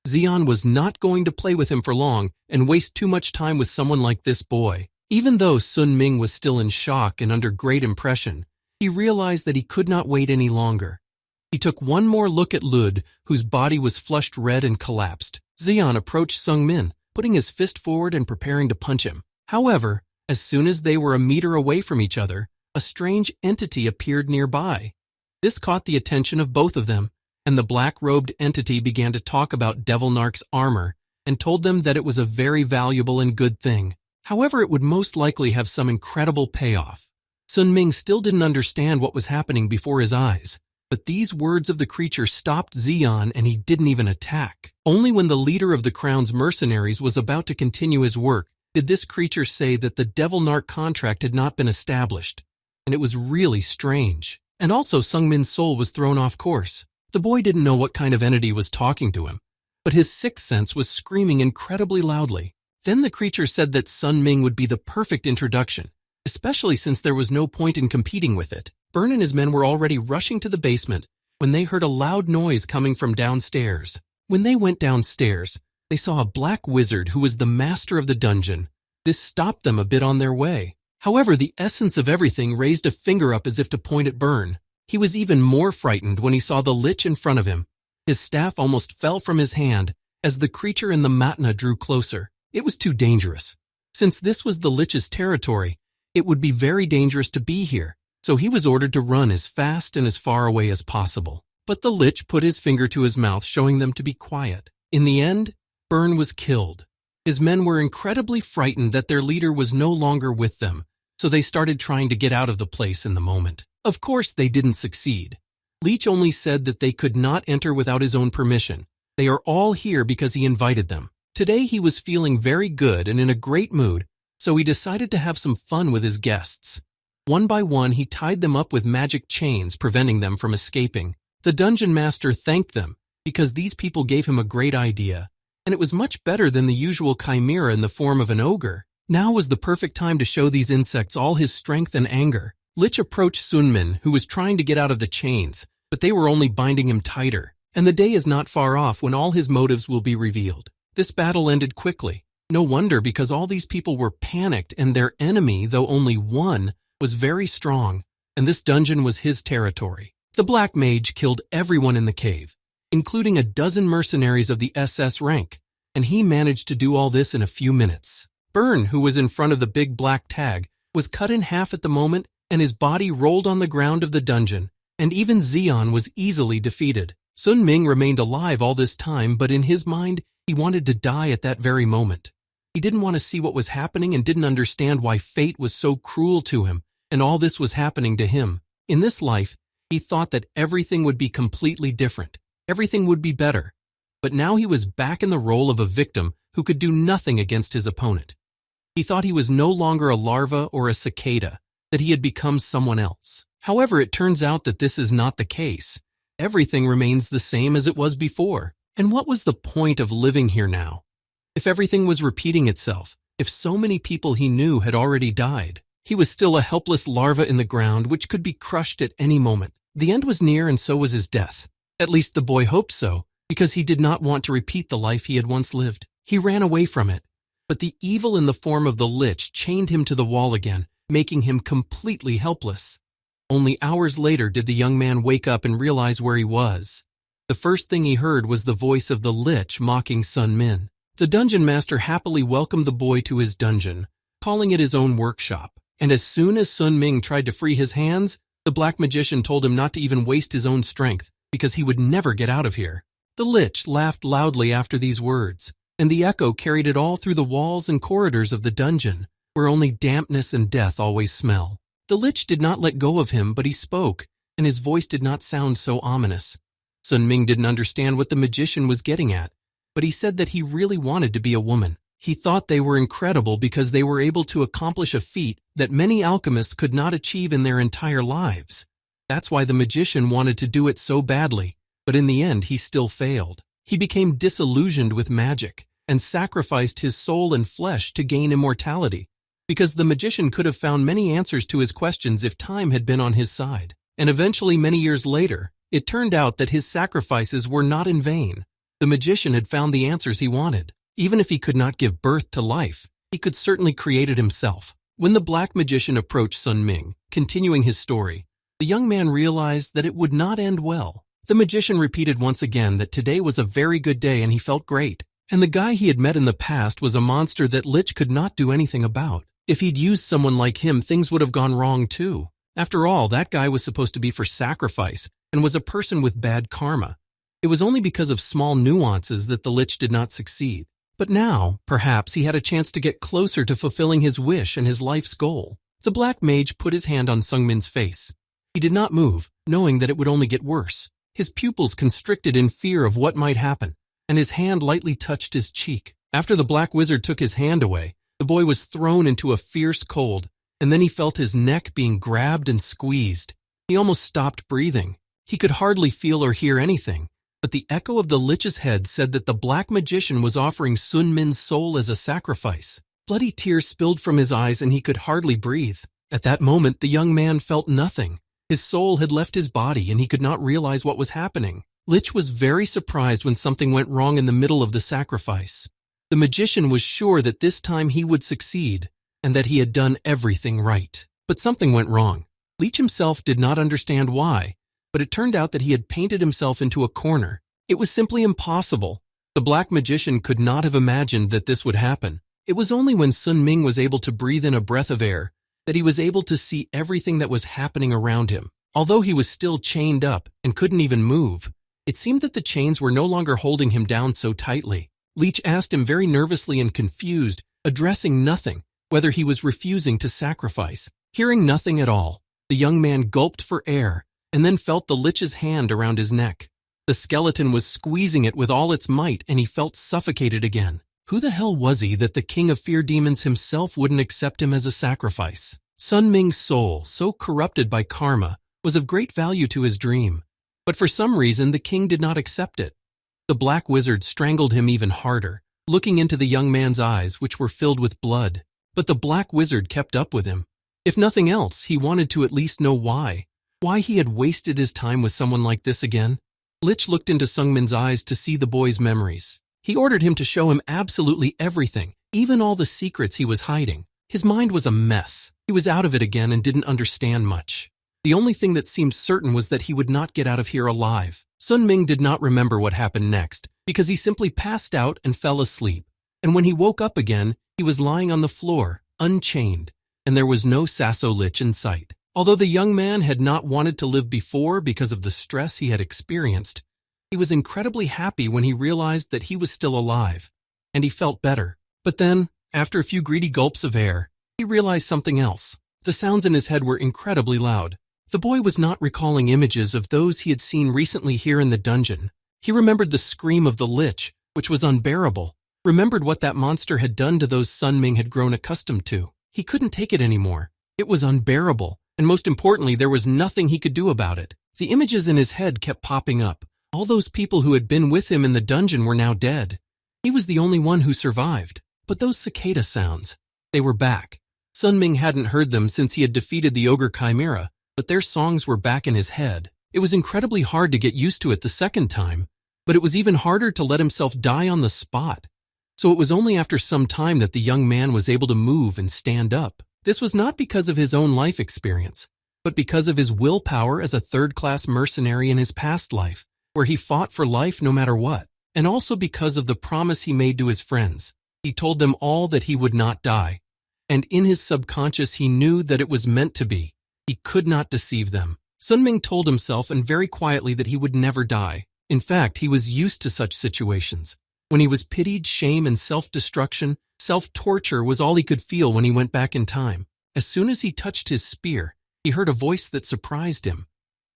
Zeon was not going to play with him for long and waste too much time with someone like this boy. Even though Sun Ming was still in shock and under great impression, he realized that he could not wait any longer. He took one more look at Lud, whose body was flushed red and collapsed. Zeon approached Seungmin, putting his fist forward and preparing to punch him. However, as soon as they were a meter away from each other, a strange entity appeared nearby. This caught the attention of both of them, and the black-robed entity began to talk about Devilnark's armor and told them that it was a very valuable and good thing. However, it would most likely have some incredible payoff. Sun Ming still didn't understand what was happening before his eyes, but these words of the creature stopped Zeon and he didn't even attack. Only when the leader of the Crown's mercenaries was about to continue his work did this creature say that the Devilnark contract had not been established, and it was really strange. And also Seungmin's soul was thrown off course. The boy didn't know what kind of entity was talking to him, but his sixth sense was screaming incredibly loudly. Then the creature said that Sun Ming would be the perfect introduction, especially since there was no point in competing with it. Burn and his men were already rushing to the basement when they heard a loud noise coming from downstairs. When they went downstairs, they saw a black wizard who was the master of the dungeon. This stopped them a bit on their way. However, the essence of everything raised a finger up as if to point at Burn. He was even more frightened when he saw the Lich in front of him. His staff almost fell from his hand as the creature in the matna drew closer. It was too dangerous. Since this was the Lich's territory, it would be very dangerous to be here, so he was ordered to run as fast and as far away as possible. But the Lich put his finger to his mouth, showing them to be quiet. In the end, Burn was killed. His men were incredibly frightened that their leader was no longer with them, so they started trying to get out of the place in the moment. Of course, they didn't succeed. Lich only said that they could not enter without his own permission. They are all here because he invited them. Today he was feeling very good and in a great mood, so he decided to have some fun with his guests. One by one, he tied them up with magic chains, preventing them from escaping. The dungeon master thanked them because these people gave him a great idea, and it was much better than the usual chimera in the form of an ogre. Now was the perfect time to show these insects all his strength and anger. Lich approached Seungmin, who was trying to get out of the chains, but they were only binding him tighter, and the day is not far off when all his motives will be revealed. This battle ended quickly. No wonder, because all these people were panicked and their enemy, though only one, was very strong, and this dungeon was his territory. The Black Mage killed everyone in the cave, including a dozen mercenaries of the SS rank, and he managed to do all this in a few minutes. Burn, who was in front of the big black tag, was cut in half at the moment, and his body rolled on the ground of the dungeon, and even Zeon was easily defeated. Sun Ming remained alive all this time, but in his mind, he wanted to die at that very moment. He didn't want to see what was happening and didn't understand why fate was so cruel to him, and all this was happening to him. In this life, he thought that everything would be completely different. Everything would be better. But now he was back in the role of a victim who could do nothing against his opponent. He thought he was no longer a larva or a cicada, that he had become someone else. However, it turns out that this is not the case. Everything remains the same as it was before. And what was the point of living here now? If everything was repeating itself, if so many people he knew had already died, he was still a helpless larva in the ground which could be crushed at any moment. The end was near, and so was his death. At least the boy hoped so, because he did not want to repeat the life he had once lived. He ran away from it. But the evil in the form of the Lich chained him to the wall again, making him completely helpless. Only hours later did the young man wake up and realize where he was. The first thing he heard was the voice of the Lich mocking Sun Min. The dungeon master happily welcomed the boy to his dungeon, calling it his own workshop. And as soon as Sun Ming tried to free his hands, the black magician told him not to even waste his own strength, because he would never get out of here. The Lich laughed loudly after these words, and the echo carried it all through the walls and corridors of the dungeon, where only dampness and death always smell. The Lich did not let go of him, but he spoke, and his voice did not sound so ominous. Sun Ming didn't understand what the magician was getting at, but he said that he really wanted to be a woman. He thought they were incredible because they were able to accomplish a feat that many alchemists could not achieve in their entire lives. That's why the magician wanted to do it so badly, but in the end he still failed. He became disillusioned with magic and sacrificed his soul and flesh to gain immortality, because the magician could have found many answers to his questions if time had been on his side. And eventually, many years later, it turned out that his sacrifices were not in vain. The magician had found the answers he wanted. Even if he could not give birth to life, he could certainly create it himself. When the black magician approached Sun Ming, continuing his story, the young man realized that it would not end well. The magician repeated once again that today was a very good day and he felt great. And the guy he had met in the past was a monster that Lich could not do anything about. If he'd used someone like him, things would have gone wrong too. After all, that guy was supposed to be for sacrifice and was a person with bad karma. It was only because of small nuances that the Lich did not succeed. But now, perhaps he had a chance to get closer to fulfilling his wish and his life's goal. The black mage put his hand on Sung Min's face. He did not move, knowing that it would only get worse. His pupils constricted in fear of what might happen, and his hand lightly touched his cheek. After the black wizard took his hand away, the boy was thrown into a fierce cold, and then he felt his neck being grabbed and squeezed. He almost stopped breathing. He could hardly feel or hear anything. But the echo of the Lich's head said that the black magician was offering Sun Min's soul as a sacrifice. Bloody tears spilled from his eyes and he could hardly breathe. At that moment, the young man felt nothing. His soul had left his body and he could not realize what was happening. Lich was very surprised when something went wrong in the middle of the sacrifice. The magician was sure that this time he would succeed and that he had done everything right. But something went wrong. Lich himself did not understand why, but it turned out that he had painted himself into a corner. It was simply impossible. The black magician could not have imagined that this would happen. It was only when Sun Ming was able to breathe in a breath of air that he was able to see everything that was happening around him. Although he was still chained up and couldn't even move, it seemed that the chains were no longer holding him down so tightly. Lich asked him very nervously and confused, addressing nothing, whether he was refusing to sacrifice. Hearing nothing at all, the young man gulped for air and then felt the Lich's hand around his neck. The skeleton was squeezing it with all its might and he felt suffocated again. Who the hell was he that the king of fear demons himself wouldn't accept him as a sacrifice? Sun Ming's soul, so corrupted by karma, was of great value to his dream. But for some reason, the king did not accept it. The black wizard strangled him even harder, looking into the young man's eyes, which were filled with blood. But the black wizard kept up with him. If nothing else, he wanted to at least know why he had wasted his time with someone like this again. Lich looked into Sung Min's eyes to see the boy's memories. He ordered him to show him absolutely everything, even all the secrets he was hiding. His mind was a mess. He was out of it again and didn't understand much. The only thing that seemed certain was that he would not get out of here alive. Sun Ming did not remember what happened next, because he simply passed out and fell asleep. And when he woke up again, he was lying on the floor, unchained, and there was no Sasso Lich in sight. Although the young man had not wanted to live before because of the stress he had experienced, he was incredibly happy when he realized that he was still alive, and he felt better. But then, after a few greedy gulps of air, he realized something else. The sounds in his head were incredibly loud. The boy was not recalling images of those he had seen recently here in the dungeon. He remembered the scream of the Lich, which was unbearable, remembered what that monster had done to those Sun Ming had grown accustomed to. He couldn't take it anymore. It was unbearable, and most importantly, there was nothing he could do about it. The images in his head kept popping up. All those people who had been with him in the dungeon were now dead. He was the only one who survived. But those cicada sounds, they were back. Sun Ming hadn't heard them since he had defeated the ogre chimera, but their songs were back in his head. It was incredibly hard to get used to it the second time, but it was even harder to let himself die on the spot. So it was only after some time that the young man was able to move and stand up. This was not because of his own life experience, but because of his willpower as a third-class mercenary in his past life, where he fought for life no matter what, and also because of the promise he made to his friends. He told them all that he would not die, and in his subconscious he knew that it was meant to be. He could not deceive them. Sun Ming told himself and very quietly that he would never die. In fact, he was used to such situations. When he was pitied, shame and self-destruction, self-torture was all he could feel when he went back in time. As soon as he touched his spear, he heard a voice that surprised him.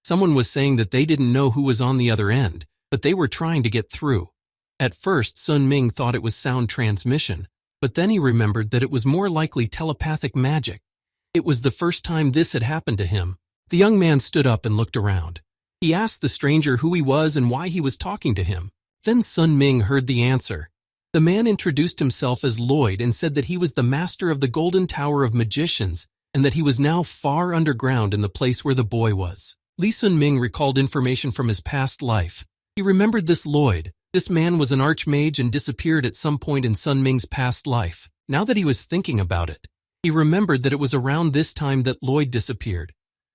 Someone was saying that they didn't know who was on the other end, but they were trying to get through. At first, Sun Ming thought it was sound transmission, but then he remembered that it was more likely telepathic magic. It was the first time this had happened to him. The young man stood up and looked around. He asked the stranger who he was and why he was talking to him. Then Sun Ming heard the answer. The man introduced himself as Lloyd and said that he was the master of the Golden Tower of Magicians and that he was now far underground in the place where the boy was. Li Sun Ming recalled information from his past life. He remembered this Lloyd. This man was an archmage and disappeared at some point in Sun Ming's past life. Now that he was thinking about it, he remembered that it was around this time that Lloyd disappeared.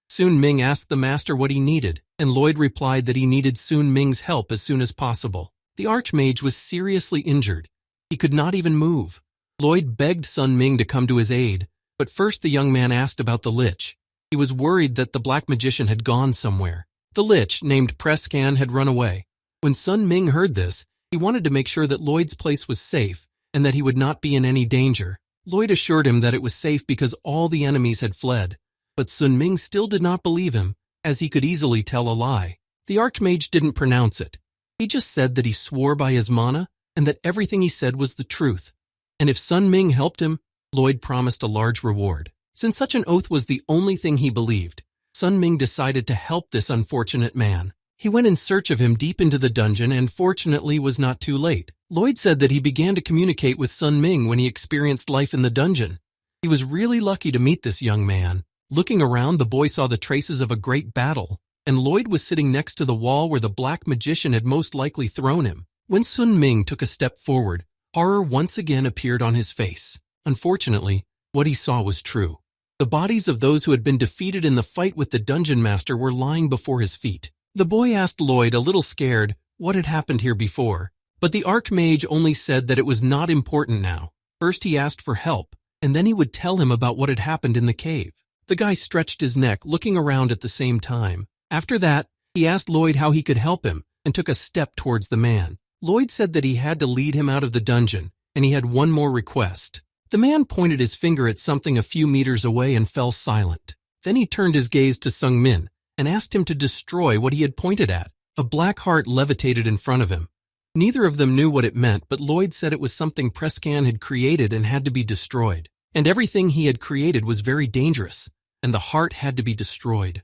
Sun Ming asked the master what he needed, and Lloyd replied that he needed Sun Ming's help as soon as possible. The archmage was seriously injured. He could not even move. Lloyd begged Sun Ming to come to his aid, but first the young man asked about the Lich. He was worried that the black magician had gone somewhere. The Lich, named Prescan, had run away. When Sun Ming heard this, he wanted to make sure that Lloyd's place was safe and that he would not be in any danger. Lloyd assured him that it was safe because all the enemies had fled, but Sun Ming still did not believe him, as he could easily tell a lie. The archmage didn't pronounce it. He just said that he swore by his mana and that everything he said was the truth. And if Sun Ming helped him, Lloyd promised a large reward. Since such an oath was the only thing he believed, Sun Ming decided to help this unfortunate man. He went in search of him deep into the dungeon and fortunately was not too late. Lloyd said that he began to communicate with Sun Ming when he experienced life in the dungeon. He was really lucky to meet this young man. Looking around, the boy saw the traces of a great battle, and Lloyd was sitting next to the wall where the black magician had most likely thrown him. When Sun Ming took a step forward, horror once again appeared on his face. Unfortunately, what he saw was true. The bodies of those who had been defeated in the fight with the dungeon master were lying before his feet. The boy asked Lloyd, a little scared, what had happened here before, but the archmage only said that it was not important now. First he asked for help, and then he would tell him about what had happened in the cave. The guy stretched his neck, looking around at the same time. After that, he asked Lloyd how he could help him, and took a step towards the man. Lloyd said that he had to lead him out of the dungeon, and he had one more request. The man pointed his finger at something a few meters away and fell silent. Then he turned his gaze to Sung Min and asked him to destroy what he had pointed at. A black heart levitated in front of him. Neither of them knew what it meant, but Lloyd said it was something Prescan had created and had to be destroyed. And everything he had created was very dangerous, and the heart had to be destroyed.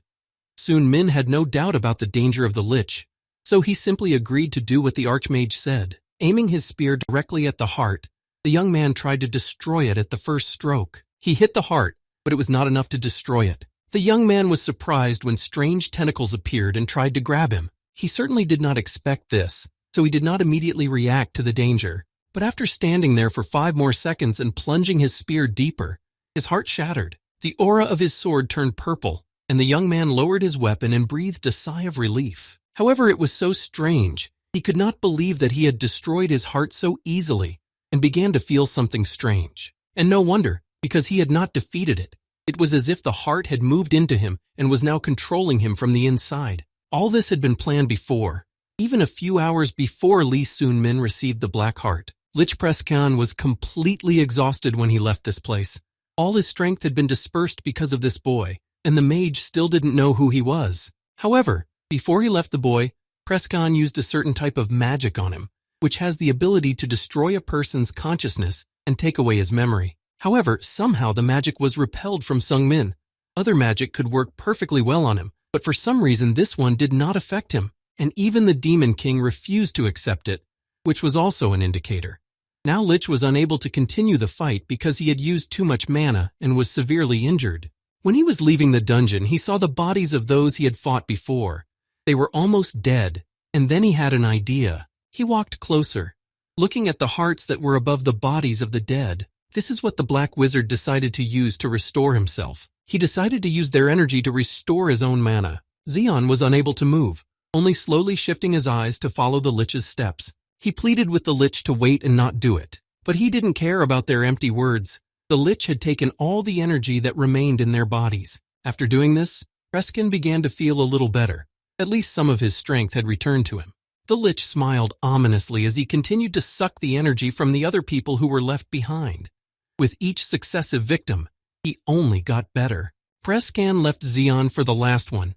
Sun Min had no doubt about the danger of the Lich, so he simply agreed to do what the archmage said. Aiming his spear directly at the heart, the young man tried to destroy it at the first stroke. He hit the heart, but it was not enough to destroy it. The young man was surprised when strange tentacles appeared and tried to grab him. He certainly did not expect this, so he did not immediately react to the danger. But after standing there for 5 more seconds and plunging his spear deeper, his heart shattered. The aura of his sword turned purple, and the young man lowered his weapon and breathed a sigh of relief. However, it was so strange. He could not believe that he had destroyed his heart so easily and began to feel something strange. And no wonder, because he had not defeated it. It was as if the heart had moved into him and was now controlling him from the inside. All this had been planned before. Even a few hours before Li Sun Min received the black heart, Lich Prescan was completely exhausted when he left this place. All his strength had been dispersed because of this boy, and the mage still didn't know who he was. However, before he left the boy, Prescan used a certain type of magic on him, which has the ability to destroy a person's consciousness and take away his memory. However, somehow the magic was repelled from Sungmin. Other magic could work perfectly well on him, but for some reason this one did not affect him, and even the Demon King refused to accept it, which was also an indicator. Now Lich was unable to continue the fight because he had used too much mana and was severely injured. When he was leaving the dungeon, he saw the bodies of those he had fought before. They were almost dead, and then he had an idea. He walked closer, looking at the hearts that were above the bodies of the dead. This is what the Black Wizard decided to use to restore himself. He decided to use their energy to restore his own mana. Zeon was unable to move, only slowly shifting his eyes to follow the Lich's steps. He pleaded with the Lich to wait and not do it, but he didn't care about their empty words. The Lich had taken all the energy that remained in their bodies. After doing this, Preskin began to feel a little better. At least some of his strength had returned to him. The Lich smiled ominously as he continued to suck the energy from the other people who were left behind. With each successive victim, he only got better. Prescan left Zeon for the last one.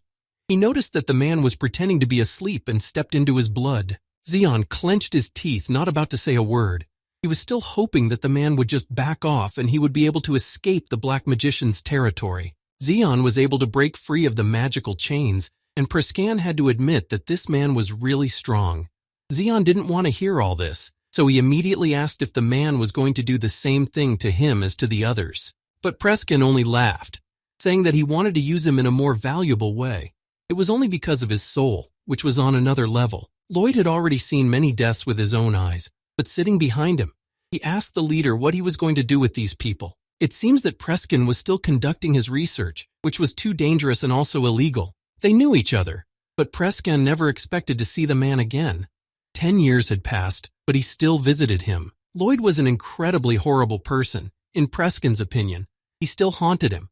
He noticed that the man was pretending to be asleep and stepped into his blood. Zeon clenched his teeth, not about to say a word. He was still hoping that the man would just back off and he would be able to escape the Black Magician's territory. Zeon was able to break free of the magical chains, and Prescan had to admit that this man was really strong. Zeon didn't want to hear all this, so he immediately asked if the man was going to do the same thing to him as to the others. But Prescan only laughed, saying that he wanted to use him in a more valuable way. It was only because of his soul, which was on another level. Lloyd had already seen many deaths with his own eyes, but sitting behind him, he asked the leader what he was going to do with these people. It seems that Prescan was still conducting his research, which was too dangerous and also illegal. They knew each other, but Prescan never expected to see the man again. 10 years had passed, but he still visited him. Lloyd was an incredibly horrible person. In Prescan's opinion, he still haunted him.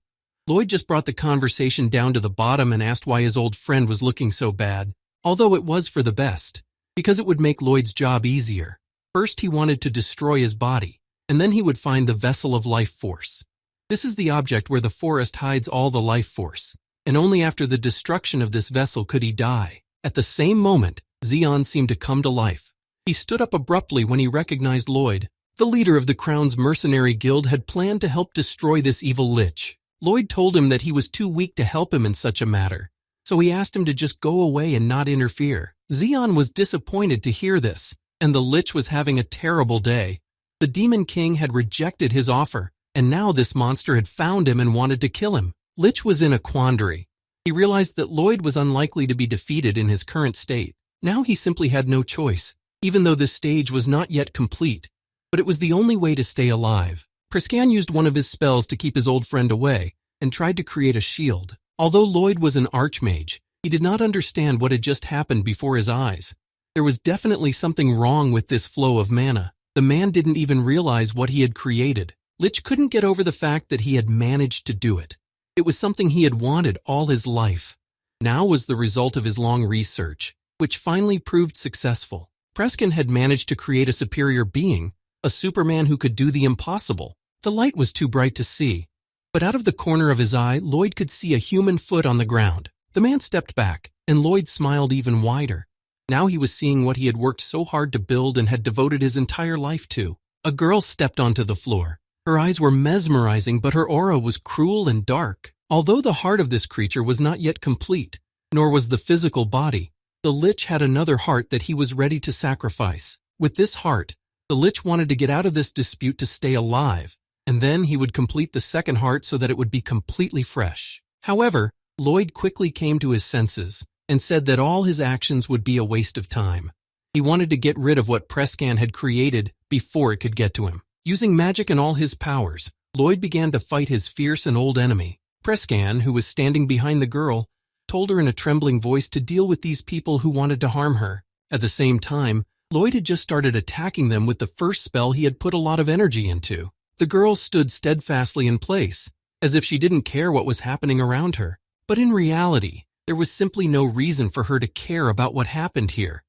Lloyd just brought the conversation down to the bottom and asked why his old friend was looking so bad, although it was for the best, because it would make Lloyd's job easier. First, he wanted to destroy his body, and then he would find the vessel of life force. This is the object where the forest hides all the life force, and only after the destruction of this vessel could he die. At the same moment, Zeon seemed to come to life. He stood up abruptly when he recognized Lloyd. The leader of the Crown's mercenary guild had planned to help destroy this evil Lich. Lloyd told him that he was too weak to help him in such a matter, so he asked him to just go away and not interfere. Zeon was disappointed to hear this, and the Lich was having a terrible day. The Demon King had rejected his offer, and now this monster had found him and wanted to kill him. Lich was in a quandary. He realized that Lloyd was unlikely to be defeated in his current state. Now he simply had no choice, even though this stage was not yet complete, but it was the only way to stay alive. Prescan used one of his spells to keep his old friend away and tried to create a shield. Although Lloyd was an archmage, he did not understand what had just happened before his eyes. There was definitely something wrong with this flow of mana. The man didn't even realize what he had created. Lich couldn't get over the fact that he had managed to do it. It was something he had wanted all his life. Now was the result of his long research, which finally proved successful. Prescan had managed to create a superior being, a Superman who could do the impossible. The light was too bright to see, but out of the corner of his eye, Lloyd could see a human foot on the ground. The man stepped back, and Lloyd smiled even wider. Now he was seeing what he had worked so hard to build and had devoted his entire life to. A girl stepped onto the floor. Her eyes were mesmerizing, but her aura was cruel and dark. Although the heart of this creature was not yet complete, nor was the physical body, the Lich had another heart that he was ready to sacrifice. With this heart, the Lich wanted to get out of this dispute to stay alive, and then he would complete the second heart so that it would be completely fresh. However, Lloyd quickly came to his senses and said that all his actions would be a waste of time. He wanted to get rid of what Prescan had created before it could get to him. Using magic and all his powers, Lloyd began to fight his fierce and old enemy. Prescan, who was standing behind the girl, told her in a trembling voice to deal with these people who wanted to harm her. At the same time, Lloyd had just started attacking them with the first spell he had put a lot of energy into. The girl stood steadfastly in place, as if she didn't care what was happening around her. But in reality, there was simply no reason for her to care about what happened here.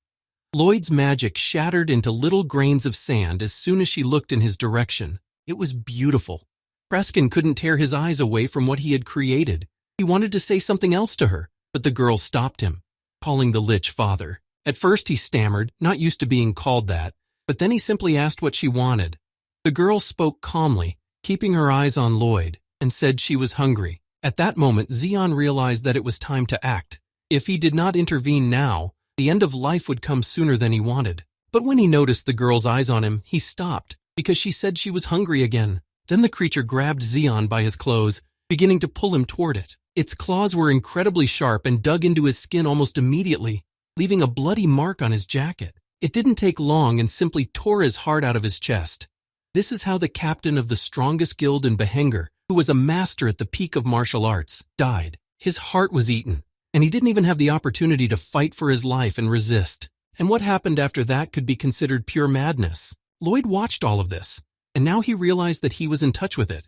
Lloyd's magic shattered into little grains of sand as soon as she looked in his direction. It was beautiful. Prescan couldn't tear his eyes away from what he had created. He wanted to say something else to her, but the girl stopped him, calling the Lich father. At first he stammered, not used to being called that, but then he simply asked what she wanted. The girl spoke calmly, keeping her eyes on Lloyd, and said she was hungry. At that moment, Zeon realized that it was time to act. If he did not intervene now, the end of life would come sooner than he wanted. But when he noticed the girl's eyes on him, he stopped, because she said she was hungry again. Then the creature grabbed Zeon by his clothes, beginning to pull him toward it. Its claws were incredibly sharp and dug into his skin almost immediately, leaving a bloody mark on his jacket. It didn't take long and simply tore his heart out of his chest. This is how the captain of the strongest guild in Behenger, who was a master at the peak of martial arts, died. His heart was eaten, and he didn't even have the opportunity to fight for his life and resist. And what happened after that could be considered pure madness. Lloyd watched all of this, and now he realized that he was in touch with it.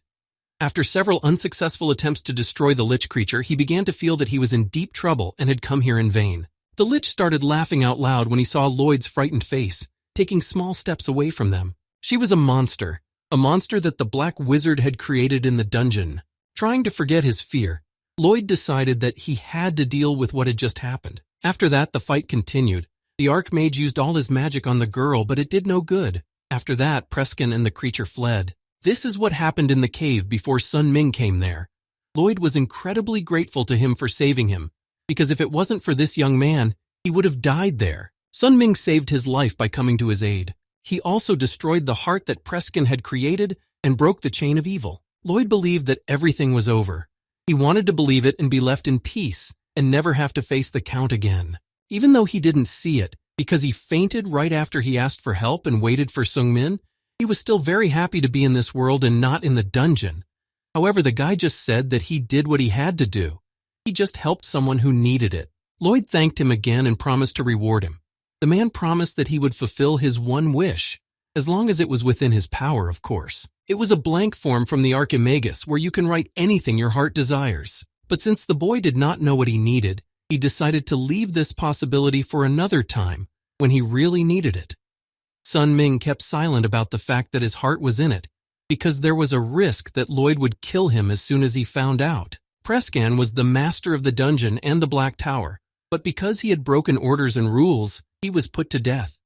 After several unsuccessful attempts to destroy the Lich creature, he began to feel that he was in deep trouble and had come here in vain. The Lich started laughing out loud when he saw Lloyd's frightened face, taking small steps away from them. She was a monster that the Black Wizard had created in the dungeon. Trying to forget his fear, Lloyd decided that he had to deal with what had just happened. After that, the fight continued. The Archmage used all his magic on the girl, but it did no good. After that, Preskin and the creature fled. This is what happened in the cave before Sun Ming came there. Lloyd was incredibly grateful to him for saving him, because if it wasn't for this young man, he would have died there. Sun Ming saved his life by coming to his aid. He also destroyed the heart that Preskin had created and broke the chain of evil. Lloyd believed that everything was over. He wanted to believe it and be left in peace and never have to face the Count again. Even though he didn't see it, because he fainted right after he asked for help and waited for Sung Min, he was still very happy to be in this world and not in the dungeon. However, the guy just said that he did what he had to do. He just helped someone who needed it. Lloyd thanked him again and promised to reward him. The man promised that he would fulfill his one wish, as long as it was within his power, of course. It was a blank form from the Archimagus where you can write anything your heart desires. But since the boy did not know what he needed, he decided to leave this possibility for another time when he really needed it. Sun Ming kept silent about the fact that his heart was in it, because there was a risk that Lloyd would kill him as soon as he found out. Prescan was the master of the dungeon and the Black Tower, but because he had broken orders and rules, he was put to death.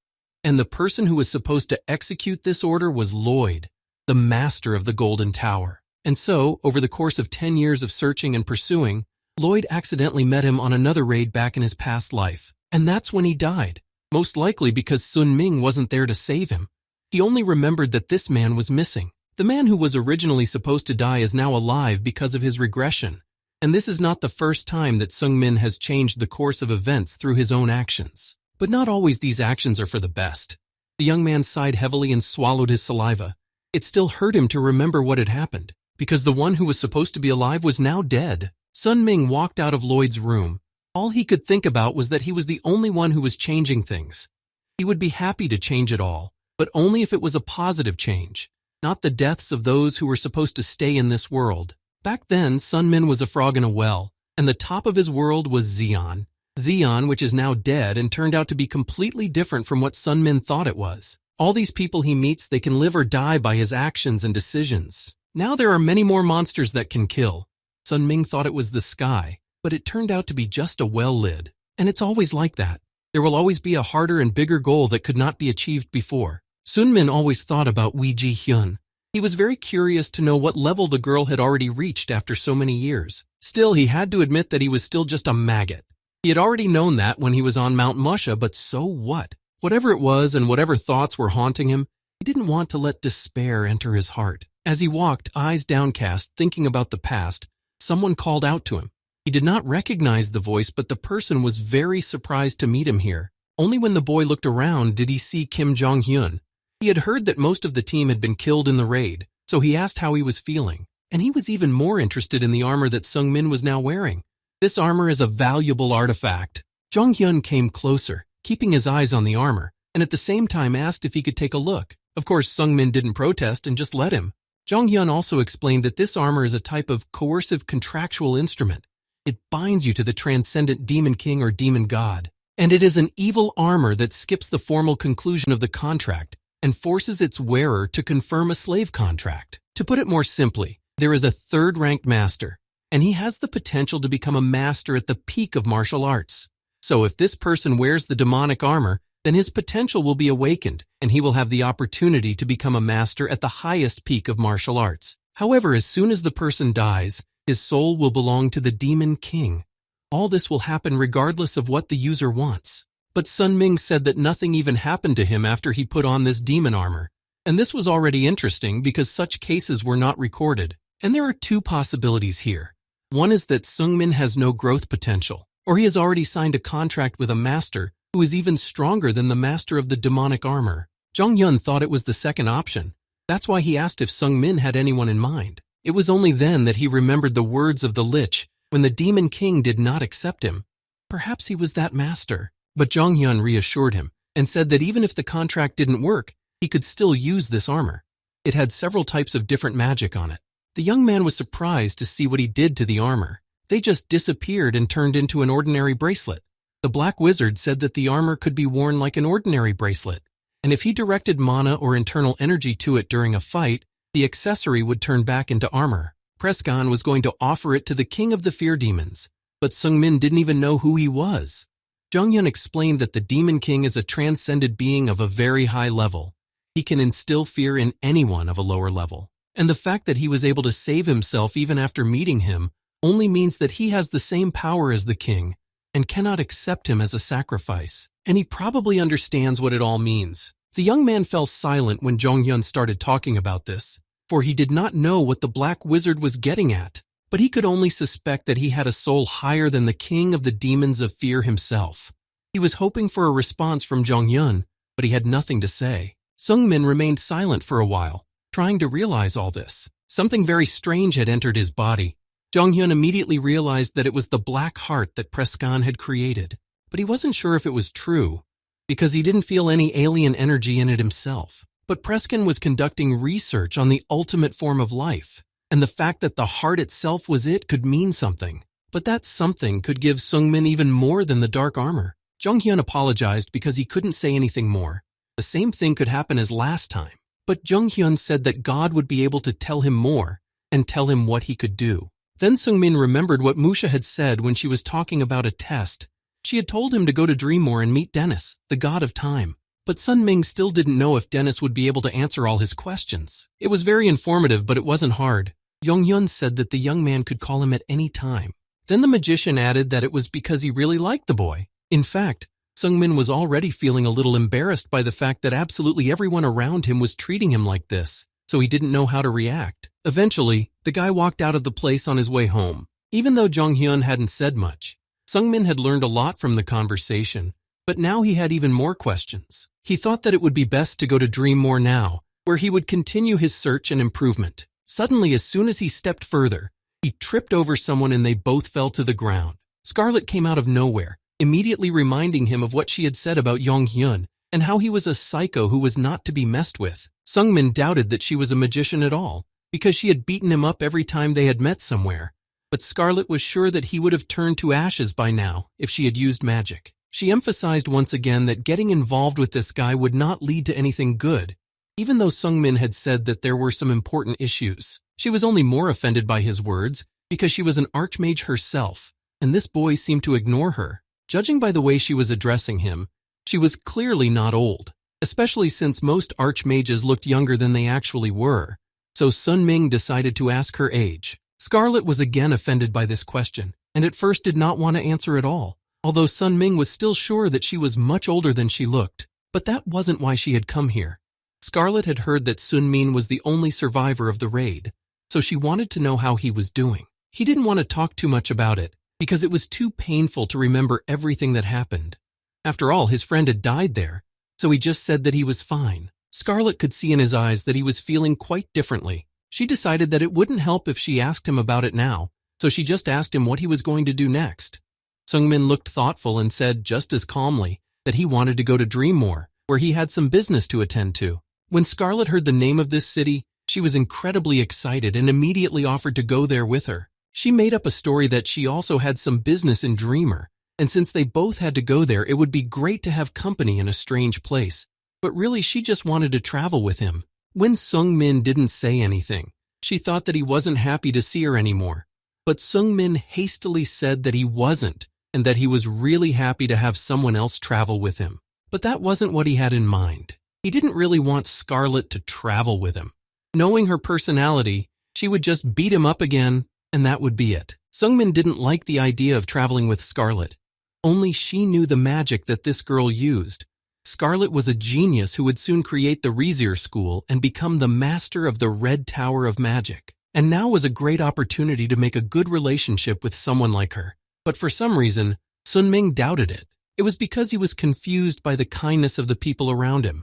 And the person who was supposed to execute this order was Lloyd, the master of the Golden Tower. And so, over the course of 10 years of searching and pursuing, Lloyd accidentally met him on another raid back in his past life. And that's when he died, most likely because Sun Ming wasn't there to save him. He only remembered that this man was missing. The man who was originally supposed to die is now alive because of his regression. And this is not the first time that Sung Min has changed the course of events through his own actions. But not always these actions are for the best. The young man sighed heavily and swallowed his saliva. It still hurt him to remember what had happened, because the one who was supposed to be alive was now dead. Sun Ming walked out of Lloyd's room. All he could think about was that he was the only one who was changing things. He would be happy to change it all, but only if it was a positive change, not the deaths of those who were supposed to stay in this world. Back then, Sun Min was a frog in a well, and the top of his world was Zeon. Zeon, which is now dead and turned out to be completely different from what Sun Min thought it was. All these people he meets, they can live or die by his actions and decisions. Now there are many more monsters that can kill. Sun Ming thought it was the sky, but it turned out to be just a well lid. And it's always like that. There will always be a harder and bigger goal that could not be achieved before. Sun Min always thought about Wei Ji Hyun. He was very curious to know what level the girl had already reached after so many years. Still, he had to admit that he was still just a maggot. He had already known that when he was on Mount Musha, but so what? Whatever it was and whatever thoughts were haunting him, he didn't want to let despair enter his heart. As he walked, eyes downcast, thinking about the past, someone called out to him. He did not recognize the voice, but the person was very surprised to meet him here. Only when the boy looked around did he see Kim Jong-hyun. He had heard that most of the team had been killed in the raid, so he asked how he was feeling. And he was even more interested in the armor that Sung Min was now wearing. This armor is a valuable artifact. Jong-hyun came closer, keeping his eyes on the armor, and at the same time asked if he could take a look. Of course, Sung Min didn't protest and just let him. Jong-hyun also explained that this armor is a type of coercive contractual instrument. It binds you to the transcendent demon king or demon god. And it is an evil armor that skips the formal conclusion of the contract and forces its wearer to confirm a slave contract. To put it more simply, there is a third-ranked master, and he has the potential to become a master at the peak of martial arts. So if this person wears the demonic armor, then his potential will be awakened, and he will have the opportunity to become a master at the highest peak of martial arts. However, as soon as the person dies, his soul will belong to the Demon King. All this will happen regardless of what the user wants. But Sun Ming said that nothing even happened to him after he put on this demon armor. And this was already interesting because such cases were not recorded. And there are two possibilities here. One is that Seungmin has no growth potential, or he has already signed a contract with a master who is even stronger than the master of the demonic armor. Jong Yun thought it was the second option. That's why he asked if Seungmin had anyone in mind. It was only then that he remembered the words of the Lich when the Demon King did not accept him. Perhaps he was that master. But Jong Hyun reassured him and said that even if the contract didn't work, he could still use this armor. It had several types of different magic on it. The young man was surprised to see what he did to the armor. They just disappeared and turned into an ordinary bracelet. The Black Wizard said that the armor could be worn like an ordinary bracelet, and if he directed mana or internal energy to it during a fight, the accessory would turn back into armor. Prescon was going to offer it to the king of the fear demons, but Seungmin didn't even know who he was. Jonghyun explained that the Demon King is a transcended being of a very high level. He can instill fear in anyone of a lower level. And the fact that he was able to save himself even after meeting him only means that he has the same power as the king and cannot accept him as a sacrifice. And he probably understands what it all means. The young man fell silent when Jonghyun started talking about this, for he did not know what the Black Wizard was getting at. But he could only suspect that he had a soul higher than the king of the demons of fear himself. He was hoping for a response from Jonghyun, but he had nothing to say. Seungmin remained silent for a while, trying to realize all this. Something very strange had entered his body. Jonghyun immediately realized that it was the black heart that Prescon had created, but he wasn't sure if it was true, because he didn't feel any alien energy in it himself. But Prescon was conducting research on the ultimate form of life, and the fact that the heart itself was it could mean something. But that something could give Seungmin even more than the dark armor. Jonghyun apologized because he couldn't say anything more. The same thing could happen as last time. But Jonghyun said that God would be able to tell him more and tell him what he could do. Then Seungmin remembered what Musha had said when she was talking about a test. She had told him to go to Dreammore and meet Dennis, the god of time. But Sun Ming still didn't know if Dennis would be able to answer all his questions. It was very informative, but it wasn't hard. Jonghyun said that the young man could call him at any time. Then the magician added that it was because he really liked the boy. In fact, Seungmin was already feeling a little embarrassed by the fact that absolutely everyone around him was treating him like this, so he didn't know how to react. Eventually, the guy walked out of the place on his way home. Even though Jonghyun hadn't said much, Seungmin had learned a lot from the conversation, but now he had even more questions. He thought that it would be best to go to Dreammore now, where he would continue his search and improvement. Suddenly, as soon as he stepped further, he tripped over someone and they both fell to the ground. Scarlet came out of nowhere, immediately reminding him of what she had said about Jonghyun and how he was a psycho who was not to be messed with. Seungmin doubted that she was a magician at all, because she had beaten him up every time they had met somewhere. But Scarlet was sure that he would have turned to ashes by now if she had used magic. She emphasized once again that getting involved with this guy would not lead to anything good. Even though Seungmin had said that there were some important issues, she was only more offended by his words because she was an archmage herself, and this boy seemed to ignore her. Judging by the way she was addressing him, she was clearly not old, especially since most archmages looked younger than they actually were. So Sun Ming decided to ask her age. Scarlet was again offended by this question, and at first did not want to answer at all, although Sun Ming was still sure that she was much older than she looked. But that wasn't why she had come here. Scarlet had heard that Sun Min was the only survivor of the raid, so she wanted to know how he was doing. He didn't want to talk too much about it, because it was too painful to remember everything that happened. After all, his friend had died there, so he just said that he was fine. Scarlet could see in his eyes that he was feeling quite differently. She decided that it wouldn't help if she asked him about it now, so she just asked him what he was going to do next. Seungmin looked thoughtful and said just as calmly that he wanted to go to Dreammore, where he had some business to attend to. When Scarlet heard the name of this city, she was incredibly excited and immediately offered to go there with her. She made up a story that she also had some business in Dreamer, and since they both had to go there, it would be great to have company in a strange place. But really, she just wanted to travel with him. When Seungmin didn't say anything, she thought that he wasn't happy to see her anymore. But Seungmin hastily said that he wasn't, and that he was really happy to have someone else travel with him. But that wasn't what he had in mind. He didn't really want Scarlet to travel with him. Knowing her personality, She would just beat him up again, and that would be it. Seungmin didn't like the idea of traveling with Scarlet. Only she knew the magic that this girl used. Scarlet was a genius who would soon create the Rezir school and become the master of the Red Tower of Magic. And now was a great opportunity to make a good relationship with someone like her. But for some reason, Sunming doubted it. It was because he was confused by the kindness of the people around him.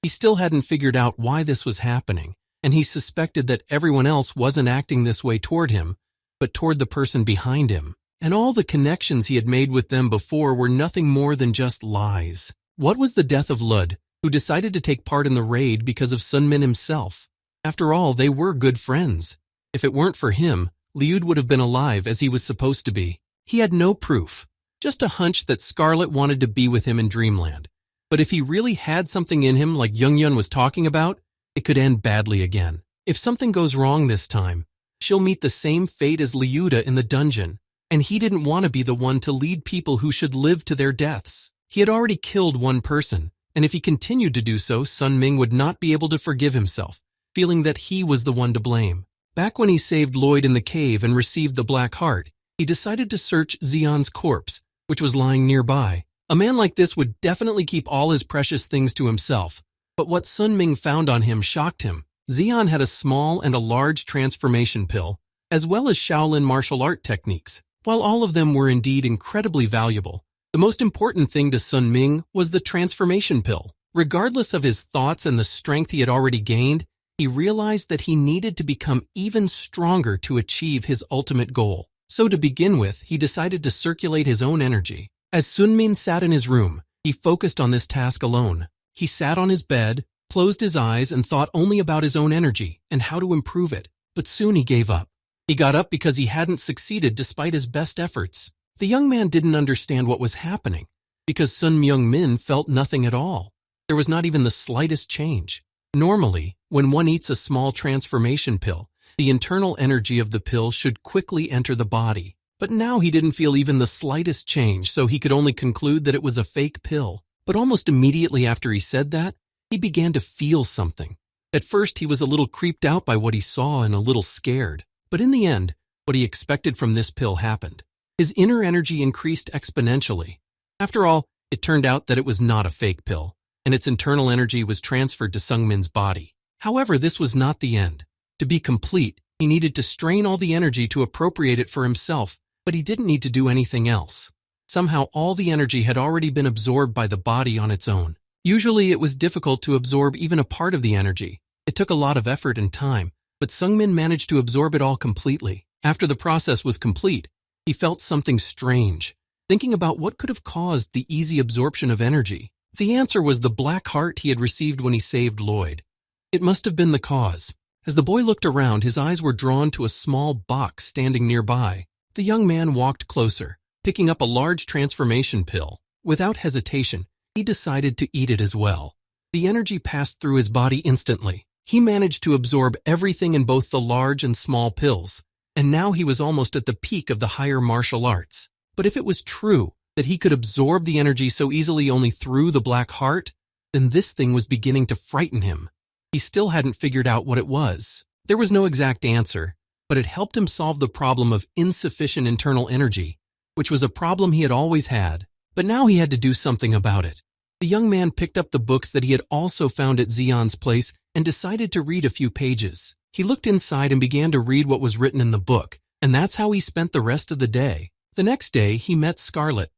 He still hadn't figured out why this was happening, and he suspected that everyone else wasn't acting this way toward him, but toward the person behind him. And all the connections he had made with them before were nothing more than just lies. What was the death of Lud, who decided to take part in the raid because of Sunmin himself? After all, they were good friends. If it weren't for him, Liud would have been alive as he was supposed to be. He had no proof, just a hunch that Scarlet wanted to be with him in Dreamland. But if he really had something in him like Youngyun was talking about, it could end badly again. If something goes wrong this time, she'll meet the same fate as Liuda in the dungeon, and he didn't want to be the one to lead people who should live to their deaths. He had already killed one person, and if he continued to do so, Sun Ming would not be able to forgive himself, feeling that he was the one to blame. Back when he saved Lloyd in the cave and received the Black Heart, he decided to search Xion's corpse, which was lying nearby. A man like this would definitely keep all his precious things to himself, but what Sun Ming found on him shocked him. Xion had a small and a large transformation pill, as well as Shaolin martial art techniques. While all of them were indeed incredibly valuable, the most important thing to Sun Ming was the transformation pill. Regardless of his thoughts and the strength he had already gained, he realized that he needed to become even stronger to achieve his ultimate goal. So to begin with, he decided to circulate his own energy. As Sun Min sat in his room, he focused on this task alone. He sat on his bed, closed his eyes, and thought only about his own energy and how to improve it. But soon he gave up. He got up because he hadn't succeeded despite his best efforts. The young man didn't understand what was happening, because Sun Myung-min felt nothing at all. There was not even the slightest change. Normally, when one eats a small transformation pill, the internal energy of the pill should quickly enter the body. But now he didn't feel even the slightest change, so he could only conclude that it was a fake pill. But almost immediately after he said that, he began to feel something. At first, he was a little creeped out by what he saw and a little scared. But in the end, what he expected from this pill happened. His inner energy increased exponentially. After all, it turned out that it was not a fake pill, and its internal energy was transferred to Seungmin's body. However, this was not the end. To be complete, he needed to strain all the energy to appropriate it for himself, but he didn't need to do anything else. Somehow all the energy had already been absorbed by the body on its own. Usually it was difficult to absorb even a part of the energy. It took a lot of effort and time, but Seungmin managed to absorb it all completely. After the process was complete, he felt something strange, thinking about what could have caused the easy absorption of energy. The answer was the Black Heart he had received when he saved Lloyd. It must have been the cause. As the boy looked around, his eyes were drawn to a small box standing nearby. The young man walked closer, picking up a large transformation pill. Without hesitation, he decided to eat it as well. The energy passed through his body instantly. He managed to absorb everything in both the large and small pills, and now he was almost at the peak of the higher martial arts. But if it was true that he could absorb the energy so easily only through the Black Heart, then this thing was beginning to frighten him. He still hadn't figured out what it was. There was no exact answer, but it helped him solve the problem of insufficient internal energy, which was a problem he had always had. But now he had to do something about it. The young man picked up the books that he had also found at Xion's place and decided to read a few pages. He looked inside and began to read what was written in the book, and that's how he spent the rest of the day. The next day, he met Scarlet.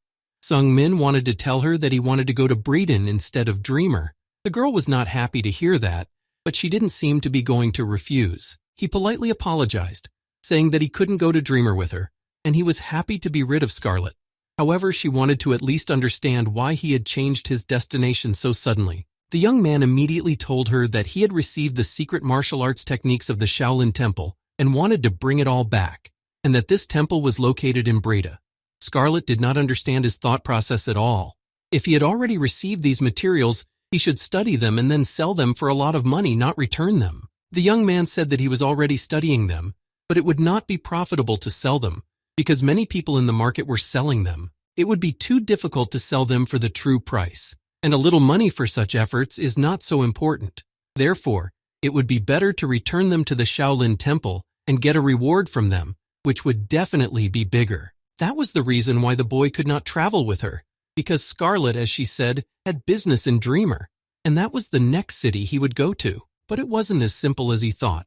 Seungmin wanted to tell her that he wanted to go to Breeden instead of Dreamer. The girl was not happy to hear that, but she didn't seem to be going to refuse. He politely apologized, saying that he couldn't go to Dreamer with her, and he was happy to be rid of Scarlet. However, she wanted to at least understand why he had changed his destination so suddenly. The young man immediately told her that he had received the secret martial arts techniques of the Shaolin Temple and wanted to bring it all back, and that this temple was located in Breda. Scarlet did not understand his thought process at all. If he had already received these materials, he should study them and then sell them for a lot of money, not return them. The young man said that he was already studying them, but it would not be profitable to sell them, because many people in the market were selling them. It would be too difficult to sell them for the true price, and a little money for such efforts is not so important. Therefore, it would be better to return them to the Shaolin Temple and get a reward from them, which would definitely be bigger. That was the reason why the boy could not travel with her, because Scarlet, as she said, had business in Dreamer, and that was the next city he would go to. But it wasn't as simple as he thought.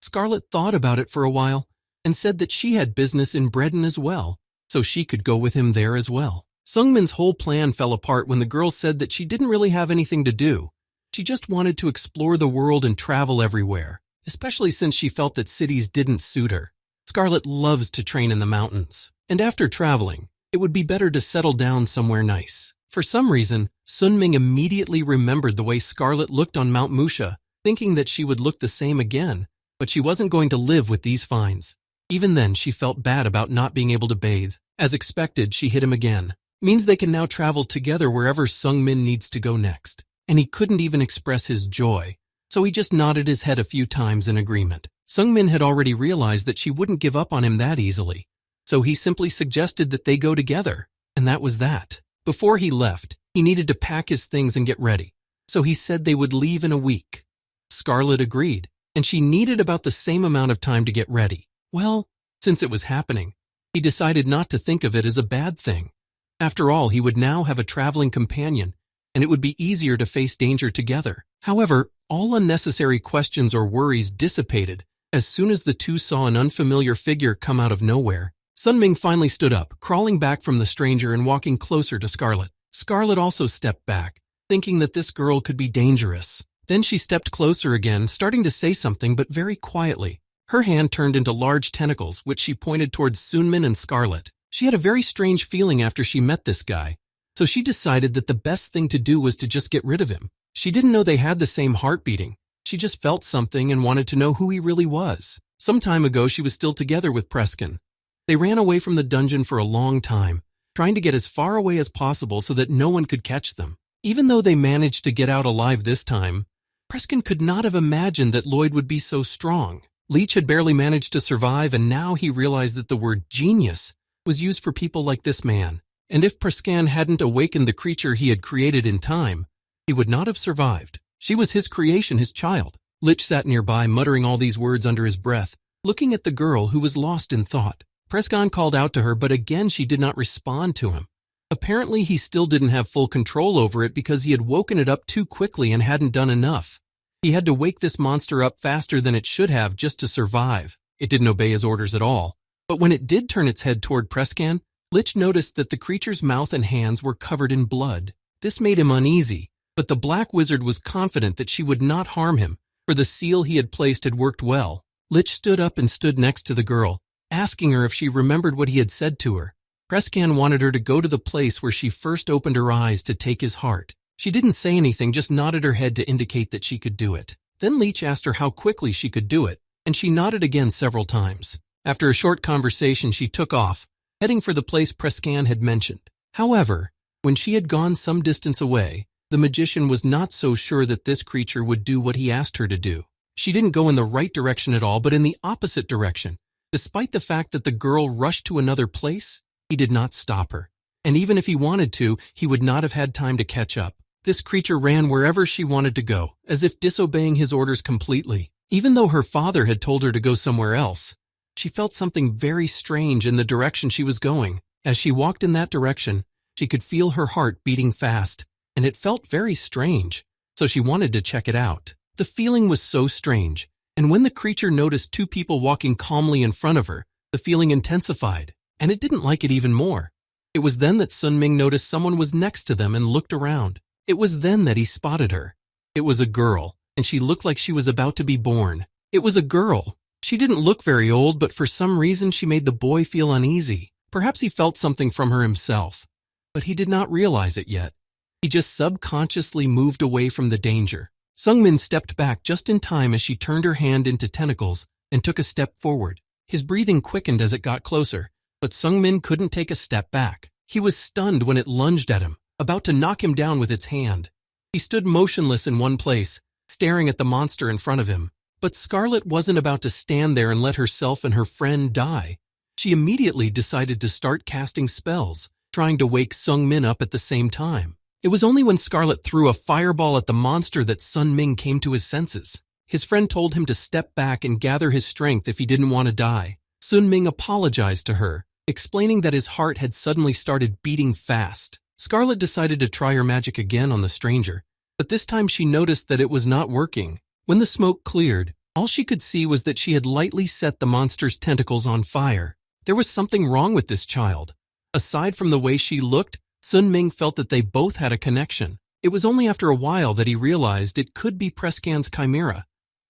Scarlet thought about it for a while and said that she had business in Breton as well, so she could go with him there as well. Sungmin's whole plan fell apart when the girl said that she didn't really have anything to do. She just wanted to explore the world and travel everywhere, especially since she felt that cities didn't suit her. Scarlet loves to train in the mountains, and after traveling, it would be better to settle down somewhere nice. For some reason, Sunming immediately remembered the way Scarlet looked on Mount Musha, thinking that she would look the same again, but she wasn't going to live with these fines. Even then, she felt bad about not being able to bathe. As expected, she hit him again. Means they can now travel together wherever Sungmin needs to go next. And he couldn't even express his joy, so he just nodded his head a few times in agreement. Sungmin had already realized that she wouldn't give up on him that easily, so he simply suggested that they go together, and that was that. Before he left, he needed to pack his things and get ready, so he said they would leave in a week. Scarlet agreed, and she needed about the same amount of time to get ready. Well, since it was happening, he decided not to think of it as a bad thing. After all, he would now have a traveling companion, and it would be easier to face danger together. However, all unnecessary questions or worries dissipated as soon as the two saw an unfamiliar figure come out of nowhere. Sunming finally stood up, crawling back from the stranger and walking closer to Scarlet. Scarlet also stepped back, thinking that this girl could be dangerous. Then she stepped closer again, starting to say something, but very quietly. Her hand turned into large tentacles, which she pointed towards Sunmin and Scarlet. She had a very strange feeling after she met this guy, so she decided that the best thing to do was to just get rid of him. She didn't know they had the same heart beating. She just felt something and wanted to know who he really was. Some time ago, she was still together with Preskin. They ran away from the dungeon for a long time, trying to get as far away as possible so that no one could catch them. Even though they managed to get out alive this time, Preskin could not have imagined that Lloyd would be so strong. Lich had barely managed to survive, and now he realized that the word genius was used for people like this man. And if Preskin hadn't awakened the creature he had created in time, he would not have survived. She was his creation, his child. Lich sat nearby, muttering all these words under his breath, looking at the girl who was lost in thought. Preskin called out to her, but again she did not respond to him. Apparently he still didn't have full control over it because he had woken it up too quickly and hadn't done enough. He had to wake this monster up faster than it should have just to survive. It didn't obey his orders at all. But when it did turn its head toward Preskin, Lich noticed that the creature's mouth and hands were covered in blood. This made him uneasy, but the black wizard was confident that she would not harm him, for the seal he had placed had worked well. Lich stood up and stood next to the girl, asking her if she remembered what he had said to her. Preskin wanted her to go to the place where she first opened her eyes to take his heart. She didn't say anything, just nodded her head to indicate that she could do it. Then Lich asked her how quickly she could do it, and she nodded again several times. After a short conversation, she took off, heading for the place Preskin had mentioned. However, when she had gone some distance away, the magician was not so sure that this creature would do what he asked her to do. She didn't go in the right direction at all, but in the opposite direction. Despite the fact that the girl rushed to another place, he did not stop her. And even if he wanted to, he would not have had time to catch up. This creature ran wherever she wanted to go, as if disobeying his orders completely. Even though her father had told her to go somewhere else, she felt something very strange in the direction she was going. As she walked in that direction, she could feel her heart beating fast, and it felt very strange, so she wanted to check it out. The feeling was so strange, and when the creature noticed two people walking calmly in front of her, the feeling intensified, and it didn't like it even more. It was then that Sunming noticed someone was next to them and looked around. It was then that he spotted her. It was a girl, and she looked like she was about to be born. It was a girl. She didn't look very old, but for some reason she made the boy feel uneasy. Perhaps he felt something from her himself, but he did not realize it yet. He just subconsciously moved away from the danger. Sungmin stepped back just in time as she turned her hand into tentacles and took a step forward. His breathing quickened as it got closer, but Sungmin couldn't take a step back. He was stunned when it lunged at him, about to knock him down with its hand. He stood motionless in one place, staring at the monster in front of him. But Scarlet wasn't about to stand there and let herself and her friend die. She immediately decided to start casting spells, trying to wake Sungmin up at the same time. It was only when Scarlet threw a fireball at the monster that Sunming came to his senses. His friend told him to step back and gather his strength if he didn't want to die. Sun Ming apologized to her, explaining that his heart had suddenly started beating fast. Scarlet decided to try her magic again on the stranger, but this time she noticed that it was not working. When the smoke cleared, all she could see was that she had lightly set the monster's tentacles on fire. There was something wrong with this child. Aside from the way she looked, Sun Ming felt that they both had a connection. It was only after a while that he realized it could be Prescan's chimera.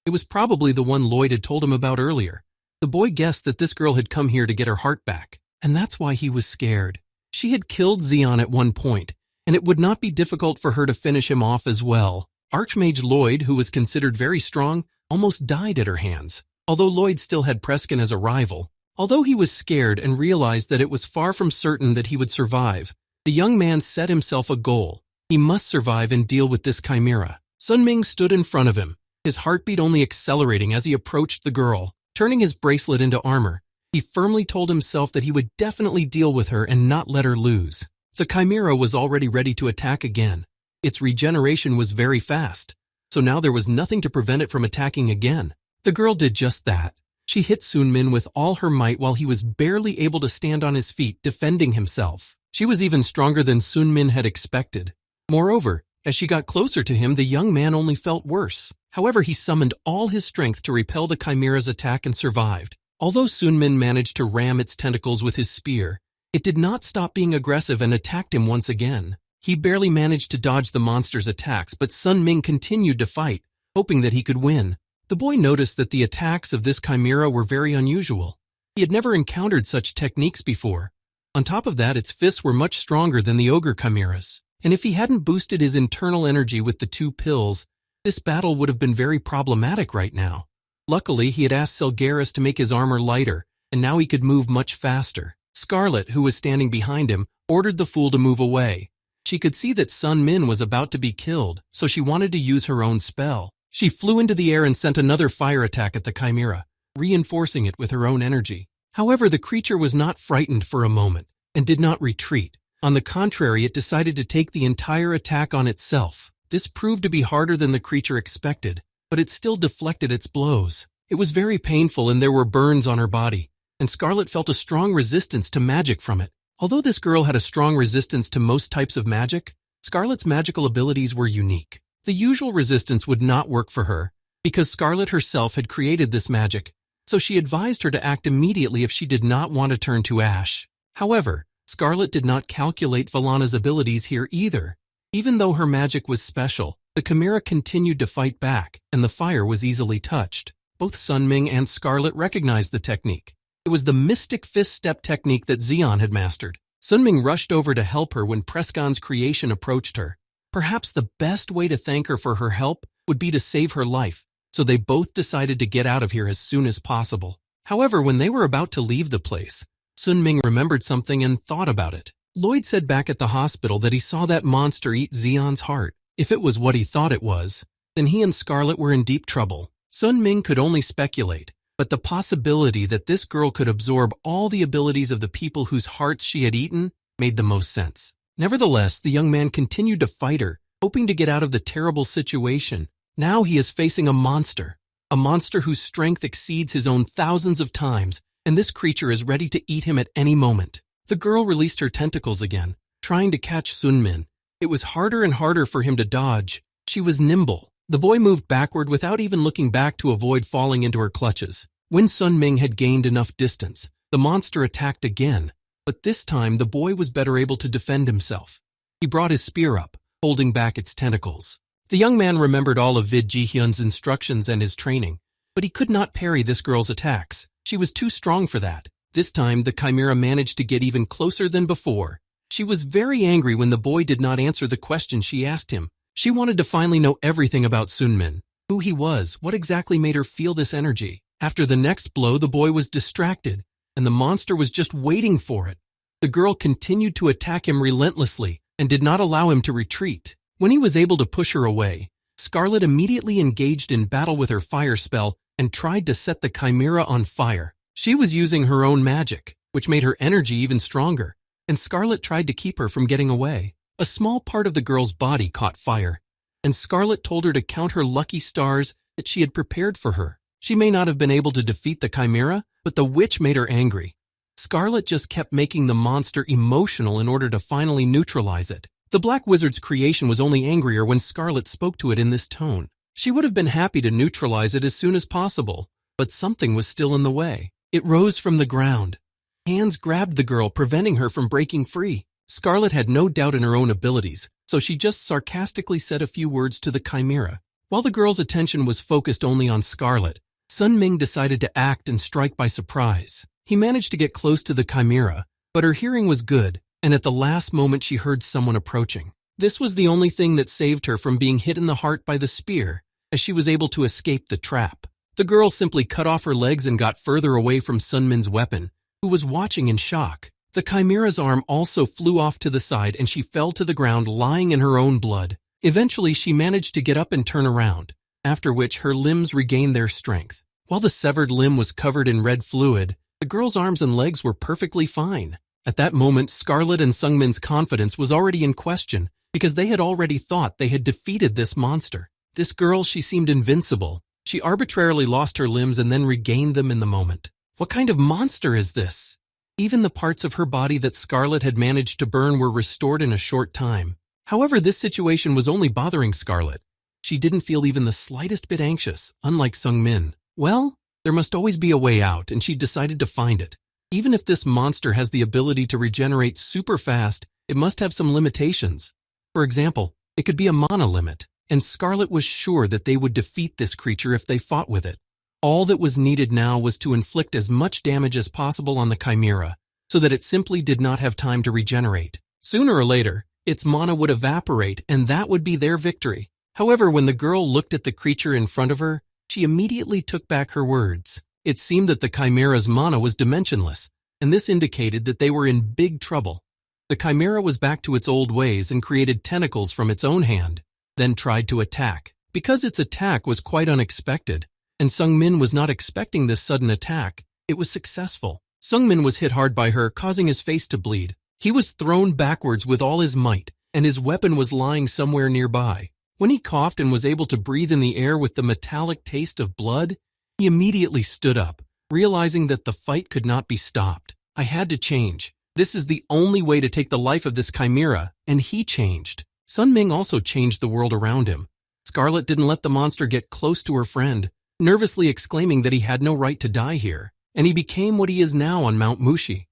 It was probably the one Lloyd had told him about earlier. The boy guessed that this girl had come here to get her heart back, and that's why he was scared. She had killed Xion at one point, and it would not be difficult for her to finish him off as well. Archmage Lloyd, who was considered very strong, almost died at her hands, although Lloyd still had Prescan as a rival. Although he was scared and realized that it was far from certain that he would survive, the young man set himself a goal. He must survive and deal with this chimera. Sun Ming stood in front of him, his heartbeat only accelerating as he approached the girl. Turning his bracelet into armor, he firmly told himself that he would definitely deal with her and not let her lose. The chimera was already ready to attack again. Its regeneration was very fast, so now there was nothing to prevent it from attacking again. The girl did just that. She hit Sun Min with all her might while he was barely able to stand on his feet, defending himself. She was even stronger than Sun Min had expected. Moreover, as she got closer to him, the young man only felt worse. However, he summoned all his strength to repel the chimera's attack and survived. Although Sun Min managed to ram its tentacles with his spear, it did not stop being aggressive and attacked him once again. He barely managed to dodge the monster's attacks, but Sun Ming continued to fight, hoping that he could win. The boy noticed that the attacks of this chimera were very unusual. He had never encountered such techniques before. On top of that, its fists were much stronger than the ogre chimeras. And if he hadn't boosted his internal energy with the 2 pills, this battle would have been very problematic right now. Luckily, he had asked Selgaris to make his armor lighter, and now he could move much faster. Scarlet, who was standing behind him, ordered the fool to move away. She could see that Sun Min was about to be killed, so she wanted to use her own spell. She flew into the air and sent another fire attack at the chimera, reinforcing it with her own energy. However, the creature was not frightened for a moment and did not retreat. On the contrary, it decided to take the entire attack on itself. This proved to be harder than the creature expected, but it still deflected its blows. It was very painful and there were burns on her body, and Scarlet felt a strong resistance to magic from it. Although this girl had a strong resistance to most types of magic, Scarlet's magical abilities were unique. The usual resistance would not work for her, because Scarlet herself had created this magic, so she advised her to act immediately if she did not want to turn to ash. However, Scarlet did not calculate Valana's abilities here either. Even though her magic was special, the chimera continued to fight back, and the fire was easily touched. Both Sun Ming and Scarlet recognized the technique. It was the Mystic Fist Step technique that Xion had mastered. Sun Ming rushed over to help her when Prescan's creation approached her. Perhaps the best way to thank her for her help would be to save her life, so they both decided to get out of here as soon as possible. However, when they were about to leave the place, Sun Ming remembered something and thought about it. Lloyd said back at the hospital that he saw that monster eat Xion's heart. If it was what he thought it was, then he and Scarlet were in deep trouble. Sun Ming could only speculate, but the possibility that this girl could absorb all the abilities of the people whose hearts she had eaten made the most sense. Nevertheless, the young man continued to fight her, hoping to get out of the terrible situation. Now he is facing a monster whose strength exceeds his own thousands of times, and this creature is ready to eat him at any moment. The girl released her tentacles again, trying to catch Sun Min. It was harder and harder for him to dodge. She was nimble. The boy moved backward without even looking back to avoid falling into her clutches. When Sun Ming had gained enough distance, the monster attacked again, but this time the boy was better able to defend himself. He brought his spear up, holding back its tentacles. The young man remembered all of Vid Jihyun's instructions and his training, but he could not parry this girl's attacks. She was too strong for that. This time, the chimera managed to get even closer than before. She was very angry when the boy did not answer the question she asked him. She wanted to finally know everything about Sun Min, who he was, what exactly made her feel this energy. After the next blow, the boy was distracted, and the monster was just waiting for it. The girl continued to attack him relentlessly and did not allow him to retreat. When he was able to push her away, Scarlet immediately engaged in battle with her fire spell and tried to set the chimera on fire. She was using her own magic, which made her energy even stronger, and Scarlet tried to keep her from getting away. A small part of the girl's body caught fire, and Scarlet told her to count her lucky stars that she had prepared for her. She may not have been able to defeat the chimera, but the witch made her angry. Scarlet just kept making the monster emotional in order to finally neutralize it. The Black Wizard's creation was only angrier when Scarlet spoke to it in this tone. She would have been happy to neutralize it as soon as possible, but something was still in the way. It rose from the ground. Hands grabbed the girl, preventing her from breaking free. Scarlet had no doubt in her own abilities, so she just sarcastically said a few words to the chimera. While the girl's attention was focused only on Scarlet, Sun Ming decided to act and strike by surprise. He managed to get close to the chimera, but her hearing was good, and at the last moment she heard someone approaching. This was the only thing that saved her from being hit in the heart by the spear, as she was able to escape the trap. The girl simply cut off her legs and got further away from Sun Min's weapon, who was watching in shock. The chimera's arm also flew off to the side and she fell to the ground lying in her own blood. Eventually she managed to get up and turn around, after which her limbs regained their strength. While the severed limb was covered in red fluid, the girl's arms and legs were perfectly fine. At that moment, Scarlet and Sungmin's confidence was already in question because they had already thought they had defeated this monster. This girl, she seemed invincible. She arbitrarily lost her limbs and then regained them in the moment. What kind of monster is this? Even the parts of her body that Scarlet had managed to burn were restored in a short time. However, this situation was only bothering Scarlet. She didn't feel even the slightest bit anxious, unlike Sungmin. Well, there must always be a way out, and she decided to find it. Even if this monster has the ability to regenerate super fast, it must have some limitations. For example, it could be a mana limit, and Scarlet was sure that they would defeat this creature if they fought with it. All that was needed now was to inflict as much damage as possible on the chimera, so that it simply did not have time to regenerate. Sooner or later, its mana would evaporate, and that would be their victory. However, when the girl looked at the creature in front of her, she immediately took back her words. It seemed that the chimera's mana was dimensionless, and this indicated that they were in big trouble. The chimera was back to its old ways and created tentacles from its own hand, then tried to attack. Because its attack was quite unexpected, and Sungmin was not expecting this sudden attack, it was successful. Sungmin was hit hard by her, causing his face to bleed. He was thrown backwards with all his might, and his weapon was lying somewhere nearby. When he coughed and was able to breathe in the air with the metallic taste of blood, he immediately stood up, realizing that the fight could not be stopped. I had to change. This is the only way to take the life of this chimera, and he changed. Sun Ming also changed the world around him. Scarlet didn't let the monster get close to her friend, nervously exclaiming that he had no right to die here, and he became what he is now on Mount Mushi.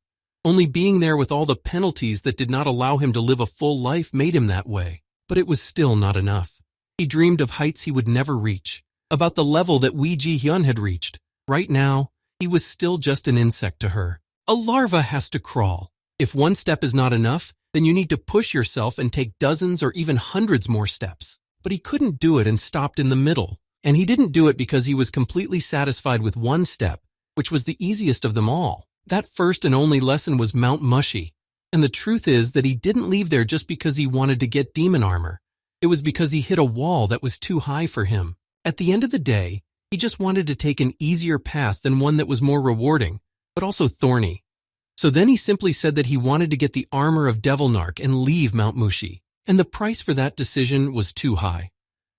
Only being there with all the penalties that did not allow him to live a full life made him that way. But it was still not enough. He dreamed of heights he would never reach, about the level that Wee Ji Hyun had reached. Right now, he was still just an insect to her. A larva has to crawl. If one step is not enough, then you need to push yourself and take dozens or even hundreds more steps. But he couldn't do it and stopped in the middle. And he didn't do it because he was completely satisfied with one step, which was the easiest of them all. That first and only lesson was Mount Mushi. And the truth is that he didn't leave there just because he wanted to get demon armor. It was because he hit a wall that was too high for him. At the end of the day, he just wanted to take an easier path than one that was more rewarding, but also thorny. So then he simply said that he wanted to get the armor of Devilnark and leave Mount Mushi. And the price for that decision was too high.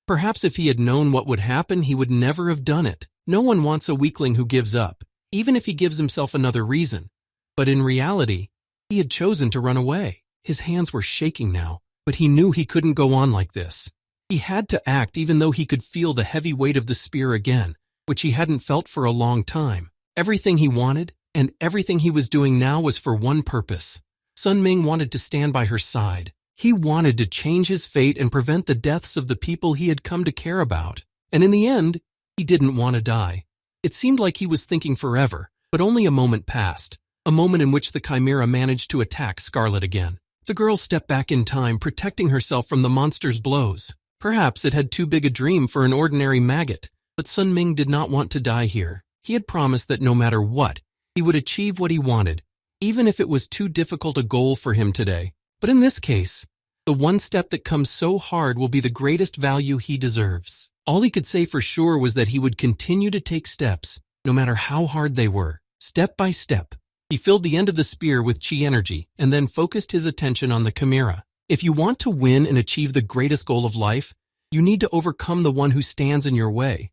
Perhaps if he had known what would happen, he would never have done it. No one wants a weakling who gives up, even if he gives himself another reason. But in reality, he had chosen to run away. His hands were shaking now, but he knew he couldn't go on like this. He had to act even though he could feel the heavy weight of the spear again, which he hadn't felt for a long time. Everything he wanted and everything he was doing now was for one purpose. Sun Ming wanted to stand by her side. He wanted to change his fate and prevent the deaths of the people he had come to care about. And in the end, he didn't want to die. It seemed like he was thinking forever, but only a moment passed, a moment in which the chimera managed to attack Scarlet again. The girl stepped back in time, protecting herself from the monster's blows. Perhaps it had too big a dream for an ordinary maggot, but Sun Ming did not want to die here. He had promised that no matter what, he would achieve what he wanted, even if it was too difficult a goal for him today. But in this case, the one step that comes so hard will be the greatest value he deserves. All he could say for sure was that he would continue to take steps, no matter how hard they were, step by step. He filled the end of the spear with chi energy and then focused his attention on the chimera. If you want to win and achieve the greatest goal of life, you need to overcome the one who stands in your way.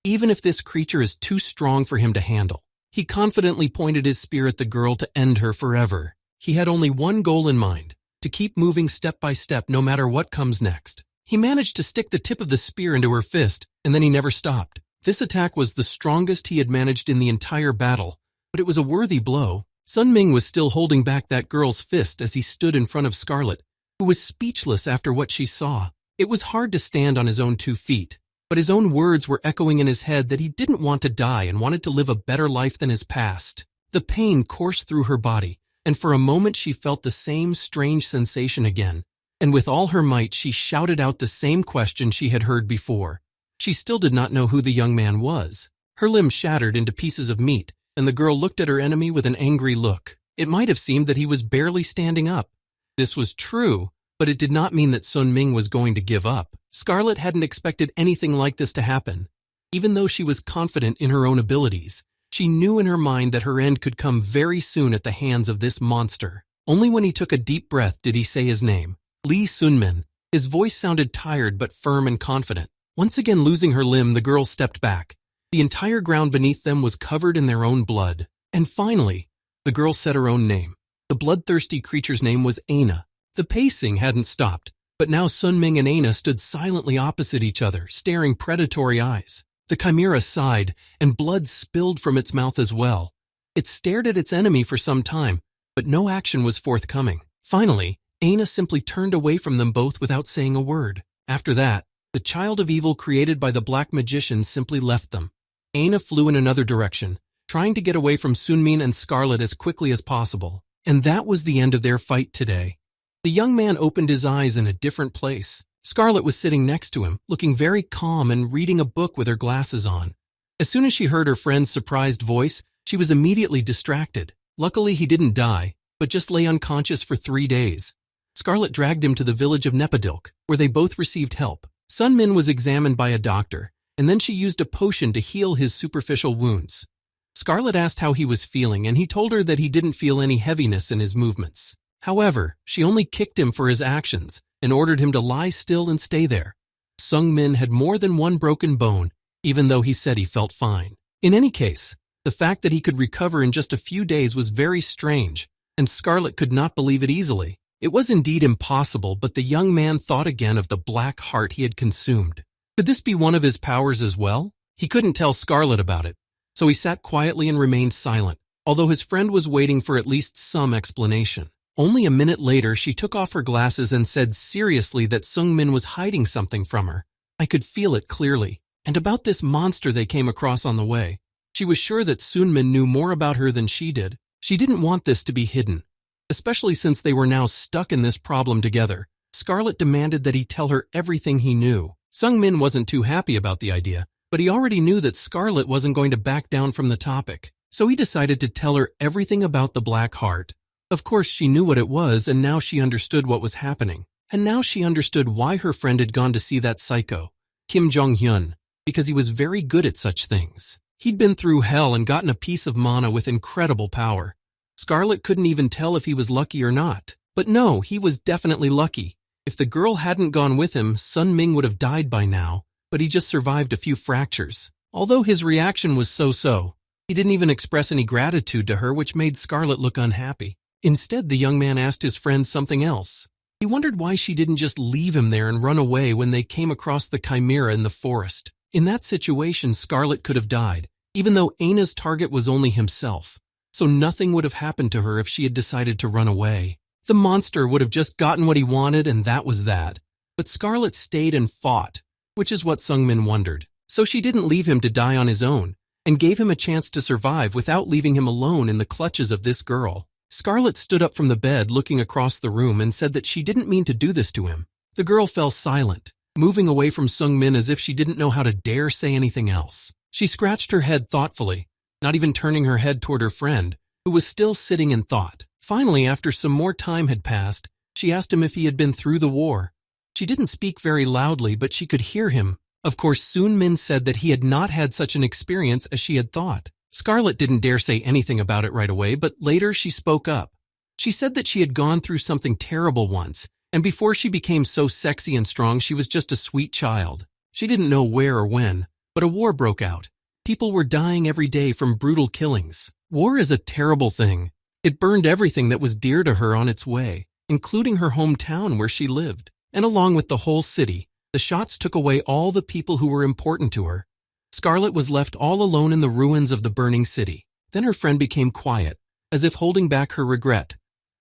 even if this creature is too strong for him to handle. He confidently pointed his spear at the girl to end her forever. He had only one goal in mind, to keep moving step by step no matter what comes next. He managed to stick the tip of the spear into her fist, and then he never stopped. This attack was the strongest he had managed in the entire battle, but it was a worthy blow. Sun Ming was still holding back that girl's fist as he stood in front of Scarlet, who was speechless after what she saw. It was hard to stand on his own 2 feet, but his own words were echoing in his head that he didn't want to die and wanted to live a better life than his past. The pain coursed through her body, and for a moment she felt the same strange sensation again. And with all her might, she shouted out the same question she had heard before. She still did not know who the young man was. Her limbs shattered into pieces of meat, and the girl looked at her enemy with an angry look. It might have seemed that he was barely standing up. This was true, but it did not mean that Sun Ming was going to give up. Scarlet hadn't expected anything like this to happen. Even though she was confident in her own abilities, she knew in her mind that her end could come very soon at the hands of this monster. Only when he took a deep breath did he say his name, Lee Sunmin. His voice sounded tired but firm and confident. Once again losing her limb, the girl stepped back. The entire ground beneath them was covered in their own blood. And finally, the girl said her own name. The bloodthirsty creature's name was Aina. The pacing hadn't stopped, but now Sun Ming and Aina stood silently opposite each other, staring predatory eyes. The chimera sighed, and blood spilled from its mouth as well. It stared at its enemy for some time, but no action was forthcoming. Finally, Aina simply turned away from them both without saying a word. After that, the child of evil created by the black magician simply left them. Aina flew in another direction, trying to get away from Sunmin and Scarlet as quickly as possible. And that was the end of their fight today. The young man opened his eyes in a different place. Scarlet was sitting next to him, looking very calm and reading a book with her glasses on. As soon as she heard her friend's surprised voice, she was immediately distracted. Luckily, he didn't die, but just lay unconscious for 3 days. Scarlet dragged him to the village of Nepadilk, where they both received help. Sun Min was examined by a doctor, and then she used a potion to heal his superficial wounds. Scarlet asked how he was feeling, and he told her that he didn't feel any heaviness in his movements. However, she only kicked him for his actions and ordered him to lie still and stay there. Sung Min had more than one broken bone, even though he said he felt fine. In any case, the fact that he could recover in just a few days was very strange, and Scarlet could not believe it easily. It was indeed impossible, but the young man thought again of the black heart he had consumed. Could this be one of his powers as well? He couldn't tell Scarlet about it, so he sat quietly and remained silent, although his friend was waiting for at least some explanation. Only a minute later, she took off her glasses and said seriously that Sung Min was hiding something from her. I could feel it clearly. And about this monster they came across on the way. She was sure that Sun Min knew more about her than she did. She didn't want this to be hidden, especially since they were now stuck in this problem together. Scarlet demanded that he tell her everything he knew. Sung Min wasn't too happy about the idea, but he already knew that Scarlet wasn't going to back down from the topic. So he decided to tell her everything about the Black Heart. Of course, she knew what it was, and now she understood what was happening. And now she understood why her friend had gone to see that psycho, Kim Jong-hyun, because he was very good at such things. He'd been through hell and gotten a piece of mana with incredible power. Scarlet couldn't even tell if he was lucky or not. But no, he was definitely lucky. If the girl hadn't gone with him, Sun Ming would have died by now, but he just survived a few fractures. Although his reaction was so-so, he didn't even express any gratitude to her, which made Scarlet look unhappy. Instead, the young man asked his friend something else. He wondered why she didn't just leave him there and run away when they came across the chimera in the forest. In that situation, Scarlet could have died, even though Aina's target was only himself. So nothing would have happened to her if she had decided to run away. The monster would have just gotten what he wanted, and that was that. But Scarlet stayed and fought, which is what Sung Min wondered. So she didn't leave him to die on his own, and gave him a chance to survive without leaving him alone in the clutches of this girl. Scarlet stood up from the bed looking across the room and said that she didn't mean to do this to him. The girl fell silent, moving away from Sung Min as if she didn't know how to dare say anything else. She scratched her head thoughtfully, not even turning her head toward her friend, who was still sitting in thought. Finally, after some more time had passed, she asked him if he had been through the war. She didn't speak very loudly, but she could hear him. Of course, Sun Min said that he had not had such an experience as she had thought. Scarlet didn't dare say anything about it right away, but later she spoke up. She said that she had gone through something terrible once, and before she became so sexy and strong, she was just a sweet child. She didn't know where or when, But a war broke out. People were dying every day from brutal killings. War is a terrible thing. It burned everything that was dear to her on its way, including her hometown where she lived. And along with the whole city, the shots took away all the people who were important to her. Scarlet was left all alone in the ruins of the burning city. Then her friend became quiet, as if holding back her regret.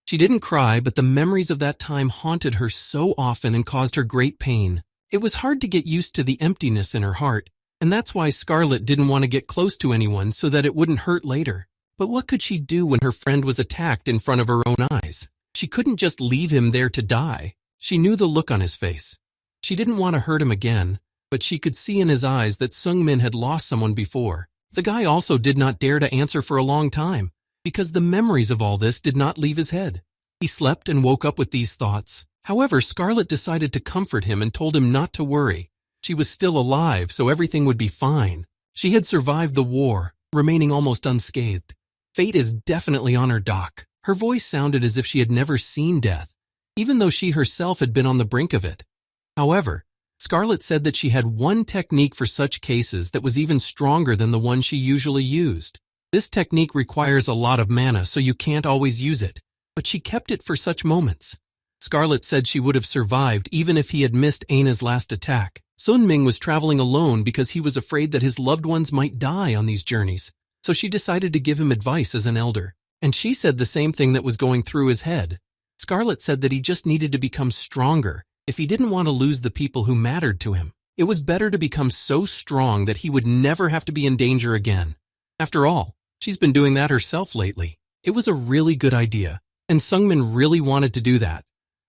She didn't cry, but the memories of that time haunted her so often and caused her great pain. It was hard to get used to the emptiness in her heart, and that's why Scarlet didn't want to get close to anyone so that it wouldn't hurt later. But what could she do when her friend was attacked in front of her own eyes? She couldn't just leave him there to die. She knew the look on his face. She didn't want to hurt him again, but she could see in his eyes that Seung-min had lost someone before. The guy also did not dare to answer for a long time, because the memories of all this did not leave his head. He slept and woke up with these thoughts. However, Scarlet decided to comfort him and told him not to worry. She was still alive, so everything would be fine. She had survived the war, remaining almost unscathed. Fate is definitely on her dock. Her voice sounded as if she had never seen death, even though she herself had been on the brink of it. However, Scarlet said that she had one technique for such cases that was even stronger than the one she usually used. This technique requires a lot of mana, so you can't always use it, but she kept it for such moments. Scarlet said she would have survived even if he had missed Aina's last attack. Sun-Ming was traveling alone because he was afraid that his loved ones might die on these journeys, so she decided to give him advice as an elder. And she said the same thing that was going through his head. Scarlet said that he just needed to become stronger if he didn't want to lose the people who mattered to him. It was better to become so strong that he would never have to be in danger again. After all, she's been doing that herself lately. It was a really good idea, and Seung-min really wanted to do that.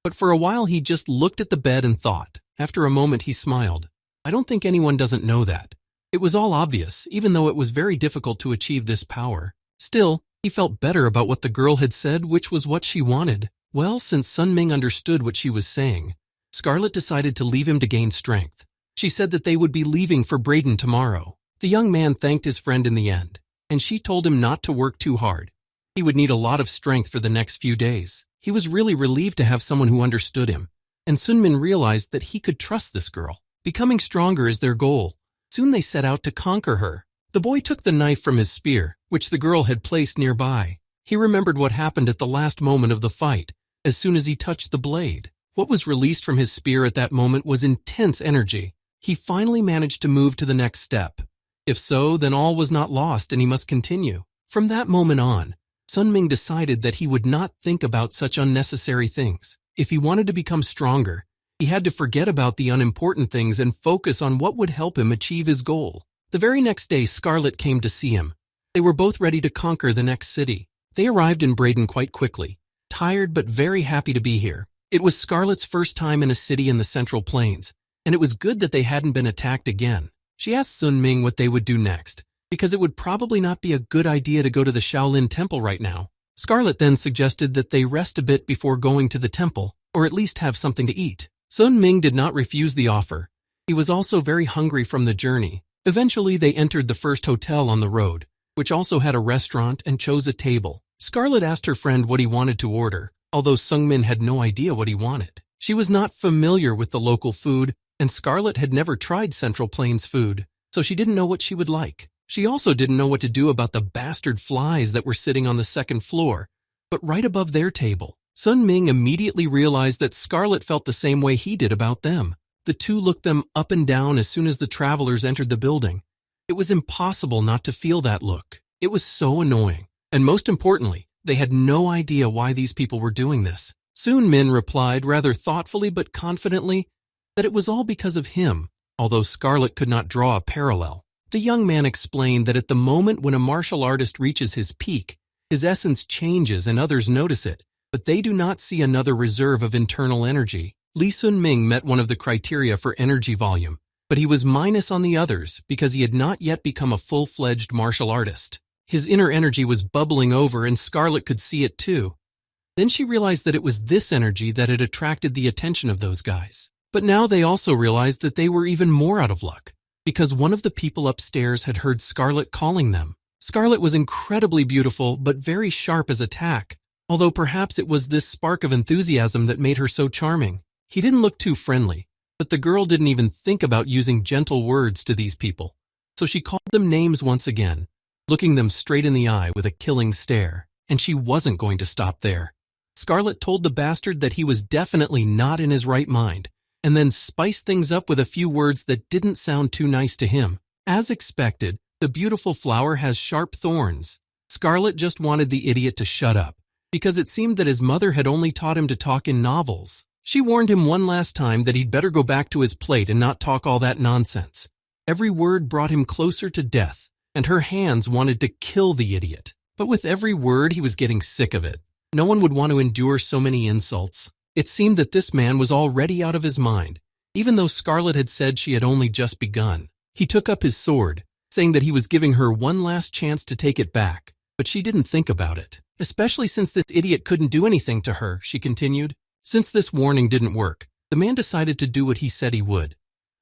But for a while he just looked at the bed and thought. After a moment he smiled. I don't think anyone doesn't know that. It was all obvious, even though it was very difficult to achieve this power. Still, he felt better about what the girl had said, which was what she wanted. Well, since Sun-Ming understood what she was saying, Scarlet decided to leave him to gain strength. She said that they would be leaving for Braden tomorrow. The young man thanked his friend in the end, and she told him not to work too hard. He would need a lot of strength for the next few days. He was really relieved to have someone who understood him, and Sun-Min realized that he could trust this girl. Becoming stronger is their goal. Soon they set out to conquer her. The boy took the knife from his spear, which the girl had placed nearby. He remembered what happened at the last moment of the fight, as soon as he touched the blade. What was released from his spear at that moment was intense energy. He finally managed to move to the next step. If so, then all was not lost and he must continue. From that moment on, Sun-Ming decided that he would not think about such unnecessary things. If he wanted to become stronger, he had to forget about the unimportant things and focus on what would help him achieve his goal. The very next day, Scarlet came to see him. They were both ready to conquer the next city. They arrived in Braden quite quickly, tired but very happy to be here. It was Scarlet's first time in a city in the Central Plains, and it was good that they hadn't been attacked again. She asked Sun-Ming what they would do next, because it would probably not be a good idea to go to the Shaolin Temple right now. Scarlet then suggested that they rest a bit before going to the temple, or at least have something to eat. Sun-Ming did not refuse the offer. He was also very hungry from the journey. Eventually, they entered the first hotel on the road, which also had a restaurant, and chose a table. Scarlet asked her friend what he wanted to order, although Seung-min had no idea what he wanted. She was not familiar with the local food, and Scarlet had never tried Central Plains food, so she didn't know what she would like. She also didn't know what to do about the bastard flies that were sitting on the second floor, but right above their table. Sun-Ming immediately realized that Scarlet felt the same way he did about them. The two looked them up and down as soon as the travelers entered the building. It was impossible not to feel that look. It was so annoying. And most importantly, they had no idea why these people were doing this. Soon Min replied rather thoughtfully but confidently that it was all because of him, although Scarlet could not draw a parallel. The young man explained that at the moment when a martial artist reaches his peak, his essence changes and others notice it, but they do not see another reserve of internal energy. Lee Sun-Ming met one of the criteria for energy volume, but he was minus on the others because he had not yet become a full-fledged martial artist. His inner energy was bubbling over and Scarlet could see it too. Then she realized that it was this energy that had attracted the attention of those guys. But now they also realized that they were even more out of luck, because one of the people upstairs had heard Scarlet calling them. Scarlet was incredibly beautiful but very sharp as attack, although perhaps it was this spark of enthusiasm that made her so charming. He didn't look too friendly, but the girl didn't even think about using gentle words to these people. So she called them names once again, looking them straight in the eye with a killing stare, and she wasn't going to stop there. Scarlet told the bastard that he was definitely not in his right mind, and then spiced things up with a few words that didn't sound too nice to him. As expected, the beautiful flower has sharp thorns. Scarlet just wanted the idiot to shut up, because it seemed that his mother had only taught him to talk in novels. She warned him one last time that he'd better go back to his plate and not talk all that nonsense. Every word brought him closer to death, and her hands wanted to kill the idiot. But with every word, he was getting sick of it. No one would want to endure so many insults. It seemed that this man was already out of his mind, even though Scarlet had said she had only just begun. He took up his sword, saying that he was giving her one last chance to take it back, but she didn't think about it. Especially since this idiot couldn't do anything to her, she continued. Since this warning didn't work, the man decided to do what he said he would.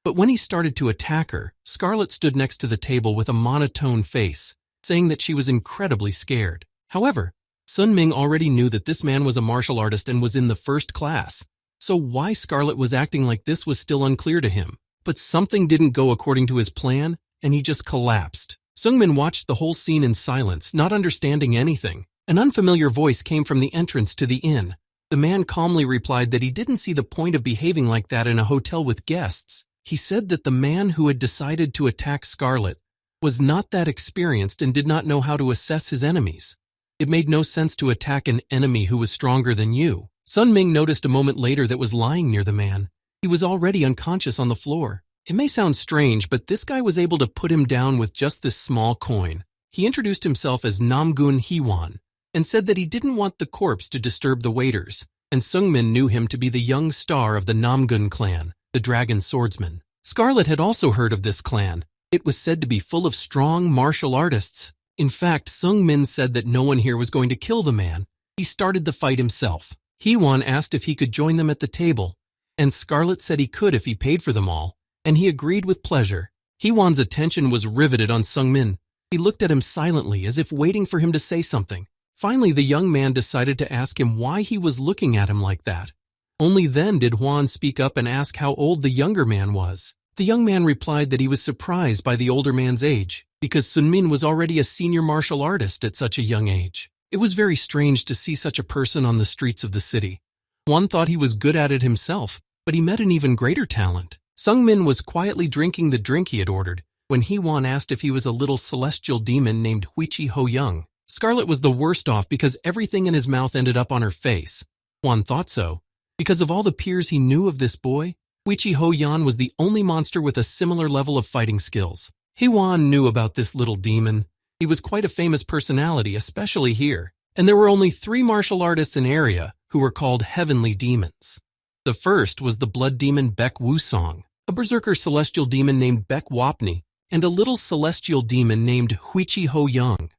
But when he started to attack her, Scarlet stood next to the table with a monotone face, saying that she was incredibly scared. However, Sun Ming already knew that this man was a martial artist and was in the first class, so why Scarlet was acting like this was still unclear to him. But something didn't go according to his plan, and he just collapsed. Sungmin watched the whole scene in silence, not understanding anything. An unfamiliar voice came from the entrance to the inn. The man calmly replied that he didn't see the point of behaving like that in a hotel with guests. He said that the man who had decided to attack Scarlet was not that experienced and did not know how to assess his enemies. It made no sense to attack an enemy who was stronger than you. Sun Ming noticed a moment later that was lying near the man. He was already unconscious on the floor. It may sound strange, but this guy was able to put him down with just this small coin. He introduced himself as Namgun Heewon and said that he didn't want the corpse to disturb the waiters, and Sungmin knew him to be the young star of the Namgun clan, the dragon swordsman. Scarlet had also heard of this clan. It was said to be full of strong martial artists. In fact, Sungmin said that no one here was going to kill the man. He started the fight himself. Heewon asked if he could join them at the table, and Scarlet said he could if he paid for them all, and he agreed with pleasure. Heewon's attention was riveted on Sungmin. He looked at him silently, as if waiting for him to say something. Finally, the young man decided to ask him why he was looking at him like that. Only then did Hwan speak up and ask how old the younger man was. The young man replied that he was surprised by the older man's age, because Sunmin was already a senior martial artist at such a young age. It was very strange to see such a person on the streets of the city. Hwan thought he was good at it himself, but he met an even greater talent. Sungmin was quietly drinking the drink he had ordered when Heewon asked if he was a little celestial demon named Huichi Ho Young. Scarlet was the worst off because everything in his mouth ended up on her face. Hwan thought so. Because of all the peers he knew of this boy, Huichi Ho Yan was the only monster with a similar level of fighting skills. Heewon knew about this little demon. He was quite a famous personality, especially here, and there were only 3 martial artists in area who were called heavenly demons. The first was the blood demon Baek Wusong, a berserker celestial demon named Baek Wapni, and a little celestial demon named Huichi Ho Young.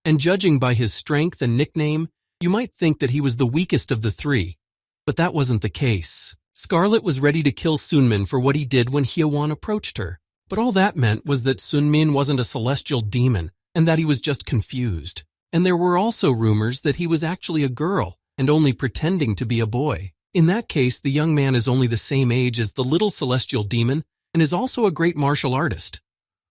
And judging by his strength and nickname, you might think that he was the weakest of the 3, but that wasn't the case. Scarlet was ready to kill Sunmin for what he did when Heewon approached her, but all that meant was that Sunmin wasn't a celestial demon and that he was just confused. And there were also rumors that he was actually a girl and only pretending to be a boy. In that case, the young man is only the same age as the little celestial demon and is also a great martial artist.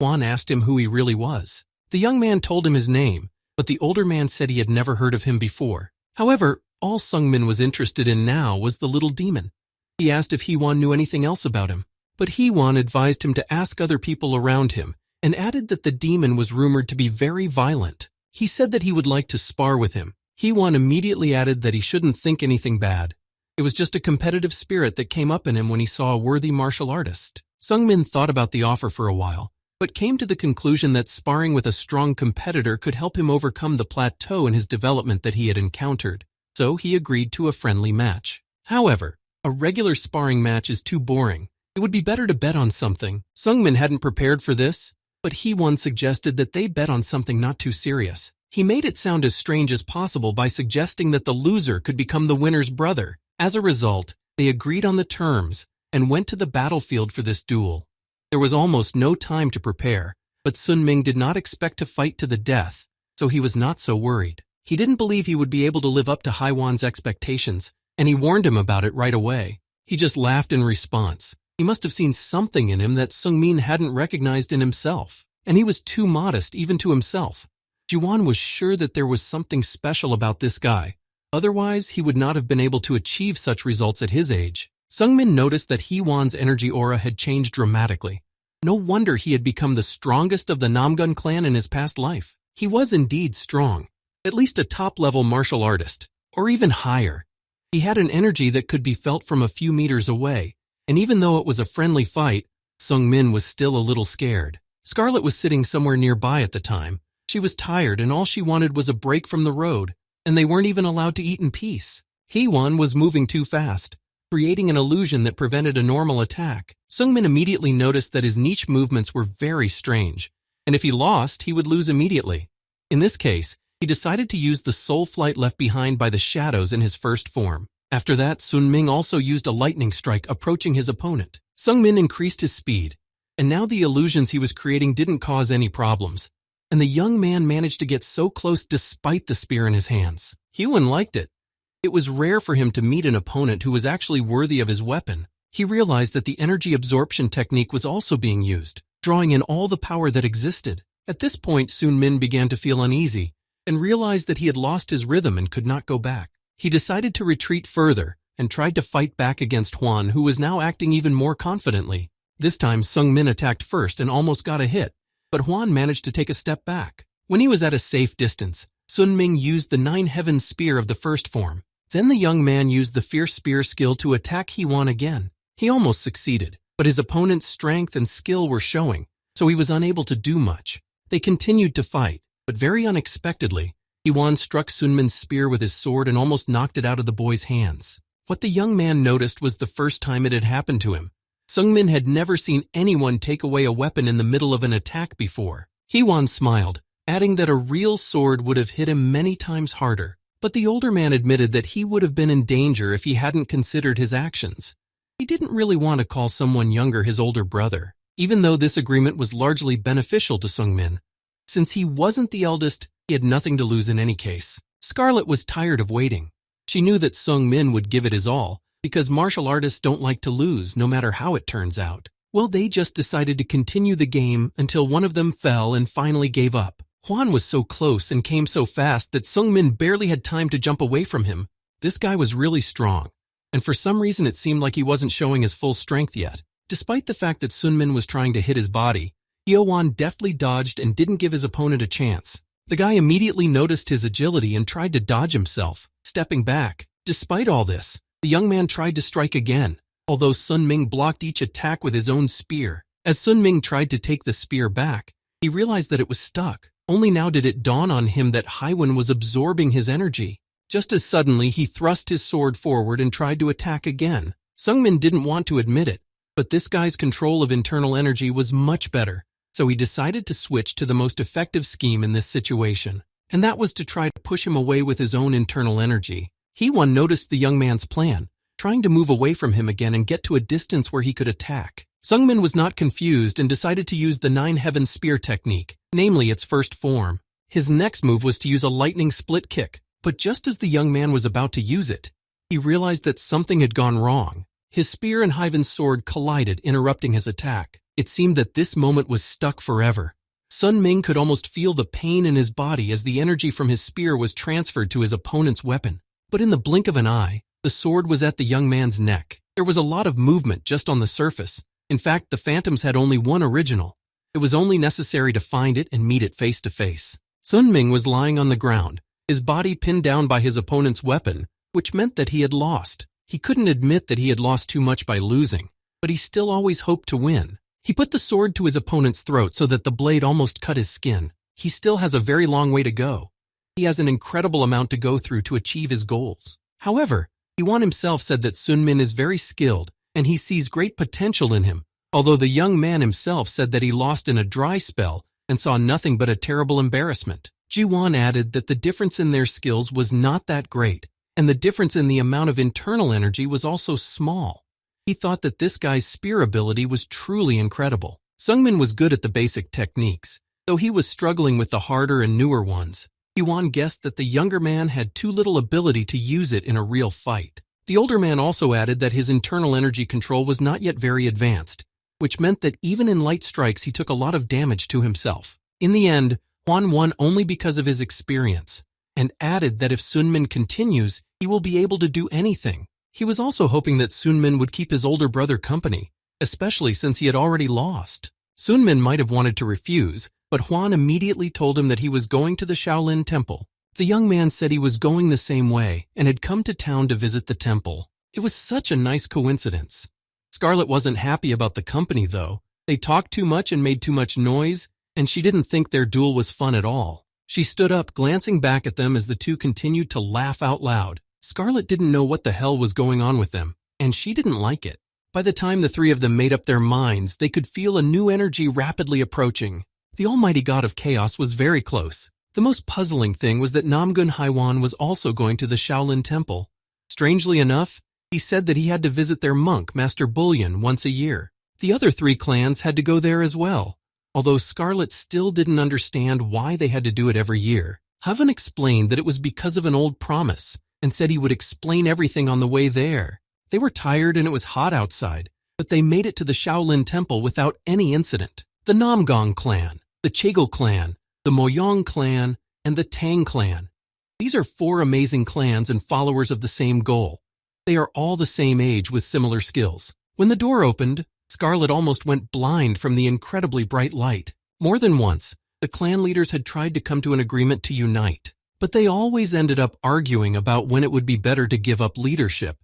Hwan asked him who he really was. The young man told him his name, but the older man said he had never heard of him before. However, all Sungmin was interested in now was the little demon. He asked if Heewon knew anything else about him, but Heewon advised him to ask other people around him and added that the demon was rumored to be very violent. He said that he would like to spar with him. Heewon immediately added that he shouldn't think anything bad. It was just a competitive spirit that came up in him when he saw a worthy martial artist. Sungmin thought about the offer for a while, but came to the conclusion that sparring with a strong competitor could help him overcome the plateau in his development that he had encountered, so he agreed to a friendly match. However, a regular sparring match is too boring. It would be better to bet on something. Sungmin hadn't prepared for this, but Heewon suggested that they bet on something not too serious. He made it sound as strange as possible by suggesting that the loser could become the winner's brother. As a result, they agreed on the terms and went to the battlefield for this duel. There was almost no time to prepare, but Sun Ming did not expect to fight to the death, so he was not so worried. He didn't believe he would be able to live up to Heewon's expectations, and he warned him about it right away. He just laughed in response. He must have seen something in him that Sungmin hadn't recognized in himself. and he was too modest even to himself. Jiwan was sure that there was something special about this guy. Otherwise, he would not have been able to achieve such results at his age. Seungmin noticed that Hee-won's energy aura had changed dramatically. No wonder he had become the strongest of the Namgun clan in his past life. He was indeed strong, at least a top-level martial artist, or even higher. He had an energy that could be felt from a few meters away, and even though it was a friendly fight, Seungmin was still a little scared. Scarlet was sitting somewhere nearby at the time. She was tired and all she wanted was a break from the road, and they weren't even allowed to eat in peace. Hee-won was moving too fast, creating an illusion that prevented a normal attack. Seungmin immediately noticed that his niche movements were very strange, and if he lost, he would lose immediately. In this case, he decided to use the soul flight left behind by the shadows in his first form. After that, Sunming also used a lightning strike approaching his opponent. Seungmin increased his speed, and now the illusions he was creating didn't cause any problems, and the young man managed to get so close despite the spear in his hands. Hee-won liked it. It was rare for him to meet an opponent who was actually worthy of his weapon. He realized that the energy absorption technique was also being used, drawing in all the power that existed. At this point, Sunmin began to feel uneasy and realized that he had lost his rhythm and could not go back. He decided to retreat further and tried to fight back against Hwan, who was now acting even more confidently. This time, Seungmin attacked first and almost got a hit, but Hwan managed to take a step back. When he was at a safe distance, Sunming used the Nine Heavens Spear of the first form. Then the young man used the Fierce Spear skill to attack Hee-won again. He almost succeeded, but his opponent's strength and skill were showing, so he was unable to do much. They continued to fight, but very unexpectedly, Hee-won struck Sunmin's spear with his sword and almost knocked it out of the boy's hands. What the young man noticed was the first time it had happened to him. Seungmin had never seen anyone take away a weapon in the middle of an attack before. Hee-won smiled, adding that a real sword would have hit him many times harder. But the older man admitted that he would have been in danger if he hadn't considered his actions. He didn't really want to call someone younger his older brother, even though this agreement was largely beneficial to Seungmin. Since he wasn't the eldest, he had nothing to lose in any case. Scarlet was tired of waiting. She knew that Seungmin would give it his all, because martial artists don't like to lose no matter how it turns out. Well, they just decided to continue the game until one of them fell and finally gave up. Hwan was so close and came so fast that Seungmin barely had time to jump away from him. This guy was really strong, and for some reason it seemed like he wasn't showing his full strength yet. Despite the fact that Sunmin was trying to hit his body, Hee-won deftly dodged and didn't give his opponent a chance. The guy immediately noticed his agility and tried to dodge himself, stepping back. Despite all this, the young man tried to strike again, although Sunming blocked each attack with his own spear. As Sunming tried to take the spear back, he realized that it was stuck. Only now did it dawn on him that Hee-won was absorbing his energy. Just as suddenly, he thrust his sword forward and tried to attack again. Seungmin didn't want to admit it, but this guy's control of internal energy was much better, so he decided to switch to the most effective scheme in this situation, and that was to try to push him away with his own internal energy. Hee-won noticed the young man's plan, trying to move away from him again and get to a distance where he could attack. Seungmin was not confused and decided to use the Nine Heavens Spear technique, namely its first form. His next move was to use a lightning split kick, but just as the young man was about to use it, he realized that something had gone wrong. His spear and Hee-won's sword collided, interrupting his attack. It seemed that this moment was stuck forever. Sunming could almost feel the pain in his body as the energy from his spear was transferred to his opponent's weapon. But in the blink of an eye, the sword was at the young man's neck. There was a lot of movement just on the surface. In fact, the Phantoms had only one original. It was only necessary to find it and meet it face to face. Sunming was lying on the ground, his body pinned down by his opponent's weapon, which meant that he had lost. He couldn't admit that he had lost too much by losing, but he still always hoped to win. He put the sword to his opponent's throat so that the blade almost cut his skin. He still has a very long way to go. He has an incredible amount to go through to achieve his goals. However, Hee-won himself said that Sunmin is very skilled, and he sees great potential in him, although the young man himself said that he lost in a dry spell and saw nothing but a terrible embarrassment. Ji-won added that the difference in their skills was not that great, and the difference in the amount of internal energy was also small. He thought that this guy's spear ability was truly incredible. Seungmin was good at the basic techniques, though he was struggling with the harder and newer ones. Hee-won guessed that the younger man had too little ability to use it in a real fight. The older man also added that his internal energy control was not yet very advanced, which meant that even in light strikes he took a lot of damage to himself. In the end, Hwan won only because of his experience, and added that if Sunmin continues, he will be able to do anything. He was also hoping that Sunmin would keep his older brother company, especially since he had already lost. Sunmin might have wanted to refuse, but Hwan immediately told him that he was going to the Shaolin Temple. The young man said he was going the same way and had come to town to visit the temple. It was such a nice coincidence. Scarlet wasn't happy about the company, though. They talked too much and made too much noise, and she didn't think their duel was fun at all. She stood up, glancing back at them as the two continued to laugh out loud. Scarlet didn't know what the hell was going on with them, and she didn't like it. By the time the three of them made up their minds, they could feel a new energy rapidly approaching. The almighty god of chaos was very close. The most puzzling thing was that Namgun Haiwan was also going to the Shaolin Temple. Strangely enough, he said that he had to visit their monk, Master Bullion, once a year. The other three clans had to go there as well, although Scarlet still didn't understand why they had to do it every year. Haven explained that it was because of an old promise, and said he would explain everything on the way there. They were tired and it was hot outside, but they made it to the Shaolin Temple without any incident. The Namgong clan, the Chagel clan, the Moyong clan, and the Tang clan. These are 4 amazing clans and followers of the same goal. They are all the same age with similar skills. When the door opened, Scarlet almost went blind from the incredibly bright light. More than once, the clan leaders had tried to come to an agreement to unite, but they always ended up arguing about when it would be better to give up leadership.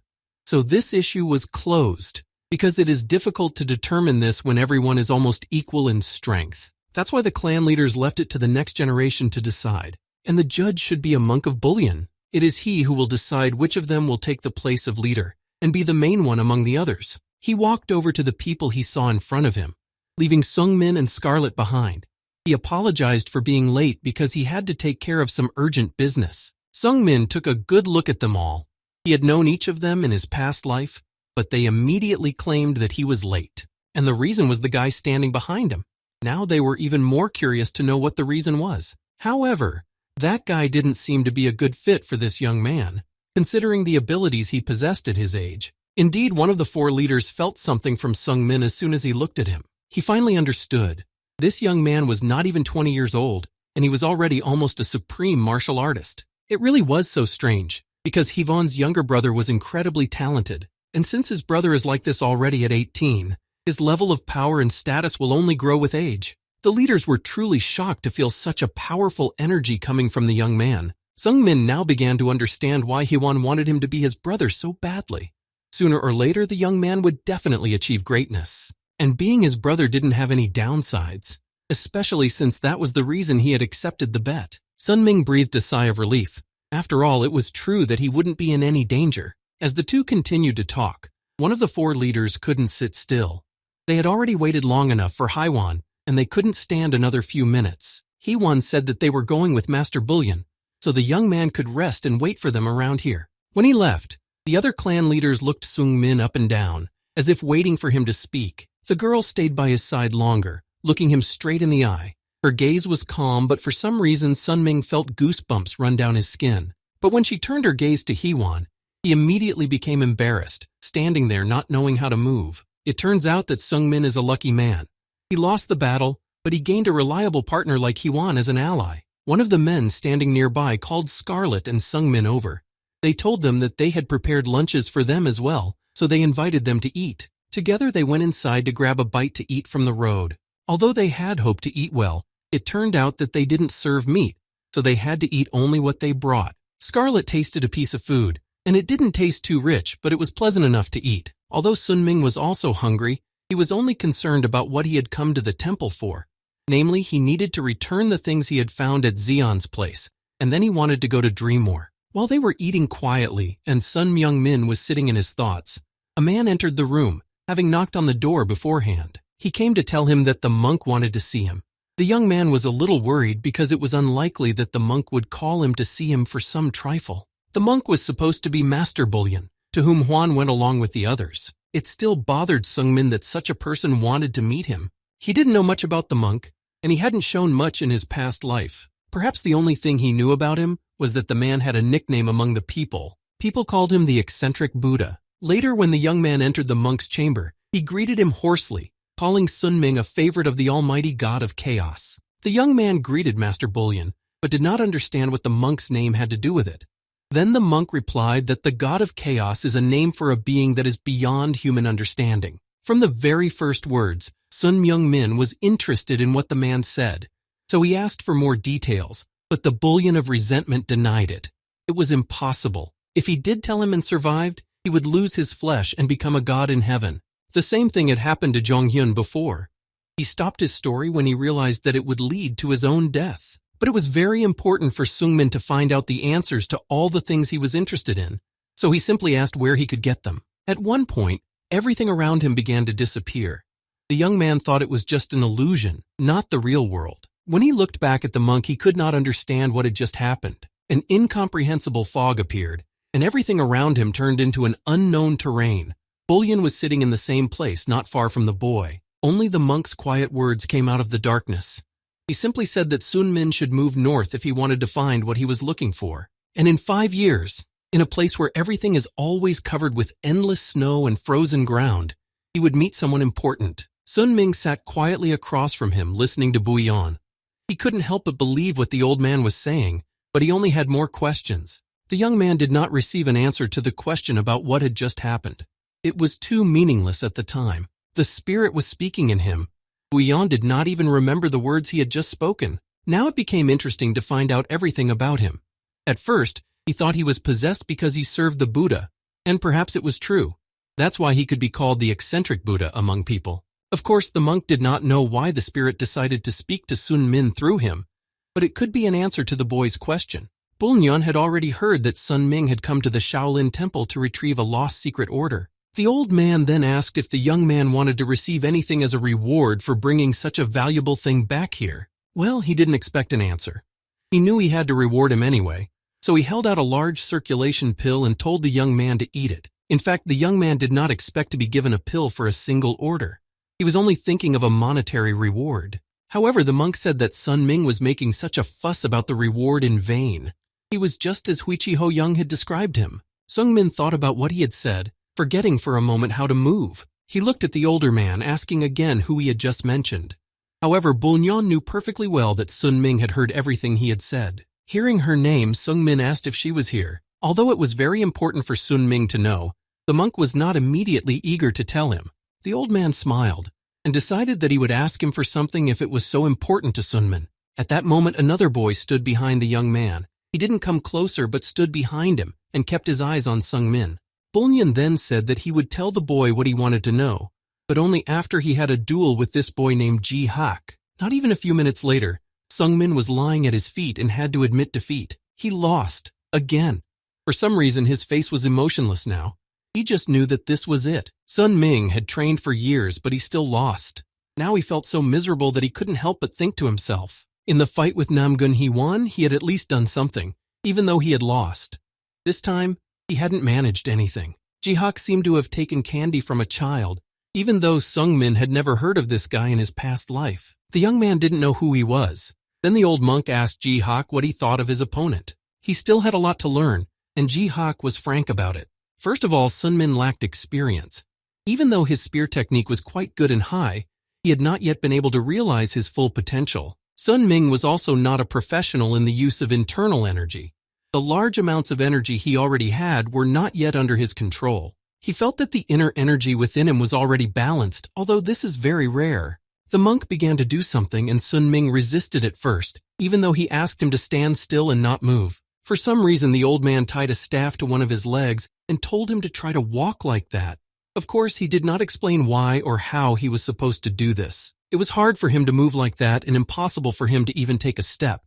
So this issue was closed, because it is difficult to determine this when everyone is almost equal in strength. That's why the clan leaders left it to the next generation to decide. And the judge should be a monk of Bullion. It is he who will decide which of them will take the place of leader and be the main one among the others. He walked over to the people he saw in front of him, leaving Sungmin and Scarlet behind. He apologized for being late because he had to take care of some urgent business. Sungmin took a good look at them all. He had known each of them in his past life, but they immediately claimed that he was late. And the reason was the guy standing behind him. Now they were even more curious to know what the reason was. However, that guy didn't seem to be a good fit for this young man, considering the abilities he possessed at his age. Indeed, one of the 4 leaders felt something from Sungmin as soon as he looked at him. He finally understood. This young man was not even 20 years old, and he was already almost a supreme martial artist. It really was so strange, because Hivon's younger brother was incredibly talented, and since his brother is like this already at 18, his level of power and status will only grow with age. The leaders were truly shocked to feel such a powerful energy coming from the young man. Sungmin now began to understand why Hwon wanted him to be his brother so badly. Sooner or later, the young man would definitely achieve greatness. And being his brother didn't have any downsides, especially since that was the reason he had accepted the bet. Sun Ming breathed a sigh of relief. After all, it was true that he wouldn't be in any danger. As the two continued to talk, one of the 4 leaders couldn't sit still. They had already waited long enough for Haiwan, and they couldn't stand another few minutes. Hwan said that they were going with Master Bullion, so the young man could rest and wait for them around here. When he left, the other clan leaders looked Sung Min up and down, as if waiting for him to speak. The girl stayed by his side longer, looking him straight in the eye. Her gaze was calm, but for some reason Sun Ming felt goosebumps run down his skin. But when she turned her gaze to Hwan, he immediately became embarrassed, standing there not knowing how to move. It turns out that Sung Min is a lucky man. He lost the battle, but he gained a reliable partner like Hwan as an ally. One of the men standing nearby called Scarlet and Sung Min over. They told them that they had prepared lunches for them as well, so they invited them to eat. Together they went inside to grab a bite to eat from the road. Although they had hoped to eat well, it turned out that they didn't serve meat, so they had to eat only what they brought. Scarlet tasted a piece of food, and it didn't taste too rich, but it was pleasant enough to eat. Although Sun Ming was also hungry, he was only concerned about what he had come to the temple for. Namely, he needed to return the things he had found at Xion's place, and then he wanted to go to Dreammore. While they were eating quietly and Sun Myung Min was sitting in his thoughts, a man entered the room, having knocked on the door beforehand. He came to tell him that the monk wanted to see him. The young man was a little worried because it was unlikely that the monk would call him to see him for some trifle. The monk was supposed to be Master Bullion, to whom Hwan went along with the others. It still bothered Sungmin that such a person wanted to meet him. He didn't know much about the monk, and he hadn't shown much in his past life. Perhaps the only thing he knew about him was that the man had a nickname among the people. People called him the eccentric Buddha. Later, when the young man entered the monk's chamber, he greeted him hoarsely, calling Sun Ming a favorite of the almighty god of chaos. The young man greeted Master Bullion, but did not understand what the monk's name had to do with it. Then the monk replied that the god of chaos is a name for a being that is beyond human understanding. From the very first words, Sun Myung-min was interested in what the man said, so he asked for more details, but the Bullion of resentment denied it. It was impossible. If he did tell him and survived, he would lose his flesh and become a god in heaven. The same thing had happened to Jong-hyun before. He stopped his story when he realized that it would lead to his own death. But it was very important for Sung-min to find out the answers to all the things he was interested in, so he simply asked where he could get them. At one point, everything around him began to disappear. The young man thought it was just an illusion, not the real world. When he looked back at the monk, he could not understand what had just happened. An incomprehensible fog appeared, and everything around him turned into an unknown terrain. Bullion was sitting in the same place, not far from the boy. Only the monk's quiet words came out of the darkness. He simply said that Sun Min should move north if he wanted to find what he was looking for. And in 5 years, in a place where everything is always covered with endless snow and frozen ground, he would meet someone important. Sun Ming sat quietly across from him, listening to Bullion. He couldn't help but believe what the old man was saying, but he only had more questions. The young man did not receive an answer to the question about what had just happened. It was too meaningless at the time. The spirit was speaking in him. Bullion did not even remember the words he had just spoken. Now it became interesting to find out everything about him. At first, he thought he was possessed because he served the Buddha, and perhaps it was true. That's why he could be called the eccentric Buddha among people. Of course, the monk did not know why the spirit decided to speak to Sun Min through him, but it could be an answer to the boy's question. Bullion had already heard that Sun Ming had come to the Shaolin Temple to retrieve a lost secret order. The old man then asked if the young man wanted to receive anything as a reward for bringing such a valuable thing back here. Well, he didn't expect an answer. He knew he had to reward him anyway, so he held out a large circulation pill and told the young man to eat it. In fact, the young man did not expect to be given a pill for a single order. He was only thinking of a monetary reward. However, the monk said that Sun Ming was making such a fuss about the reward in vain. He was just as Huichi Ho Young had described him. Sung Min thought about what he had said, forgetting for a moment how to move. He looked at the older man, asking again who he had just mentioned. However, Bullion knew perfectly well that Sun Ming had heard everything he had said. Hearing her name, Sung Min asked if she was here. Although it was very important for Sun Ming to know, the monk was not immediately eager to tell him. The old man smiled and decided that he would ask him for something if it was so important to Sun Min. At that moment, another boy stood behind the young man. He didn't come closer but stood behind him and kept his eyes on Sung Min. Bullion then said that he would tell the boy what he wanted to know, but only after he had a duel with this boy named Ji Hak. Not even a few minutes later, Sung Min was lying at his feet and had to admit defeat. He lost, again. For some reason, his face was emotionless now. He just knew that this was it. Sun Ming had trained for years, but he still lost. Now he felt so miserable that he couldn't help but think to himself. In the fight with Namgun he won, he had at least done something, even though he had lost. This time, he hadn't managed anything. Ji-hak seemed to have taken candy from a child, even though Sung-min had never heard of this guy in his past life. The young man didn't know who he was. Then the old monk asked Ji-hak what he thought of his opponent. He still had a lot to learn, and Ji-hak was frank about it. First of all, Sun-min lacked experience. Even though his spear technique was quite good and high, he had not yet been able to realize his full potential. Sun Ming was also not a professional in the use of internal energy. The large amounts of energy he already had were not yet under his control. He felt that the inner energy within him was already balanced, although this is very rare. The monk began to do something and Sun Ming resisted at first, even though he asked him to stand still and not move. For some reason, the old man tied a staff to one of his legs and told him to try to walk like that. Of course, he did not explain why or how he was supposed to do this. It was hard for him to move like that and impossible for him to even take a step.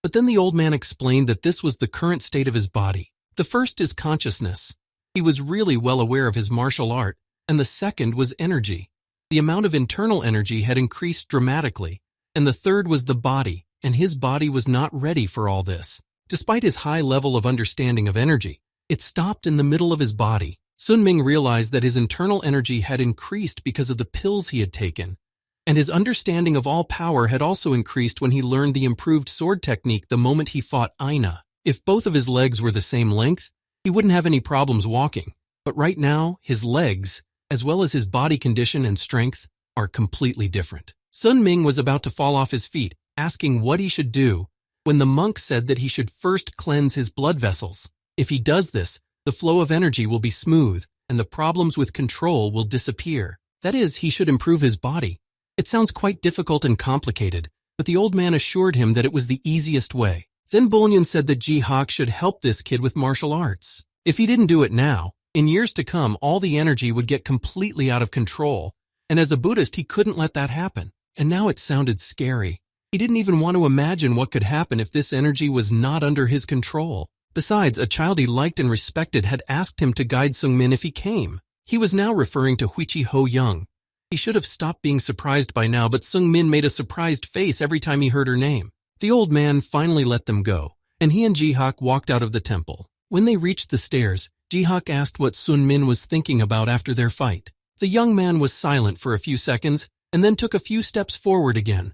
But then the old man explained that this was the current state of his body. The first is consciousness. He was really well aware of his martial art, and the second was energy. The amount of internal energy had increased dramatically, and the third was the body, and his body was not ready for all this. Despite his high level of understanding of energy, it stopped in the middle of his body. Sun Ming realized that his internal energy had increased because of the pills he had taken, and his understanding of all power had also increased when he learned the improved sword technique the moment he fought Aina. If both of his legs were the same length, he wouldn't have any problems walking. But right now, his legs, as well as his body condition and strength, are completely different. Sun Ming was about to fall off his feet, asking what he should do, when the monk said that he should first cleanse his blood vessels. If he does this, the flow of energy will be smooth, and the problems with control will disappear. That is, he should improve his body. It sounds quite difficult and complicated, but the old man assured him that it was the easiest way. Then Bullion said that Jihak should help this kid with martial arts. If he didn't do it now, in years to come, all the energy would get completely out of control, and as a Buddhist, he couldn't let that happen. And now it sounded scary. He didn't even want to imagine what could happen if this energy was not under his control. Besides, a child he liked and respected had asked him to guide Seungmin if he came. He was now referring to Huichi Ho-young. He should have stopped being surprised by now, but Seungmin made a surprised face every time he heard her name. The old man finally let them go, and he and Jihak walked out of the temple. When they reached the stairs, Jihak asked what Seungmin was thinking about after their fight. The young man was silent for a few seconds, and then took a few steps forward again.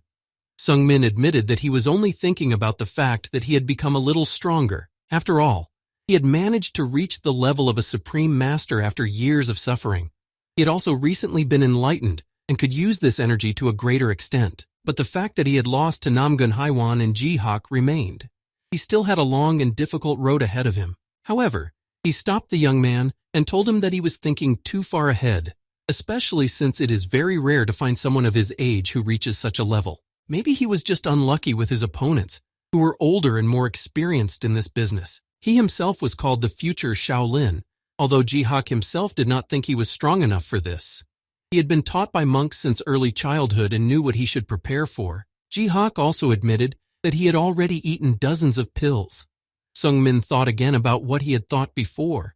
Seungmin admitted that he was only thinking about the fact that he had become a little stronger. After all, he had managed to reach the level of a supreme master after years of suffering. He had also recently been enlightened and could use this energy to a greater extent. But the fact that he had lost to Namgun Haiwan and Jihak remained. He still had a long and difficult road ahead of him. However, he stopped the young man and told him that he was thinking too far ahead, especially since it is very rare to find someone of his age who reaches such a level. Maybe he was just unlucky with his opponents, who were older and more experienced in this business. He himself was called the future Shaolin, although Jihak himself did not think he was strong enough for this. He had been taught by monks since early childhood and knew what he should prepare for. Jihak also admitted that he had already eaten dozens of pills. Seungmin thought again about what he had thought before,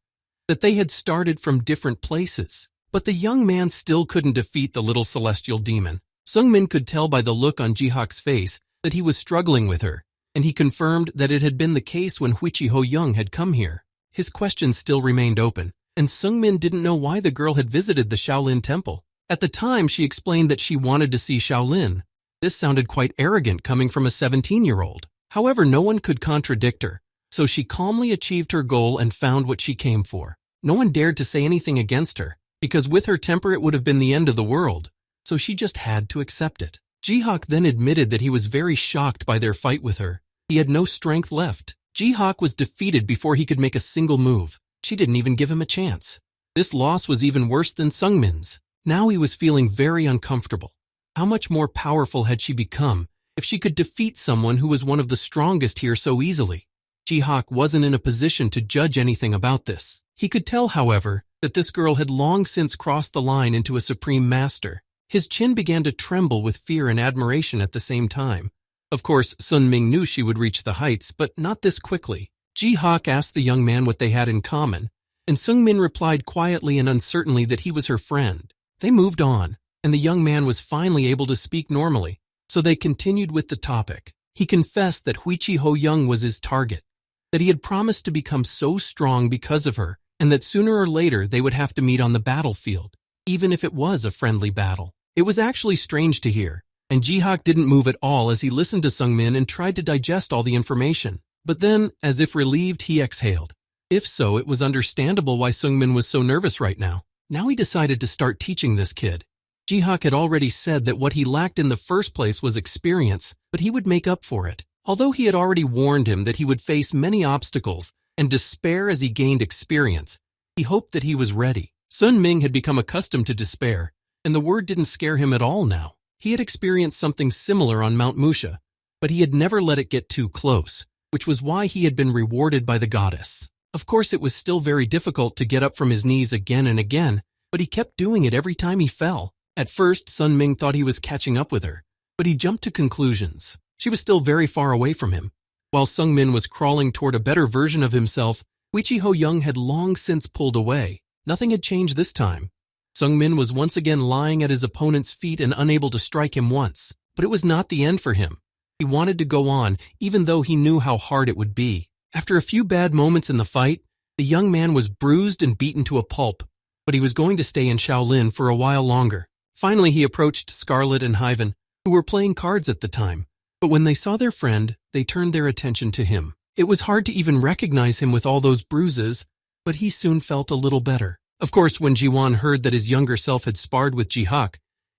that they had started from different places. But the young man still couldn't defeat the little celestial demon. Seungmin could tell by the look on Jihak's face that he was struggling with her, and he confirmed that it had been the case when Huichi Ho-young had come here. His questions still remained open, and Seungmin didn't know why the girl had visited the Shaolin temple. At the time, she explained that she wanted to see Shaolin. This sounded quite arrogant coming from a 17-year-old. However, no one could contradict her, so she calmly achieved her goal and found what she came for. No one dared to say anything against her, because with her temper it would have been the end of the world, so she just had to accept it. Jihak then admitted that he was very shocked by their fight with her. He had no strength left. Jihak was defeated before he could make a single move. She didn't even give him a chance. This loss was even worse than Seungmin's. Now he was feeling very uncomfortable. How much more powerful had she become if she could defeat someone who was one of the strongest here so easily? Jihak wasn't in a position to judge anything about this. He could tell, however, that this girl had long since crossed the line into a supreme master. His chin began to tremble with fear and admiration at the same time. Of course, Sun Ming knew she would reach the heights, but not this quickly. Jihak asked the young man what they had in common, and Seungmin replied quietly and uncertainly that he was her friend. They moved on, and the young man was finally able to speak normally, so they continued with the topic. He confessed that Huichi Ho-young was his target, that he had promised to become so strong because of her, and that sooner or later they would have to meet on the battlefield, even if it was a friendly battle. It was actually strange to hear, and Jihak didn't move at all as he listened to Seungmin and tried to digest all the information. But then, as if relieved, he exhaled. If so, it was understandable why Seungmin was so nervous right now. Now he decided to start teaching this kid. Jihak had already said that what he lacked in the first place was experience, but he would make up for it. Although he had already warned him that he would face many obstacles and despair as he gained experience, he hoped that he was ready. Sun Ming had become accustomed to despair, and the word didn't scare him at all now. He had experienced something similar on Mount Musha, but he had never let it get too close, which was why he had been rewarded by the goddess. Of course, it was still very difficult to get up from his knees again and again, but he kept doing it every time he fell. At first, Sun Ming thought he was catching up with her, but he jumped to conclusions. She was still very far away from him. While Seungmin was crawling toward a better version of himself, Huichi Ho-young had long since pulled away. Nothing had changed this time. Seungmin was once again lying at his opponent's feet and unable to strike him once. But it was not the end for him. He wanted to go on, even though he knew how hard it would be. After a few bad moments in the fight, the young man was bruised and beaten to a pulp, but he was going to stay in Shaolin for a while longer. Finally, he approached Scarlet and Hyven, who were playing cards at the time. But when they saw their friend, they turned their attention to him. It was hard to even recognize him with all those bruises, but he soon felt a little better. Of course, when Jiwan heard that his younger self had sparred with Jihak,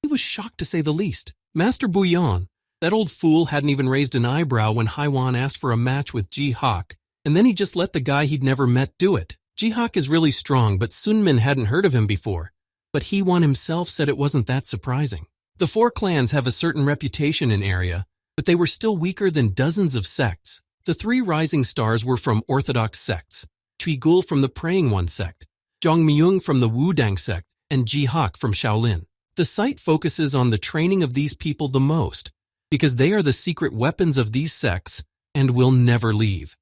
He was shocked to say the least. Master Bouillon, that old fool, hadn't even raised an eyebrow when Haiwan asked for a match with Ji-Hawk, and then he just let the guy he'd never met do it. Ji-Hawk is really strong, but Sun-min hadn't heard of him before. But Haiwan himself said it wasn't that surprising. The 4 clans have a certain reputation in area, but they were still weaker than dozens of sects. The 3 rising stars were from orthodox sects, Gul from the Praying One sect, Zhongmyung from the Wudang sect, and Ji-Hawk from Shaolin. The site focuses on the training of these people the most, because they are the secret weapons of these sects and will never leave.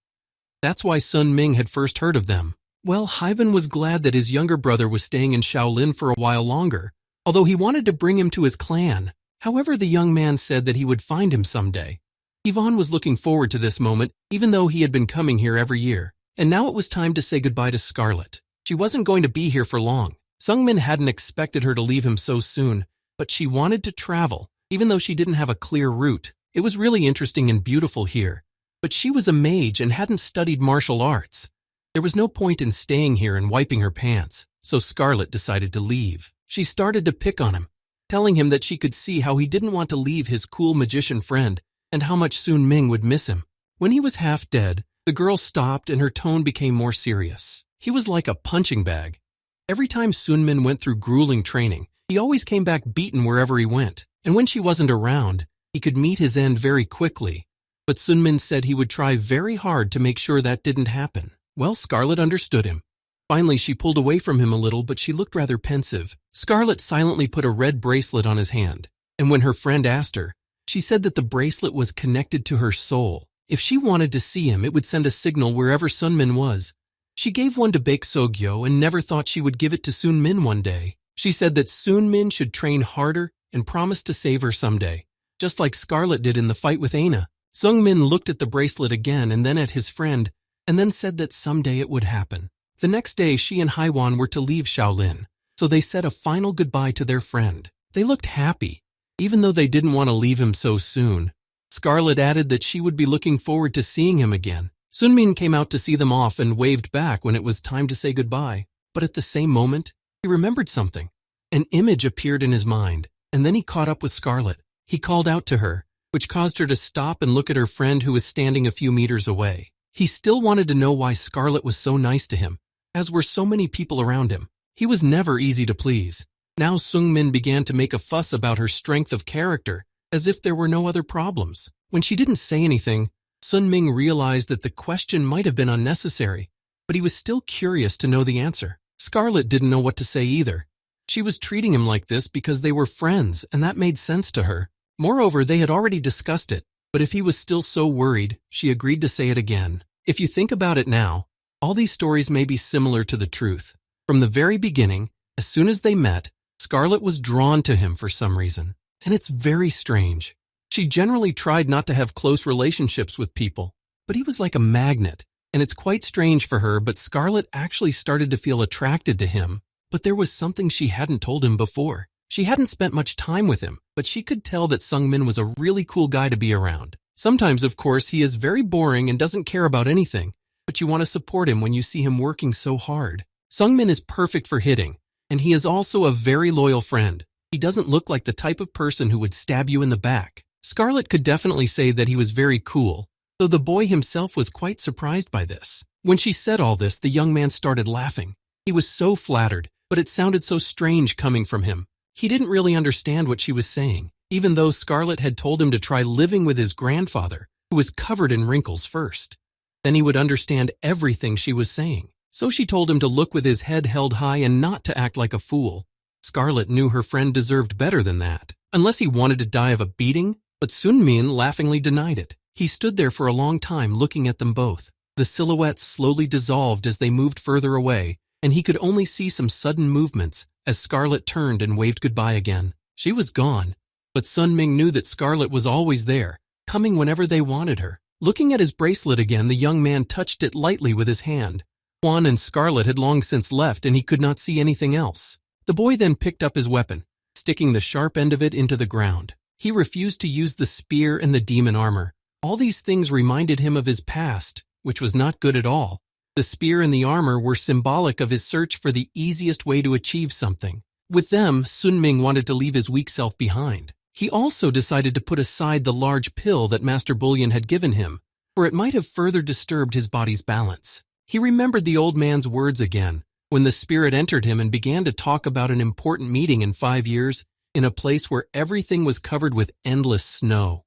That's why Sun Ming had first heard of them. Well, Haiwan was glad that his younger brother was staying in Shaolin for a while longer, although he wanted to bring him to his clan. However, the young man said that he would find him someday. Haiwan was looking forward to this moment, even though he had been coming here every year. And now it was time to say goodbye to Scarlet. She wasn't going to be here for long. Sungmin hadn't expected her to leave him so soon, but she wanted to travel, even though she didn't have a clear route. It was really interesting and beautiful here, but she was a mage and hadn't studied martial arts. There was no point in staying here and wiping her pants, so Scarlet decided to leave. She started to pick on him, telling him that she could see how he didn't want to leave his cool magician friend and how much Sun Ming would miss him. When he was half dead, the girl stopped and her tone became more serious. He was like a punching bag. Every time Sun Min went through grueling training, he always came back beaten wherever he went, and when she wasn't around, he could meet his end very quickly. But Sun Min said he would try very hard to make sure that didn't happen. Well, Scarlet understood him. Finally, she pulled away from him a little, but she looked rather pensive. Scarlet silently put a red bracelet on his hand, and when her friend asked her, she said that the bracelet was connected to her soul. If she wanted to see him, it would send a signal wherever Sun Min was. She gave one to Baek Sogyo and never thought she would give it to Sun Min one day. She said that Sun Min should train harder and promised to save her someday, just like Scarlet did in the fight with Aina. Sung Min looked at the bracelet again and then at his friend, and then said that someday it would happen. The next day, she and Haiwan were to leave Shaolin, so they said a final goodbye to their friend. They looked happy, even though they didn't want to leave him so soon. Scarlet added that she would be looking forward to seeing him again. Sun Min came out to see them off and waved back when it was time to say goodbye. But at the same moment, he remembered something. An image appeared in his mind, and then he caught up with Scarlet. He called out to her, which caused her to stop and look at her friend who was standing a few meters away. He still wanted to know why Scarlet was so nice to him, as were so many people around him. He was never easy to please. Now Sung Min began to make a fuss about her strength of character, as if there were no other problems. When she didn't say anything, Sun Ming realized that the question might have been unnecessary, but he was still curious to know the answer. Scarlet didn't know what to say either. She was treating him like this because they were friends, and that made sense to her. Moreover, they had already discussed it, but if he was still so worried, she agreed to say it again. If you think about it now, all these stories may be similar to the truth. From the very beginning, as soon as they met, Scarlet was drawn to him for some reason, and it's very strange. She generally tried not to have close relationships with people, but he was like a magnet, and it's quite strange for her, but Scarlet actually started to feel attracted to him. But there was something she hadn't told him before. She hadn't spent much time with him, but she could tell that Sung Min was a really cool guy to be around. Sometimes, of course, he is very boring and doesn't care about anything, but you want to support him when you see him working so hard. Sung Min is perfect for hitting, and he is also a very loyal friend. He doesn't look like the type of person who would stab you in the back. Scarlet could definitely say that he was very cool, though the boy himself was quite surprised by this. When she said all this, the young man started laughing. He was so flattered, but it sounded so strange coming from him. He didn't really understand what she was saying, even though Scarlet had told him to try living with his grandfather, who was covered in wrinkles first. Then he would understand everything she was saying. So she told him to look with his head held high and not to act like a fool. Scarlet knew her friend deserved better than that, unless he wanted to die of a beating, but Sun Min laughingly denied it. He stood there for a long time looking at them both. The silhouettes slowly dissolved as they moved further away, and he could only see some sudden movements as Scarlet turned and waved goodbye again. She was gone, but Sun Ming knew that Scarlet was always there, coming whenever they wanted her. Looking at his bracelet again, the young man touched it lightly with his hand. Juan and Scarlet had long since left, and he could not see anything else. The boy then picked up his weapon, sticking the sharp end of it into the ground. He refused to use the spear and the demon armor. All these things reminded him of his past, which was not good at all. The spear and the armor were symbolic of his search for the easiest way to achieve something. With them, Sun Ming wanted to leave his weak self behind. He also decided to put aside the large pill that Master Bullion had given him, for it might have further disturbed his body's balance. He remembered the old man's words again, when the spirit entered him and began to talk about an important meeting in 5 years in a place where everything was covered with endless snow.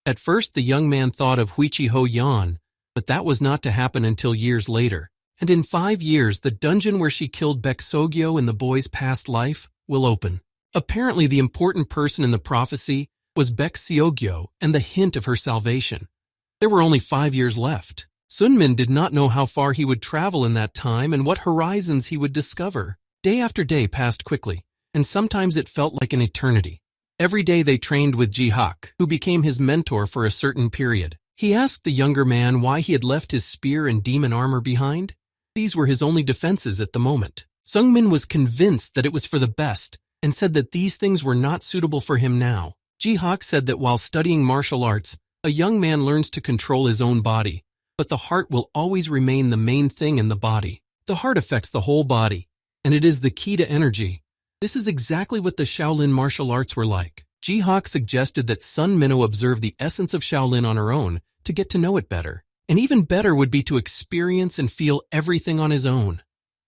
At first, the young man thought of Huichi Ho Yan, but that was not to happen until years later. And in 5 years, the dungeon where she killed Baek-Sogyo in the boy's past life will open. Apparently, the important person in the prophecy was Baek-Sogyo and the hint of her salvation. There were only 5 years left. Sun Min did not know how far he would travel in that time and what horizons he would discover. Day after day passed quickly, and sometimes it felt like an eternity. Every day they trained with Ji-Hak, who became his mentor for a certain period. He asked the younger man why he had left his spear and demon armor behind. These were his only defenses at the moment. Sung Min was convinced that it was for the best and said that these things were not suitable for him now. Ji-Hak said that while studying martial arts, a young man learns to control his own body, but the heart will always remain the main thing in the body. The heart affects the whole body, and it is the key to energy. This is exactly what the Shaolin martial arts were like. Ji-Hak suggested that Sun Minnow observe the essence of Shaolin on her own to get to know it better. And even better would be to experience and feel everything on his own.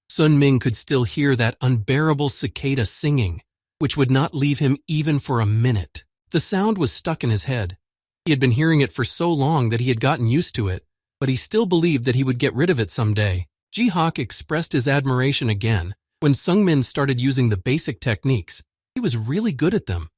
Sun Ming could still hear that unbearable cicada singing, which would not leave him even for a minute. The sound was stuck in his head. He had been hearing it for so long that he had gotten used to it, but he still believed that he would get rid of it someday. Ji-Hak expressed his admiration again. When Sung Min started using the basic techniques, he was really good at them.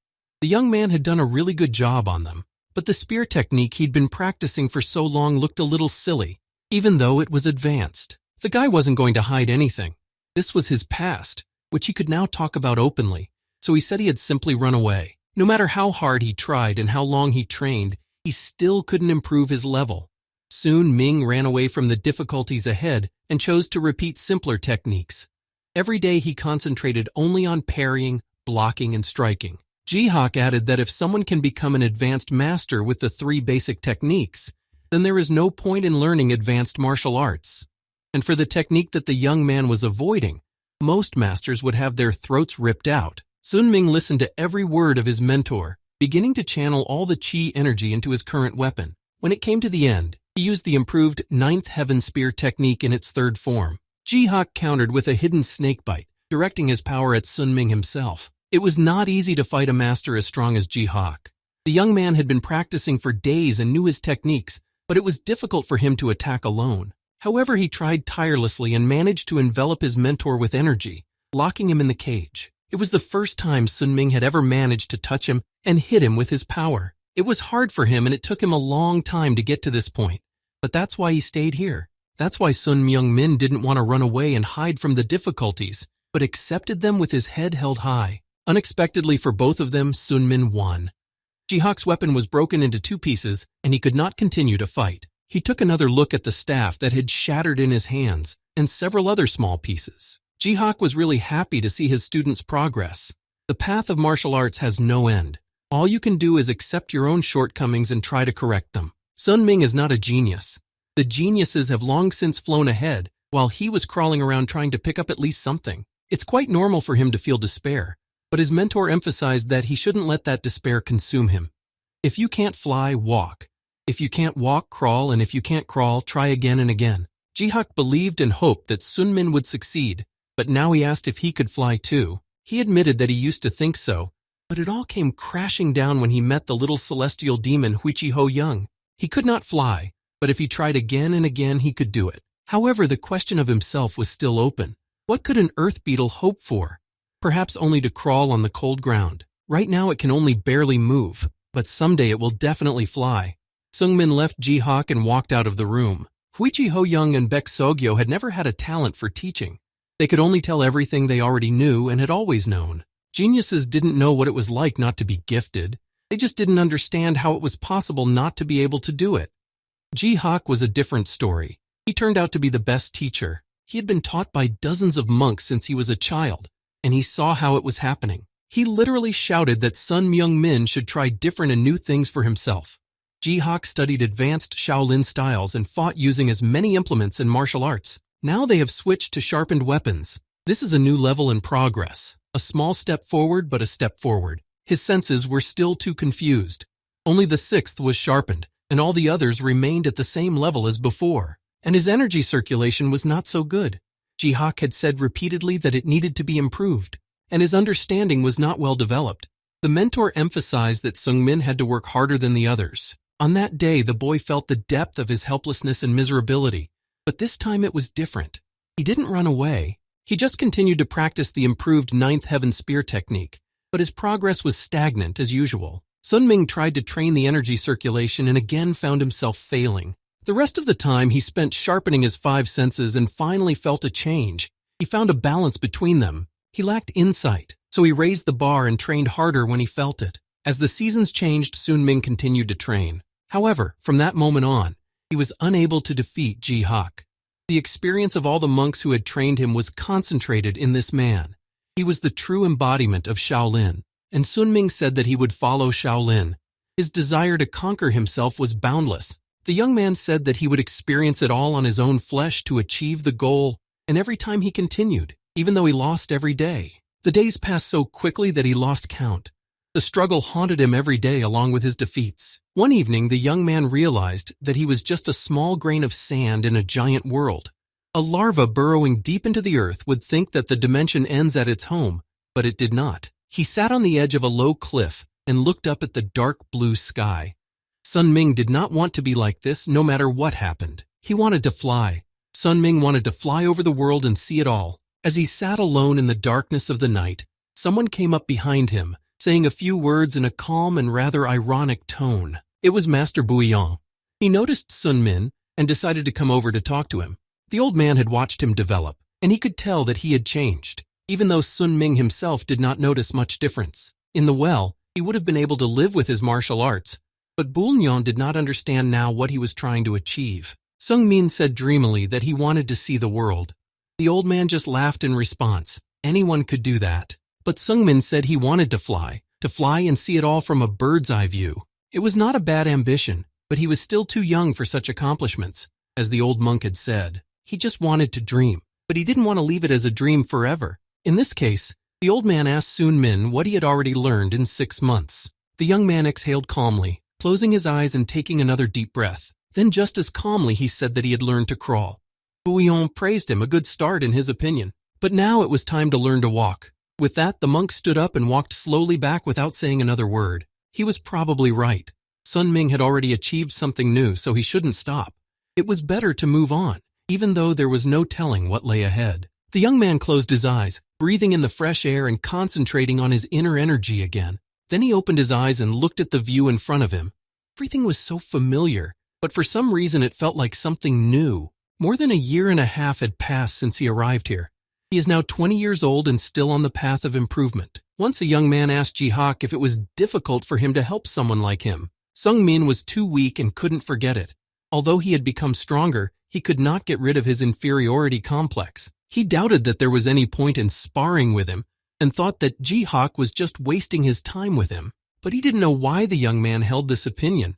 The young man had done a really good job on them, but the spear technique he'd been practicing for so long looked a little silly, even though it was advanced. The guy wasn't going to hide anything. This was his past, which he could now talk about openly, so he said he had simply run away. No matter how hard he tried and how long he trained, he still couldn't improve his level. Soon Ming ran away from the difficulties ahead and chose to repeat simpler techniques. Every day he concentrated only on parrying, blocking, and striking. Ji-Hak added that if someone can become an advanced master with the 3 basic techniques, then there is no point in learning advanced martial arts. And for the technique that the young man was avoiding, most masters would have their throats ripped out. Sun Ming listened to every word of his mentor, beginning to channel all the chi energy into his current weapon. When it came to the end, he used the improved 9th Heaven Spear technique in its 3rd form. Ji-Hak countered with a hidden snakebite, directing his power at Sun Ming himself. It was not easy to fight a master as strong as Ji-Hak. The young man had been practicing for days and knew his techniques, but it was difficult for him to attack alone. However, he tried tirelessly and managed to envelop his mentor with energy, locking him in the cage. It was the first time Sun Ming had ever managed to touch him and hit him with his power. It was hard for him and it took him a long time to get to this point, but that's why he stayed here. That's why Sun Myung Min didn't want to run away and hide from the difficulties, but accepted them with his head held high. Unexpectedly for both of them, Sun Min won. Ji-Hak's weapon was broken into 2 pieces, and he could not continue to fight. He took another look at the staff that had shattered in his hands, and several other small pieces. Ji-Hak was really happy to see his students' progress. The path of martial arts has no end. All you can do is accept your own shortcomings and try to correct them. Sun Ming is not a genius. The geniuses have long since flown ahead, while he was crawling around trying to pick up at least something. It's quite normal for him to feel despair, but his mentor emphasized that he shouldn't let that despair consume him. If you can't fly, walk. If you can't walk, crawl, and if you can't crawl, try again and again. Ji-Hak believed and hoped that Sun Min would succeed, but now he asked if he could fly too. He admitted that he used to think so, but it all came crashing down when he met the little celestial demon Huichi Ho Young. He could not fly, but if he tried again and again, he could do it. However, the question of himself was still open. What could an earth beetle hope for? Perhaps only to crawl on the cold ground. Right now it can only barely move, but someday it will definitely fly. Sung Min left Ji-Hak and walked out of the room. Huichi Ho Young and Baek-Sogyo had never had a talent for teaching. They could only tell everything they already knew and had always known. Geniuses didn't know what it was like not to be gifted. They just didn't understand how it was possible not to be able to do it. Ji-Hak was a different story. He turned out to be the best teacher. He had been taught by dozens of monks since he was a child, and he saw how it was happening. He literally shouted that Sun Myung Min should try different and new things for himself. Ji-Hak studied advanced Shaolin styles and fought using as many implements in martial arts. Now they have switched to sharpened weapons. This is a new level in progress. A small step forward, but a step forward. His senses were still too confused. Only the sixth was sharpened, and all the others remained at the same level as before. And his energy circulation was not so good. Jihak had said repeatedly that it needed to be improved, and his understanding was not well developed. The mentor emphasized that Seungmin had to work harder than the others. On that day, the boy felt the depth of his helplessness and miserability, but this time it was different. He didn't run away. He just continued to practice the improved Ninth Heaven Spear technique, but his progress was stagnant as usual. Sunming tried to train the energy circulation and again found himself failing. The rest of the time he spent sharpening his five senses and finally felt a change. He found a balance between them. He lacked insight, so he raised the bar and trained harder when he felt it. As the seasons changed, Sunming continued to train. However, from that moment on, he was unable to defeat Jihak. The experience of all the monks who had trained him was concentrated in this man. He was the true embodiment of Shaolin, and Sunming said that he would follow Shaolin. His desire to conquer himself was boundless. The young man said that he would experience it all on his own flesh to achieve the goal, and every time he continued, even though he lost every day. The days passed so quickly that he lost count. The struggle haunted him every day along with his defeats. One evening, the young man realized that he was just a small grain of sand in a giant world. A larva burrowing deep into the earth would think that the dimension ends at its home, but it did not. He sat on the edge of a low cliff and looked up at the dark blue sky. Sunming did not want to be like this no matter what happened. He wanted to fly. Sunming wanted to fly over the world and see it all. As he sat alone in the darkness of the night, someone came up behind him, saying a few words in a calm and rather ironic tone. It was Master Bouillon. He noticed Sunmin and decided to come over to talk to him. The old man had watched him develop, and he could tell that he had changed, even though Sunming himself did not notice much difference. In the well, he would have been able to live with his martial arts, but Bouillon did not understand now what he was trying to achieve. Seungmin said dreamily that he wanted to see the world. The old man just laughed in response. Anyone could do that. But Seungmin said he wanted to fly and see it all from a bird's eye view. It was not a bad ambition, but he was still too young for such accomplishments, as the old monk had said. He just wanted to dream, but he didn't want to leave it as a dream forever. In this case, the old man asked Sunmin what he had already learned in 6 months. The young man exhaled calmly, closing his eyes and taking another deep breath. Then just as calmly he said that he had learned to crawl. Bouillon praised him, a good start in his opinion. But now it was time to learn to walk. With that, the monk stood up and walked slowly back without saying another word. He was probably right. Sunming had already achieved something new, so he shouldn't stop. It was better to move on, even though there was no telling what lay ahead. The young man closed his eyes, breathing in the fresh air and concentrating on his inner energy again. Then he opened his eyes and looked at the view in front of him. Everything was so familiar, but for some reason it felt like something new. More than a year and a half had passed since he arrived here. He is now 20 years old and still on the path of improvement. Once a young man asked Jihak if it was difficult for him to help someone like him. Seungmin was too weak and couldn't forget it. Although he had become stronger, he could not get rid of his inferiority complex. He doubted that there was any point in sparring with him and thought that Jihak was just wasting his time with him. But he didn't know why the young man held this opinion.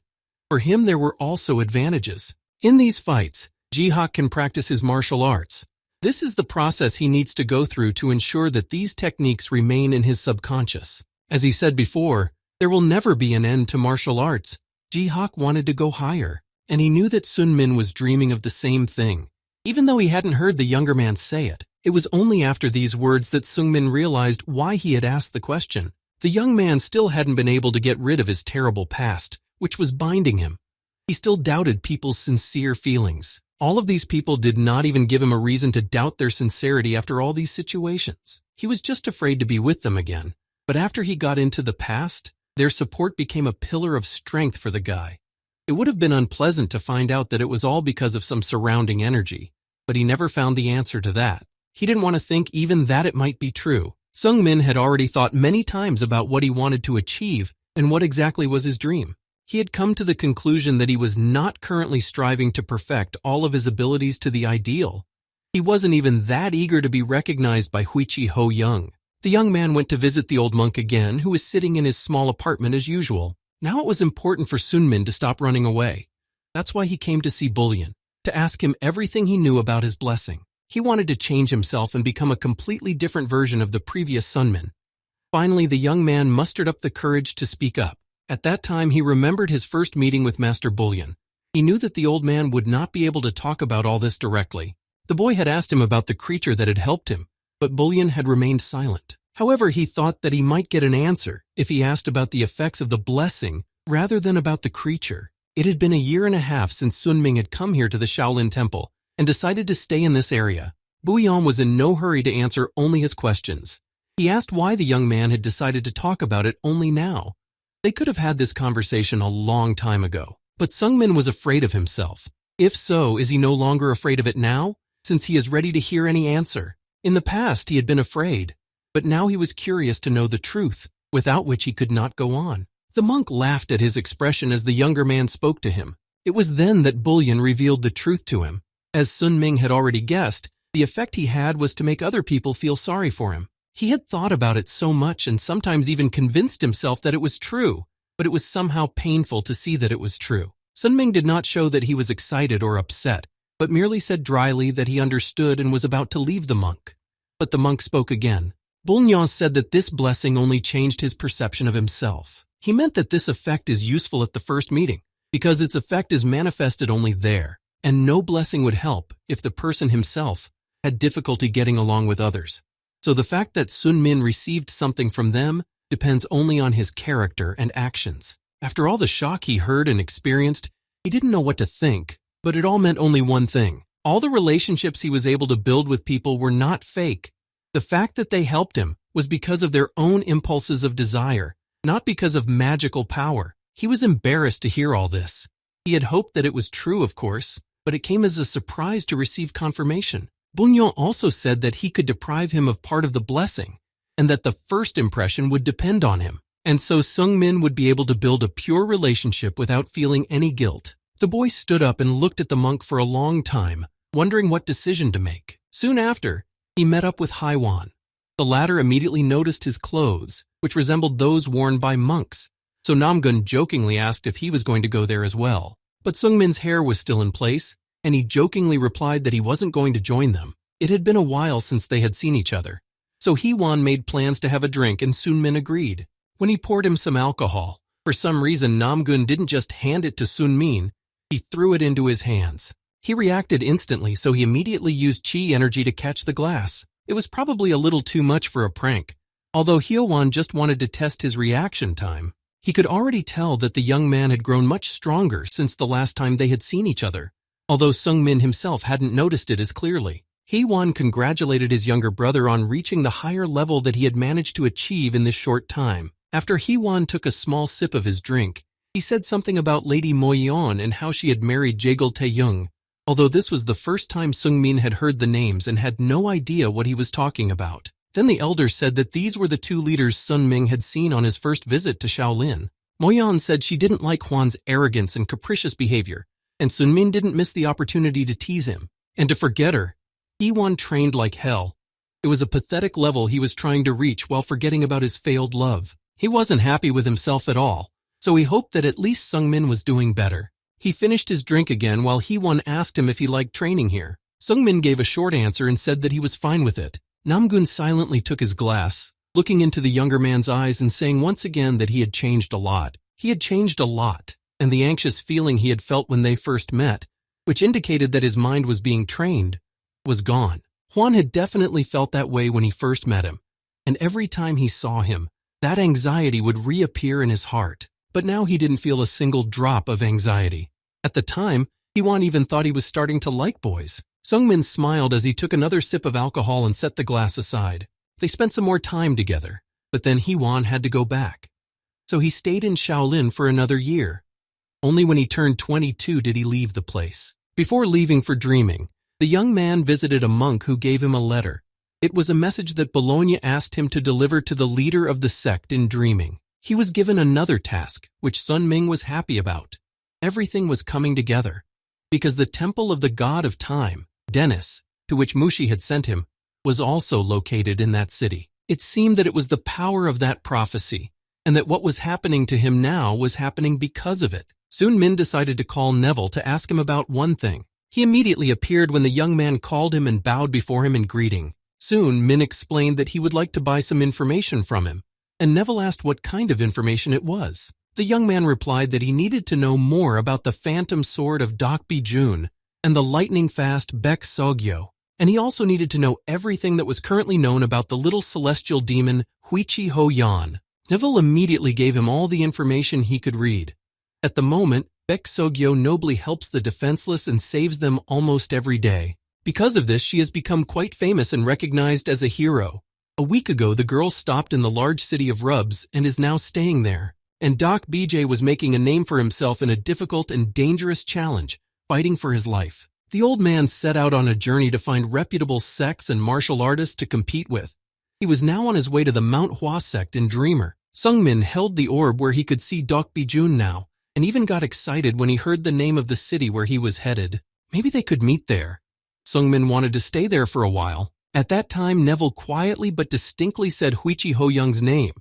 For him, there were also advantages. In these fights, Jihak can practice his martial arts. This is the process he needs to go through to ensure that these techniques remain in his subconscious. As he said before, there will never be an end to martial arts. Jihak wanted to go higher, and he knew that Sunmin was dreaming of the same thing. Even though he hadn't heard the younger man say it, it was only after these words that Seungmin realized why he had asked the question. The young man still hadn't been able to get rid of his terrible past, which was binding him. He still doubted people's sincere feelings. All of these people did not even give him a reason to doubt their sincerity after all these situations. He was just afraid to be with them again. But after he got into the past, their support became a pillar of strength for the guy. It would have been unpleasant to find out that it was all because of some surrounding energy, but he never found the answer to that. He didn't want to think even that it might be true. Seungmin had already thought many times about what he wanted to achieve and what exactly was his dream. He had come to the conclusion that he was not currently striving to perfect all of his abilities to the ideal. He wasn't even that eager to be recognized by Huichi Ho Young. The young man went to visit the old monk again, who was sitting in his small apartment as usual. Now it was important for Sunmin to stop running away. That's why he came to see Bullion, to ask him everything he knew about his blessing. He wanted to change himself and become a completely different version of the previous Sunmin. Finally, the young man mustered up the courage to speak up. At that time, he remembered his first meeting with Master Bullion. He knew that the old man would not be able to talk about all this directly. The boy had asked him about the creature that had helped him, but Bullion had remained silent. However, he thought that he might get an answer if he asked about the effects of the blessing rather than about the creature. It had been a year and a half since Sun Ming had come here to the Shaolin Temple and decided to stay in this area. Bullion was in no hurry to answer only his questions. He asked why the young man had decided to talk about it only now. They could have had this conversation a long time ago, but Sungmin was afraid of himself. If so, is he no longer afraid of it now, since he is ready to hear any answer? In the past, he had been afraid, but now he was curious to know the truth, without which he could not go on. The monk laughed at his expression as the younger man spoke to him. It was then that Bullion revealed the truth to him. As Sun Ming had already guessed, the effect he had was to make other people feel sorry for him. He had thought about it so much and sometimes even convinced himself that it was true, but it was somehow painful to see that it was true. Sun Ming did not show that he was excited or upset, but merely said dryly that he understood and was about to leave the monk. But the monk spoke again. Bullion said that this blessing only changed his perception of himself. He meant that this effect is useful at the first meeting, because its effect is manifested only there, and no blessing would help if the person himself had difficulty getting along with others. So the fact that Sun Min received something from them depends only on his character and actions. After all the shock he heard and experienced, he didn't know what to think, but it all meant only one thing. All the relationships he was able to build with people were not fake. The fact that they helped him was because of their own impulses of desire, not because of magical power. He was embarrassed to hear all this. He had hoped that it was true, of course, but it came as a surprise to receive confirmation. Bullion also said that he could deprive him of part of the blessing, and that the first impression would depend on him. And so Sung Min would be able to build a pure relationship without feeling any guilt. The boy stood up and looked at the monk for a long time, wondering what decision to make. Soon after, he met up with Haiwan. The latter immediately noticed his clothes, which resembled those worn by monks, so Namgun jokingly asked if he was going to go there as well. But Sung Min's hair was still in place, and he jokingly replied that he wasn't going to join them. It had been a while since they had seen each other, so Hwan made plans to have a drink and Sun Min agreed. When he poured him some alcohol, for some reason Namgun didn't just hand it to Sun Min, he threw it into his hands. He reacted instantly, so he immediately used chi energy to catch the glass. It was probably a little too much for a prank, although Hwan just wanted to test his reaction time. He could already tell that the young man had grown much stronger since the last time they had seen each other, although Sung Min himself hadn't noticed it as clearly. Hwan congratulated his younger brother on reaching the higher level that he had managed to achieve in this short time. After Hwan took a small sip of his drink, he said something about Lady Moyeon and how she had married Jaegul Taeyong, although this was the first time Sung Min had heard the names and had no idea what he was talking about. Then the elder said that these were the two leaders Sun Ming had seen on his first visit to Shaolin. Moyeon said she didn't like Hwan's arrogance and capricious behavior, and Sun Min didn't miss the opportunity to tease him and to forget her. Hwan trained like hell. It was a pathetic level he was trying to reach while forgetting about his failed love. He wasn't happy with himself at all, so he hoped that at least Sung Min was doing better. He finished his drink again while Hwan asked him if he liked training here. Sung Min gave a short answer and said that he was fine with it. Namgun silently took his glass, looking into the younger man's eyes and saying once again that he had changed a lot. He had changed a lot, and the anxious feeling he had felt when they first met, which indicated that his mind was being trained, was gone. Hwan had definitely felt that way when he first met him, and every time he saw him, that anxiety would reappear in his heart. But now he didn't feel a single drop of anxiety. At the time, Hwan even thought he was starting to like boys. Sung Min smiled as he took another sip of alcohol and set the glass aside. They spent some more time together, but then Hwan had to go back. So he stayed in Shaolin for another year. Only when he turned 22 did he leave the place. Before leaving for dreaming, the young man visited a monk who gave him a letter. It was a message that Bologna asked him to deliver to the leader of the sect in dreaming. He was given another task, which Sun Ming was happy about. Everything was coming together, because the temple of the god of time, Dennis, to which Mushi had sent him, was also located in that city. It seemed that it was the power of that prophecy, and that what was happening to him now was happening because of it. Sun Min decided to call Neville to ask him about one thing. He immediately appeared when the young man called him and bowed before him in greeting. Soon, Min explained that he would like to buy some information from him, and Neville asked what kind of information it was. The young man replied that he needed to know more about the phantom sword of Dokbi Jun and the lightning-fast Baek Sogyo, and he also needed to know everything that was currently known about the little celestial demon Huichi Ho Yan. Neville immediately gave him all the information he could read. At the moment, Baek Sogyo nobly helps the defenseless and saves them almost every day. Because of this, she has become quite famous and recognized as a hero. A week ago, the girl stopped in the large city of Rubs and is now staying there. And Doc BJ was making a name for himself in a difficult and dangerous challenge, fighting for his life. The old man set out on a journey to find reputable sects and martial artists to compete with. He was now on his way to the Mount Hua sect in Dreamer. Sungmin held the orb where he could see Dokbi Jun now, and even got excited when he heard the name of the city where he was headed. Maybe they could meet there. Sungmin wanted to stay there for a while. At that time, Neville quietly but distinctly said Huichi Ho Young's name,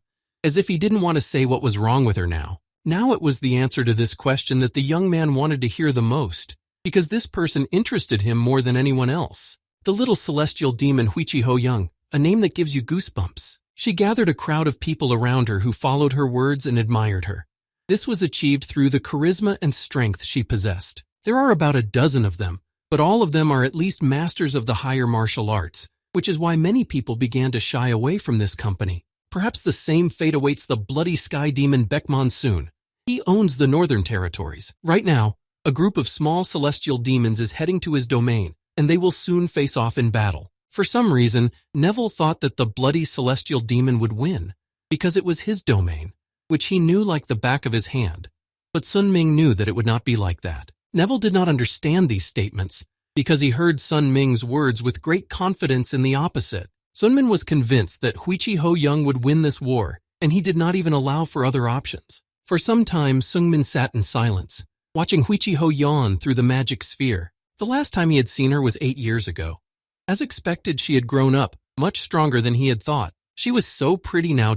as if he didn't want to say what was wrong with her now. Now it was the answer to this question that the young man wanted to hear the most, because this person interested him more than anyone else. The little celestial demon Huichi Ho Young, a name that gives you goosebumps. She gathered a crowd of people around her who followed her words and admired her. This was achieved through the charisma and strength she possessed. There are about a dozen of them, but all of them are at least masters of the higher martial arts, which is why many people began to shy away from this company. Perhaps the same fate awaits the bloody sky demon Baek Monsoon. He owns the northern territories. Right now, a group of small celestial demons is heading to his domain, and they will soon face off in battle. For some reason, Neville thought that the bloody celestial demon would win, because it was his domain, which he knew like the back of his hand. But Sun Ming knew that it would not be like that. Neville did not understand these statements, because he heard Sun Ming's words with great confidence in the opposite. Sun Min was convinced that Huichi Ho Young would win this war, and he did not even allow for other options. For some time, Sun Min sat in silence, watching Huichi Ho yawn through the magic sphere. The last time he had seen her was 8 years ago. As expected, she had grown up, much stronger than he had thought. She was so pretty now, ...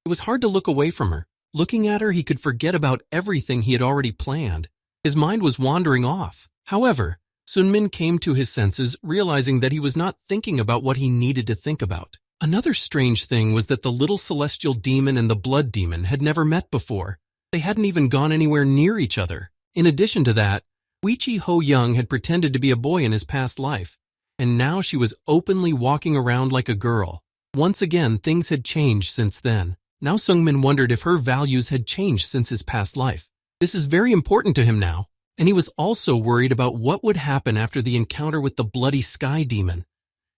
It was hard to look away from her. Looking at her, he could forget about everything he had already planned. His mind was wandering off. However, Sun Min came to his senses, realizing that he was not thinking about what he needed to think about. Another strange thing was that the little celestial demon and the blood demon had never met before. They hadn't even gone anywhere near each other. In addition to that, Huichi Ho Young had pretended to be a boy in his past life, and now she was openly walking around like a girl. Once again, things had changed since then. Now Sungmin wondered if her values had changed since his past life. This is very important to him now, and he was also worried about what would happen after the encounter with the bloody sky demon.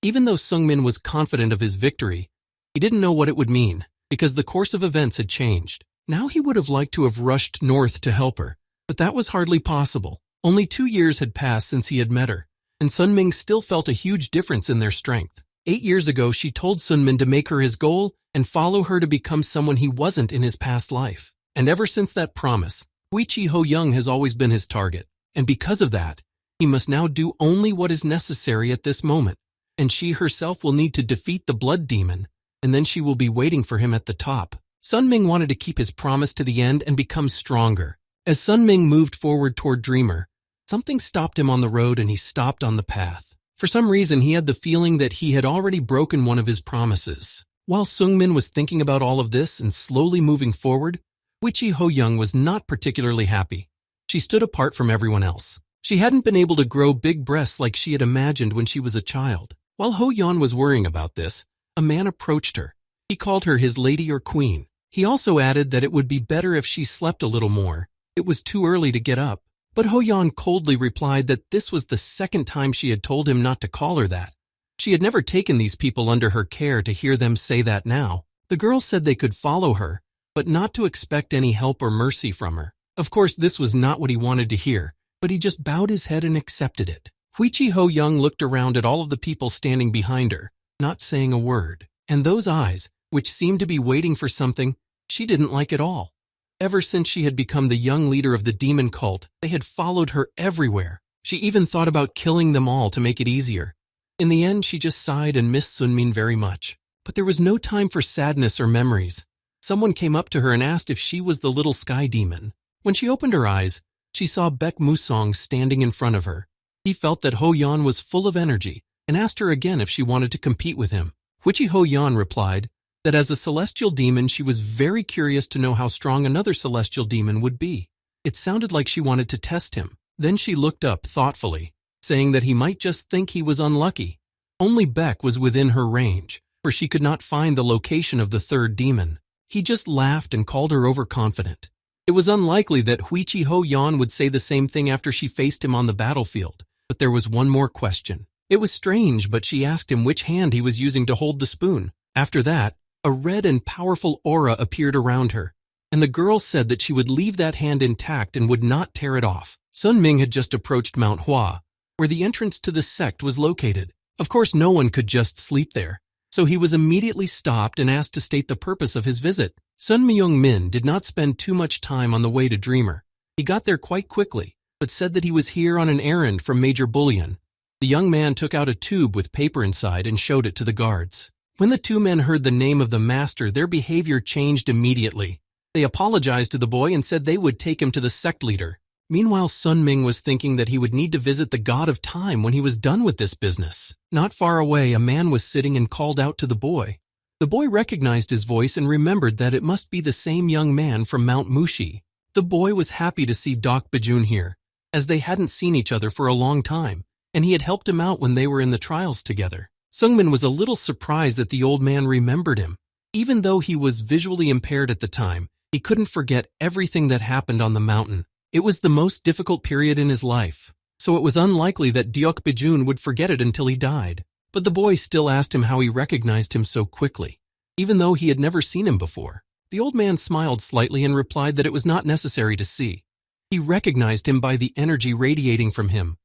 Even though Sungmin was confident of his victory, he didn't know what it would mean, because the course of events had changed. Now he would have liked to have rushed north to help her, but that was hardly possible. Only 2 years had passed since he had met her, and Sun Ming still felt a huge difference in their strength. 8 years ago, she told Sun Min to make her his goal and follow her to become someone he wasn't in his past life. And ever since that promise, Huichi Ho Young has always been his target, and because of that, he must now do only what is necessary at this moment, and she herself will need to defeat the blood demon, and then she will be waiting for him at the top. Sun Ming wanted to keep his promise to the end and become stronger. As Sun Ming moved forward toward Dreamer, something stopped him on the road and he stopped on the path. For some reason, he had the feeling that he had already broken one of his promises. While Sungmin was thinking about all of this and slowly moving forward, Huichi Ho Young was not particularly happy. She stood apart from everyone else. She hadn't been able to grow big breasts like she had imagined when she was a child. While Ho Yan was worrying about this, a man approached her. He called her his lady or queen. He also added that it would be better if she slept a little more. It was too early to get up. But Ho Yan coldly replied that this was the second time she had told him not to call her that. She had never taken these people under her care to hear them say that now. The girl said they could follow her, but not to expect any help or mercy from her. Of course, this was not what he wanted to hear, but he just bowed his head and accepted it. Huichi Ho Young looked around at all of the people standing behind her, not saying a word. And those eyes, which seemed to be waiting for something, she didn't like at all. Ever since she had become the young leader of the demon cult, they had followed her everywhere. She even thought about killing them all to make it easier. In the end, she just sighed and missed Sunmin very much. But there was no time for sadness or memories. Someone came up to her and asked if she was the little sky demon. When she opened her eyes, she saw Baek Musong standing in front of her. He felt that Ho Yan was full of energy and asked her again if she wanted to compete with him. Witchy Ho Yan replied that as a celestial demon she was very curious to know how strong another celestial demon would be. It sounded like she wanted to test him. Then she looked up thoughtfully, saying that he might just think he was unlucky. Only Beck was within her range, for she could not find the location of the third demon. He just laughed and called her overconfident. It was unlikely that Huichi Ho Yan would say the same thing after she faced him on the battlefield, but there was one more question. It was strange, but she asked him which hand he was using to hold the spoon. After that, a red and powerful aura appeared around her, and the girl said that she would leave that hand intact and would not tear it off. Sun Ming had just approached Mount Hua, where the entrance to the sect was located. Of course, no one could just sleep there, so he was immediately stopped and asked to state the purpose of his visit. Sun Myung-min did not spend too much time on the way to Dreamer. He got there quite quickly, but said that he was here on an errand from Major Bullion. The young man took out a tube with paper inside and showed it to the guards. When the two men heard the name of the master, their behavior changed immediately. They apologized to the boy and said they would take him to the sect leader. Meanwhile, Sun Ming was thinking that he would need to visit the god of time when he was done with this business. Not far away, a man was sitting and called out to the boy. The boy recognized his voice and remembered that it must be the same young man from Mount Mushi. The boy was happy to see Doc Bajun here, as they hadn't seen each other for a long time, and he had helped him out when they were in the trials together. Sungmin was a little surprised that the old man remembered him. Even though he was visually impaired at the time, he couldn't forget everything that happened on the mountain. It was the most difficult period in his life, so it was unlikely that Deok Bajun would forget it until he died. But the boy still asked him how he recognized him so quickly, even though he had never seen him before. The old man smiled slightly and replied that it was not necessary to see. He recognized him by the energy radiating from him.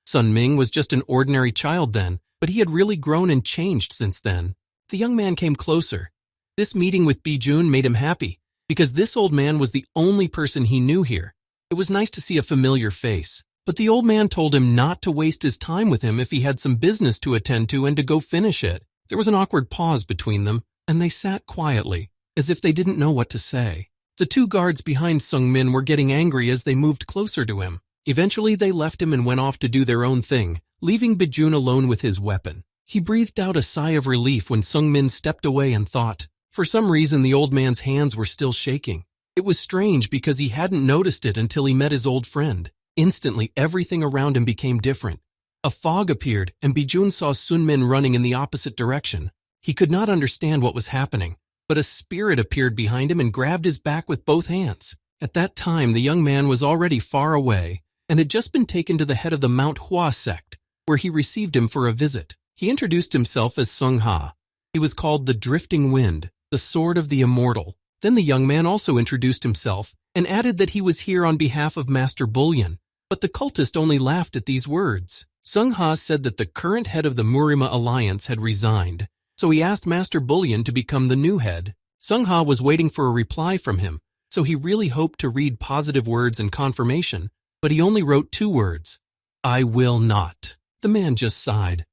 Sun Ming was just an ordinary child then, but he had really grown and changed since then. The young man came closer. This meeting with Bijun made him happy, because this old man was the only person he knew here. It was nice to see a familiar face, but the old man told him not to waste his time with him if he had some business to attend to and to go finish it. There was an awkward pause between them, and they sat quietly, as if they didn't know what to say. The two guards behind Sung Min were getting angry as they moved closer to him. Eventually they left him and went off to do their own thing, leaving Bijun alone with his weapon. He breathed out a sigh of relief when Sung Min stepped away and thought. For some reason the old man's hands were still shaking. It was strange because he hadn't noticed it until he met his old friend. Instantly, everything around him became different. A fog appeared, and Bijun saw Sun Min running in the opposite direction. He could not understand what was happening, but a spirit appeared behind him and grabbed his back with both hands. At that time, the young man was already far away and had just been taken to the head of the Mount Hua sect, where he received him for a visit. He introduced himself as Sung Ha. He was called the Drifting Wind, the Sword of the Immortal. Then the young man also introduced himself and added that he was here on behalf of Master Bullion, but the cultist only laughed at these words. Sung Ha said that the current head of the Murima Alliance had resigned, so he asked Master Bullion to become the new head. Sung Ha was waiting for a reply from him, so he really hoped to read positive words and confirmation, but he only wrote 2 words, "I will not." The man just sighed.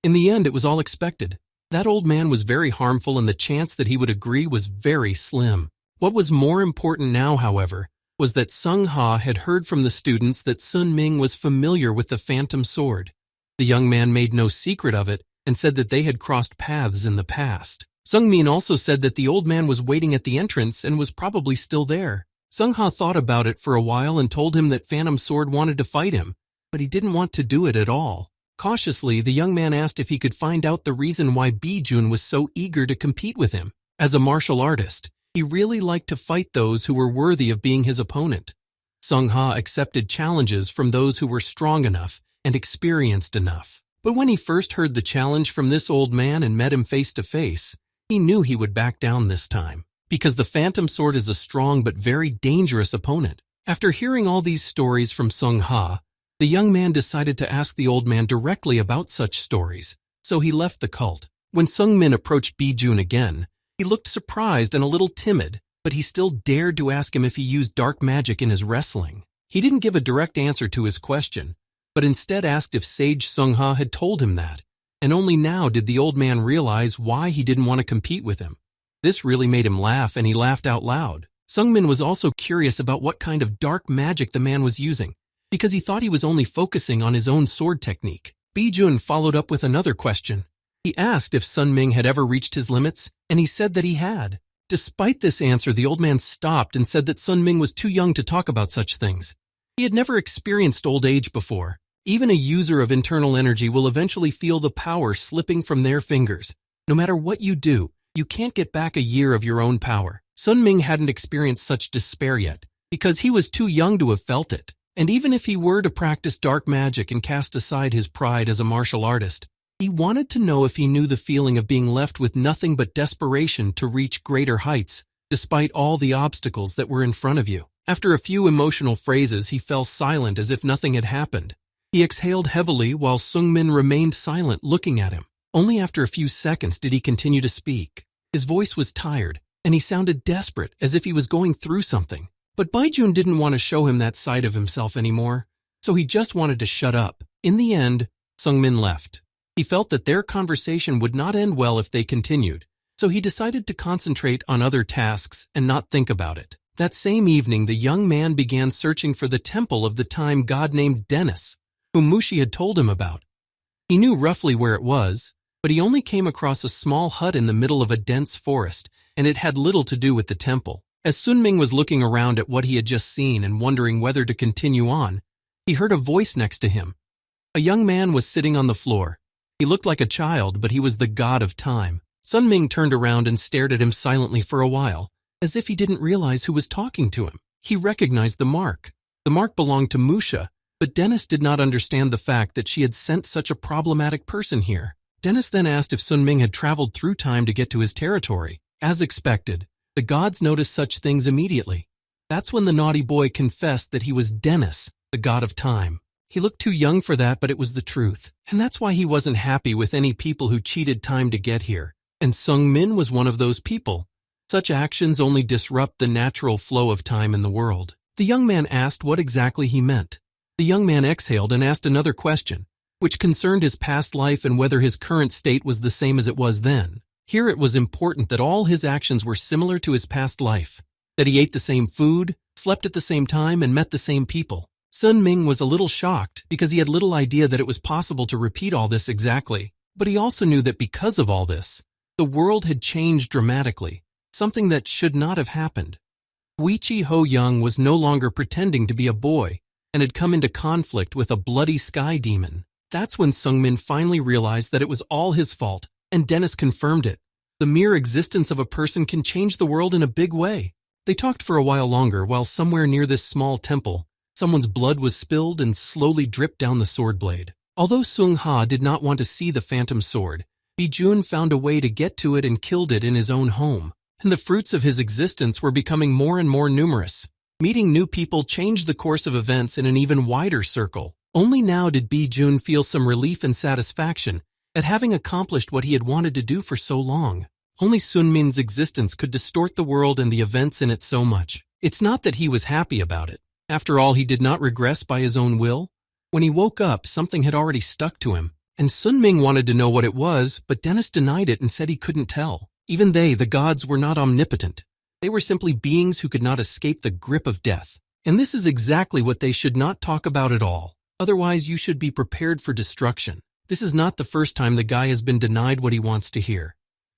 In the end, it was all expected. That old man was very harmful and the chance that he would agree was very slim. What was more important now, however, was that Sung Ha had heard from the students that Sun Ming was familiar with the Phantom Sword. The young man made no secret of it and said that they had crossed paths in the past. Sung Min also said that the old man was waiting at the entrance and was probably still there. Sung Ha thought about it for a while and told him that Phantom Sword wanted to fight him, but he didn't want to do it at all. Cautiously, the young man asked if he could find out the reason why Bijun was so eager to compete with him. As a martial artist, he really liked to fight those who were worthy of being his opponent. Sung Ha accepted challenges from those who were strong enough and experienced enough. But when he first heard the challenge from this old man and met him face to face, he knew he would back down this time, because the Phantom Sword is a strong but very dangerous opponent. After hearing all these stories from Sung Ha, the young man decided to ask the old man directly about such stories, so he left the cult. When Sung Min approached Bijun again, he looked surprised and a little timid, but he still dared to ask him if he used dark magic in his wrestling. He didn't give a direct answer to his question, but instead asked if Sage Sung Ha had told him that, and only now did the old man realize why he didn't want to compete with him. This really made him laugh, and he laughed out loud. Sung Min was also curious about what kind of dark magic the man was using, because he thought he was only focusing on his own sword technique. Bijun followed up with another question. He asked if Sun Ming had ever reached his limits, and he said that he had. Despite this answer, the old man stopped and said that Sun Ming was too young to talk about such things. He had never experienced old age before. Even a user of internal energy will eventually feel the power slipping from their fingers. No matter what you do, you can't get back a year of your own power. Sun Ming hadn't experienced such despair yet, because he was too young to have felt it. And even if he were to practice dark magic and cast aside his pride as a martial artist, he wanted to know if he knew the feeling of being left with nothing but desperation to reach greater heights, despite all the obstacles that were in front of you. After a few emotional phrases, he fell silent as if nothing had happened. He exhaled heavily while Sungmin remained silent, looking at him. Only after a few seconds did he continue to speak. His voice was tired, and he sounded desperate, as if he was going through something. But Baijun didn't want to show him that side of himself anymore, so he just wanted to shut up. In the end, Sungmin left. He felt that their conversation would not end well if they continued, so he decided to concentrate on other tasks and not think about it. That same evening, the young man began searching for the temple of the time god named Dennis, whom Mushi had told him about. He knew roughly where it was, but he only came across a small hut in the middle of a dense forest, and it had little to do with the temple. As Sun Ming was looking around at what he had just seen and wondering whether to continue on, he heard a voice next to him. A young man was sitting on the floor. He looked like a child, but he was the god of time. Sun Ming turned around and stared at him silently for a while, as if he didn't realize who was talking to him. He recognized the mark. The mark belonged to Musha, but Dennis did not understand the fact that she had sent such a problematic person here. Dennis then asked if Sun Ming had traveled through time to get to his territory. As expected, the gods noticed such things immediately. That's when the naughty boy confessed that he was Dennis, the god of time. He looked too young for that, but it was the truth. And that's why he wasn't happy with any people who cheated time to get here. And Sung Min was one of those people. Such actions only disrupt the natural flow of time in the world. The young man asked what exactly he meant. The young man exhaled and asked another question, which concerned his past life and whether his current state was the same as it was then. Here it was important that all his actions were similar to his past life, that he ate the same food, slept at the same time, and met the same people. Sun Ming was a little shocked because he had little idea that it was possible to repeat all this exactly, but he also knew that because of all this, the world had changed dramatically, something that should not have happened. Huichi Ho Young was no longer pretending to be a boy and had come into conflict with a bloody sky demon. That's when Sungmin finally realized that it was all his fault, and Dennis confirmed it. The mere existence of a person can change the world in a big way. They talked for a while longer while somewhere near this small temple, someone's blood was spilled and slowly dripped down the sword blade. Although Sung Ha did not want to see the phantom sword, Bijun found a way to get to it and killed it in his own home. And the fruits of his existence were becoming more and more numerous. Meeting new people changed the course of events in an even wider circle. Only now did Bijun feel some relief and satisfaction at having accomplished what he had wanted to do for so long. Only Sun Min's existence could distort the world and the events in it so much. It's not that he was happy about it. After all, he did not regress by his own will. When he woke up, something had already stuck to him, and Sun Ming wanted to know what it was, but Dennis denied it and said he couldn't tell. Even they, the gods, were not omnipotent. They were simply beings who could not escape the grip of death. And this is exactly what they should not talk about at all. Otherwise, you should be prepared for destruction. This is not the first time the guy has been denied what he wants to hear.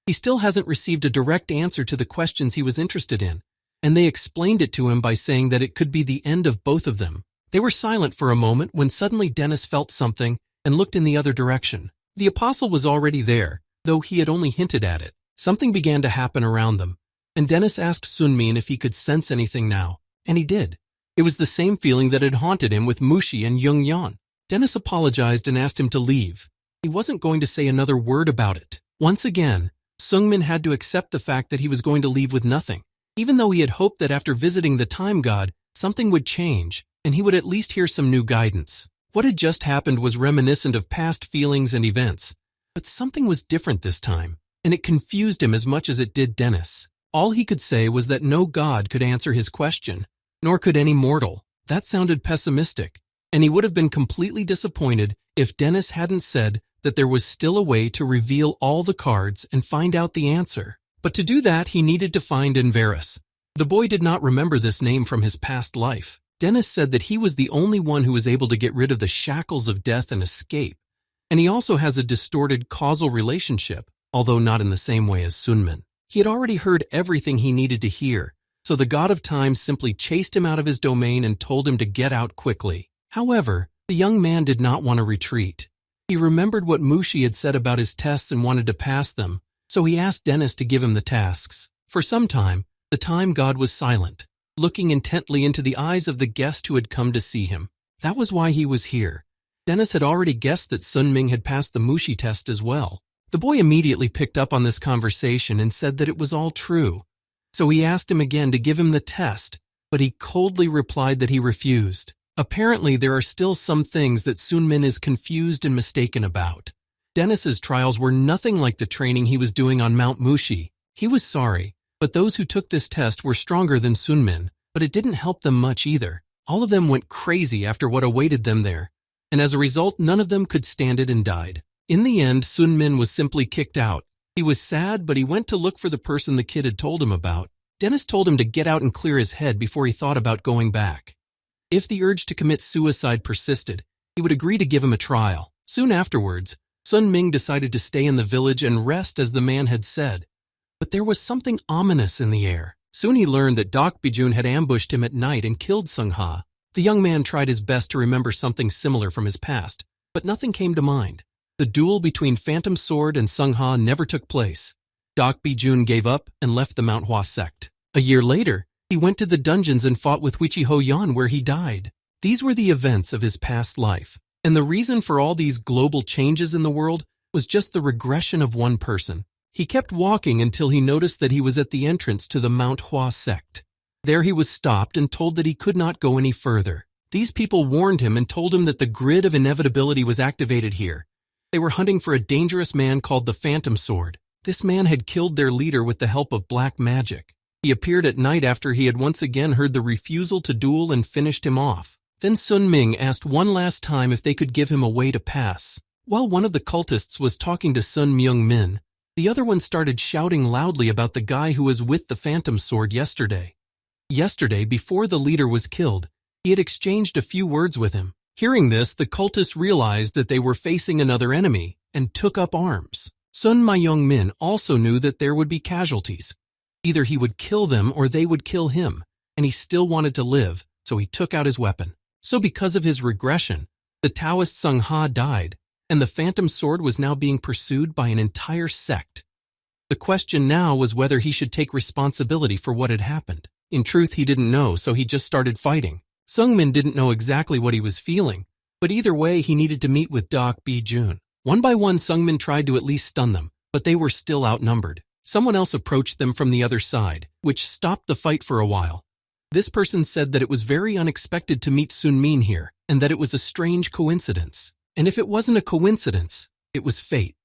He still hasn't received a direct answer to the questions he was interested in, and they explained it to him by saying that it could be the end of both of them. They were silent for a moment when suddenly Dennis felt something and looked in the other direction. The apostle was already there, though he had only hinted at it. Something began to happen around them, and Dennis asked Sun Min if he could sense anything now, and he did. It was the same feeling that had haunted him with Mushi and Jung Yan. Dennis apologized and asked him to leave. He wasn't going to say another word about it. Once again, Sungmin had to accept the fact that he was going to leave with nothing, even though he had hoped that after visiting the time god, something would change, and he would at least hear some new guidance. What had just happened was reminiscent of past feelings and events, but something was different this time, and it confused him as much as it did Dennis. All he could say was that no god could answer his question, nor could any mortal. That sounded pessimistic, and he would have been completely disappointed if Dennis hadn't said that there was still a way to reveal all the cards and find out the answer. But to do that, he needed to find Inaras. The boy did not remember this name from his past life. Dennis said that he was the only one who was able to get rid of the shackles of death and escape, and he also has a distorted causal relationship, although not in the same way as Sunmin. He had already heard everything he needed to hear, so the god of time simply chased him out of his domain and told him to get out quickly. However, the young man did not want to retreat. He remembered what Mushi had said about his tests and wanted to pass them, so he asked Dennis to give him the tasks. For some time, the time god was silent, looking intently into the eyes of the guest who had come to see him. That was why he was here. Dennis had already guessed that Sunming had passed the Mushi test as well. The boy immediately picked up on this conversation and said that it was all true. So he asked him again to give him the test, but he coldly replied that he refused. Apparently, there are still some things that Sunmin is confused and mistaken about. Dennis's trials were nothing like the training he was doing on Mount Mushi. He was sorry, but those who took this test were stronger than Sunmin, but it didn't help them much either. All of them went crazy after what awaited them there, and as a result, none of them could stand it and died. In the end, Sunmin was simply kicked out. He was sad, but he went to look for the person the kid had told him about. Dennis told him to get out and clear his head before he thought about going back. If the urge to commit suicide persisted, he would agree to give him a trial. Soon afterwards, Sun Ming decided to stay in the village and rest as the man had said. But there was something ominous in the air. Soon he learned that Dak Bijun had ambushed him at night and killed Sung Ha. The young man tried his best to remember something similar from his past, but nothing came to mind. The duel between Phantom Sword and Sung Ha never took place. Dak Bijun gave up and left the Mount Hua sect. A year later, he went to the dungeons and fought with Wichiho Yan where he died. These were the events of his past life, and the reason for all these global changes in the world was just the regression of one person. He kept walking until he noticed that he was at the entrance to the Mount Hua sect. There he was stopped and told that he could not go any further. These people warned him and told him that the grid of inevitability was activated here. They were hunting for a dangerous man called the Phantom Sword. This man had killed their leader with the help of black magic. He appeared at night after he had once again heard the refusal to duel and finished him off. Then Sun Ming asked one last time if they could give him a way to pass. While one of the cultists was talking to Sun Myung Min, the other one started shouting loudly about the guy who was with the Phantom Sword yesterday. Yesterday, before the leader was killed, he had exchanged a few words with him. Hearing this, the cultists realized that they were facing another enemy and took up arms. Sun Myung Min also knew that there would be casualties. Either he would kill them or they would kill him, and he still wanted to live, so he took out his weapon. So because of his regression, the Taoist Sung Ha died, and the Phantom Sword was now being pursued by an entire sect. The question now was whether he should take responsibility for what had happened. In truth, he didn't know, so he just started fighting. Sungmin didn't know exactly what he was feeling, but either way, he needed to meet with Dak Bijun. One by one, Sungmin tried to at least stun them, but they were still outnumbered. Someone else approached them from the other side, which stopped the fight for a while. This person said that it was very unexpected to meet Sun Min here, and that it was a strange coincidence. And if it wasn't a coincidence, it was fate.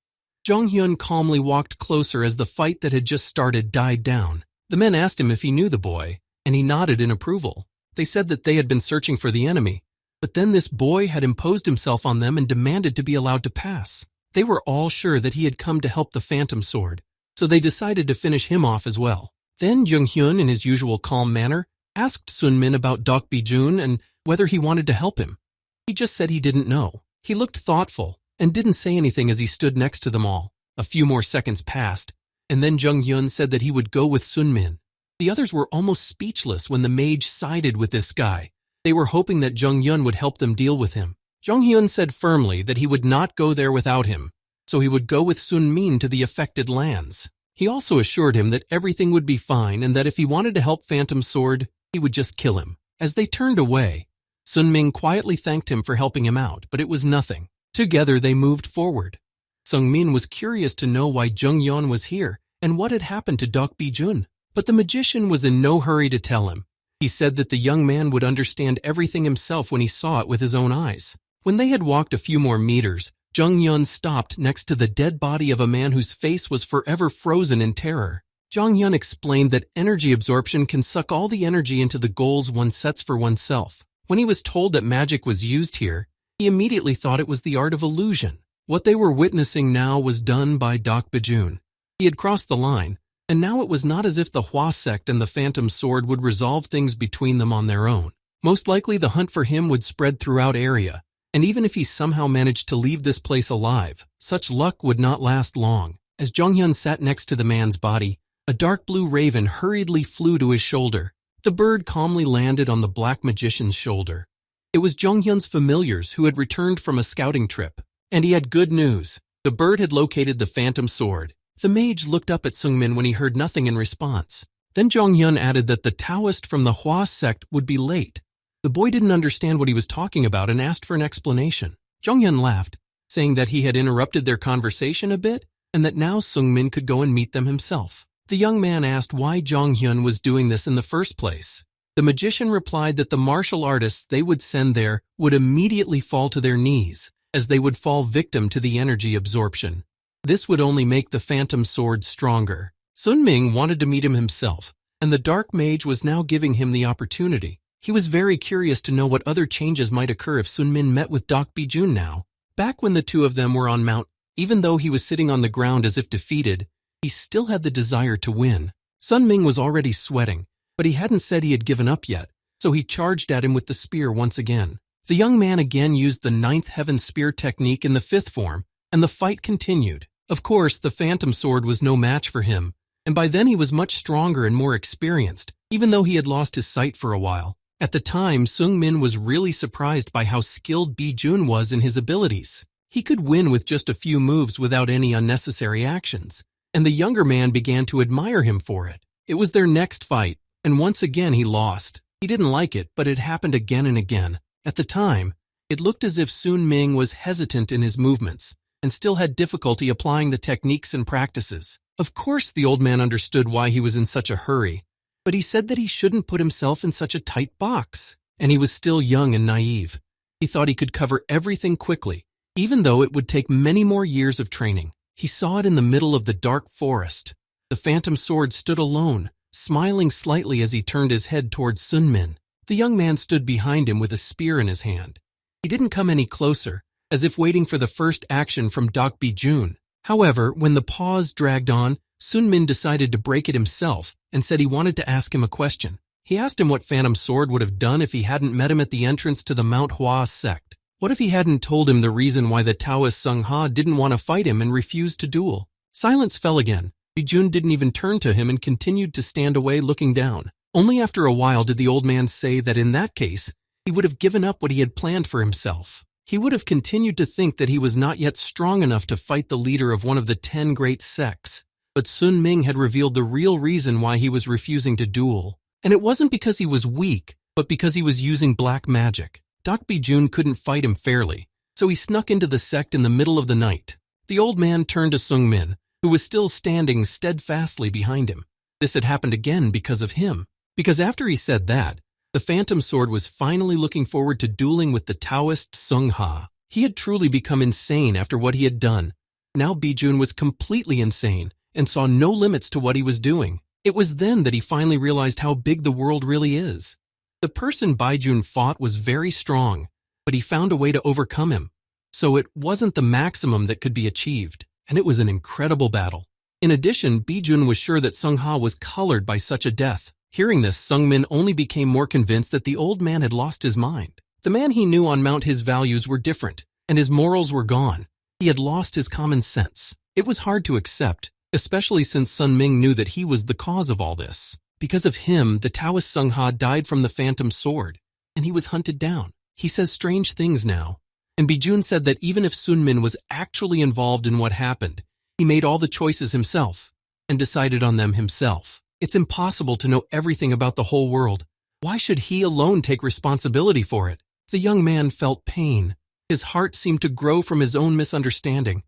Jong Hyun calmly walked closer as the fight that had just started died down. The men asked him if he knew the boy, and he nodded in approval. They said that they had been searching for the enemy, but then this boy had imposed himself on them and demanded to be allowed to pass. They were all sure that he had come to help the Phantom Sword, so they decided to finish him off as well. Then Jung Hyun, in his usual calm manner, asked Sun Min about Dak Bijun and whether he wanted to help him. He just said he didn't know. He looked thoughtful and didn't say anything as he stood next to them all. A few more seconds passed, and then Jung Hyun said that he would go with Sun Min. The others were almost speechless when the mage sided with this guy. They were hoping that Jung Hyun would help them deal with him. Jung Hyun said firmly that he would not go there without him, so he would go with Sun Min to the affected lands. He also assured him that everything would be fine and that if he wanted to help Phantom Sword, he would just kill him. As they turned away, Sun Ming quietly thanked him for helping him out, but it was nothing. Together they moved forward. Sung Min was curious to know why Jung Hyun was here and what had happened to Dak Bijun, but the magician was in no hurry to tell him. He said that the young man would understand everything himself when he saw it with his own eyes. When they had walked a few more meters, Jung Hyun stopped next to the dead body of a man whose face was forever frozen in terror. Jung Hyun explained that energy absorption can suck all the energy into the goals one sets for oneself. When he was told that magic was used here, he immediately thought it was the art of illusion. What they were witnessing now was done by Dak Bijun. He had crossed the line, and now it was not as if the Hua sect and the Phantom Sword would resolve things between them on their own. Most likely the hunt for him would spread throughout area, and even if he somehow managed to leave this place alive, such luck would not last long. As Jonghyun sat next to the man's body, a dark blue raven hurriedly flew to his shoulder. The bird calmly landed on the black magician's shoulder. It was Jonghyun's familiars who had returned from a scouting trip, and he had good news. The bird had located the phantom sword. The mage looked up at Seungmin when he heard nothing in response. Then Jonghyun added that the Taoist from the Hua sect would be late. The boy didn't understand what he was talking about and asked for an explanation. Jonghyun laughed, saying that he had interrupted their conversation a bit and that now Seungmin could go and meet them himself. The young man asked why Jonghyun was doing this in the first place. The magician replied that the martial artists they would send there would immediately fall to their knees, as they would fall victim to the energy absorption. This would only make the phantom sword stronger. Sun Ming wanted to meet him himself, and the dark mage was now giving him the opportunity. He was very curious to know what other changes might occur if Sun Min met with Dok Bijun now. Back when the two of them were on Mount, even though he was sitting on the ground as if defeated, he still had the desire to win. Sun Ming was already sweating, but he hadn't said he had given up yet, so he charged at him with the spear once again. The young man again used the ninth heaven spear technique in the fifth form, and the fight continued. Of course, the phantom sword was no match for him, and by then he was much stronger and more experienced, even though he had lost his sight for a while. At the time, Seungmin was really surprised by how skilled Bijun was in his abilities. He could win with just a few moves without any unnecessary actions, and the younger man began to admire him for it. It was their next fight, and once again he lost. He didn't like it, but it happened again and again. At the time, it looked as if Sun Ming was hesitant in his movements, and still had difficulty applying the techniques and practices. Of course the old man understood why he was in such a hurry, but he said that he shouldn't put himself in such a tight box, and he was still young and naive. He thought he could cover everything quickly, even though it would take many more years of training. He saw it in the middle of the dark forest. The phantom sword stood alone, smiling slightly as he turned his head towards Sun Min. The young man stood behind him with a spear in his hand. He didn't come any closer, as if waiting for the first action from Dok Bijun. However, when the pause dragged on, Sun Min decided to break it himself and said he wanted to ask him a question. He asked him what Phantom Sword would have done if he hadn't met him at the entrance to the Mount Hua sect. What if he hadn't told him the reason why the Taoist Sung Ha didn't want to fight him and refused to duel? Silence fell again. Bijun didn't even turn to him and continued to stand away looking down. Only after a while did the old man say that in that case, he would have given up what he had planned for himself. He would have continued to think that he was not yet strong enough to fight the leader of one of the 10 great sects. But Sun Ming had revealed the real reason why he was refusing to duel. And it wasn't because he was weak, but because he was using black magic. Dok Bijun couldn't fight him fairly, so he snuck into the sect in the middle of the night. The old man turned to Seungmin, who was still standing steadfastly behind him. This had happened again because of him. Because after he said that, the Phantom Sword was finally looking forward to dueling with the Taoist Sung Ha. He had truly become insane after what he had done. Now Bijun was completely insane and saw no limits to what he was doing. It was then that he finally realized how big the world really is. The person Bijun fought was very strong, but he found a way to overcome him. So it wasn't the maximum that could be achieved, and it was an incredible battle. In addition, Bijun was sure that Sung Ha was colored by such a death. Hearing this, Seungmin only became more convinced that the old man had lost his mind. The man he knew on Mount, his values were different, and his morals were gone. He had lost his common sense. It was hard to accept, especially since Sun Ming knew that he was the cause of all this. Because of him, the Taoist Sung Ha died from the Phantom Sword, and he was hunted down. He says strange things now. And Bijun said that even if Sun Min was actually involved in what happened, he made all the choices himself and decided on them himself. It's impossible to know everything about the whole world. Why should he alone take responsibility for it? The young man felt pain. His heart seemed to grow from his own misunderstanding.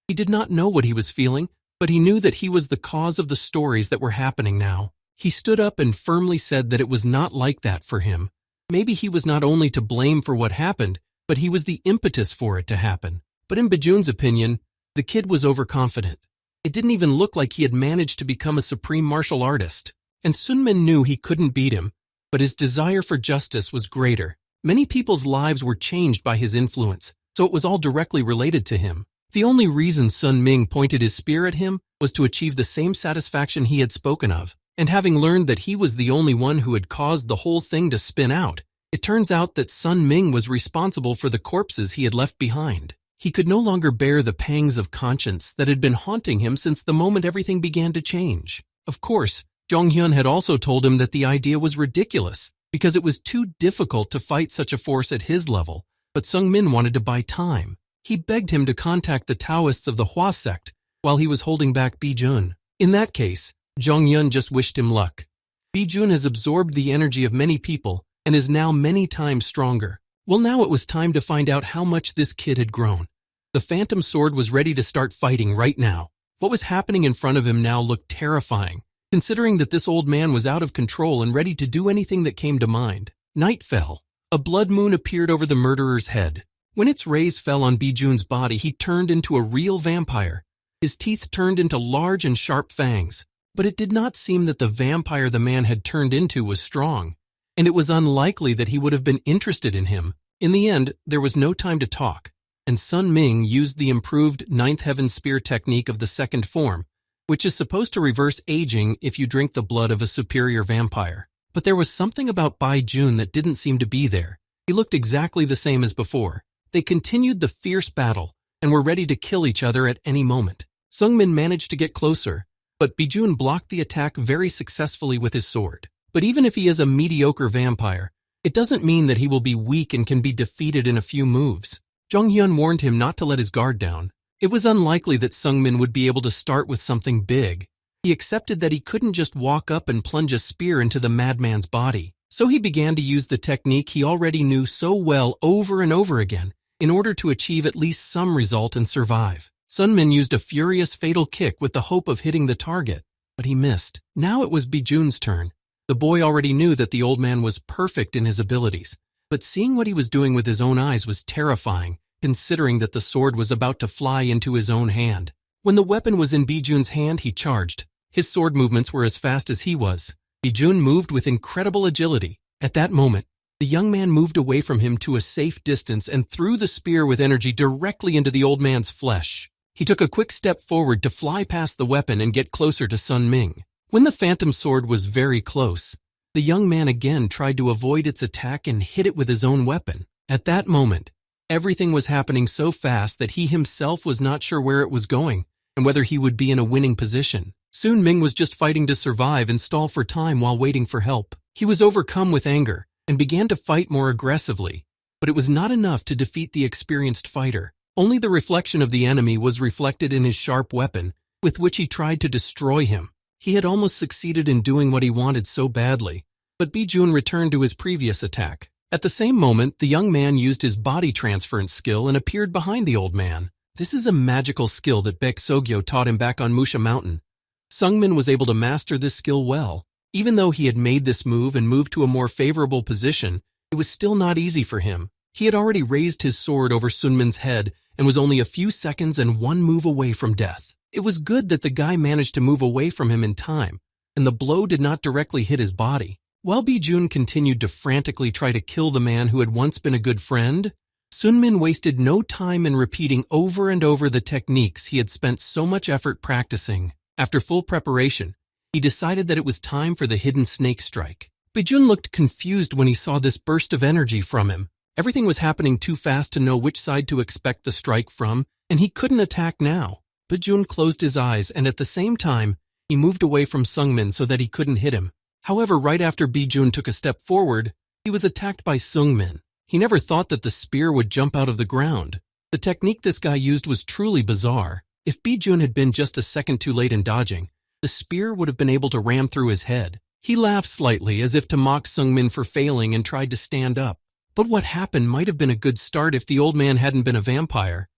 He did not know what he was feeling, but he knew that he was the cause of the stories that were happening now. He stood up and firmly said that it was not like that for him. Maybe he was not only to blame for what happened, but he was the impetus for it to happen. But in Bijun's opinion, the kid was overconfident. It didn't even look like he had managed to become a supreme martial artist. And Sun Min knew he couldn't beat him, but his desire for justice was greater. Many people's lives were changed by his influence, so it was all directly related to him. The only reason Sun Ming pointed his spear at him was to achieve the same satisfaction he had spoken of. And having learned that he was the only one who had caused the whole thing to spin out, It turns out that Sun Ming was responsible for the corpses he had left behind. He could no longer bear the pangs of conscience that had been haunting him since the moment everything began to change. Of course, Zhonghyun had also told him that the idea was ridiculous because it was too difficult to fight such a force at his level, but Sung Min wanted to buy time. He begged him to contact the Taoists of the Hua sect while he was holding back Bijun. In that case, Zhongyun just wished him luck. Bijun has absorbed the energy of many people and is now many times stronger. Well, now it was time to find out how much this kid had grown. The Phantom Sword was ready to start fighting right now. What was happening in front of him now looked terrifying, considering that this old man was out of control and ready to do anything that came to mind. Night fell. A blood moon appeared over the murderer's head. When its rays fell on Bijun's body, he turned into a real vampire. His teeth turned into large and sharp fangs. But it did not seem that the vampire the man had turned into was strong, and it was unlikely that he would have been interested in him. In the end, there was no time to talk, and Sun Ming used the improved Ninth Heaven Spear technique of the second form, which is supposed to reverse aging if you drink the blood of a superior vampire. But there was something about Bai Jun that didn't seem to be there. He looked exactly the same as before. They continued the fierce battle and were ready to kill each other at any moment. Sung Min managed to get closer, but Bijun blocked the attack very successfully with his sword. But even if he is a mediocre vampire, it doesn't mean that he will be weak and can be defeated in a few moves. Zhonghyun warned him not to let his guard down. It was unlikely that Sung Min would be able to start with something big. He accepted that he couldn't just walk up and plunge a spear into the madman's body. So he began to use the technique he already knew so well over and over again in order to achieve at least some result and survive. Sun Min used a furious fatal kick with the hope of hitting the target, but he missed. Now it was Bijun's turn. The boy already knew that the old man was perfect in his abilities, but seeing what he was doing with his own eyes was terrifying, considering that the sword was about to fly into his own hand. When the weapon was in Bijun's hand, he charged. His sword movements were as fast as he was. Bijun moved with incredible agility. At that moment, the young man moved away from him to a safe distance and threw the spear with energy directly into the old man's flesh. He took a quick step forward to fly past the weapon and get closer to Sun Ming. When the Phantom Sword was very close, the young man again tried to avoid its attack and hit it with his own weapon. At that moment, everything was happening so fast that he himself was not sure where it was going and whether he would be in a winning position. Sun Ming was just fighting to survive and stall for time while waiting for help. He was overcome with anger and began to fight more aggressively, but it was not enough to defeat the experienced fighter. Only the reflection of the enemy was reflected in his sharp weapon, with which he tried to destroy him. He had almost succeeded in doing what he wanted so badly, but Bijun returned to his previous attack. At the same moment, the young man used his body transference skill and appeared behind the old man. This is a magical skill that Baek Sogyo taught him back on Musha Mountain. Sung Min was able to master this skill well. Even though he had made this move and moved to a more favorable position, it was still not easy for him. He had already raised his sword over Sun Min's head and was only a few seconds and one move away from death. It was good that the guy managed to move away from him in time, and the blow did not directly hit his body. While Bijun continued to frantically try to kill the man who had once been a good friend, Sun Min wasted no time in repeating over and over the techniques he had spent so much effort practicing. After full preparation, he decided that it was time for the hidden snake strike. Bijun looked confused when he saw this burst of energy from him. Everything was happening too fast to know which side to expect the strike from, and he couldn't attack now. Bijun closed his eyes, and at the same time, he moved away from Sung Min so that he couldn't hit him. However, right after Bijun took a step forward, he was attacked by Sung Min. He never thought that the spear would jump out of the ground. The technique this guy used was truly bizarre. If Bijun had been just a second too late in dodging, the spear would have been able to ram through his head. He laughed slightly as if to mock Sung Min for failing and tried to stand up. But what happened might have been a good start if the old man hadn't been a vampire.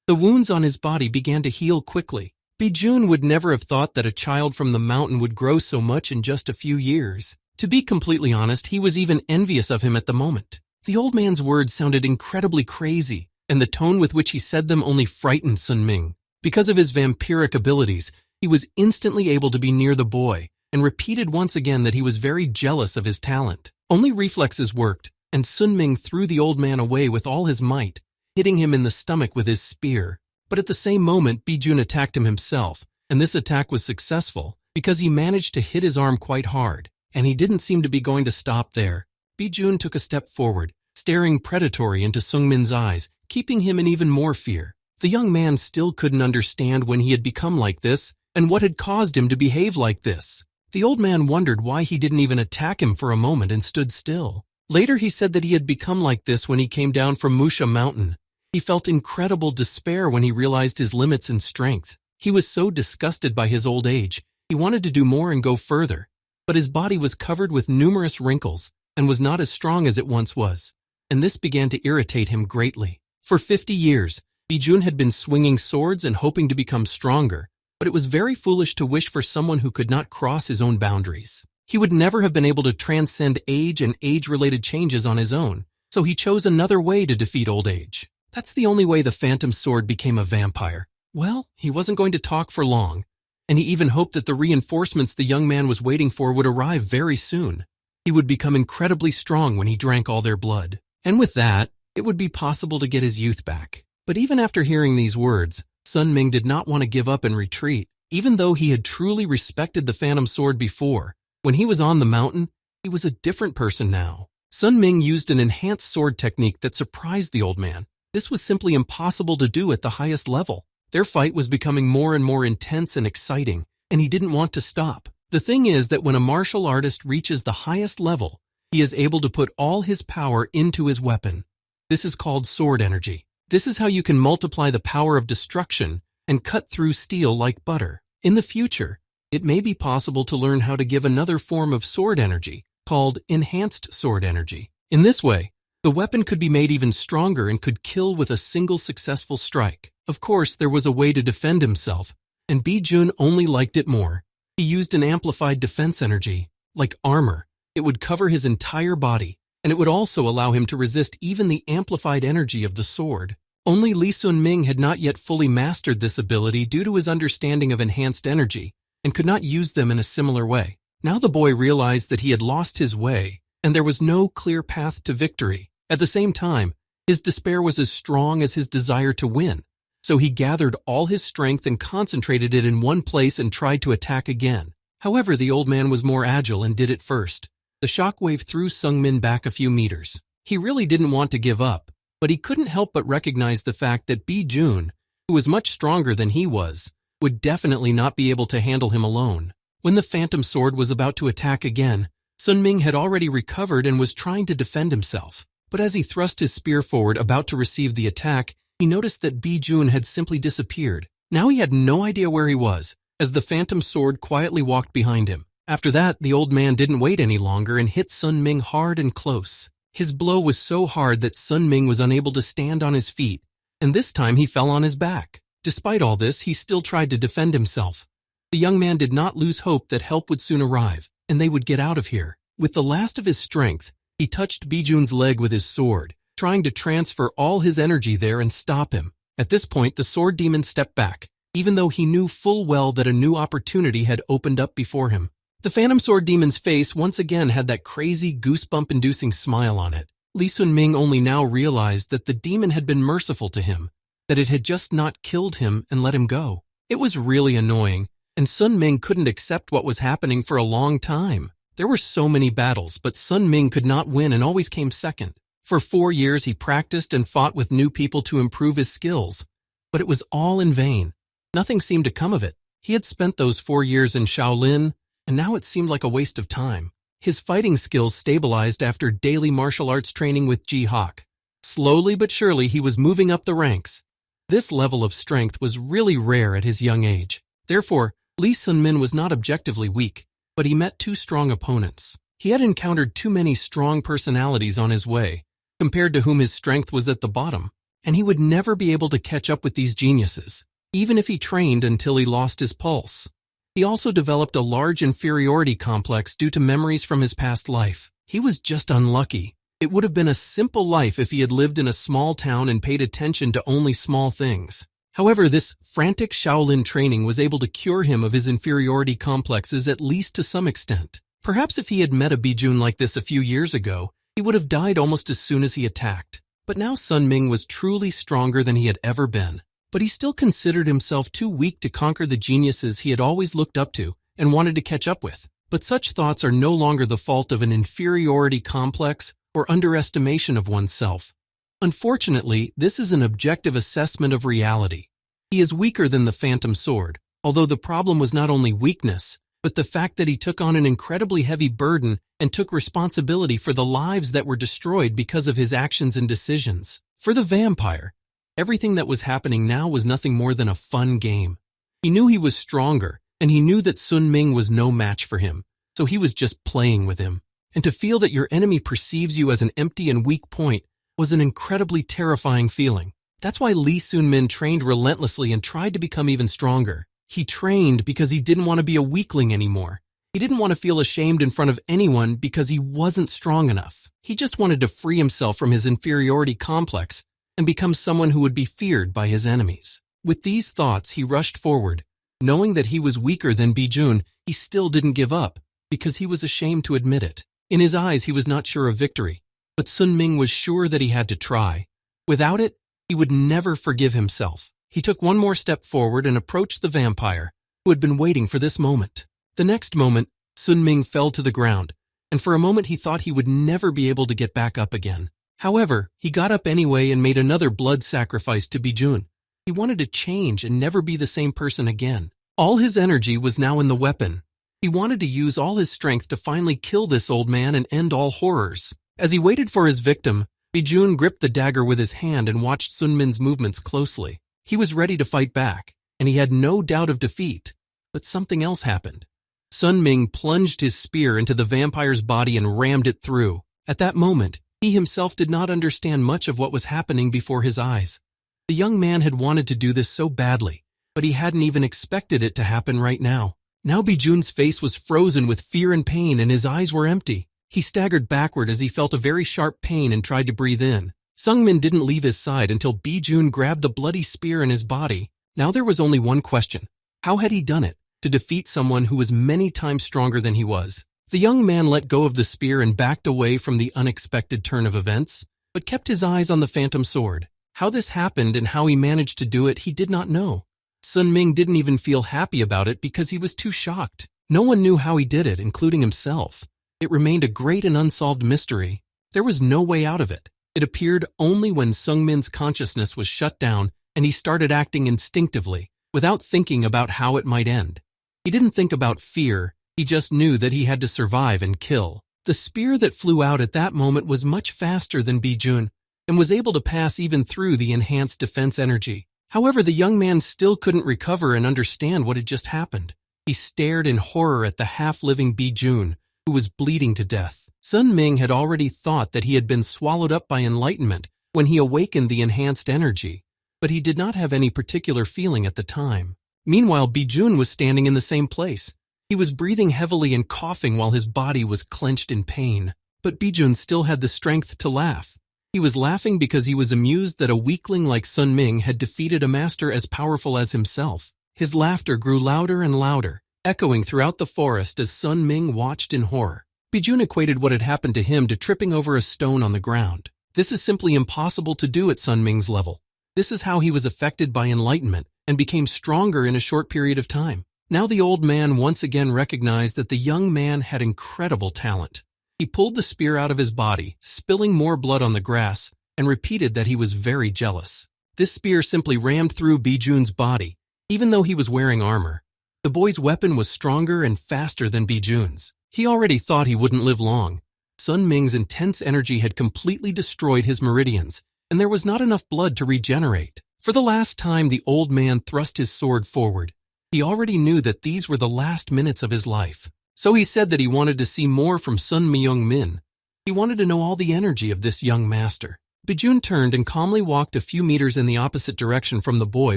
The wounds on his body began to heal quickly. Bijun would never have thought that a child from the mountain would grow so much in just a few years. To be completely honest, he was even envious of him at the moment. The old man's words sounded incredibly crazy, and the tone with which he said them only frightened Sun Ming. Because of his vampiric abilities, he was instantly able to be near the boy, and repeated once again that he was very jealous of his talent. Only reflexes worked, and Sun Ming threw the old man away with all his might, hitting him in the stomach with his spear. But at the same moment, Bijun attacked him himself, and this attack was successful because he managed to hit his arm quite hard, and he didn't seem to be going to stop there. Bijun took a step forward, staring predatory into Sungmin's eyes, keeping him in even more fear. The young man still couldn't understand when he had become like this and what had caused him to behave like this. The old man wondered why he didn't even attack him for a moment and stood still. Later he said that he had become like this when he came down from Mushi mountain. He felt incredible despair when he realized his limits in strength. He was so disgusted by his old age, he wanted to do more and go further. But his body was covered with numerous wrinkles and was not as strong as it once was, and this began to irritate him greatly. For 50 years, Bijun had been swinging swords and hoping to become stronger, but it was very foolish to wish for someone who could not cross his own boundaries. He would never have been able to transcend age and age-related changes on his own, so he chose another way to defeat old age. That's the only way the Phantom Sword became a vampire. Well, he wasn't going to talk for long, and he even hoped that the reinforcements the young man was waiting for would arrive very soon. He would become incredibly strong when he drank all their blood. And with that, it would be possible to get his youth back. But even after hearing these words, Sun Ming did not want to give up and retreat. Even though he had truly respected the Phantom Sword before, when he was on the mountain, he was a different person now. Sun Ming used an enhanced sword technique that surprised the old man. This was simply impossible to do at the highest level. Their fight was becoming more and more intense and exciting, and he didn't want to stop. The thing is that when a martial artist reaches the highest level, he is able to put all his power into his weapon. This is called sword energy. This is how you can multiply the power of destruction and cut through steel like butter. In the future, it may be possible to learn how to give another form of sword energy, called enhanced sword energy. In this way, the weapon could be made even stronger and could kill with a single successful strike. Of course, there was a way to defend himself, and Bijun only liked it more. He used an amplified defense energy, like armor. It would cover his entire body, and it would also allow him to resist even the amplified energy of the sword. Only Li Sun Ming had not yet fully mastered this ability due to his understanding of enhanced energy, and could not use them in a similar way. Now the boy realized that he had lost his way, and there was no clear path to victory. At the same time, his despair was as strong as his desire to win, so he gathered all his strength and concentrated it in one place and tried to attack again. However, the old man was more agile and did it first. The shockwave threw Sungmin back a few meters. He really didn't want to give up, but he couldn't help but recognize the fact that Bijun, who was much stronger than he was, would definitely not be able to handle him alone. When the Phantom Sword was about to attack again, Sun Ming had already recovered and was trying to defend himself. But as he thrust his spear forward about to receive the attack, he noticed that Bijun had simply disappeared. Now he had no idea where he was, as the Phantom Sword quietly walked behind him. After that, the old man didn't wait any longer and hit Sun Ming hard and close. His blow was so hard that Sun Ming was unable to stand on his feet, and this time he fell on his back. Despite all this, he still tried to defend himself. The young man did not lose hope that help would soon arrive, and they would get out of here. With the last of his strength, he touched Bijun's leg with his sword, trying to transfer all his energy there and stop him. At this point, the sword demon stepped back, even though he knew full well that a new opportunity had opened up before him. The Phantom Sword demon's face once again had that crazy goosebump-inducing smile on it. Li Sun Ming only now realized that the demon had been merciful to him, that it had just not killed him and let him go. It was really annoying, and Sun Ming couldn't accept what was happening for a long time. There were so many battles, but Sun Ming could not win and always came second. For 4 years he practiced and fought with new people to improve his skills, but it was all in vain. Nothing seemed to come of it. He had spent those 4 years in Shaolin, and now it seemed like a waste of time. His fighting skills stabilized after daily martial arts training with Ji Hawk. Slowly but surely he was moving up the ranks. This level of strength was really rare at his young age. Therefore, Li Sun Min was not objectively weak, but he met 2 strong opponents. He had encountered too many strong personalities on his way, compared to whom his strength was at the bottom, and he would never be able to catch up with these geniuses, even if he trained until he lost his pulse. He also developed a large inferiority complex due to memories from his past life. He was just unlucky. It would have been a simple life if he had lived in a small town and paid attention to only small things. However, this frantic Shaolin training was able to cure him of his inferiority complexes at least to some extent. Perhaps if he had met a Bijun like this a few years ago, he would have died almost as soon as he attacked. But now Sun Ming was truly stronger than he had ever been. But he still considered himself too weak to conquer the geniuses he had always looked up to and wanted to catch up with. But such thoughts are no longer the fault of an inferiority complex or underestimation of oneself. Unfortunately, this is an objective assessment of reality. He is weaker than the Phantom Sword, although the problem was not only weakness, but the fact that he took on an incredibly heavy burden and took responsibility for the lives that were destroyed because of his actions and decisions. For the vampire, everything that was happening now was nothing more than a fun game. He knew he was stronger, and he knew that Sun Ming was no match for him, so he was just playing with him. And to feel that your enemy perceives you as an empty and weak point was an incredibly terrifying feeling. That's why Lee Sun-min trained relentlessly and tried to become even stronger. He trained because he didn't want to be a weakling anymore. He didn't want to feel ashamed in front of anyone because he wasn't strong enough. He just wanted to free himself from his inferiority complex and become someone who would be feared by his enemies. With these thoughts, he rushed forward. Knowing that he was weaker than Bijun, he still didn't give up because he was ashamed to admit it. In his eyes, he was not sure of victory, but Sun Ming was sure that he had to try. Without it, he would never forgive himself. He took one more step forward and approached the vampire, who had been waiting for this moment. The next moment, Sun Ming fell to the ground, and for a moment he thought he would never be able to get back up again. However, he got up anyway and made another blood sacrifice to Bijun. He wanted to change and never be the same person again. All his energy was now in the weapon. He wanted to use all his strength to finally kill this old man and end all horrors. As he waited for his victim, Bijun gripped the dagger with his hand and watched Sun Min's movements closely. He was ready to fight back, and he had no doubt of defeat. But something else happened. Sun Ming plunged his spear into the vampire's body and rammed it through. At that moment, he himself did not understand much of what was happening before his eyes. The young man had wanted to do this so badly, but he hadn't even expected it to happen right now. Now Bijun's face was frozen with fear and pain, and his eyes were empty. He staggered backward as he felt a very sharp pain and tried to breathe in. Sungmin didn't leave his side until Bijun grabbed the bloody spear in his body. Now there was only one question. How had he done it to defeat someone who was many times stronger than he was? The young man let go of the spear and backed away from the unexpected turn of events, but kept his eyes on the Phantom Sword. How this happened and how he managed to do it, he did not know. Sun Ming didn't even feel happy about it because he was too shocked. No one knew how he did it, including himself. It remained a great and unsolved mystery. There was no way out of it. It appeared only when Sungmin's consciousness was shut down and he started acting instinctively, without thinking about how it might end. He didn't think about fear, he just knew that he had to survive and kill. The spear that flew out at that moment was much faster than Bijun, and was able to pass even through the enhanced defense energy. However, the young man still couldn't recover and understand what had just happened. He stared in horror at the half-living Bijun, who was bleeding to death. Sun Ming had already thought that he had been swallowed up by enlightenment when he awakened the enhanced energy, but he did not have any particular feeling at the time. Meanwhile, Bijun was standing in the same place. He was breathing heavily and coughing while his body was clenched in pain. But Bijun still had the strength to laugh. He was laughing because he was amused that a weakling like Sun Ming had defeated a master as powerful as himself. His laughter grew louder and louder, echoing throughout the forest as Sun Ming watched in horror. Bijun equated what had happened to him to tripping over a stone on the ground. This is simply impossible to do at Sun Ming's level. This is how he was affected by enlightenment and became stronger in a short period of time. Now the old man once again recognized that the young man had incredible talent. He pulled the spear out of his body, spilling more blood on the grass, and repeated that he was very jealous. This spear simply rammed through Bijun's body, even though he was wearing armor. The boy's weapon was stronger and faster than Bijun's. He already thought he wouldn't live long. Sun Ming's intense energy had completely destroyed his meridians, and there was not enough blood to regenerate. For the last time, the old man thrust his sword forward. He already knew that these were the last minutes of his life. So he said that he wanted to see more from Sun Myung-min. He wanted to know all the energy of this young master. Bijun turned and calmly walked a few meters in the opposite direction from the boy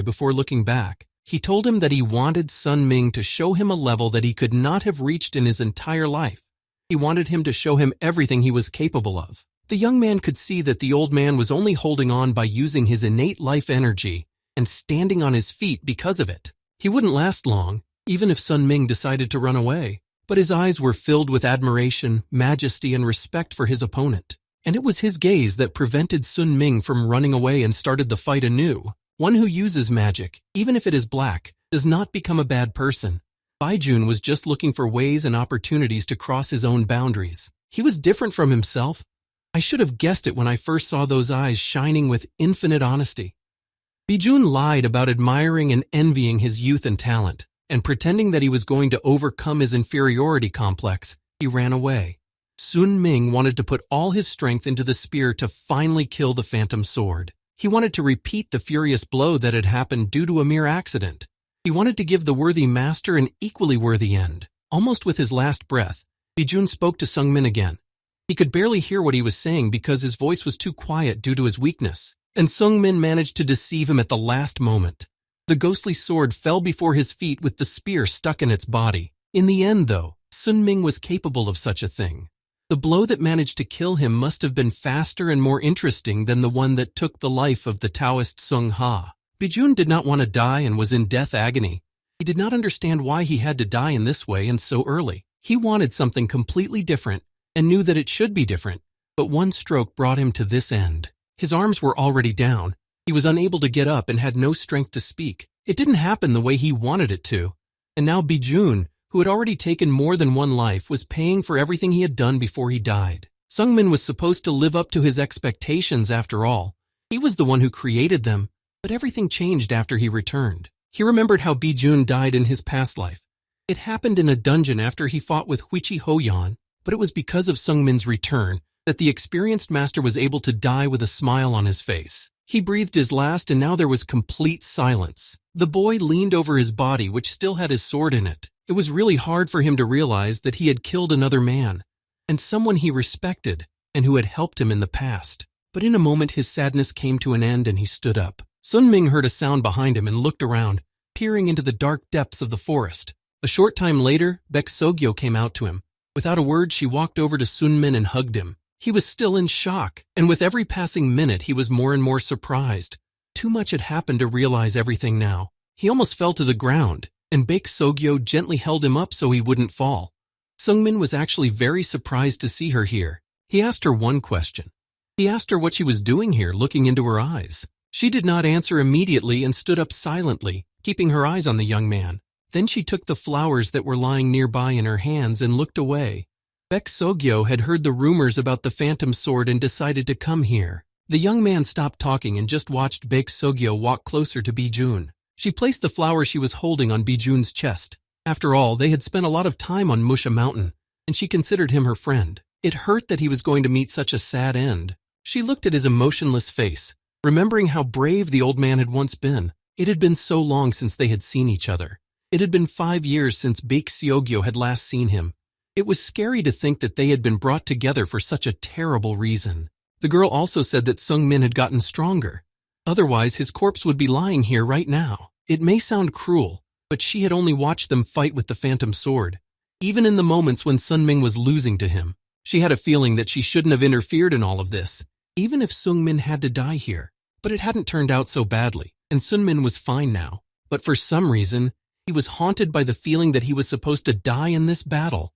before looking back. He told him that he wanted Sun Ming to show him a level that he could not have reached in his entire life. He wanted him to show him everything he was capable of. The young man could see that the old man was only holding on by using his innate life energy and standing on his feet because of it. He wouldn't last long, even if Sun Ming decided to run away. But his eyes were filled with admiration, majesty, and respect for his opponent. And it was his gaze that prevented Sun Ming from running away and started the fight anew. One who uses magic, even if it is black, does not become a bad person. Baijun was just looking for ways and opportunities to cross his own boundaries. He was different from himself. I should have guessed it when I first saw those eyes shining with infinite honesty. Baijun lied about admiring and envying his youth and talent, and pretending that he was going to overcome his inferiority complex, he ran away. Sun Ming wanted to put all his strength into the spear to finally kill the phantom sword. He wanted to repeat the furious blow that had happened due to a mere accident. He wanted to give the worthy master an equally worthy end. Almost with his last breath, Baijun spoke to Seungmin again. He could barely hear what he was saying because his voice was too quiet due to his weakness, and Seungmin managed to deceive him at the last moment. The ghostly sword fell before his feet with the spear stuck in its body. In the end, though, Sun Ming was capable of such a thing. The blow that managed to kill him must have been faster and more interesting than the one that took the life of the Taoist Sung Ha. Baijun did not want to die and was in death agony. He did not understand why he had to die in this way and so early. He wanted something completely different and knew that it should be different, but one stroke brought him to this end. His arms were already down. He was unable to get up and had no strength to speak. It didn't happen the way he wanted it to. And now Baijun, who had already taken more than one life, was paying for everything he had done before he died. Seungmin was supposed to live up to his expectations after all. He was the one who created them, but everything changed after he returned. He remembered how Baijun died in his past life. It happened in a dungeon after he fought with Huichi Hoyan, but it was because of Seungmin's return that the experienced master was able to die with a smile on his face. He breathed his last and now there was complete silence. The boy leaned over his body, which still had his sword in it. It was really hard for him to realize that he had killed another man, and someone he respected and who had helped him in the past. But in a moment his sadness came to an end and he stood up. Sun Ming heard a sound behind him and looked around, peering into the dark depths of the forest. A short time later, Baek Sogyo came out to him. Without a word, she walked over to Sun Min and hugged him. He was still in shock, and with every passing minute he was more and more surprised. Too much had happened to realize everything now. He almost fell to the ground, and Baek Sogyo gently held him up so he wouldn't fall. Seungmin was actually very surprised to see her here. He asked her one question. He asked her what she was doing here, looking into her eyes. She did not answer immediately and stood up silently, keeping her eyes on the young man. Then she took the flowers that were lying nearby in her hands and looked away. Baek Sogyo had heard the rumors about the phantom sword and decided to come here. The young man stopped talking and just watched Baek Sogyo walk closer to Baijun. She placed the flower she was holding on Baijun's chest. After all, they had spent a lot of time on Musha Mountain, and she considered him her friend. It hurt that he was going to meet such a sad end. She looked at his emotionless face, remembering how brave the old man had once been. It had been so long since they had seen each other. It had been 5 years since Baek Sogyo had last seen him. It was scary to think that they had been brought together for such a terrible reason. The girl also said that Seungmin had gotten stronger. Otherwise, his corpse would be lying here right now. It may sound cruel, but she had only watched them fight with the phantom sword. Even in the moments when Sun Ming was losing to him, she had a feeling that she shouldn't have interfered in all of this, even if Seungmin had to die here. But it hadn't turned out so badly, and Seungmin was fine now. But for some reason, he was haunted by the feeling that he was supposed to die in this battle.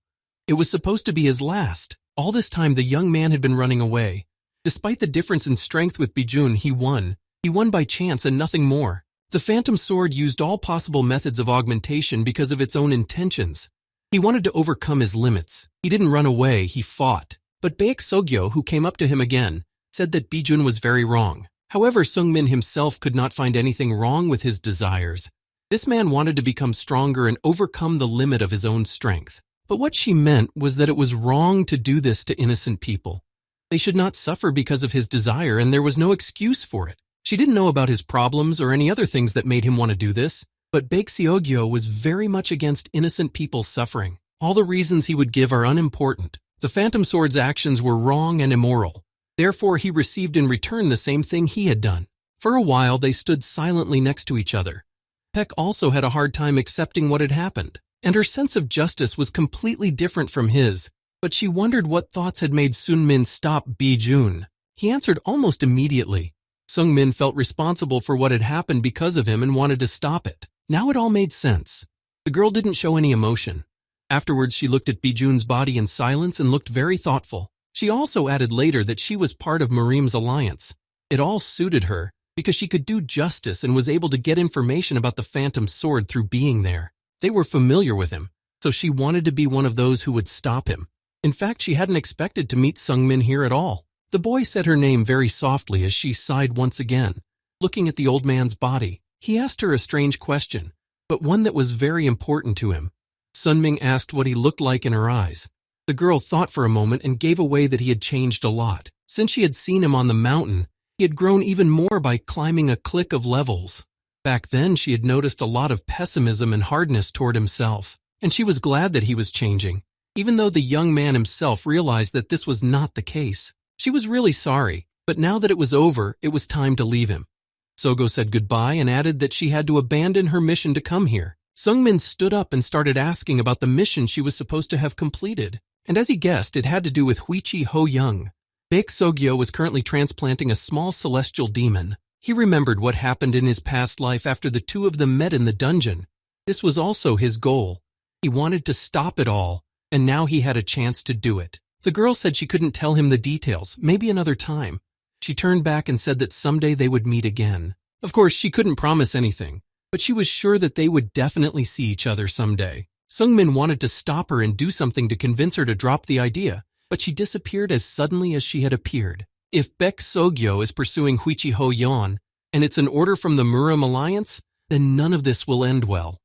It was supposed to be his last. All this time, the young man had been running away. Despite the difference in strength with Baijun, he won. He won by chance and nothing more. The phantom sword used all possible methods of augmentation because of its own intentions. He wanted to overcome his limits. He didn't run away, he fought. But Baek Sogyo, who came up to him again, said that Baijun was very wrong. However, Seungmin himself could not find anything wrong with his desires. This man wanted to become stronger and overcome the limit of his own strength. But what she meant was that it was wrong to do this to innocent people. They should not suffer because of his desire, and there was no excuse for it. She didn't know about his problems or any other things that made him want to do this, but Baek Sogyo was very much against innocent people suffering. All the reasons he would give are unimportant. The Phantom Sword's actions were wrong and immoral. Therefore, he received in return the same thing he had done. For a while, they stood silently next to each other. Peck also had a hard time accepting what had happened, and her sense of justice was completely different from his, but she wondered what thoughts had made Seungmin stop Baijun. He answered almost immediately. Seungmin felt responsible for what had happened because of him and wanted to stop it. Now it all made sense. The girl didn't show any emotion. Afterwards, she looked at Baijun's body in silence and looked very thoughtful. She also added later that she was part of Marim's alliance. It all suited her because she could do justice and was able to get information about the Phantom Sword through being there. They were familiar with him, so she wanted to be one of those who would stop him. In fact, she hadn't expected to meet Sungmin here at all. The boy said her name very softly as she sighed once again, looking at the old man's body. He asked her a strange question, but one that was very important to him. Sunming asked what he looked like in her eyes. The girl thought for a moment and gave away that he had changed a lot. Since she had seen him on the mountain, he had grown even more by climbing a clique of levels. Back then, she had noticed a lot of pessimism and hardness toward himself, and she was glad that he was changing, even though the young man himself realized that this was not the case. She was really sorry, but now that it was over, it was time to leave him. Sogo said goodbye and added that she had to abandon her mission to come here. Sungmin stood up and started asking about the mission she was supposed to have completed, and as he guessed, it had to do with Huichi Ho-young. Baek Sogyo was currently transplanting a small celestial demon. He remembered what happened in his past life after the two of them met in the dungeon. This was also his goal. He wanted to stop it all, and now he had a chance to do it. The girl said she couldn't tell him the details, maybe another time. She turned back and said that someday they would meet again. Of course, she couldn't promise anything, but she was sure that they would definitely see each other someday. Sungmin wanted to stop her and do something to convince her to drop the idea, but she disappeared as suddenly as she had appeared. If Baek Sogyo is pursuing Huichi Ho-yeon, and it's an order from the Murim Alliance, then none of this will end well.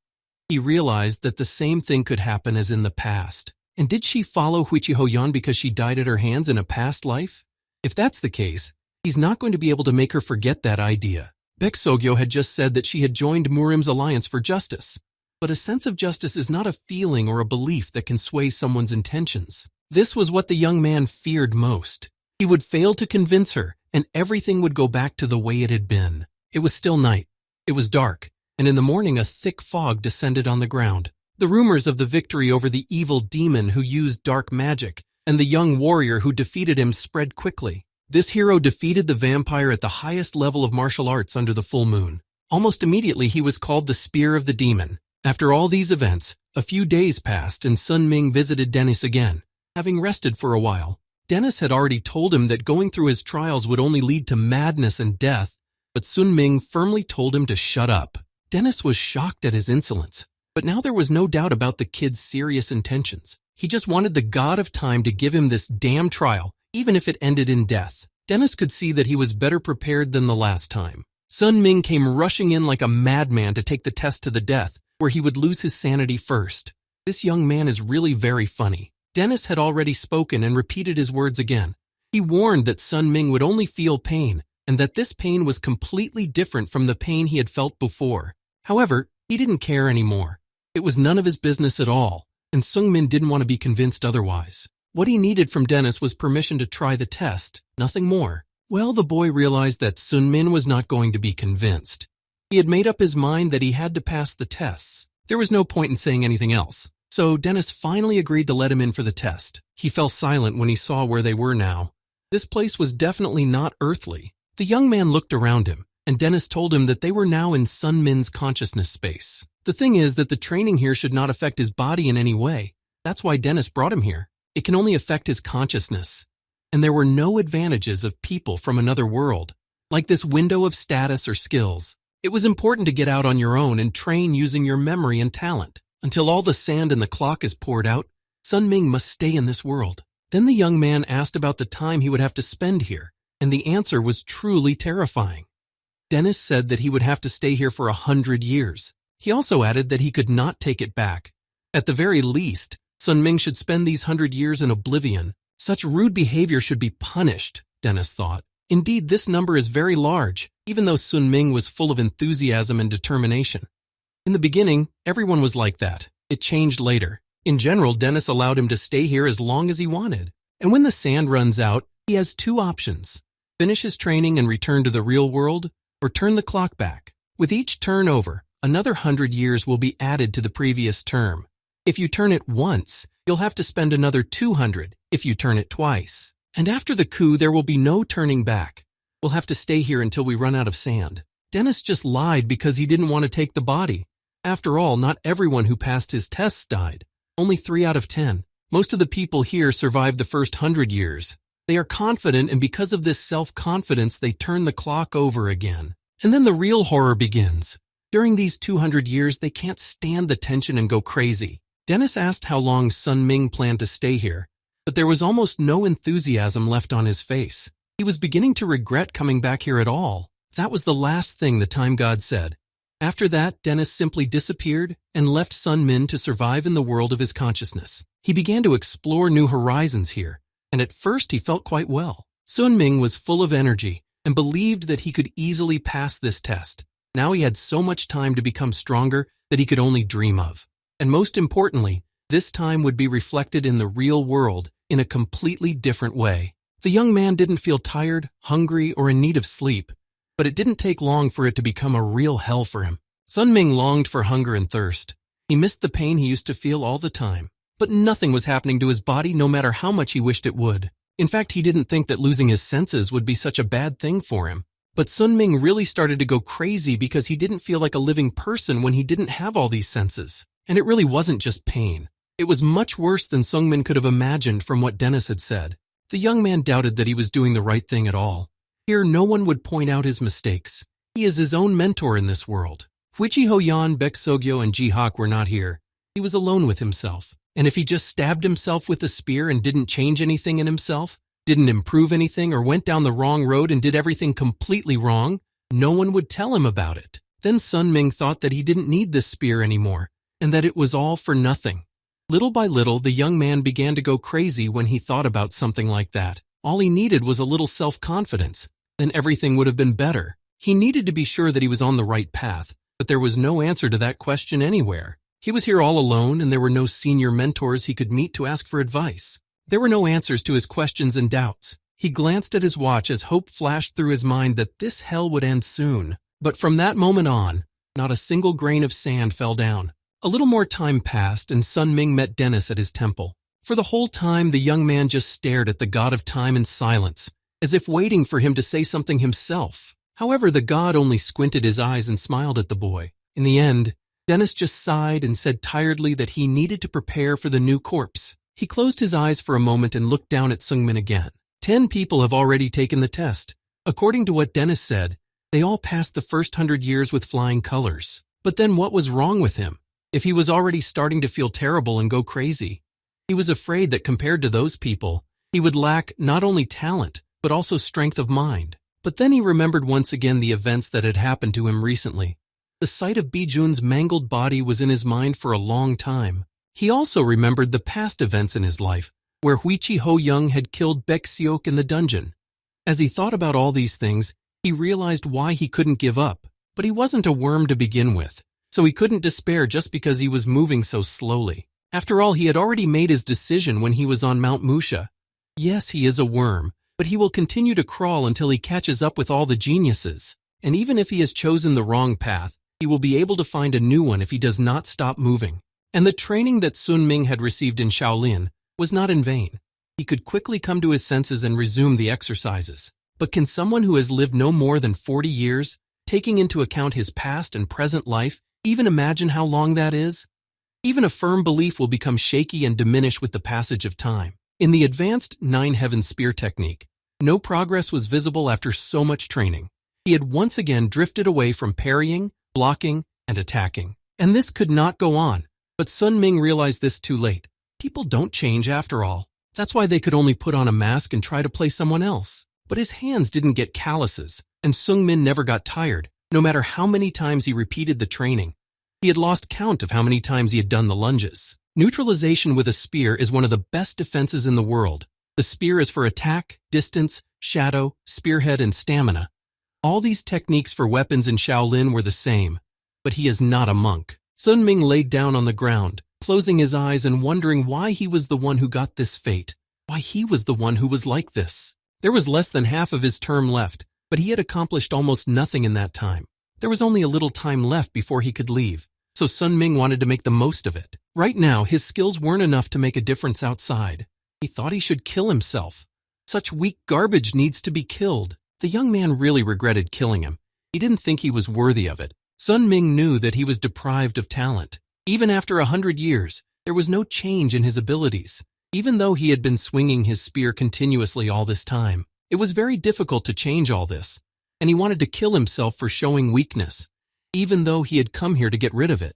He realized that the same thing could happen as in the past. And did she follow Huichi Ho-yeon because she died at her hands in a past life? If that's the case, he's not going to be able to make her forget that idea. Baek Sogyo had just said that she had joined Murim's alliance for justice. But a sense of justice is not a feeling or a belief that can sway someone's intentions. This was what the young man feared most. He would fail to convince her, and everything would go back to the way it had been. It was still night. It was dark, and in the morning a thick fog descended on the ground. The rumors of the victory over the evil demon who used dark magic and the young warrior who defeated him spread quickly. This hero defeated the vampire at the highest level of martial arts under the full moon. Almost immediately he was called the Spear of the Demon. After all these events, a few days passed and Sun Ming visited Dennis again. Having rested for a while, Dennis had already told him that going through his trials would only lead to madness and death, but Sun Ming firmly told him to shut up. Dennis was shocked at his insolence, but now there was no doubt about the kid's serious intentions. He just wanted the god of time to give him this damn trial, even if it ended in death. Dennis could see that he was better prepared than the last time. Sun Ming came rushing in like a madman to take the test to the death, where he would lose his sanity first. This young man is really very funny. Dennis had already spoken and repeated his words again. He warned that Sun Ming would only feel pain, and that this pain was completely different from the pain he had felt before. However, he didn't care anymore. It was none of his business at all, and Sungmin didn't want to be convinced otherwise. What he needed from Dennis was permission to try the test, nothing more. Well, the boy realized that Sunmin was not going to be convinced. He had made up his mind that he had to pass the tests. There was no point in saying anything else. So Dennis finally agreed to let him in for the test. He fell silent when he saw where they were now. This place was definitely not earthly. The young man looked around him, and Dennis told him that they were now in Sun Min's consciousness space. The thing is that the training here should not affect his body in any way. That's why Dennis brought him here. It can only affect his consciousness. And there were no advantages of people from another world, like this window of status or skills. It was important to get out on your own and train using your memory and talent. Until all the sand in the clock is poured out, Sun Ming must stay in this world. Then the young man asked about the time he would have to spend here, and the answer was truly terrifying. Dennis said that he would have to stay here for 100 years. He also added that he could not take it back. At the very least, Sun Ming should spend these 100 years in oblivion. Such rude behavior should be punished, Dennis thought. Indeed, this number is very large, even though Sun Ming was full of enthusiasm and determination. In the beginning, everyone was like that. It changed later. In general, Dennis allowed him to stay here as long as he wanted. And when the sand runs out, he has two options: finish his training and return to the real world, or turn the clock back. With each turn over, another 100 years will be added to the previous term. If you turn it once, you'll have to spend another 200 if you turn it twice. And after the coup, there will be no turning back. We'll have to stay here until we run out of sand. Dennis just lied because he didn't want to take the body. After all, not everyone who passed his tests died. Only 3 out of 10. Most of the people here survived the first 100 years. They are confident, and because of this self-confidence, they turn the clock over again. And then the real horror begins. During these 200 years, they can't stand the tension and go crazy. Dennis asked how long Sun Ming planned to stay here, but there was almost no enthusiasm left on his face. He was beginning to regret coming back here at all. That was the last thing the time god said. After that, Dennis simply disappeared and left Sun Min to survive in the world of his consciousness. He began to explore new horizons here, and at first he felt quite well. Sun Ming was full of energy and believed that he could easily pass this test. Now he had so much time to become stronger that he could only dream of. And most importantly, this time would be reflected in the real world in a completely different way. The young man didn't feel tired, hungry, or in need of sleep, but it didn't take long for it to become a real hell for him. Sun Ming longed for hunger and thirst. He missed the pain he used to feel all the time. But nothing was happening to his body no matter how much he wished it would. In fact, he didn't think that losing his senses would be such a bad thing for him. But Sun Ming really started to go crazy because he didn't feel like a living person when he didn't have all these senses. And it really wasn't just pain. It was much worse than Sung Min could have imagined from what Dennis had said. The young man doubted that he was doing the right thing at all. Here, no one would point out his mistakes. He is his own mentor in this world. Huichi Hoyan, Baek Sogyo, and Ji Hak were not here. He was alone with himself. And if he just stabbed himself with a spear and didn't change anything in himself, didn't improve anything, or went down the wrong road and did everything completely wrong, no one would tell him about it. Then Sun Ming thought that he didn't need this spear anymore, and that it was all for nothing. Little by little, the young man began to go crazy when he thought about something like that. All he needed was a little self-confidence. Then everything would have been better. He needed to be sure that he was on the right path, but there was no answer to that question anywhere. He was here all alone, and there were no senior mentors he could meet to ask for advice. There were no answers to his questions and doubts. He glanced at his watch as hope flashed through his mind that this hell would end soon. But from that moment on, not a single grain of sand fell down. A little more time passed, and Sun Ming met Dennis at his temple. For the whole time, the young man just stared at the god of time in silence, as if waiting for him to say something himself. However, the god only squinted his eyes and smiled at the boy. In the end, Dennis just sighed and said tiredly that he needed to prepare for the new corpse. He closed his eyes for a moment and looked down at Sung Min again. 10 people have already taken the test. According to what Dennis said, they all passed the first 100 years with flying colors. But then what was wrong with him? If he was already starting to feel terrible and go crazy, he was afraid that compared to those people, he would lack not only talent, but also strength of mind. But then he remembered once again the events that had happened to him recently. The sight of Bijun's mangled body was in his mind for a long time. He also remembered the past events in his life, where Huichi Ho Young had killed Baek Seok in the dungeon. As he thought about all these things, he realized why he couldn't give up. But he wasn't a worm to begin with, so he couldn't despair just because he was moving so slowly. After all, he had already made his decision when he was on Mount Musha. Yes, he is a worm, but he will continue to crawl until he catches up with all the geniuses. And even if he has chosen the wrong path, he will be able to find a new one if he does not stop moving. And the training that Sun Ming had received in Shaolin was not in vain. He could quickly come to his senses and resume the exercises. But can someone who has lived no more than 40 years, taking into account his past and present life, even imagine how long that is? Even a firm belief will become shaky and diminish with the passage of time. In the advanced Nine Heaven Spear technique, no progress was visible after so much training. He had once again drifted away from parrying, blocking, and attacking. And this could not go on. But Sun Ming realized this too late. People don't change after all. That's why they could only put on a mask and try to play someone else. But his hands didn't get calluses, and Sung Min never got tired, no matter how many times he repeated the training. He had lost count of how many times he had done the lunges. Neutralization with a spear is one of the best defenses in the world. The spear is for attack, distance, shadow, spearhead, and stamina. All these techniques for weapons in Shaolin were the same, but he is not a monk. Sun Ming laid down on the ground, closing his eyes and wondering why he was the one who got this fate, why he was the one who was like this. There was less than half of his term left, but he had accomplished almost nothing in that time. There was only a little time left before he could leave, so Sun Ming wanted to make the most of it. Right now, his skills weren't enough to make a difference outside. He thought he should kill himself. Such weak garbage needs to be killed. The young man really regretted killing him. He didn't think he was worthy of it. Sun Ming knew that he was deprived of talent. Even after 100 years, there was no change in his abilities. Even though he had been swinging his spear continuously all this time, it was very difficult to change all this, and he wanted to kill himself for showing weakness. He even though he had come here to get rid of it.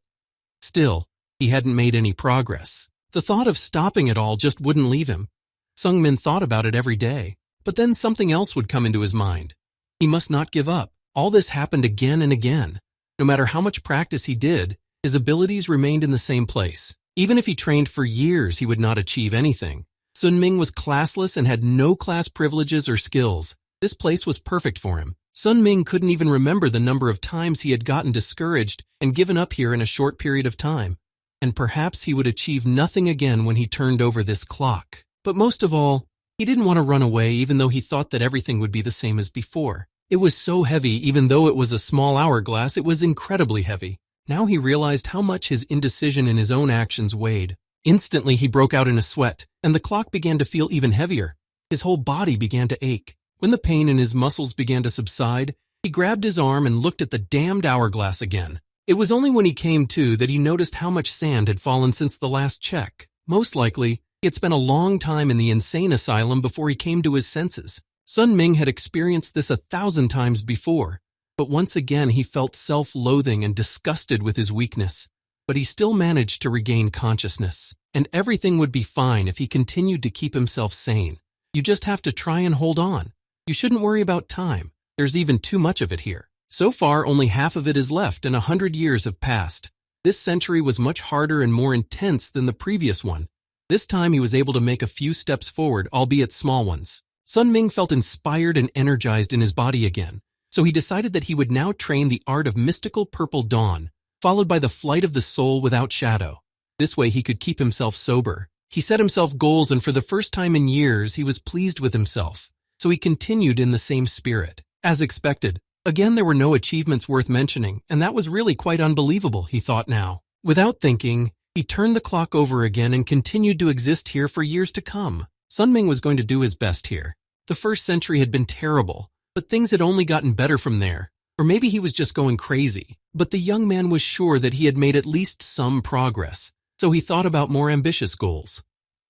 Still, he hadn't made any progress. The thought of stopping it all just wouldn't leave him. Sungmin thought about it every day, but then something else would come into his mind. He must not give up. All this happened again and again. No matter how much practice he did, his abilities remained in the same place. Even if he trained for years, he would not achieve anything. Sun Ming was classless and had no class privileges or skills. This place was perfect for him. Sun Ming couldn't even remember the number of times he had gotten discouraged and given up here in a short period of time. And perhaps he would achieve nothing again when he turned over this clock. But most of all, he didn't want to run away even though he thought that everything would be the same as before. It was so heavy, even though it was a small hourglass, it was incredibly heavy. Now he realized how much his indecision in his own actions weighed. Instantly he broke out in a sweat, and the clock began to feel even heavier. His whole body began to ache. When the pain in his muscles began to subside, he grabbed his arm and looked at the damned hourglass again. It was only when he came to that he noticed how much sand had fallen since the last check. Most likely, he had spent a long time in the insane asylum before he came to his senses. Sun Ming had experienced this 1,000 times before, but once again he felt self-loathing and disgusted with his weakness. But he still managed to regain consciousness, and everything would be fine if he continued to keep himself sane. You just have to try and hold on. You shouldn't worry about time. There's even too much of it here. So far, only half of it is left and 100 years have passed. This century was much harder and more intense than the previous one. This time he was able to make a few steps forward, albeit small ones. Sun Ming felt inspired and energized in his body again, so he decided that he would now train the art of mystical purple dawn, followed by the flight of the soul without shadow. This way he could keep himself sober. He set himself goals, and for the first time in years he was pleased with himself. So he continued in the same spirit. As expected, again there were no achievements worth mentioning, and that was really quite unbelievable, he thought now. Without thinking, he turned the clock over again and continued to exist here for years to come. Sun Ming was going to do his best here. The first century had been terrible, but things had only gotten better from there. Or maybe he was just going crazy. But the young man was sure that he had made at least some progress, so he thought about more ambitious goals.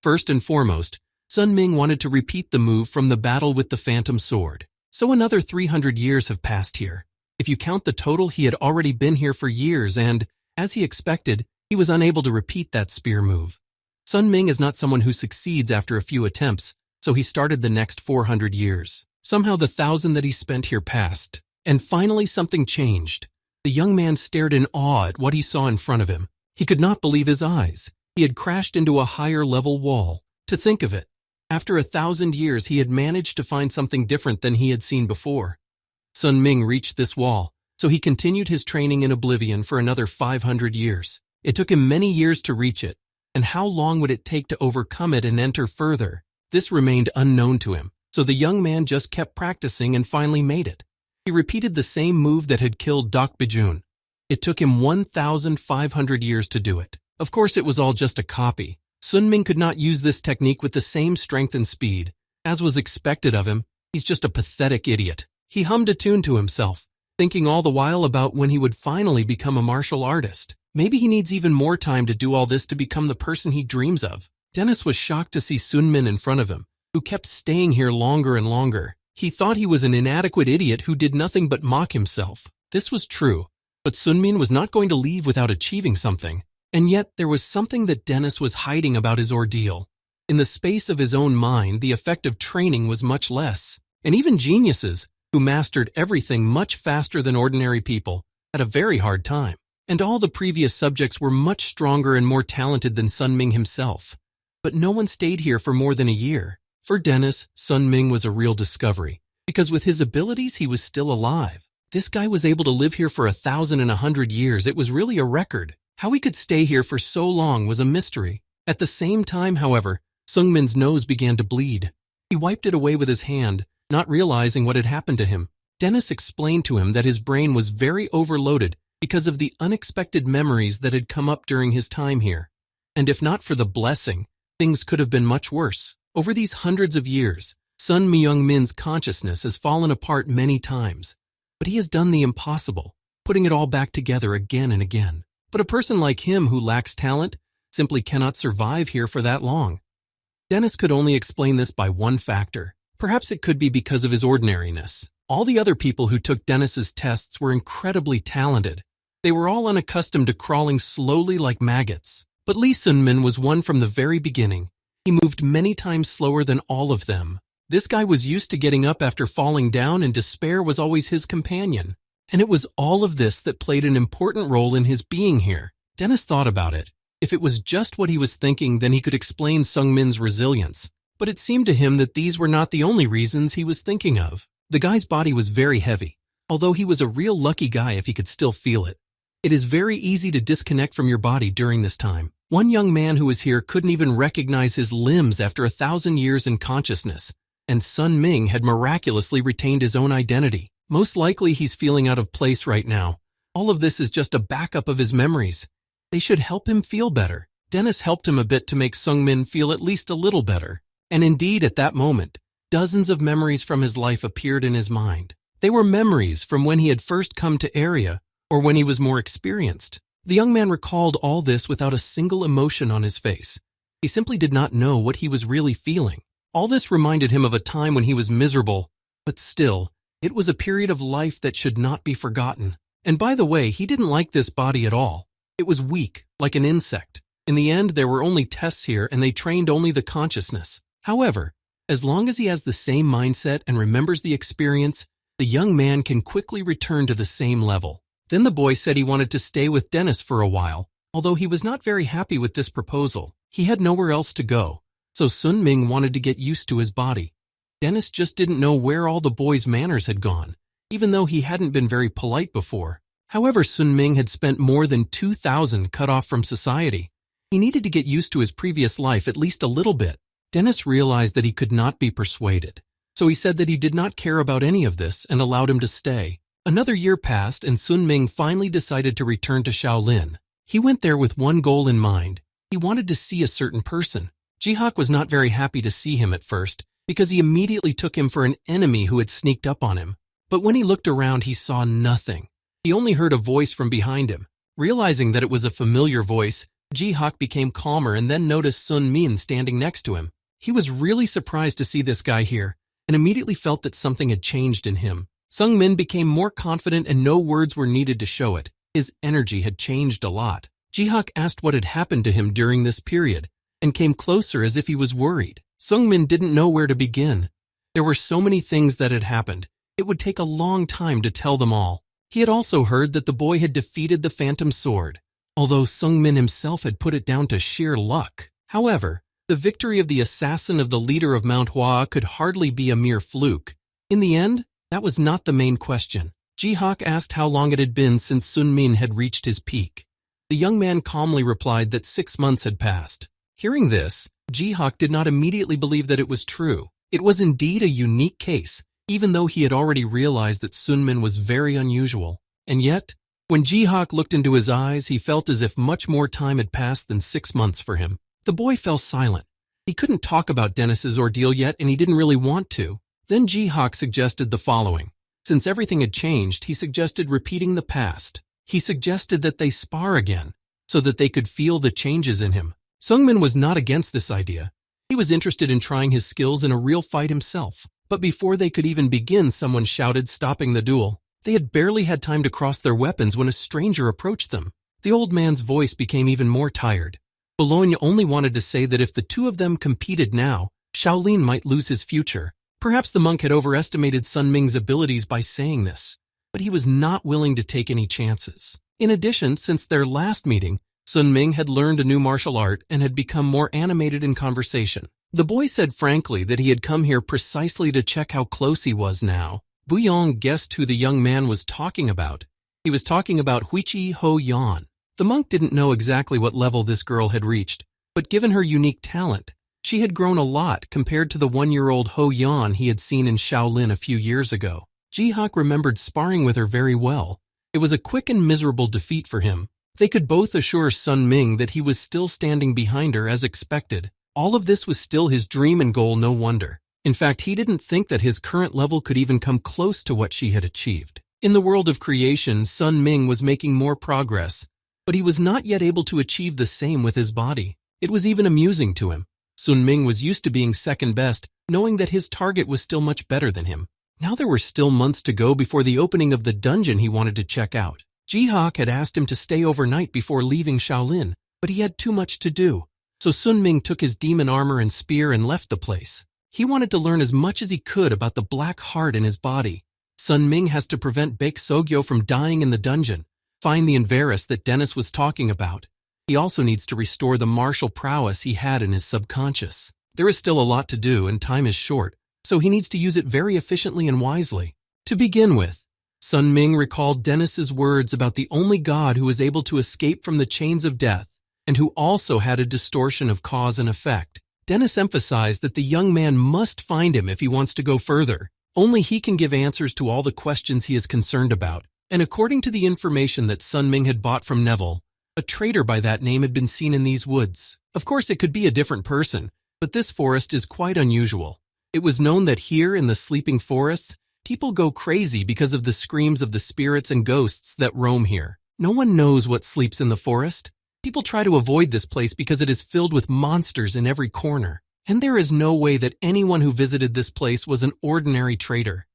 First and foremost, Sun Ming wanted to repeat the move from the battle with the Phantom Sword. So another 300 years have passed here. If you count the total, he had already been here for years and, as he expected, he was unable to repeat that spear move. Sun Ming is not someone who succeeds after a few attempts, so he started the next 400 years. Somehow the 1,000 that he spent here passed, and finally something changed. The young man stared in awe at what he saw in front of him. He could not believe his eyes. He had crashed into a higher level wall. To think of it, after 1,000 years he had managed to find something different than he had seen before. Sun Ming reached this wall, so he continued his training in oblivion for another 500 years. It took him many years to reach it, and how long would it take to overcome it and enter further? This remained unknown to him, so the young man just kept practicing and finally made it. He repeated the same move that had killed Dokbijun. It took him 1,500 years to do it. Of course, it was all just a copy. Sun Ming could not use this technique with the same strength and speed. As was expected of him, he's just a pathetic idiot. He hummed a tune to himself, thinking all the while about when he would finally become a martial artist. Maybe he needs even more time to do all this to become the person he dreams of. Dennis was shocked to see Sun Min in front of him, who kept staying here longer and longer. He thought he was an inadequate idiot who did nothing but mock himself. This was true, but Sun Min was not going to leave without achieving something. And yet there was something that Dennis was hiding about his ordeal. In the space of his own mind, the effect of training was much less. And even geniuses, who mastered everything much faster than ordinary people, had a very hard time. And all the previous subjects were much stronger and more talented than Sun Ming himself. But no one stayed here for more than a year. For Dennis, Sun Ming was a real discovery, because with his abilities he was still alive. This guy was able to live here for 1,100 years. It was really a record. How he could stay here for so long was a mystery. At the same time, however, Sung Min's nose began to bleed. He wiped it away with his hand, not realizing what had happened to him. Dennis explained to him that his brain was very overloaded because of the unexpected memories that had come up during his time here. And if not for the blessing, things could have been much worse. Over these hundreds of years, Sun Myung Min's consciousness has fallen apart many times, but he has done the impossible, putting it all back together again and again. But a person like him who lacks talent simply cannot survive here for that long. Dennis could only explain this by one factor. Perhaps it could be because of his ordinariness. All the other people who took Dennis's tests were incredibly talented, They were all unaccustomed to crawling slowly like maggots. But Lee Sun-min was one from the very beginning. He moved many times slower than all of them. This guy was used to getting up after falling down, and despair was always his companion. And it was all of this that played an important role in his being here. Dennis thought about it. If it was just what he was thinking, then he could explain Sung-min's resilience. But it seemed to him that these were not the only reasons he was thinking of. The guy's body was very heavy, although he was a real lucky guy if he could still feel it. It is very easy to disconnect from your body during this time. One young man who was here couldn't even recognize his limbs after 1,000 years in consciousness, and Sun Ming had miraculously retained his own identity. Most likely he's feeling out of place right now. All of this is just a backup of his memories. They should help him feel better. Dennis helped him a bit to make Sung-min feel at least a little better. And indeed, at that moment, dozens of memories from his life appeared in his mind. They were memories from when he had first come to Area, or when he was more experienced. The young man recalled all this without a single emotion on his face. He simply did not know what he was really feeling. All this reminded him of a time when he was miserable, but still, it was a period of life that should not be forgotten. And by the way, he didn't like this body at all. It was weak, like an insect. In the end, there were only tests here, and they trained only the consciousness. However, as long as he has the same mindset and remembers the experience, the young man can quickly return to the same level. Then the boy said he wanted to stay with Dennis for a while. Although he was not very happy with this proposal, he had nowhere else to go, so Sun Ming wanted to get used to his body. Dennis just didn't know where all the boy's manners had gone, even though he hadn't been very polite before. However, Sun Ming had spent more than 2,000 cut off from society. He needed to get used to his previous life at least a little bit. Dennis realized that he could not be persuaded, so he said that he did not care about any of this and allowed him to stay. Another year passed, and Sun Ming finally decided to return to Shaolin. He went there with one goal in mind. He wanted to see a certain person. Jihak was not very happy to see him at first, because he immediately took him for an enemy who had sneaked up on him. But when he looked around, he saw nothing. He only heard a voice from behind him. Realizing that it was a familiar voice, Jihak became calmer and then noticed Sun Min standing next to him. He was really surprised to see this guy here, and immediately felt that something had changed in him. Sung Min became more confident, and no words were needed to show it. His energy had changed a lot. Jihak asked what had happened to him during this period, and came closer as if he was worried. Sung Min didn't know where to begin. There were so many things that had happened. It would take a long time to tell them all. He had also heard that the boy had defeated the Phantom Sword, although Sung Min himself had put it down to sheer luck. However, the victory of the assassin of the leader of Mount Hua could hardly be a mere fluke. In the end, that was not the main question. Jihak asked how long it had been since Sun Min had reached his peak. The young man calmly replied that 6 months had passed. Hearing this, Jihak did not immediately believe that it was true. It was indeed a unique case, even though he had already realized that Sun Min was very unusual. And yet, when Jihak looked into his eyes, he felt as if much more time had passed than 6 months for him. The boy fell silent. He couldn't talk about Dennis's ordeal yet, and he didn't really want to. Then Jihak suggested the following. Since everything had changed, he suggested repeating the past. He suggested that they spar again, so that they could feel the changes in him. Sungmin was not against this idea. He was interested in trying his skills in a real fight himself. But before they could even begin, someone shouted, stopping the duel. They had barely had time to cross their weapons when a stranger approached them. The old man's voice became even more tired. Bologna only wanted to say that if the two of them competed now, Shaolin might lose his future. Perhaps the monk had overestimated Sun Ming's abilities by saying this, but he was not willing to take any chances. In addition, since their last meeting, Sun Ming had learned a new martial art and had become more animated in conversation. The boy said frankly that he had come here precisely to check how close he was now. Buyong guessed who the young man was talking about. He was talking about Huichi Ho Yan. The monk didn't know exactly what level this girl had reached, but given her unique talent, she had grown a lot compared to the 1-year-old Ho Yan he had seen in Shaolin a few years ago. Jihak remembered sparring with her very well. It was a quick and miserable defeat for him. They could both assure Sun Ming that he was still standing behind her as expected. All of this was still his dream and goal, no wonder. In fact, he didn't think that his current level could even come close to what she had achieved. In the world of creation, Sun Ming was making more progress, but he was not yet able to achieve the same with his body. It was even amusing to him. Sun Ming was used to being second best, knowing that his target was still much better than him. Now there were still months to go before the opening of the dungeon he wanted to check out. Jihawk had asked him to stay overnight before leaving Shaolin, but he had too much to do. So Sun Ming took his demon armor and spear and left the place. He wanted to learn as much as he could about the black heart in his body. Sun Ming has to prevent Baek Sogyo from dying in the dungeon, find the Inaras that Dennis was talking about. He also needs to restore the martial prowess he had in his subconscious. There is still a lot to do and time is short, so he needs to use it very efficiently and wisely. To begin with, Sun Ming recalled Dennis's words about the only god who was able to escape from the chains of death and who also had a distortion of cause and effect. Dennis emphasized that the young man must find him if he wants to go further. Only he can give answers to all the questions he is concerned about. And according to the information that Sun Ming had bought from Neville, a traitor by that name had been seen in these woods. Of course, it could be a different person, but this forest is quite unusual. It was known that here in the sleeping forests, people go crazy because of the screams of the spirits and ghosts that roam here. No one knows what sleeps in the forest. People try to avoid this place because it is filled with monsters in every corner. And there is no way that anyone who visited this place was an ordinary traitor.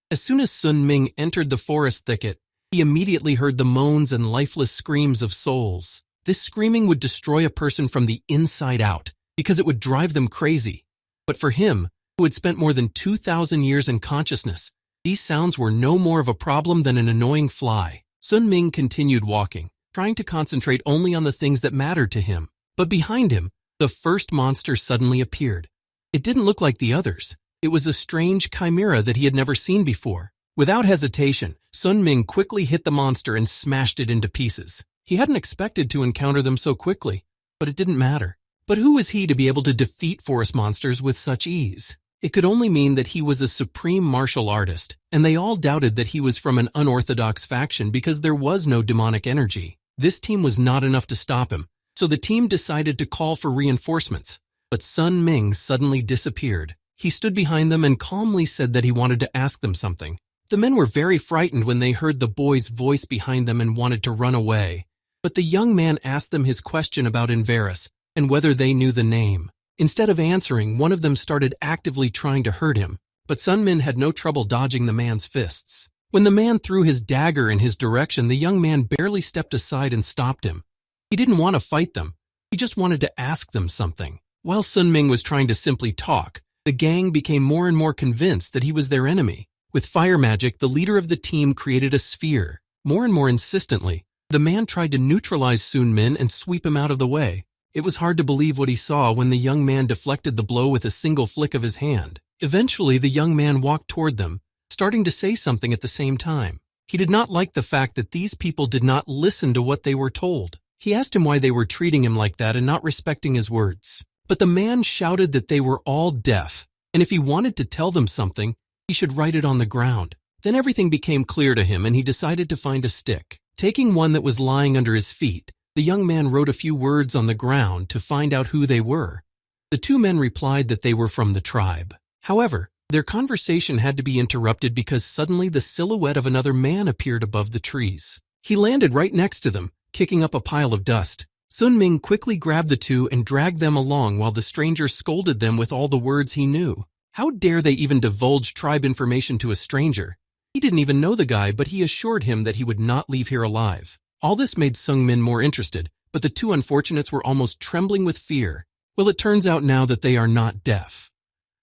As soon as Sun Ming entered the forest thicket, he immediately heard the moans and lifeless screams of souls. This screaming would destroy a person from the inside out, because it would drive them crazy. But for him, who had spent more than 2,000 years in consciousness, these sounds were no more of a problem than an annoying fly. Sun Ming continued walking, trying to concentrate only on the things that mattered to him. But behind him, the first monster suddenly appeared. It didn't look like the others. It was a strange chimera that he had never seen before. Without hesitation, Sun Ming quickly hit the monster and smashed it into pieces. He hadn't expected to encounter them so quickly, but it didn't matter. But who was he to be able to defeat forest monsters with such ease? It could only mean that he was a supreme martial artist, and they all doubted that he was from an unorthodox faction because there was no demonic energy. This team was not enough to stop him, so the team decided to call for reinforcements. But Sun Ming suddenly disappeared. He stood behind them and calmly said that he wanted to ask them something. The men were very frightened when they heard the boy's voice behind them and wanted to run away. But the young man asked them his question about Inaras and whether they knew the name. Instead of answering, one of them started actively trying to hurt him, but Sun Min had no trouble dodging the man's fists. When the man threw his dagger in his direction, the young man barely stepped aside and stopped him. He didn't want to fight them. He just wanted to ask them something. While Sun Ming was trying to simply talk, the gang became more and more convinced that he was their enemy. With fire magic, the leader of the team created a sphere. More and more insistently, the man tried to neutralize Sun Min and sweep him out of the way. It was hard to believe what he saw when the young man deflected the blow with a single flick of his hand. Eventually, the young man walked toward them, starting to say something at the same time. He did not like the fact that these people did not listen to what they were told. He asked him why they were treating him like that and not respecting his words. But the man shouted that they were all deaf, and if he wanted to tell them something, he should write it on the ground. Then everything became clear to him and he decided to find a stick. Taking one that was lying under his feet, the young man wrote a few words on the ground to find out who they were. The two men replied that they were from the tribe. However, their conversation had to be interrupted because suddenly the silhouette of another man appeared above the trees. He landed right next to them, kicking up a pile of dust. Sun Ming quickly grabbed the two and dragged them along while the stranger scolded them with all the words he knew. How dare they even divulge tribe information to a stranger? He didn't even know the guy, but he assured him that he would not leave here alive. All this made Sun Min more interested, but the two unfortunates were almost trembling with fear. Well, it turns out now that they are not deaf.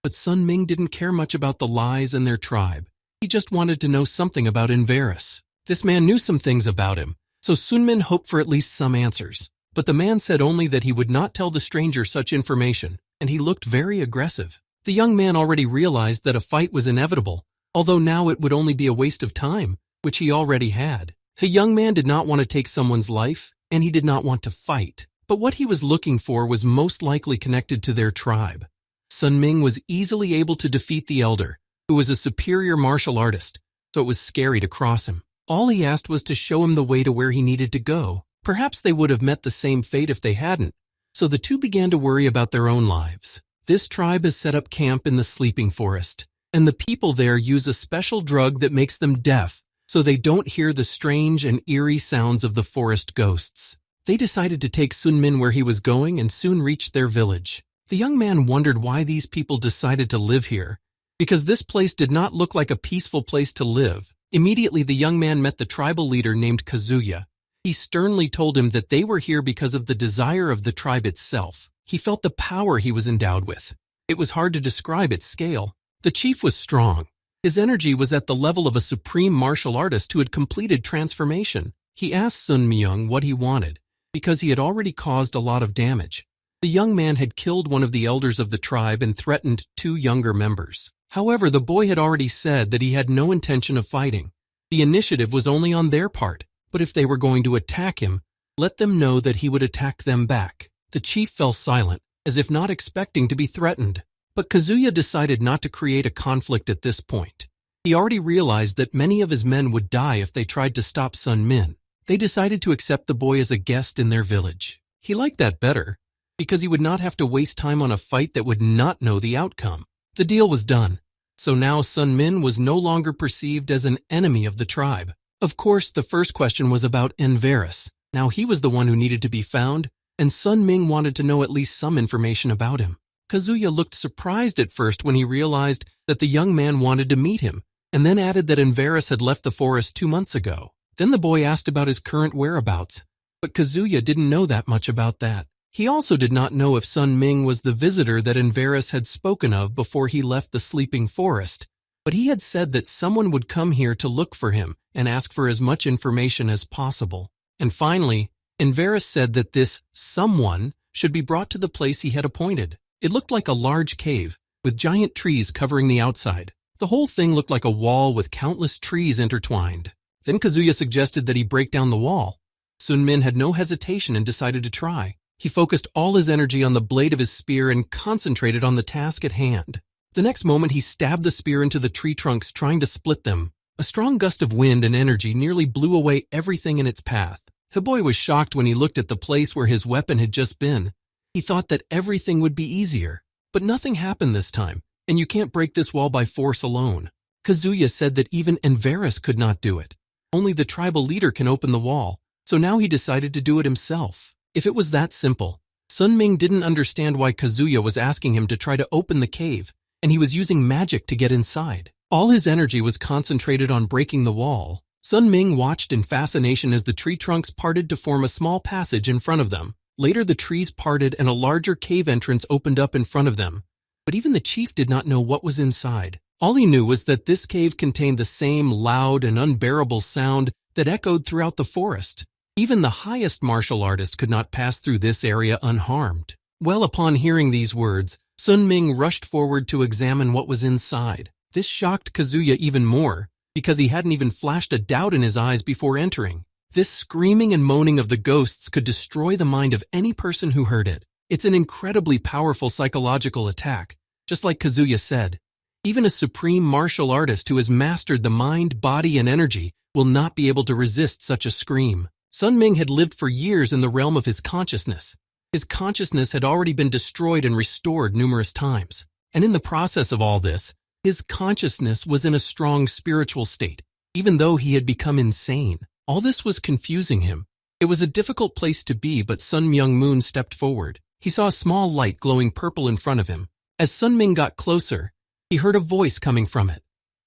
But Sun Ming didn't care much about the lies and their tribe. He just wanted to know something about Inaras. This man knew some things about him, so Sun Min hoped for at least some answers. But the man said only that he would not tell the stranger such information, and he looked very aggressive. The young man already realized that a fight was inevitable, although now it would only be a waste of time, which he already had. The young man did not want to take someone's life, and he did not want to fight. But what he was looking for was most likely connected to their tribe. Sun Ming was easily able to defeat the elder, who was a superior martial artist, so it was scary to cross him. All he asked was to show him the way to where he needed to go. Perhaps they would have met the same fate if they hadn't, so the two began to worry about their own lives. This tribe has set up camp in the sleeping forest, and the people there use a special drug that makes them deaf, so they don't hear the strange and eerie sounds of the forest ghosts. They decided to take Sun Min where he was going and soon reached their village. The young man wondered why these people decided to live here, because this place did not look like a peaceful place to live. Immediately, the young man met the tribal leader named Kazuya. He sternly told him that they were here because of the desire of the tribe itself. He felt the power he was endowed with. It was hard to describe its scale. The chief was strong. His energy was at the level of a supreme martial artist who had completed transformation. He asked Sun Myung what he wanted, because he had already caused a lot of damage. The young man had killed one of the elders of the tribe and threatened 2 younger members. However, the boy had already said that he had no intention of fighting. The initiative was only on their part, but if they were going to attack him, let them know that he would attack them back. The chief fell silent, as if not expecting to be threatened. But Kazuya decided not to create a conflict at this point. He already realized that many of his men would die if they tried to stop Sun Min. They decided to accept the boy as a guest in their village. He liked that better, because he would not have to waste time on a fight that would not know the outcome. The deal was done, so now Sun Min was no longer perceived as an enemy of the tribe. Of course, the first question was about Inaras. Now he was the one who needed to be found, and Sun Ming wanted to know at least some information about him. Kazuya looked surprised at first when he realized that the young man wanted to meet him, and then added that Inaras had left the forest 2 months ago. Then the boy asked about his current whereabouts, but Kazuya didn't know that much about that. He also did not know if Sun Ming was the visitor that Inaras had spoken of before he left the sleeping forest, but he had said that someone would come here to look for him and ask for as much information as possible. And finally, Inaras said that this someone should be brought to the place he had appointed. It looked like a large cave, with giant trees covering the outside. The whole thing looked like a wall with countless trees intertwined. Then Kazuya suggested that he break down the wall. Sun Min had no hesitation and decided to try. He focused all his energy on the blade of his spear and concentrated on the task at hand. The next moment he stabbed the spear into the tree trunks, trying to split them. A strong gust of wind and energy nearly blew away everything in its path. The boy was shocked when he looked at the place where his weapon had just been. He thought that everything would be easier. But nothing happened this time, and you can't break this wall by force alone. Kazuya said that even Inaras could not do it. Only the tribal leader can open the wall, so now he decided to do it himself. If it was that simple, Sun Ming didn't understand why Kazuya was asking him to try to open the cave, and he was using magic to get inside. All his energy was concentrated on breaking the wall. Sun Ming watched in fascination as the tree trunks parted to form a small passage in front of them. Later, the trees parted and a larger cave entrance opened up in front of them. But even the chief did not know what was inside. All he knew was that this cave contained the same loud and unbearable sound that echoed throughout the forest. Even the highest martial artist could not pass through this area unharmed. Well, upon hearing these words, Sun Ming rushed forward to examine what was inside. This shocked Kazuya even more, because he hadn't even flashed a doubt in his eyes before entering. This screaming and moaning of the ghosts could destroy the mind of any person who heard it. It's an incredibly powerful psychological attack, just like Kazuya said. Even a supreme martial artist who has mastered the mind, body, and energy will not be able to resist such a scream. Sun Ming had lived for years in the realm of his consciousness. His consciousness had already been destroyed and restored numerous times. And in the process of all this, his consciousness was in a strong spiritual state, even though he had become insane. All this was confusing him. It was a difficult place to be, but Sun Myung Moon stepped forward. He saw a small light glowing purple in front of him. As Sun Ming got closer, he heard a voice coming from it.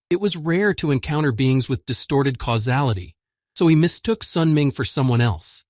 It was rare to encounter beings with distorted causality, so he mistook Sun Ming for someone else.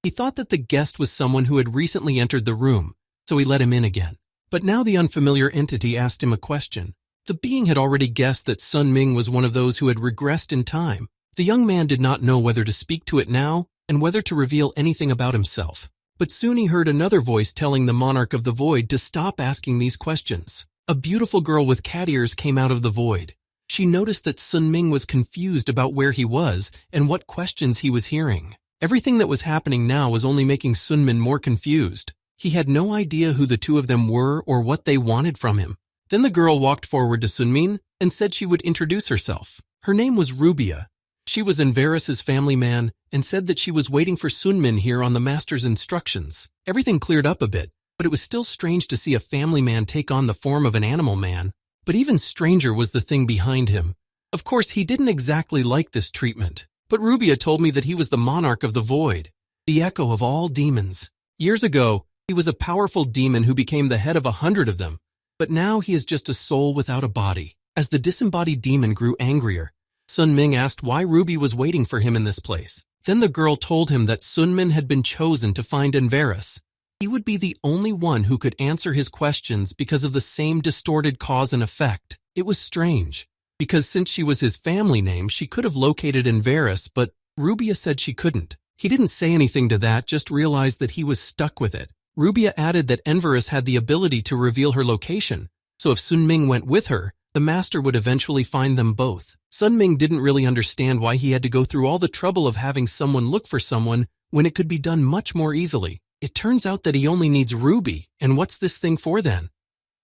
He thought that the guest was someone who had recently entered the room, so he let him in again. But now the unfamiliar entity asked him a question. The being had already guessed that Sun Ming was one of those who had regressed in time. The young man did not know whether to speak to it now and whether to reveal anything about himself. But soon he heard another voice telling the monarch of the void to stop asking these questions. A beautiful girl with cat ears came out of the void. She noticed that Sun Ming was confused about where he was and what questions he was hearing. Everything that was happening now was only making Sun Min more confused. He had no idea who the two of them were or what they wanted from him. Then the girl walked forward to Sun Min and said she would introduce herself. Her name was Rubia. She was Inaras' family man and said that she was waiting for Sun Min here on the master's instructions. Everything cleared up a bit, but it was still strange to see a family man take on the form of an animal man. But even stranger was the thing behind him. Of course, he didn't exactly like this treatment. But Rubia told me that he was the monarch of the void, the echo of all demons. Years ago, he was a powerful demon who became the head of 100 of them. But now he is just a soul without a body. As the disembodied demon grew angrier, Sun Ming asked why Ruby was waiting for him in this place. Then the girl told him that Sun Min had been chosen to find Inaras. He would be the only one who could answer his questions because of the same distorted cause and effect. It was strange, because since she was his family name, she could have located Inaras, but Rubia said she couldn't. He didn't say anything to that, just realized that he was stuck with it. Rubia added that Inaras had the ability to reveal her location, so if Sun Ming went with her, the master would eventually find them both. Sun Ming didn't really understand why he had to go through all the trouble of having someone look for someone when it could be done much more easily. It turns out that he only needs Ruby, and what's this thing for then?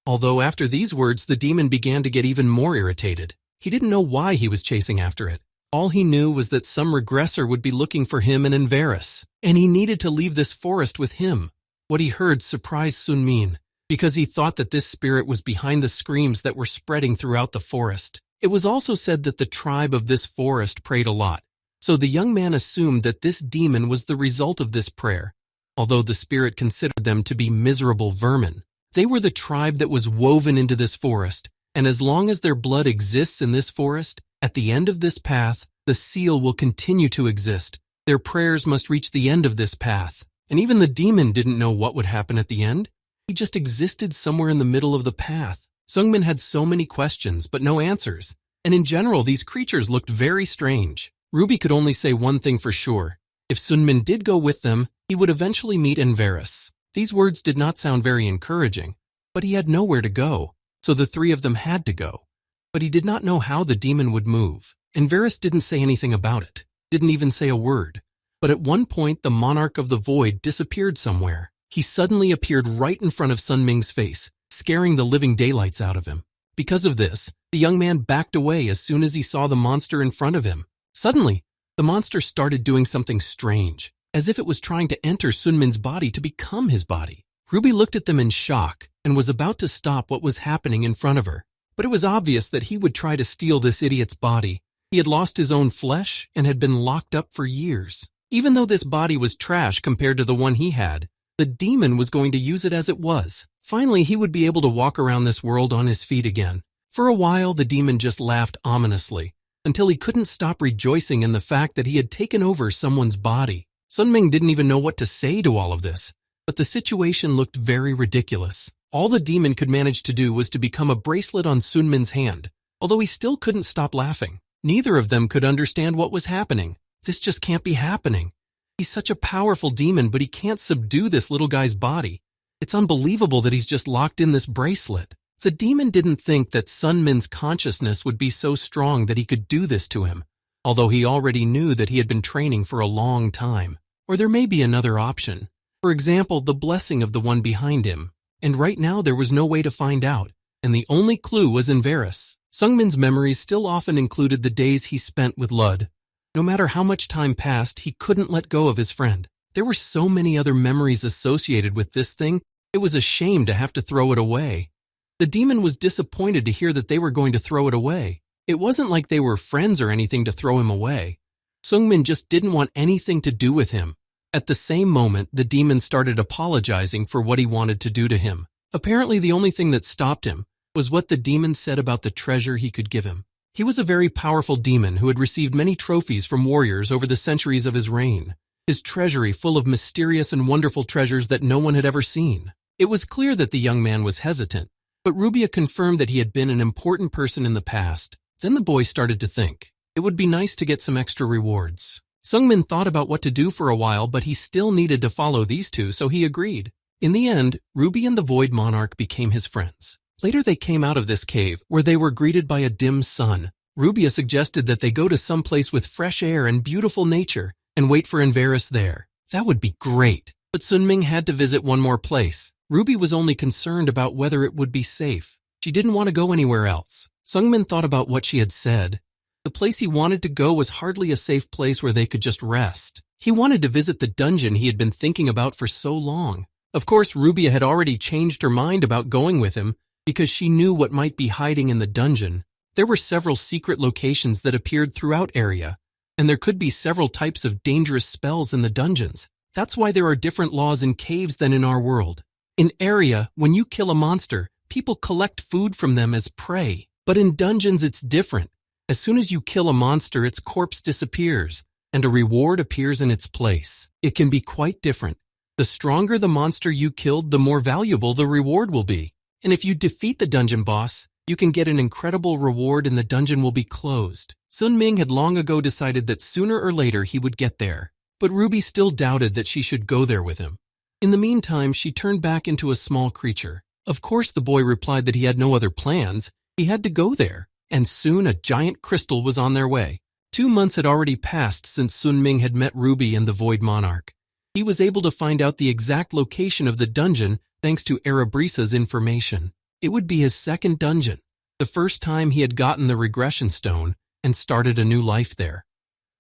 Although after these words, the demon began to get even more irritated. He didn't know why he was chasing after it. All he knew was that some regressor would be looking for him in Inaras, and he needed to leave this forest with him. What he heard surprised Sun Min, because he thought that this spirit was behind the screams that were spreading throughout the forest. It was also said that the tribe of this forest prayed a lot, so the young man assumed that this demon was the result of this prayer, although the spirit considered them to be miserable vermin. They were the tribe that was woven into this forest, and as long as their blood exists in this forest, at the end of this path, the seal will continue to exist. Their prayers must reach the end of this path. And even the demon didn't know what would happen at the end. He just existed somewhere in the middle of the path. Sungmin had so many questions, but no answers. And in general, these creatures looked very strange. Ruby could only say one thing for sure. If Sunmin did go with them, he would eventually meet Inaras. These words did not sound very encouraging, but he had nowhere to go, so the three of them had to go. But he did not know how the demon would move. Inaras didn't say anything about it, didn't even say a word. But at one point, the monarch of the void disappeared somewhere. He suddenly appeared right in front of Sun Ming's face, scaring the living daylights out of him. Because of this, the young man backed away as soon as he saw the monster in front of him. Suddenly, the monster started doing something strange, as if it was trying to enter Sun Min's body to become his body. Ruby looked at them in shock and was about to stop what was happening in front of her. But it was obvious that he would try to steal this idiot's body. He had lost his own flesh and had been locked up for years. Even though this body was trash compared to the one he had, the demon was going to use it as it was. Finally, he would be able to walk around this world on his feet again. For a while, the demon just laughed ominously, until he couldn't stop rejoicing in the fact that he had taken over someone's body. Sun Ming didn't even know what to say to all of this, but the situation looked very ridiculous. All the demon could manage to do was to become a bracelet on Sun Min's hand, although he still couldn't stop laughing. Neither of them could understand what was happening. This just can't be happening. He's such a powerful demon, but he can't subdue this little guy's body. It's unbelievable that he's just locked in this bracelet. The demon didn't think that Sun Min's consciousness would be so strong that he could do this to him, although he already knew that he had been training for a long time. Or there may be another option. For example, the blessing of the one behind him. And right now there was no way to find out, and the only clue was Inaras. Sungmin's memories still often included the days he spent with Lud. No matter how much time passed, he couldn't let go of his friend. There were so many other memories associated with this thing, it was a shame to have to throw it away. The demon was disappointed to hear that they were going to throw it away. It wasn't like they were friends or anything to throw him away. Sungmin just didn't want anything to do with him. At the same moment, the demon started apologizing for what he wanted to do to him. Apparently, the only thing that stopped him was what the demon said about the treasure he could give him. He was a very powerful demon who had received many trophies from warriors over the centuries of his reign. His treasury full of mysterious and wonderful treasures that no one had ever seen. It was clear that the young man was hesitant, but Rubia confirmed that he had been an important person in the past. Then the boy started to think, it would be nice to get some extra rewards. Sungmin thought about what to do for a while, but he still needed to follow these two, so he agreed. In the end, Ruby and the Void Monarch became his friends. Later they came out of this cave, where they were greeted by a dim sun. Rubia suggested that they go to some place with fresh air and beautiful nature, and wait for Inaras there. That would be great. But Sunming had to visit one more place. Ruby was only concerned about whether it would be safe. She didn't want to go anywhere else. Sungmin thought about what she had said. The place he wanted to go was hardly a safe place where they could just rest. He wanted to visit the dungeon he had been thinking about for so long. Of course, Rubia had already changed her mind about going with him because she knew what might be hiding in the dungeon. There were several secret locations that appeared throughout area, and there could be several types of dangerous spells in the dungeons. That's why there are different laws in caves than in our world. In area, when you kill a monster, people collect food from them as prey. But in dungeons, it's different, As soon as you kill a monster, its corpse disappears, and a reward appears in its place. It can be quite different. The stronger the monster you killed, the more valuable the reward will be. And if you defeat the dungeon boss, you can get an incredible reward and the dungeon will be closed. Sun Ming had long ago decided that sooner or later he would get there, but Ruby still doubted that she should go there with him. In the meantime, she turned back into a small creature. Of course, the boy replied that he had no other plans. He had to go there, and soon a giant crystal was on their way. 2 months had already passed since Sun Ming had met Ruby and the Void Monarch. He was able to find out the exact location of the dungeon thanks to Arabrisa's information. It would be his second dungeon, the first time he had gotten the regression stone and started a new life there.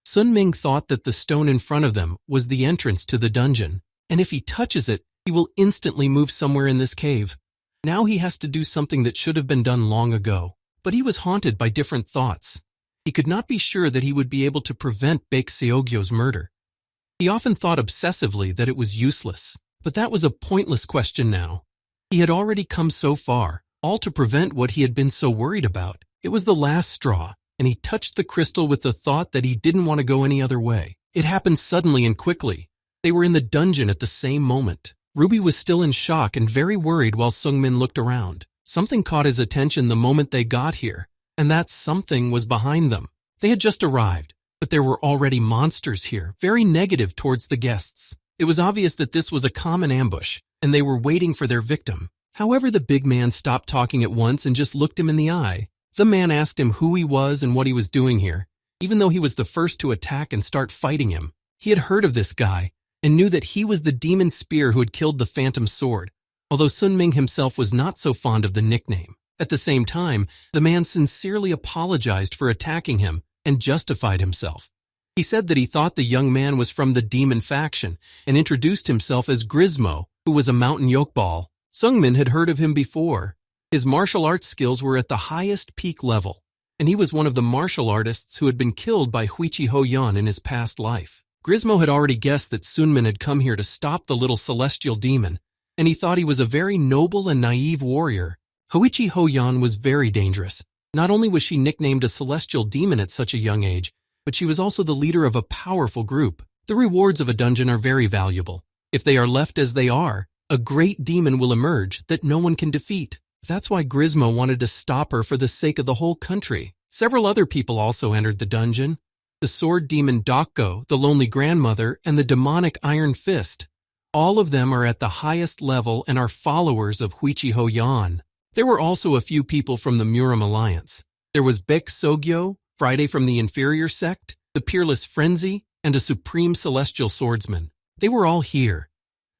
Sun Ming thought that the stone in front of them was the entrance to the dungeon, and if he touches it, he will instantly move somewhere in this cave. Now he has to do something that should have been done long ago, but he was haunted by different thoughts. He could not be sure that he would be able to prevent Baek Seogyo's murder. He often thought obsessively that it was useless, but that was a pointless question now. He had already come so far, all to prevent what he had been so worried about. It was the last straw, and he touched the crystal with the thought that he didn't want to go any other way. It happened suddenly and quickly. They were in the dungeon at the same moment. Ruby was still in shock and very worried while Sungmin looked around. Something caught his attention the moment they got here, and that something was behind them. They had just arrived, but there were already monsters here, very negative towards the guests. It was obvious that this was a common ambush, and they were waiting for their victim. However, the big man stopped talking at once and just looked him in the eye. The man asked him who he was and what he was doing here, even though he was the first to attack and start fighting him. He had heard of this guy and knew that he was the demon spear who had killed the phantom sword, although Sun Ming himself was not so fond of the nickname. At the same time, the man sincerely apologized for attacking him and justified himself. He said that he thought the young man was from the demon faction and introduced himself as Grismo, who was a mountain yokeball. Sungmin had heard of him before. His martial arts skills were at the highest peak level, and he was one of the martial artists who had been killed by Huichi Ho-yan in his past life. Grismo had already guessed that Sunmin had come here to stop the little celestial demon, and he thought he was a very noble and naive warrior. Huichi Ho-yan was very dangerous. Not only was she nicknamed a celestial demon at such a young age, but she was also the leader of a powerful group. The rewards of a dungeon are very valuable. If they are left as they are, a great demon will emerge that no one can defeat. That's why Grismo wanted to stop her for the sake of the whole country. Several other people also entered the dungeon. The sword demon Dokko, the lonely grandmother, and the demonic Iron Fist. All of them are at the highest level and are followers of Huichi Ho-yan. There were also a few people from the Muram Alliance. There was Baek Seogyo, Friday from the Inferior Sect, the Peerless Frenzy, and a Supreme Celestial Swordsman. They were all here.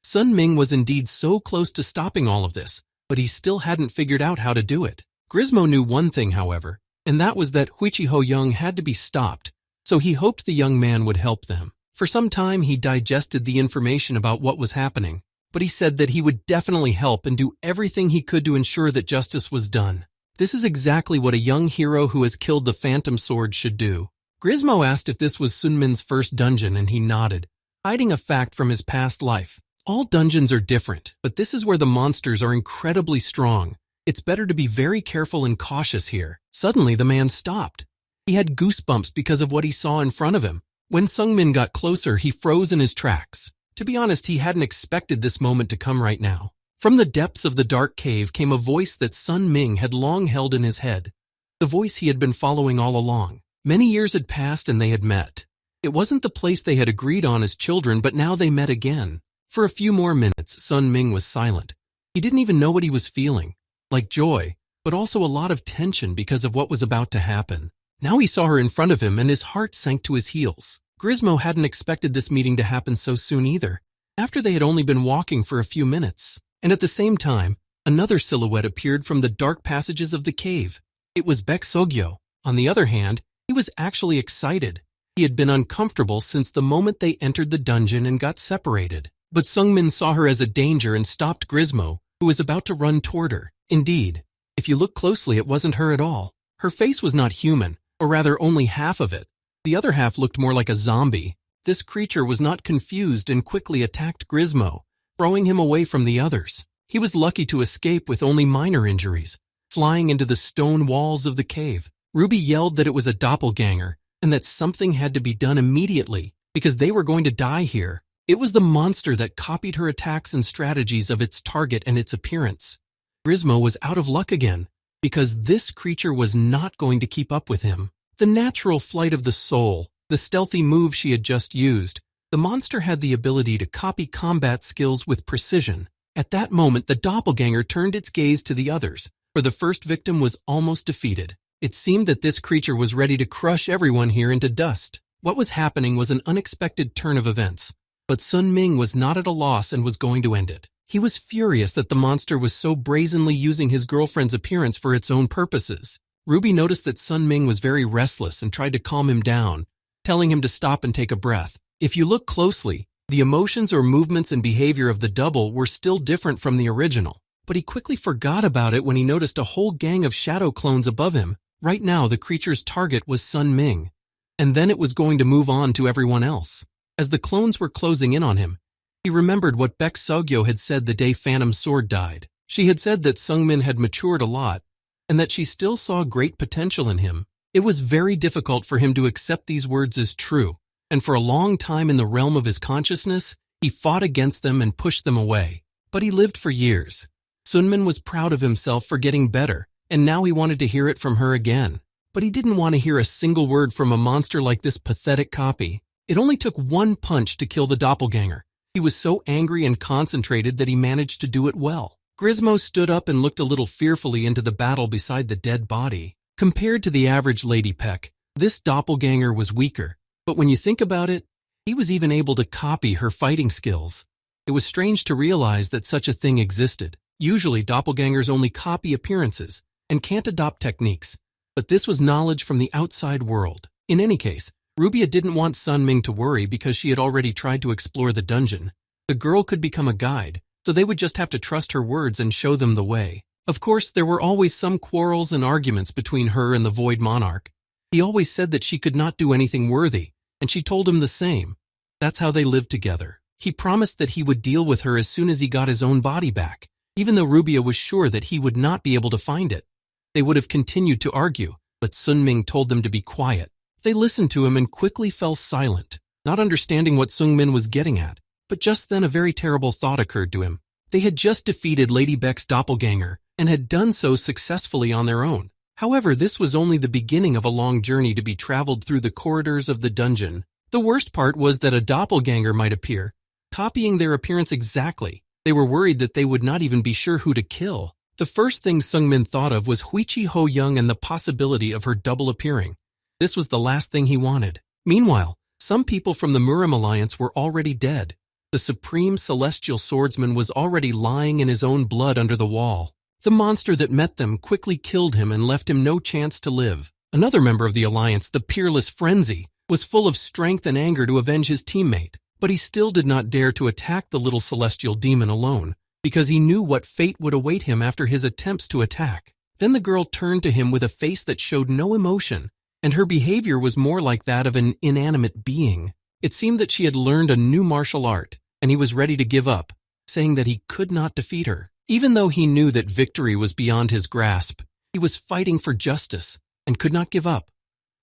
Sun Ming was indeed so close to stopping all of this, but he still hadn't figured out how to do it. Grismo knew one thing, however, and that was that Huichi Ho-young had to be stopped, so he hoped the young man would help them. For some time, he digested the information about what was happening, but he said that he would definitely help and do everything he could to ensure that justice was done. This is exactly what a young hero who has killed the Phantom Sword should do. Grismo asked if this was Sunmin's first dungeon, and he nodded, hiding a fact from his past life. All dungeons are different, but this is where the monsters are incredibly strong. It's better to be very careful and cautious here. Suddenly, the man stopped. He had goosebumps because of what he saw in front of him. When Sungmin got closer, he froze in his tracks. To be honest, he hadn't expected this moment to come right now. From the depths of the dark cave came a voice that Sun Ming had long held in his head. The voice he had been following all along. Many years had passed and they had met. It wasn't the place they had agreed on as children, but now they met again. For a few more minutes, Sun Ming was silent. He didn't even know what he was feeling, like joy, but also a lot of tension because of what was about to happen. Now he saw her in front of him and his heart sank to his heels. Grismo hadn't expected this meeting to happen so soon either, after they had only been walking for a few minutes. And at the same time, another silhouette appeared from the dark passages of the cave. It was Baek Seogyo. On the other hand, he was actually excited. He had been uncomfortable since the moment they entered the dungeon and got separated. But Sungmin saw her as a danger and stopped Grismo, who was about to run toward her. Indeed, if you look closely, it wasn't her at all. Her face was not human, or rather only half of it. The other half looked more like a zombie. This creature was not confused and quickly attacked Grismo, throwing him away from the others. He was lucky to escape with only minor injuries, flying into the stone walls of the cave. Ruby yelled that it was a doppelganger and that something had to be done immediately because they were going to die here. It was the monster that copied her attacks and strategies of its target and its appearance. Grismo was out of luck again because this creature was not going to keep up with him. The natural flight of the soul, the stealthy move she had just used, the monster had the ability to copy combat skills with precision. At that moment, the doppelganger turned its gaze to the others, for the first victim was almost defeated. It seemed that this creature was ready to crush everyone here into dust. What was happening was an unexpected turn of events, but Sun Ming was not at a loss and was going to end it. He was furious that the monster was so brazenly using his girlfriend's appearance for its own purposes. Ruby noticed that Sun Ming was very restless and tried to calm him down, telling him to stop and take a breath. If you look closely, the emotions or movements and behavior of the double were still different from the original, but he quickly forgot about it when he noticed a whole gang of shadow clones above him. Right now, the creature's target was Sun Ming, and then it was going to move on to everyone else. As the clones were closing in on him, he remembered what Baek Seogyo had said the day Phantom's sword died. She had said that Sungmin had matured a lot, and that she still saw great potential in him. It was very difficult for him to accept these words as true, and for a long time in the realm of his consciousness, he fought against them and pushed them away. But he lived for years. Sunmin was proud of himself for getting better, and now he wanted to hear it from her again. But he didn't want to hear a single word from a monster like this pathetic copy. It only took one punch to kill the doppelganger. He was so angry and concentrated that he managed to do it well. Grismo stood up and looked a little fearfully into the battle beside the dead body. Compared to the average Lady Peck, this doppelganger was weaker. But when you think about it, he was even able to copy her fighting skills. It was strange to realize that such a thing existed. Usually, doppelgangers only copy appearances and can't adopt techniques, but this was knowledge from the outside world. In any case, Rubia didn't want Sun Ming to worry because she had already tried to explore the dungeon. The girl could become a guide, so they would just have to trust her words and show them the way. Of course, there were always some quarrels and arguments between her and the Void Monarch. He always said that she could not do anything worthy, and she told him the same. That's how they lived together. He promised that he would deal with her as soon as he got his own body back, even though Rubia was sure that he would not be able to find it. They would have continued to argue, but Sun Ming told them to be quiet. They listened to him and quickly fell silent, not understanding what Sung Min was getting at. But just then a very terrible thought occurred to him. They had just defeated Lady Beck's doppelganger and had done so successfully on their own. However, this was only the beginning of a long journey to be traveled through the corridors of the dungeon. The worst part was that a doppelganger might appear, copying their appearance exactly. They were worried that they would not even be sure who to kill. The first thing Sung Min thought of was Huichi Ho Young and the possibility of her double appearing. This was the last thing he wanted. Meanwhile, some people from the Murim Alliance were already dead. The supreme celestial swordsman was already lying in his own blood under the wall. The monster that met them quickly killed him and left him no chance to live. Another member of the Alliance, the peerless Frenzy, was full of strength and anger to avenge his teammate, but he still did not dare to attack the little celestial demon alone, because he knew what fate would await him after his attempts to attack. Then the girl turned to him with a face that showed no emotion, and her behavior was more like that of an inanimate being. It seemed that she had learned a new martial art, and he was ready to give up, saying that he could not defeat her. Even though he knew that victory was beyond his grasp, he was fighting for justice and could not give up,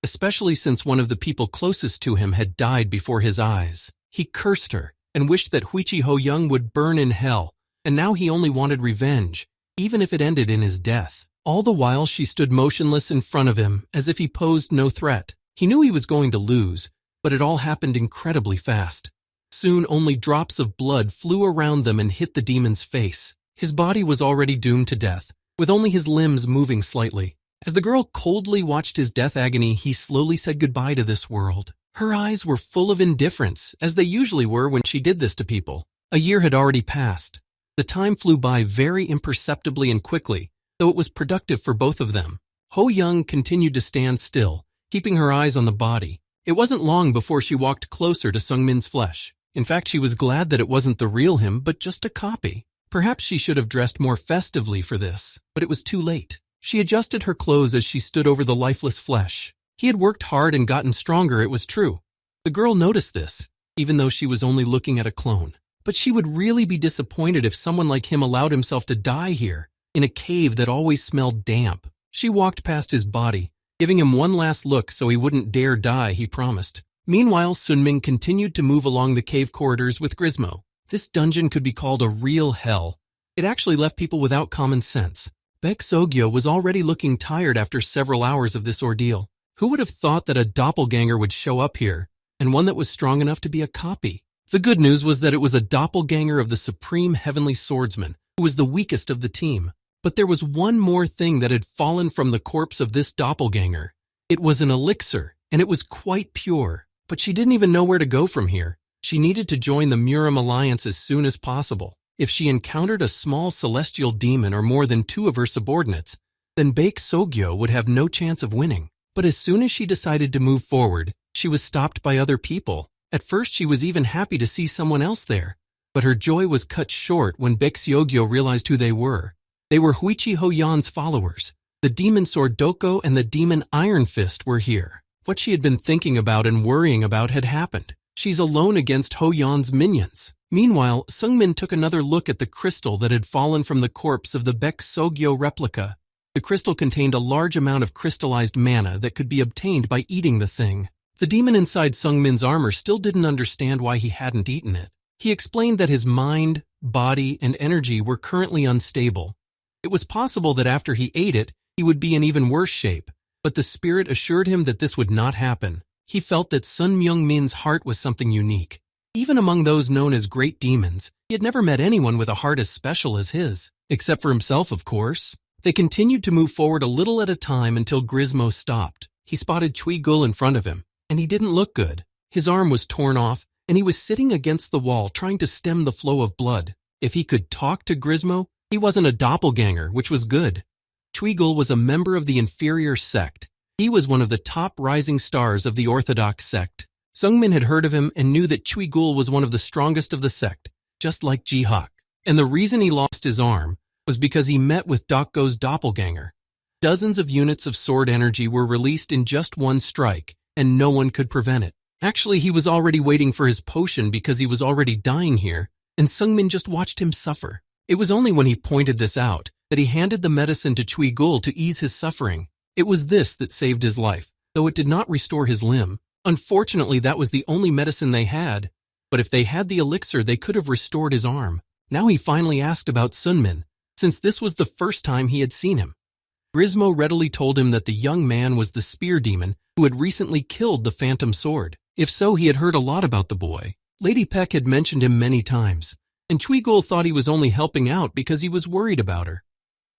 especially since one of the people closest to him had died before his eyes. He cursed her and wished that Huichi Ho Young would burn in hell, and now he only wanted revenge, even if it ended in his death. All the while she stood motionless in front of him, as if he posed no threat. He knew he was going to lose, but it all happened incredibly fast. Soon only drops of blood flew around them and hit the demon's face. His body was already doomed to death, with only his limbs moving slightly. As the girl coldly watched his death agony, he slowly said goodbye to this world. Her eyes were full of indifference, as they usually were when she did this to people. A year had already passed. The time flew by very imperceptibly and quickly, though it was productive for both of them. Ho Young continued to stand still, keeping her eyes on the body. It wasn't long before she walked closer to Sung Min's flesh. In fact, she was glad that it wasn't the real him, but just a copy. Perhaps she should have dressed more festively for this, but it was too late. She adjusted her clothes as she stood over the lifeless flesh. He had worked hard and gotten stronger, it was true. The girl noticed this, even though she was only looking at a clone. But she would really be disappointed if someone like him allowed himself to die here, in a cave that always smelled damp. She walked past his body, Giving him one last look so he wouldn't dare die, he promised. Meanwhile, Sunming continued to move along the cave corridors with Grismo. This dungeon could be called a real hell. It actually left people without common sense. Baek Sogyo was already looking tired after several hours of this ordeal. Who would have thought that a doppelganger would show up here, and one that was strong enough to be a copy? The good news was that it was a doppelganger of the supreme heavenly swordsman, who was the weakest of the team. But there was one more thing that had fallen from the corpse of this doppelganger. It was an elixir, and it was quite pure. But she didn't even know where to go from here. She needed to join the Muram Alliance as soon as possible. If she encountered a small celestial demon or more than 2 of her subordinates, then Baek Sogyo would have no chance of winning. But as soon as she decided to move forward, she was stopped by other people. At first, she was even happy to see someone else there. But her joy was cut short when Baek Sogyo realized who they were. They were Huichi Hoyan's followers. The demon sword Doko and the demon Iron Fist were here. What she had been thinking about and worrying about had happened. She's alone against Hoyan's minions. Meanwhile, Sungmin took another look at the crystal that had fallen from the corpse of the Baek Sogyo replica. The crystal contained a large amount of crystallized mana that could be obtained by eating the thing. The demon inside Sungmin's armor still didn't understand why he hadn't eaten it. He explained that his mind, body, and energy were currently unstable. It was possible that after he ate it, he would be in even worse shape, but the spirit assured him that this would not happen. He felt that Sun Myung-min's heart was something unique. Even among those known as great demons, he had never met anyone with a heart as special as his, except for himself, of course. They continued to move forward a little at a time until Grismo stopped. He spotted Chui Gul in front of him, and he didn't look good. His arm was torn off, and he was sitting against the wall trying to stem the flow of blood. If he could talk to Grismo, he wasn't a doppelganger, which was good. Chui Gul was a member of the inferior sect. He was one of the top rising stars of the orthodox sect. Sungmin had heard of him and knew that Chui Gul was one of the strongest of the sect, just like Jihak. And the reason he lost his arm was because he met with Dokgo's doppelganger. Dozens of units of sword energy were released in just one strike, and no one could prevent it. Actually, he was already waiting for his potion because he was already dying here, and Sungmin just watched him suffer. It was only when he pointed this out that he handed the medicine to Chui Gul to ease his suffering. It was this that saved his life, though it did not restore his limb. Unfortunately, that was the only medicine they had, but if they had the elixir, they could have restored his arm. Now he finally asked about Sunmin, since this was the first time he had seen him. Grismo readily told him that the young man was the spear demon who had recently killed the phantom sword. If so, he had heard a lot about the boy. Lady Peck had mentioned him many times, and Chui Gul thought he was only helping out because he was worried about her.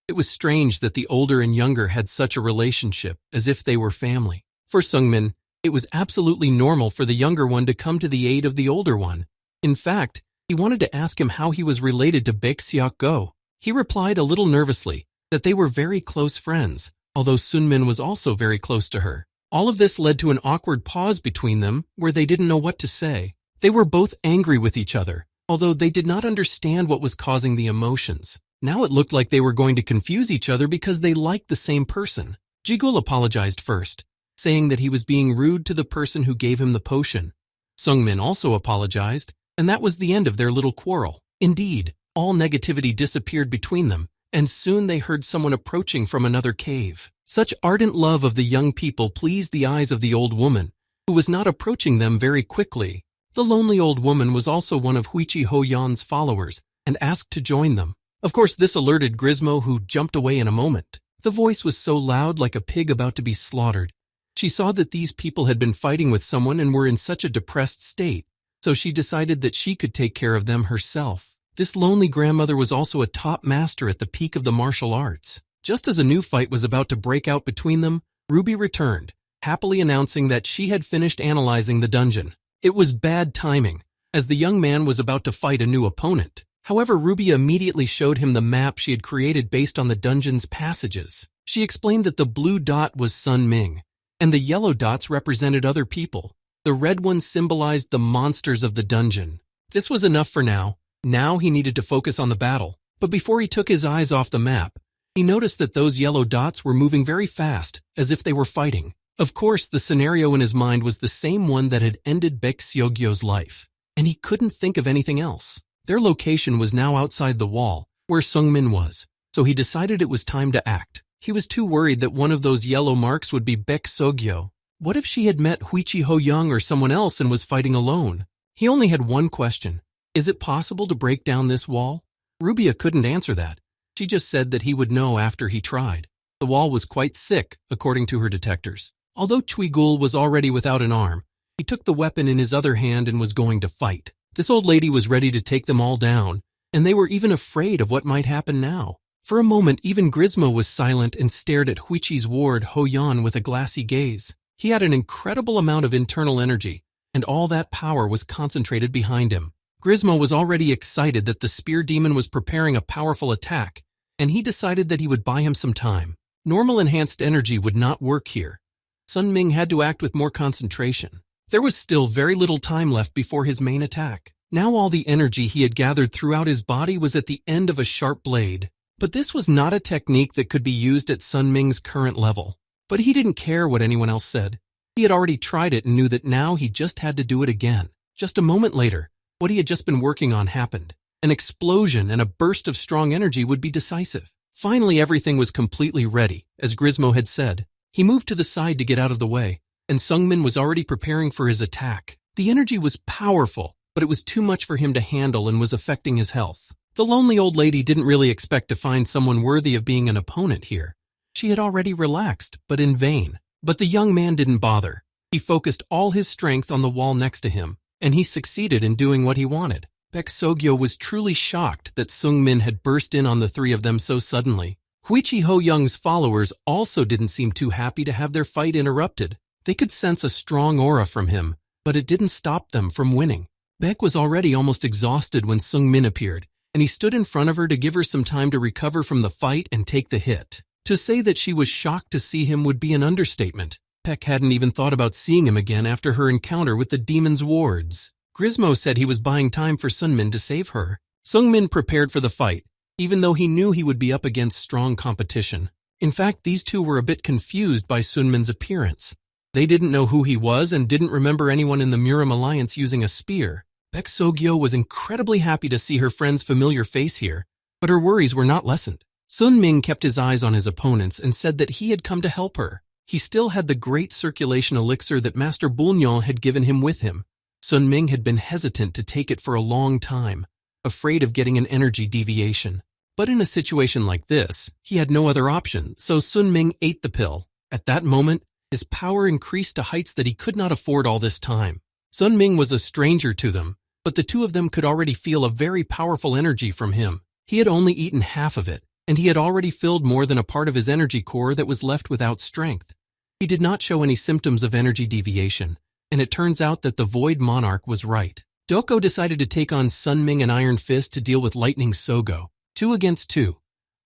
It was strange that the older and younger had such a relationship, as if they were family. For Sungmin, it was absolutely normal for the younger one to come to the aid of the older one. In fact, he wanted to ask him how he was related to Baek Seok-go. He replied a little nervously that they were very close friends, although Sunmin was also very close to her. All of this led to an awkward pause between them where they didn't know what to say. They were both angry with each other, although they did not understand what was causing the emotions. Now it looked like they were going to confuse each other because they liked the same person. Jigul apologized first, saying that he was being rude to the person who gave him the potion. Sungmin also apologized, and that was the end of their little quarrel. Indeed, all negativity disappeared between them, and soon they heard someone approaching from another cave. Such ardent love of the young people pleased the eyes of the old woman, who was not approaching them very quickly. The lonely old woman was also one of Huichi Hoyan's followers and asked to join them. Of course, this alerted Grismo, who jumped away in a moment. The voice was so loud, like a pig about to be slaughtered. She saw that these people had been fighting with someone and were in such a depressed state, so she decided that she could take care of them herself. This lonely grandmother was also a top master at the peak of the martial arts. Just as a new fight was about to break out between them, Ruby returned, happily announcing that she had finished analyzing the dungeon. It was bad timing, as the young man was about to fight a new opponent. However, Ruby immediately showed him the map she had created based on the dungeon's passages. She explained that the blue dot was Sun Ming, and the yellow dots represented other people. The red ones symbolized the monsters of the dungeon. This was enough for now. Now he needed to focus on the battle. But before he took his eyes off the map, he noticed that those yellow dots were moving very fast, as if they were fighting. Of course, the scenario in his mind was the same one that had ended Baek Seok-gyo's life, and he couldn't think of anything else. Their location was now outside the wall, where Sungmin was, so he decided it was time to act. He was too worried that one of those yellow marks would be Baek Sogyo. What if she had met Huichi Ho-young or someone else and was fighting alone? He only had one question. Is it possible to break down this wall? Rubia couldn't answer that. She just said that he would know after he tried. The wall was quite thick, according to her detectors. Although Chuigul was already without an arm, he took the weapon in his other hand and was going to fight. This old lady was ready to take them all down, and they were even afraid of what might happen now. For a moment, even Grismo was silent and stared at Huichi's ward Ho-yan with a glassy gaze. He had an incredible amount of internal energy, and all that power was concentrated behind him. Grismo was already excited that the spear demon was preparing a powerful attack, and he decided that he would buy him some time. Normal enhanced energy would not work here. Sun Ming had to act with more concentration. There was still very little time left before his main attack. Now all the energy he had gathered throughout his body was at the end of a sharp blade. But this was not a technique that could be used at Sun Ming's current level. But he didn't care what anyone else said. He had already tried it and knew that now he just had to do it again. Just a moment later, what he had just been working on happened. An explosion and a burst of strong energy would be decisive. Finally, everything was completely ready, as Grismo had said. He moved to the side to get out of the way, and Sungmin was already preparing for his attack. The energy was powerful, but it was too much for him to handle and was affecting his health. The lonely old lady didn't really expect to find someone worthy of being an opponent here. She had already relaxed, but in vain. But the young man didn't bother. He focused all his strength on the wall next to him, and he succeeded in doing what he wanted. Baek Sogyo was truly shocked that Sungmin had burst in on the three of them so suddenly. Huichi Ho-young's followers also didn't seem too happy to have their fight interrupted. They could sense a strong aura from him, but it didn't stop them from winning. Baek was already almost exhausted when Sungmin appeared, and he stood in front of her to give her some time to recover from the fight and take the hit. To say that she was shocked to see him would be an understatement. Baek hadn't even thought about seeing him again after her encounter with the demon's wards. Grismo said he was buying time for Sunmin to save her. Sungmin prepared for the fight, even though he knew he would be up against strong competition. In fact, these two were a bit confused by Sunmin's appearance. They didn't know who he was and didn't remember anyone in the Muram Alliance using a spear. Baek Sogyo was incredibly happy to see her friend's familiar face here, but her worries were not lessened. Sun Ming kept his eyes on his opponents and said that he had come to help her. He still had the great circulation elixir that Master Boulignon had given him with him. Sun Ming had been hesitant to take it for a long time, afraid of getting an energy deviation. But in a situation like this, he had no other option, so Sun Ming ate the pill. At that moment, his power increased to heights that he could not afford all this time. Sun Ming was a stranger to them, but the two of them could already feel a very powerful energy from him. He had only eaten half of it, and he had already filled more than a part of his energy core that was left without strength. He did not show any symptoms of energy deviation, and it turns out that the Void Monarch was right. Doko decided to take on Sun Ming and Iron Fist to deal with Lightning Sogo, 2 against 2.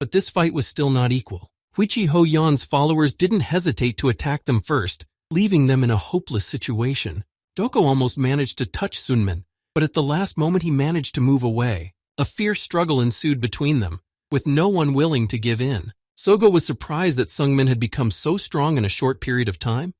But this fight was still not equal. Huichi Ho-yan's followers didn't hesitate to attack them first, leaving them in a hopeless situation. Doko almost managed to touch Sunmin, but at the last moment he managed to move away. A fierce struggle ensued between them, with no one willing to give in. Sogo was surprised that Sungmin had become so strong in a short period of time.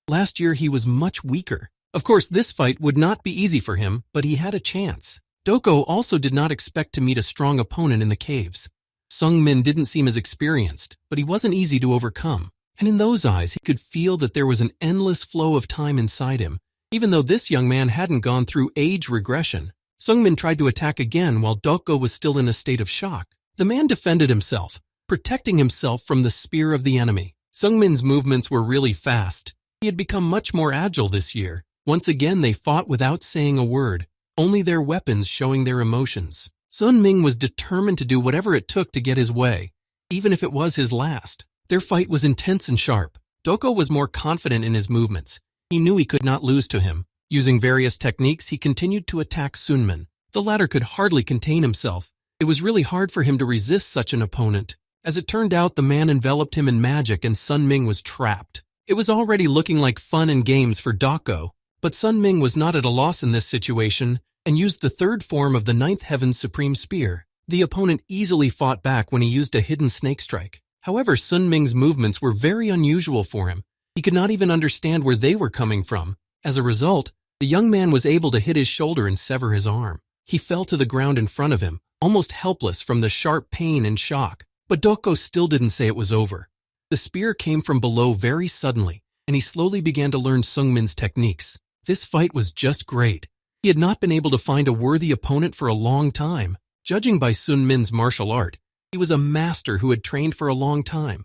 Last year he was much weaker. Of course, this fight would not be easy for him, but he had a chance. Doko also did not expect to meet a strong opponent in the caves. Sungmin didn't seem as experienced, but he wasn't easy to overcome. And in those eyes, he could feel that there was an endless flow of time inside him, even though this young man hadn't gone through age regression. Sungmin tried to attack again while Doko was still in a state of shock. The man defended himself, protecting himself from the spear of the enemy. Sungmin's movements were really fast. He had become much more agile this year. Once again, they fought without saying a word, only their weapons showing their emotions. Sun Ming was determined to do whatever it took to get his way, even if it was his last. Their fight was intense and sharp. Doko was more confident in his movements. He knew he could not lose to him. Using various techniques, he continued to attack Sunmin. The latter could hardly contain himself. It was really hard for him to resist such an opponent. As it turned out, the man enveloped him in magic and Sun Ming was trapped. It was already looking like fun and games for Doko, but Sun Ming was not at a loss in this situation and used the third form of the Ninth Heaven's Supreme Spear. The opponent easily fought back when he used a hidden snake strike. However, Sun Ming's movements were very unusual for him. He could not even understand where they were coming from. As a result, the young man was able to hit his shoulder and sever his arm. He fell to the ground in front of him, almost helpless from the sharp pain and shock. But Doko still didn't say it was over. The spear came from below very suddenly, and he slowly began to learn Sungmin's techniques. This fight was just great. He had not been able to find a worthy opponent for a long time. Judging by Sungmin's martial art, he was a master who had trained for a long time.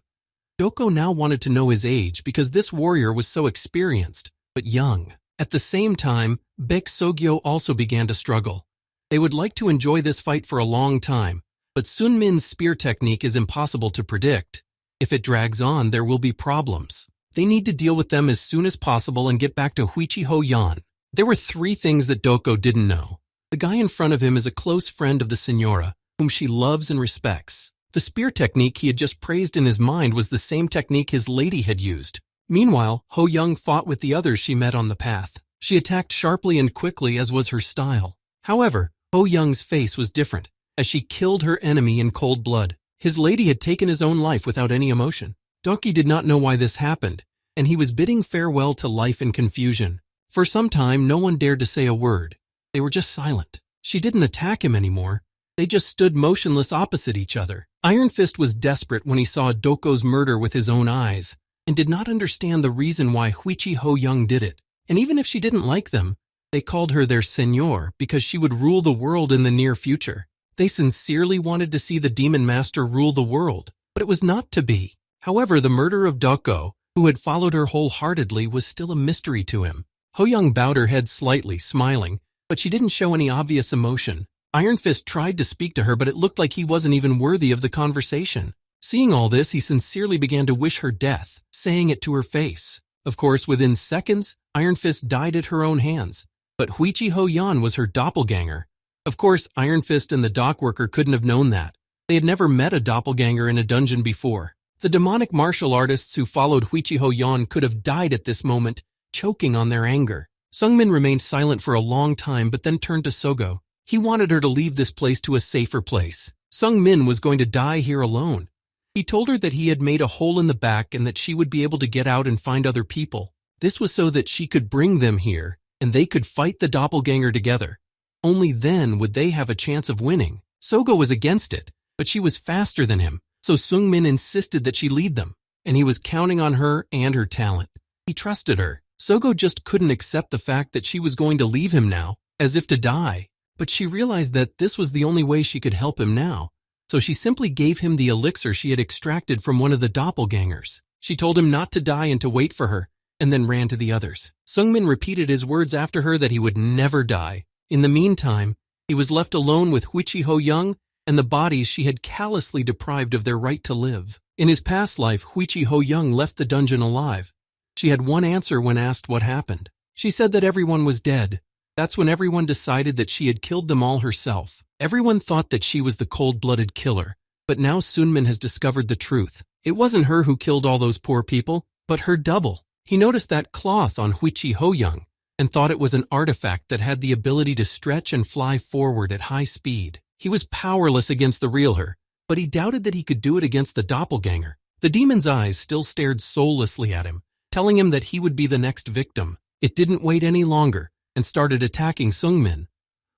Doko now wanted to know his age because this warrior was so experienced, but young. At the same time, Baek Sogyo also began to struggle. They would like to enjoy this fight for a long time, but Sunmin's spear technique is impossible to predict. If it drags on, there will be problems. They need to deal with them as soon as possible and get back to Huichi Ho-yan. There were 3 things that Doko didn't know. The guy in front of him is a close friend of the Senora, whom she loves and respects. The spear technique he had just praised in his mind was the same technique his lady had used. Meanwhile, Ho-young fought with the others she met on the path. She attacked sharply and quickly as was her style. However, Ho-young's face was different, as she killed her enemy in cold blood. His lady had taken his own life without any emotion. Doki did not know why this happened, and he was bidding farewell to life in confusion. For some time, no one dared to say a word. They were just silent. She didn't attack him anymore. They just stood motionless opposite each other. Iron Fist was desperate when he saw Doko's murder with his own eyes, and did not understand the reason why Huichi Ho-young did it. And even if she didn't like them, they called her their senor because she would rule the world in the near future. They sincerely wanted to see the Demon Master rule the world, but it was not to be. However, the murder of Doko, who had followed her wholeheartedly, was still a mystery to him. Ho-young bowed her head slightly, smiling, but she didn't show any obvious emotion. Iron Fist tried to speak to her, but it looked like he wasn't even worthy of the conversation. Seeing all this, he sincerely began to wish her death, saying it to her face. Of course, within seconds, Iron Fist died at her own hands, but Huichi Ho-yan was her doppelganger. Of course, Iron Fist and the dock worker couldn't have known that. They had never met a doppelganger in a dungeon before. The demonic martial artists who followed Huichi Ho-yan could have died at this moment, choking on their anger. Sungmin remained silent for a long time, but then turned to Sogo. He wanted her to leave this place to a safer place. Sungmin was going to die here alone. He told her that he had made a hole in the back and that she would be able to get out and find other people. This was so that she could bring them here, and they could fight the doppelganger together. Only then would they have a chance of winning. Sogo was against it, but she was faster than him, so Sungmin insisted that she lead them, and he was counting on her and her talent. He trusted her. Sogo just couldn't accept the fact that she was going to leave him now, as if to die. But she realized that this was the only way she could help him now, so she simply gave him the elixir she had extracted from one of the doppelgangers. She told him not to die and to wait for her, and then ran to the others. Sungmin repeated his words after her that he would never die. In the meantime, he was left alone with Huichi Ho-young and the bodies she had callously deprived of their right to live. In his past life, Huichi Ho-young left the dungeon alive. She had one answer when asked what happened. She said that everyone was dead. That's when everyone decided that she had killed them all herself. Everyone thought that she was the cold-blooded killer, but now Sunmin has discovered the truth. It wasn't her who killed all those poor people, but her double. He noticed that cloth on Huichi Ho-young and thought it was an artifact that had the ability to stretch and fly forward at high speed. He was powerless against the real her, but he doubted that he could do it against the doppelganger. The demon's eyes still stared soullessly at him, telling him that he would be the next victim. It didn't wait any longer and started attacking Sungmin.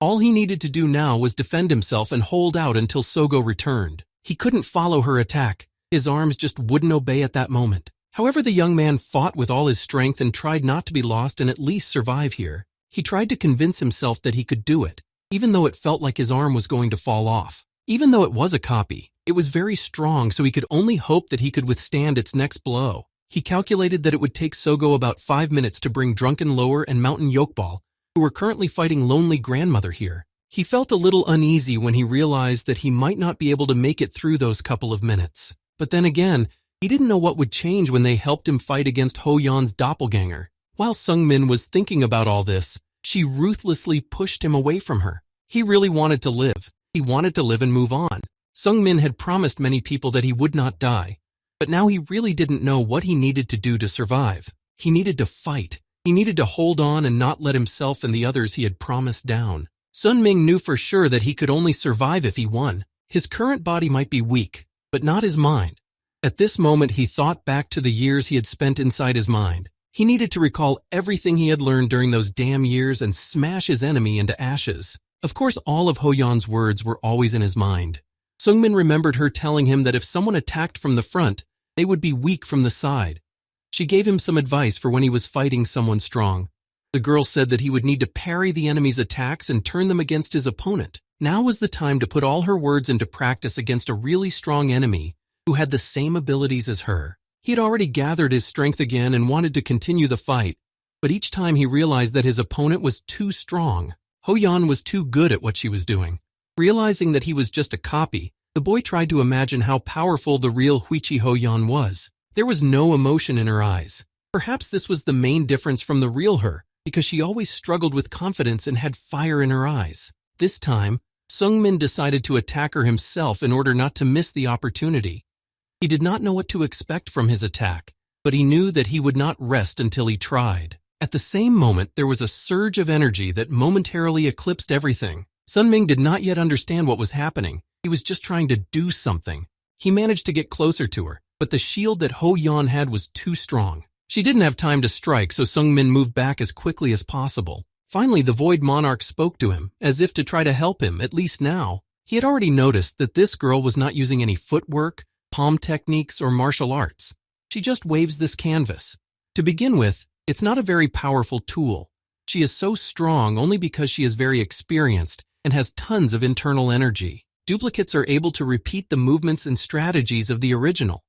All he needed to do now was defend himself and hold out until Sogo returned. He couldn't follow her attack. His arms just wouldn't obey at that moment. However, the young man fought with all his strength and tried not to be lost and at least survive here. He tried to convince himself that he could do it, even though it felt like his arm was going to fall off. Even though it was a copy, it was very strong, so he could only hope that he could withstand its next blow. He calculated that it would take Sogo about 5 minutes to bring Drunken Lower and Mountain Yokeball, who were currently fighting Lonely Grandmother here. He felt a little uneasy when he realized that he might not be able to make it through those couple of minutes. But then again, he didn't know what would change when they helped him fight against Ho-yan's doppelganger. While Sungmin was thinking about all this, she ruthlessly pushed him away from her. He really wanted to live. He wanted to live and move on. Sungmin had promised many people that he would not die, but now he really didn't know what he needed to do to survive. He needed to fight. He needed to hold on and not let himself and the others he had promised down. Sun Ming knew for sure that he could only survive if he won. His current body might be weak, but not his mind. At this moment, he thought back to the years he had spent inside his mind. He needed to recall everything he had learned during those damn years and smash his enemy into ashes. Of course, all of Ho-yan's words were always in his mind. Sungmin remembered her telling him that if someone attacked from the front, they would be weak from the side. She gave him some advice for when he was fighting someone strong. The girl said that he would need to parry the enemy's attacks and turn them against his opponent. Now was the time to put all her words into practice against a really strong enemy who had the same abilities as her. He had already gathered his strength again and wanted to continue the fight, but each time he realized that his opponent was too strong. Ho-Yan was too good at what she was doing. Realizing that he was just a copy, the boy tried to imagine how powerful the real Huichi Ho-Yan was. There was no emotion in her eyes. Perhaps this was the main difference from the real her, because she always struggled with confidence and had fire in her eyes. This time, Sung-min decided to attack her himself in order not to miss the opportunity. He did not know what to expect from his attack, but he knew that he would not rest until he tried. At the same moment, there was a surge of energy that momentarily eclipsed everything. Sun-Ming did not yet understand what was happening. He was just trying to do something. He managed to get closer to her, but the shield that Ho-Yan had was too strong. She didn't have time to strike, so Sung-min moved back as quickly as possible. Finally, the Void Monarch spoke to him, as if to try to help him, at least now. He had already noticed that this girl was not using any footwork, palm techniques, or martial arts. She just waves this canvas. To begin with, it's not a very powerful tool. She is so strong only because she is very experienced and has tons of internal energy. Duplicates are able to repeat the movements and strategies of the original.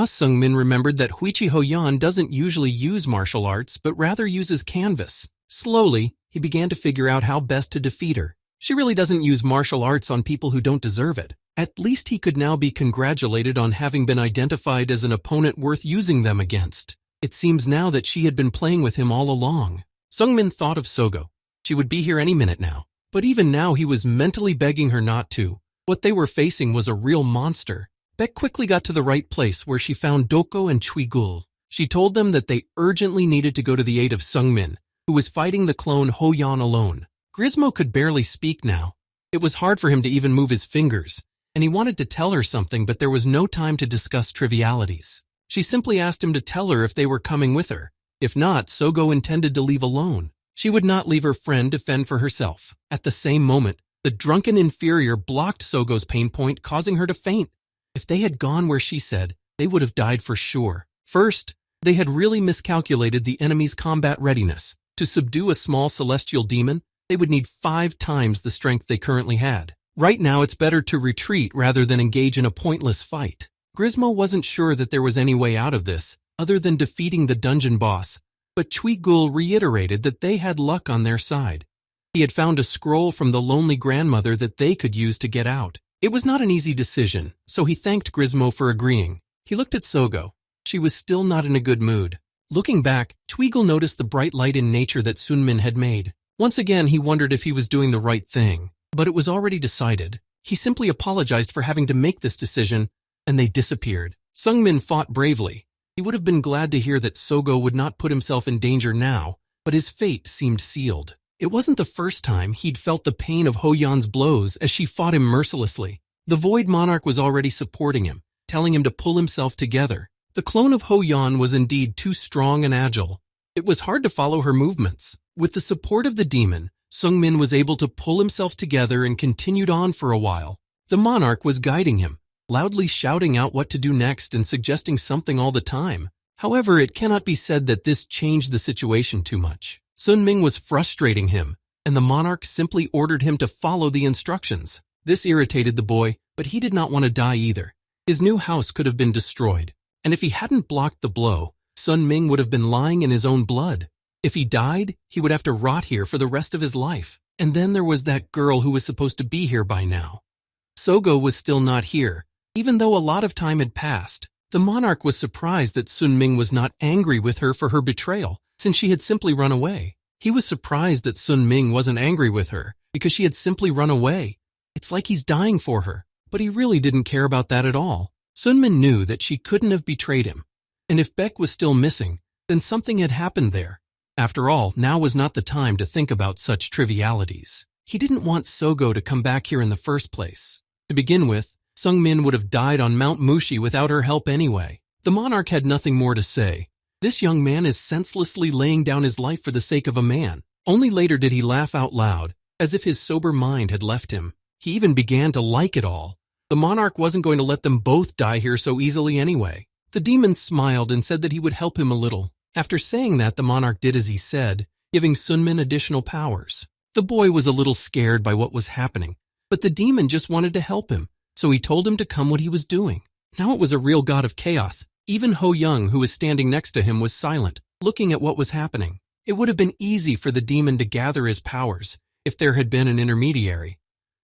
Sung-min remembered that Huichi Ho-Yan doesn't usually use martial arts, but rather uses canvas. Slowly, he began to figure out how best to defeat her. She really doesn't use martial arts on people who don't deserve it. At least he could now be congratulated on having been identified as an opponent worth using them against. It seems now that she had been playing with him all along. Sung-min thought of Sogo. She would be here any minute now. But even now he was mentally begging her not to. What they were facing was a real monster. Beck quickly got to the right place where she found Doko and Chuigul. She told them that they urgently needed to go to the aid of Sung-min, who was fighting the clone Ho-Yan alone. Grismo could barely speak now. It was hard for him to even move his fingers, and he wanted to tell her something, but there was no time to discuss trivialities. She simply asked him to tell her if they were coming with her. If not, Sogo intended to leave alone. She would not leave her friend to fend for herself. At the same moment, the drunken inferior blocked Sogo's pain point, causing her to faint. If they had gone where she said, they would have died for sure. First, they had really miscalculated the enemy's combat readiness. To subdue a small celestial demon, they would need 5 times the strength they currently had. Right now, it's better to retreat rather than engage in a pointless fight. Grismo wasn't sure that there was any way out of this, other than defeating the dungeon boss, but Chuigul reiterated that they had luck on their side. He had found a scroll from the lonely grandmother that they could use to get out. It was not an easy decision, so he thanked Grismo for agreeing. He looked at Sogo. She was still not in a good mood. Looking back, Chuigul noticed the bright light in nature that Sun-min had made. Once again, he wondered if he was doing the right thing, but it was already decided. He simply apologized for having to make this decision, and they disappeared. Sung-min fought bravely. He would have been glad to hear that Sogo would not put himself in danger now, but his fate seemed sealed. It wasn't the first time he'd felt the pain of Ho-Yan's blows as she fought him mercilessly. The Void Monarch was already supporting him, telling him to pull himself together. The clone of Ho-Yan was indeed too strong and agile. It was hard to follow her movements. With the support of the demon, Sung-min was able to pull himself together and continued on for a while. The monarch was guiding him, loudly shouting out what to do next and suggesting something all the time. However, it cannot be said that this changed the situation too much. Sun-Ming was frustrating him, and the monarch simply ordered him to follow the instructions. This irritated the boy, but he did not want to die either. His new house could have been destroyed, and if he hadn't blocked the blow, Sun-Ming would have been lying in his own blood. If he died, he would have to rot here for the rest of his life. And then there was that girl who was supposed to be here by now. Sogo was still not here. Even though a lot of time had passed, the monarch was surprised that Sun-Ming was not angry with her for her betrayal, since she had simply run away. He was surprised that Sun-Ming wasn't angry with her because she had simply run away. It's like he's dying for her, but he really didn't care about that at all. Sun-Min knew that she couldn't have betrayed him, and if Beck was still missing, then something had happened there. After all, now was not the time to think about such trivialities. He didn't want Sogo to come back here in the first place. To begin with, Sung-min would have died on Mount Mushi without her help anyway. The monarch had nothing more to say. This young man is senselessly laying down his life for the sake of a man. Only later did he laugh out loud, as if his sober mind had left him. He even began to like it all. The monarch wasn't going to let them both die here so easily anyway. The demon smiled and said that he would help him a little. After saying that, the monarch did as he said, giving Sunmin additional powers. The boy was a little scared by what was happening, but the demon just wanted to help him, so he told him to come what he was doing. Now it was a real god of chaos. Even Ho Young, who was standing next to him, was silent, looking at what was happening. It would have been easy for the demon to gather his powers if there had been an intermediary,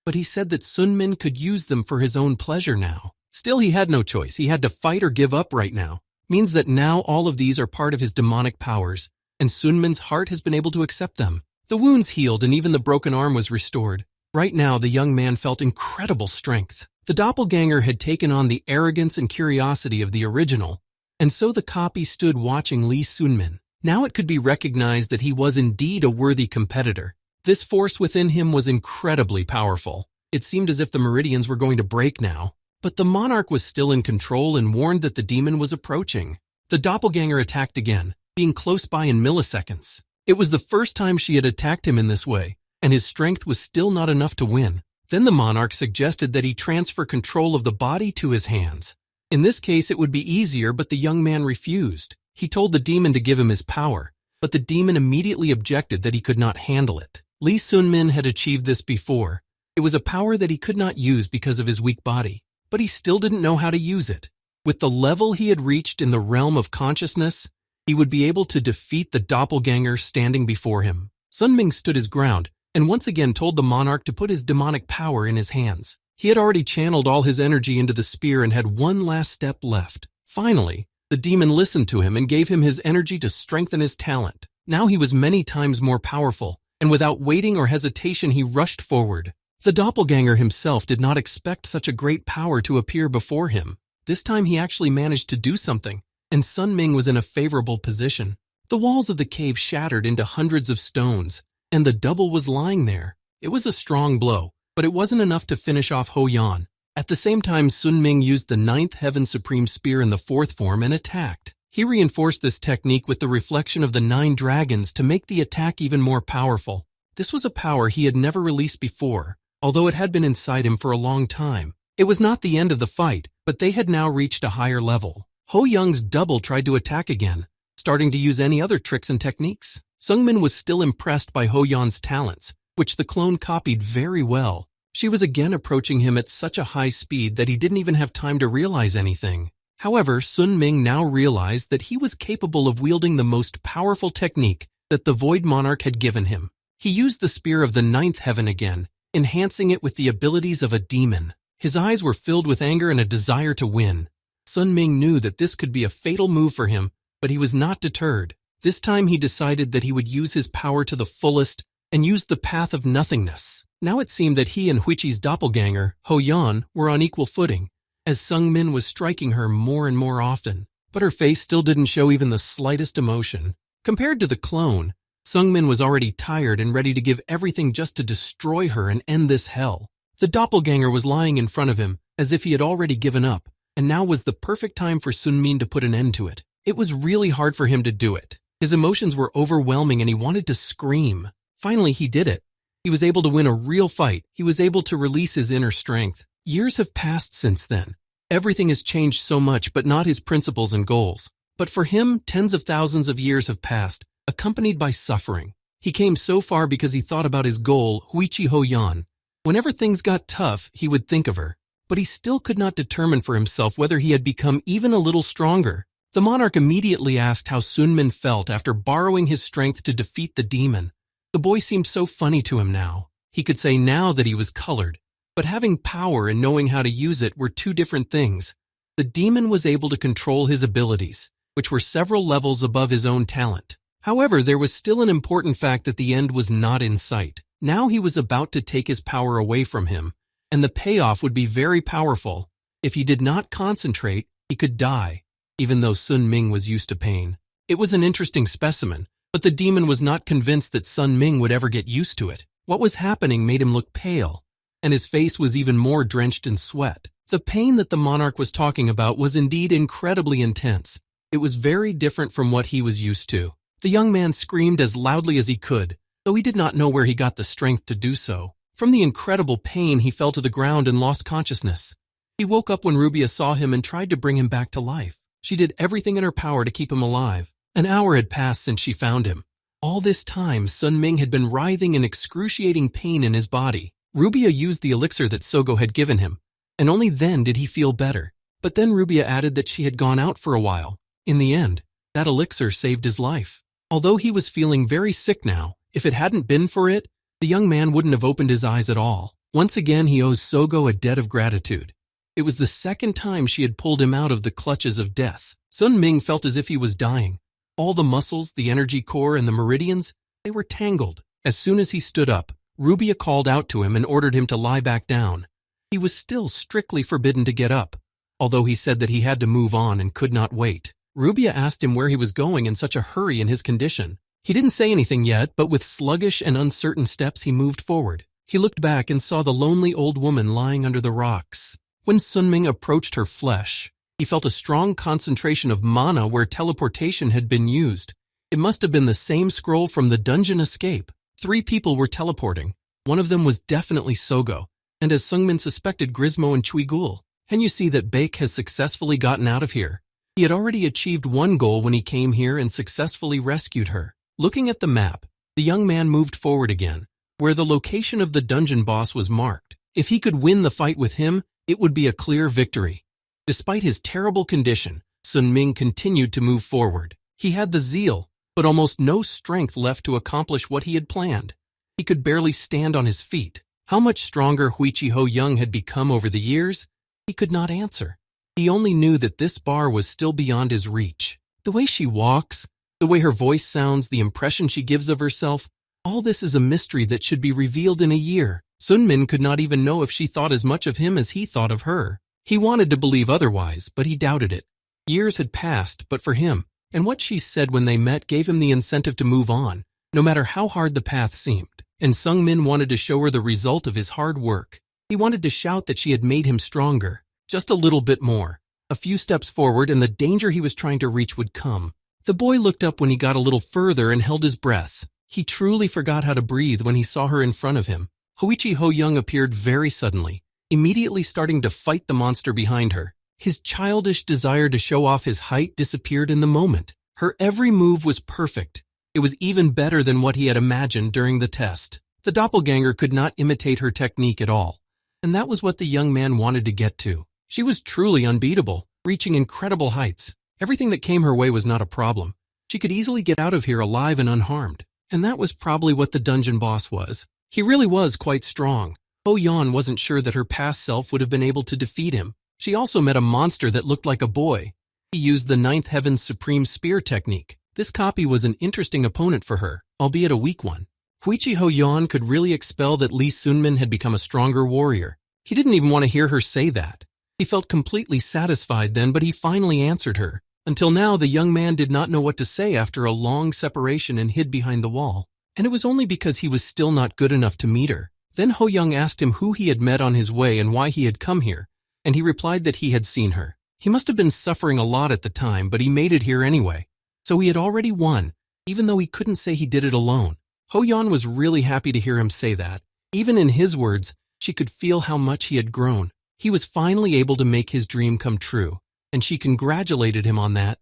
but he said that Sunmin could use them for his own pleasure now. Still, he had no choice. He had to fight or give up right now. Means that now all of these are part of his demonic powers, and Sunmin's heart has been able to accept them. The wounds healed and even the broken arm was restored. Right now, the young man felt incredible strength. The doppelganger had taken on the arrogance and curiosity of the original, and so the copy stood watching Lee Sunmin. Now it could be recognized that he was indeed a worthy competitor. This force within him was incredibly powerful. It seemed as if the meridians were going to break now, but the monarch was still in control and warned that the demon was approaching. The doppelganger attacked again, being close by in milliseconds. It was the first time she had attacked him in this way, and his strength was still not enough to win. Then the monarch suggested that he transfer control of the body to his hands. In this case, it would be easier, but the young man refused. He told the demon to give him his power, but the demon immediately objected that he could not handle it. Lee Sunmin had achieved this before. It was a power that he could not use because of his weak body, but he still didn't know how to use it. With the level he had reached in the realm of consciousness, he would be able to defeat the doppelganger standing before him. Sunming stood his ground and once again told the monarch to put his demonic power in his hands. He had already channeled all his energy into the spear and had one last step left. Finally, the demon listened to him and gave him his energy to strengthen his talent. Now he was many times more powerful, and without waiting or hesitation he rushed forward. The doppelganger himself did not expect such a great power to appear before him. This time he actually managed to do something, and Sun Ming was in a favorable position. The walls of the cave shattered into hundreds of stones, and the double was lying there. It was a strong blow, but it wasn't enough to finish off Ho Yan. At the same time, Sun Ming used the 9th Heaven Supreme Spear in the 4th form and attacked. He reinforced this technique with the reflection of the 9 dragons to make the attack even more powerful. This was a power he had never released before, although it had been inside him for a long time. It was not the end of the fight, but they had now reached a higher level. Ho Young's double tried to attack again, starting to use any other tricks and techniques. Sungmin was still impressed by Ho Yan's talents, which the clone copied very well. She was again approaching him at such a high speed that he didn't even have time to realize anything. However, Sun Ming now realized that he was capable of wielding the most powerful technique that the Void Monarch had given him. He used the Spear of the 9th Heaven again, enhancing it with the abilities of a demon. His eyes were filled with anger and a desire to win. Sun Ming knew that this could be a fatal move for him, but he was not deterred. This time he decided that he would use his power to the fullest and use the path of nothingness. Now it seemed that he and Huichi's doppelganger, Ho Yan, were on equal footing, as Sung Min was striking her more and more often. But her face still didn't show even the slightest emotion. Compared to the clone, Sung Min was already tired and ready to give everything just to destroy her and end this hell. The doppelganger was lying in front of him, as if he had already given up, and now was the perfect time for Sun Min to put an end to it. It was really hard for him to do it. His emotions were overwhelming and he wanted to scream. Finally, he did it. He was able to win a real fight. He was able to release his inner strength. Years have passed since then. Everything has changed so much, but not his principles and goals. But for him, tens of thousands of years have passed, accompanied by suffering. He came so far because he thought about his goal, Huichi Ho Yan. Whenever things got tough, he would think of her. But he still could not determine for himself whether he had become even a little stronger. The monarch immediately asked how Sun Min felt after borrowing his strength to defeat the demon. The boy seemed so funny to him now. He could say now that he was colored. But having power and knowing how to use it were two different things. The demon was able to control his abilities, which were several levels above his own talent. However, there was still an important fact that the end was not in sight. Now he was about to take his power away from him, and the payoff would be very powerful. If he did not concentrate, he could die, even though Sun Ming was used to pain. It was an interesting specimen, but the demon was not convinced that Sun Ming would ever get used to it. What was happening made him look pale, and his face was even more drenched in sweat. The pain that the monarch was talking about was indeed incredibly intense. It was very different from what he was used to. The young man screamed as loudly as he could, though he did not know where he got the strength to do so. From the incredible pain, he fell to the ground and lost consciousness. He woke up when Rubia saw him and tried to bring him back to life. She did everything in her power to keep him alive. An hour had passed since she found him. All this time, Sun Ming had been writhing in excruciating pain in his body. Rubia used the elixir that Sogo had given him, and only then did he feel better. But then Rubia added that she had gone out for a while. In the end, that elixir saved his life. Although he was feeling very sick now, if it hadn't been for it, the young man wouldn't have opened his eyes at all. Once again, he owes Sogo a debt of gratitude. It was the second time she had pulled him out of the clutches of death. Sun Ming felt as if he was dying. All the muscles, the energy core, and the meridians, they were tangled. As soon as he stood up, Rubia called out to him and ordered him to lie back down. He was still strictly forbidden to get up, although he said that he had to move on and could not wait. Rubia asked him where he was going in such a hurry in his condition. He didn't say anything yet, but with sluggish and uncertain steps he moved forward. He looked back and saw the lonely old woman lying under the rocks. When Sun Ming approached her flesh, he felt a strong concentration of mana where teleportation had been used. It must have been the same scroll from the dungeon escape. 3 people were teleporting. One of them was definitely Sogo, and as Sungmin suspected, Grismo and Chuigul. And you see that Baek has successfully gotten out of here. He had already achieved one goal when he came here and successfully rescued her. Looking at the map, the young man moved forward again, where the location of the dungeon boss was marked. If he could win the fight with him, it would be a clear victory. Despite his terrible condition, Sun Ming continued to move forward. He had the zeal, but almost no strength left to accomplish what he had planned. He could barely stand on his feet. How much stronger Huichi Ho Young had become over the years, he could not answer. He only knew that this bar was still beyond his reach. The way she walks, the way her voice sounds, the impression she gives of herself, all this is a mystery that should be revealed in a year. Sun Min could not even know if she thought as much of him as he thought of her. He wanted to believe otherwise, but he doubted it. Years had passed, but for him, and what she said when they met gave him the incentive to move on, no matter how hard the path seemed. And Sung Min wanted to show her the result of his hard work. He wanted to shout that she had made him stronger, just a little bit more. A few steps forward and the danger he was trying to reach would come. The boy looked up when he got a little further and held his breath. He truly forgot how to breathe when he saw her in front of him. Huichi Ho Young appeared very suddenly, immediately starting to fight the monster behind her. His childish desire to show off his height disappeared in the moment. Her every move was perfect. It was even better than what he had imagined during the test. The doppelganger could not imitate her technique at all, and that was what the young man wanted to get to. She was truly unbeatable, reaching incredible heights. Everything that came her way was not a problem. She could easily get out of here alive and unharmed, and that was probably what the dungeon boss was. He really was quite strong. Ho Yan wasn't sure that her past self would have been able to defeat him. She also met a monster that looked like a boy. He used the Ninth Heaven's Supreme Spear technique. This copy was an interesting opponent for her, albeit a weak one. Huichi Ho Yan could really expel that Li Sunmin had become a stronger warrior. He didn't even want to hear her say that. He felt completely satisfied then, but he finally answered her. Until now, the young man did not know what to say after a long separation and hid behind the wall. And it was only because he was still not good enough to meet her. Then Ho Young asked him who he had met on his way and why he had come here, and he replied that he had seen her. He must have been suffering a lot at the time, but he made it here anyway. So he had already won, even though he couldn't say he did it alone. Ho Yan was really happy to hear him say that. Even in his words, she could feel how much he had grown. He was finally able to make his dream come true, and she congratulated him on that.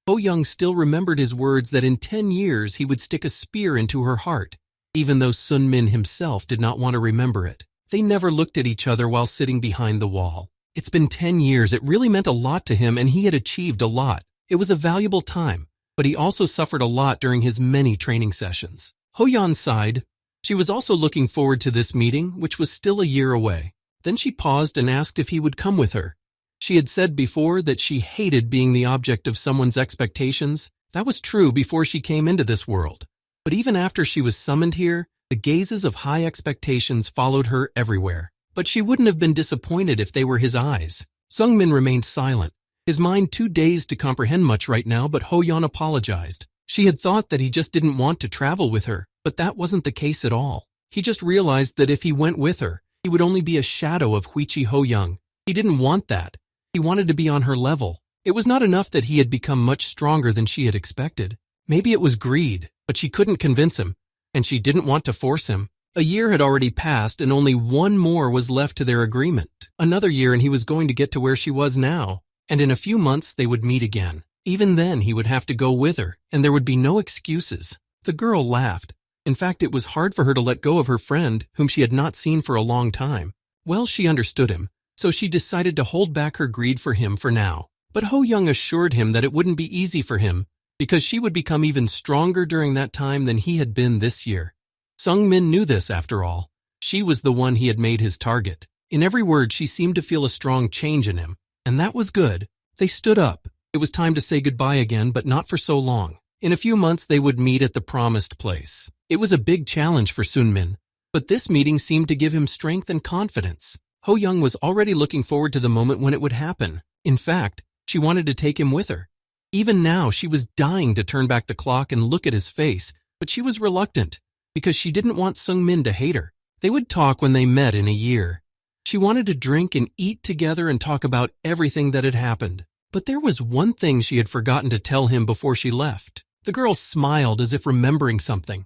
Ho Young still remembered his words that in 10 years he would stick a spear into her heart, even though Sun Min himself did not want to remember it. They never looked at each other while sitting behind the wall. It's been 10 years. It really meant a lot to him, and he had achieved a lot. It was a valuable time, but he also suffered a lot during his many training sessions. Ho Yan sighed. She was also looking forward to this meeting, which was still a year away. Then she paused and asked if he would come with her. She had said before that she hated being the object of someone's expectations. That was true before she came into this world. But even after she was summoned here, the gazes of high expectations followed her everywhere. But she wouldn't have been disappointed if they were his eyes. Sung Min remained silent, his mind too dazed to comprehend much right now, but Ho Yan apologized. She had thought that he just didn't want to travel with her, but that wasn't the case at all. He just realized that if he went with her, he would only be a shadow of Huichi Ho Young. He didn't want that. He wanted to be on her level. It was not enough that he had become much stronger than she had expected. Maybe it was greed, but she couldn't convince him, and she didn't want to force him. A year had already passed, and only one more was left to their agreement. Another year, and he was going to get to where she was now. and in a few months they would meet again. Even then he would have to go with her, and there would be no excuses. The girl laughed. In fact, it was hard for her to let go of her friend, whom she had not seen for a long time. Well, she understood him, so she decided to hold back her greed for him for now. But Ho Young assured him that it wouldn't be easy for him, because she would become even stronger during that time than he had been this year. Sung Min knew this, after all. She was the one he had made his target. In every word, she seemed to feel a strong change in him, and that was good. They stood up. It was time to say goodbye again, but not for so long. In a few months, they would meet at the promised place. It was a big challenge for Sun Min, but this meeting seemed to give him strength and confidence. Ho Young was already looking forward to the moment when it would happen. In fact, she wanted to take him with her. Even now, she was dying to turn back the clock and look at his face, but she was reluctant, because she didn't want Sung Min to hate her. They would talk when they met in a year. She wanted to drink and eat together and talk about everything that had happened. But there was one thing she had forgotten to tell him before she left. The girl smiled as if remembering something.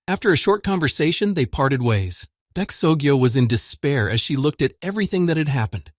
After a short conversation, they parted ways. Baek Sogyo was in despair as she looked at everything that had happened.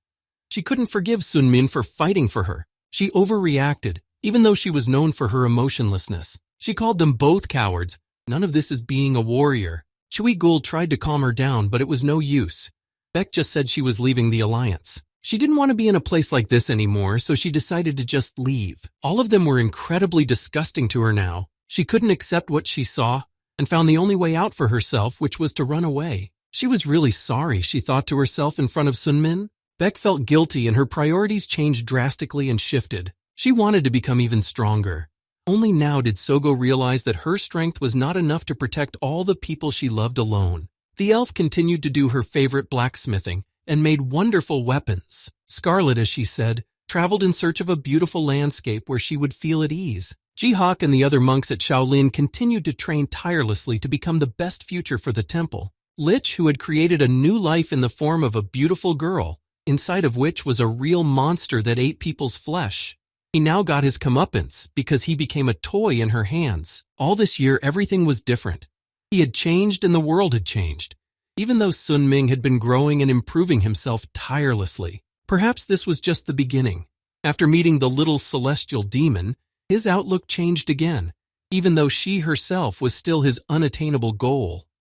She couldn't forgive Sun Min for fighting for her. She overreacted, even though she was known for her emotionlessness. She called them both cowards. None of this is being a warrior. Chui Gul tried to calm her down, but it was no use. Baek just said she was leaving the alliance. She didn't want to be in a place like this anymore, so she decided to just leave. All of them were incredibly disgusting to her now. She couldn't accept what she saw, and found the only way out for herself, which was to run away. She was really sorry, she thought to herself in front of Sun Min. Baek felt guilty and her priorities changed drastically and shifted. She wanted to become even stronger. Only now did Sogo realize that her strength was not enough to protect all the people she loved alone. The elf continued to do her favorite blacksmithing and made wonderful weapons. Scarlet, as she said, traveled in search of a beautiful landscape where she would feel at ease. Jihak and the other monks at Shaolin continued to train tirelessly to become the best future for the temple. Lich, who had created a new life in the form of a beautiful girl, inside of which was a real monster that ate people's flesh. He now got his comeuppance because he became a toy in her hands. All this year, everything was different. He had changed and the world had changed, even though Sun Ming had been growing and improving himself tirelessly. Perhaps this was just the beginning. After meeting the little celestial demon, his outlook changed again, even though she herself was still his unattainable goal.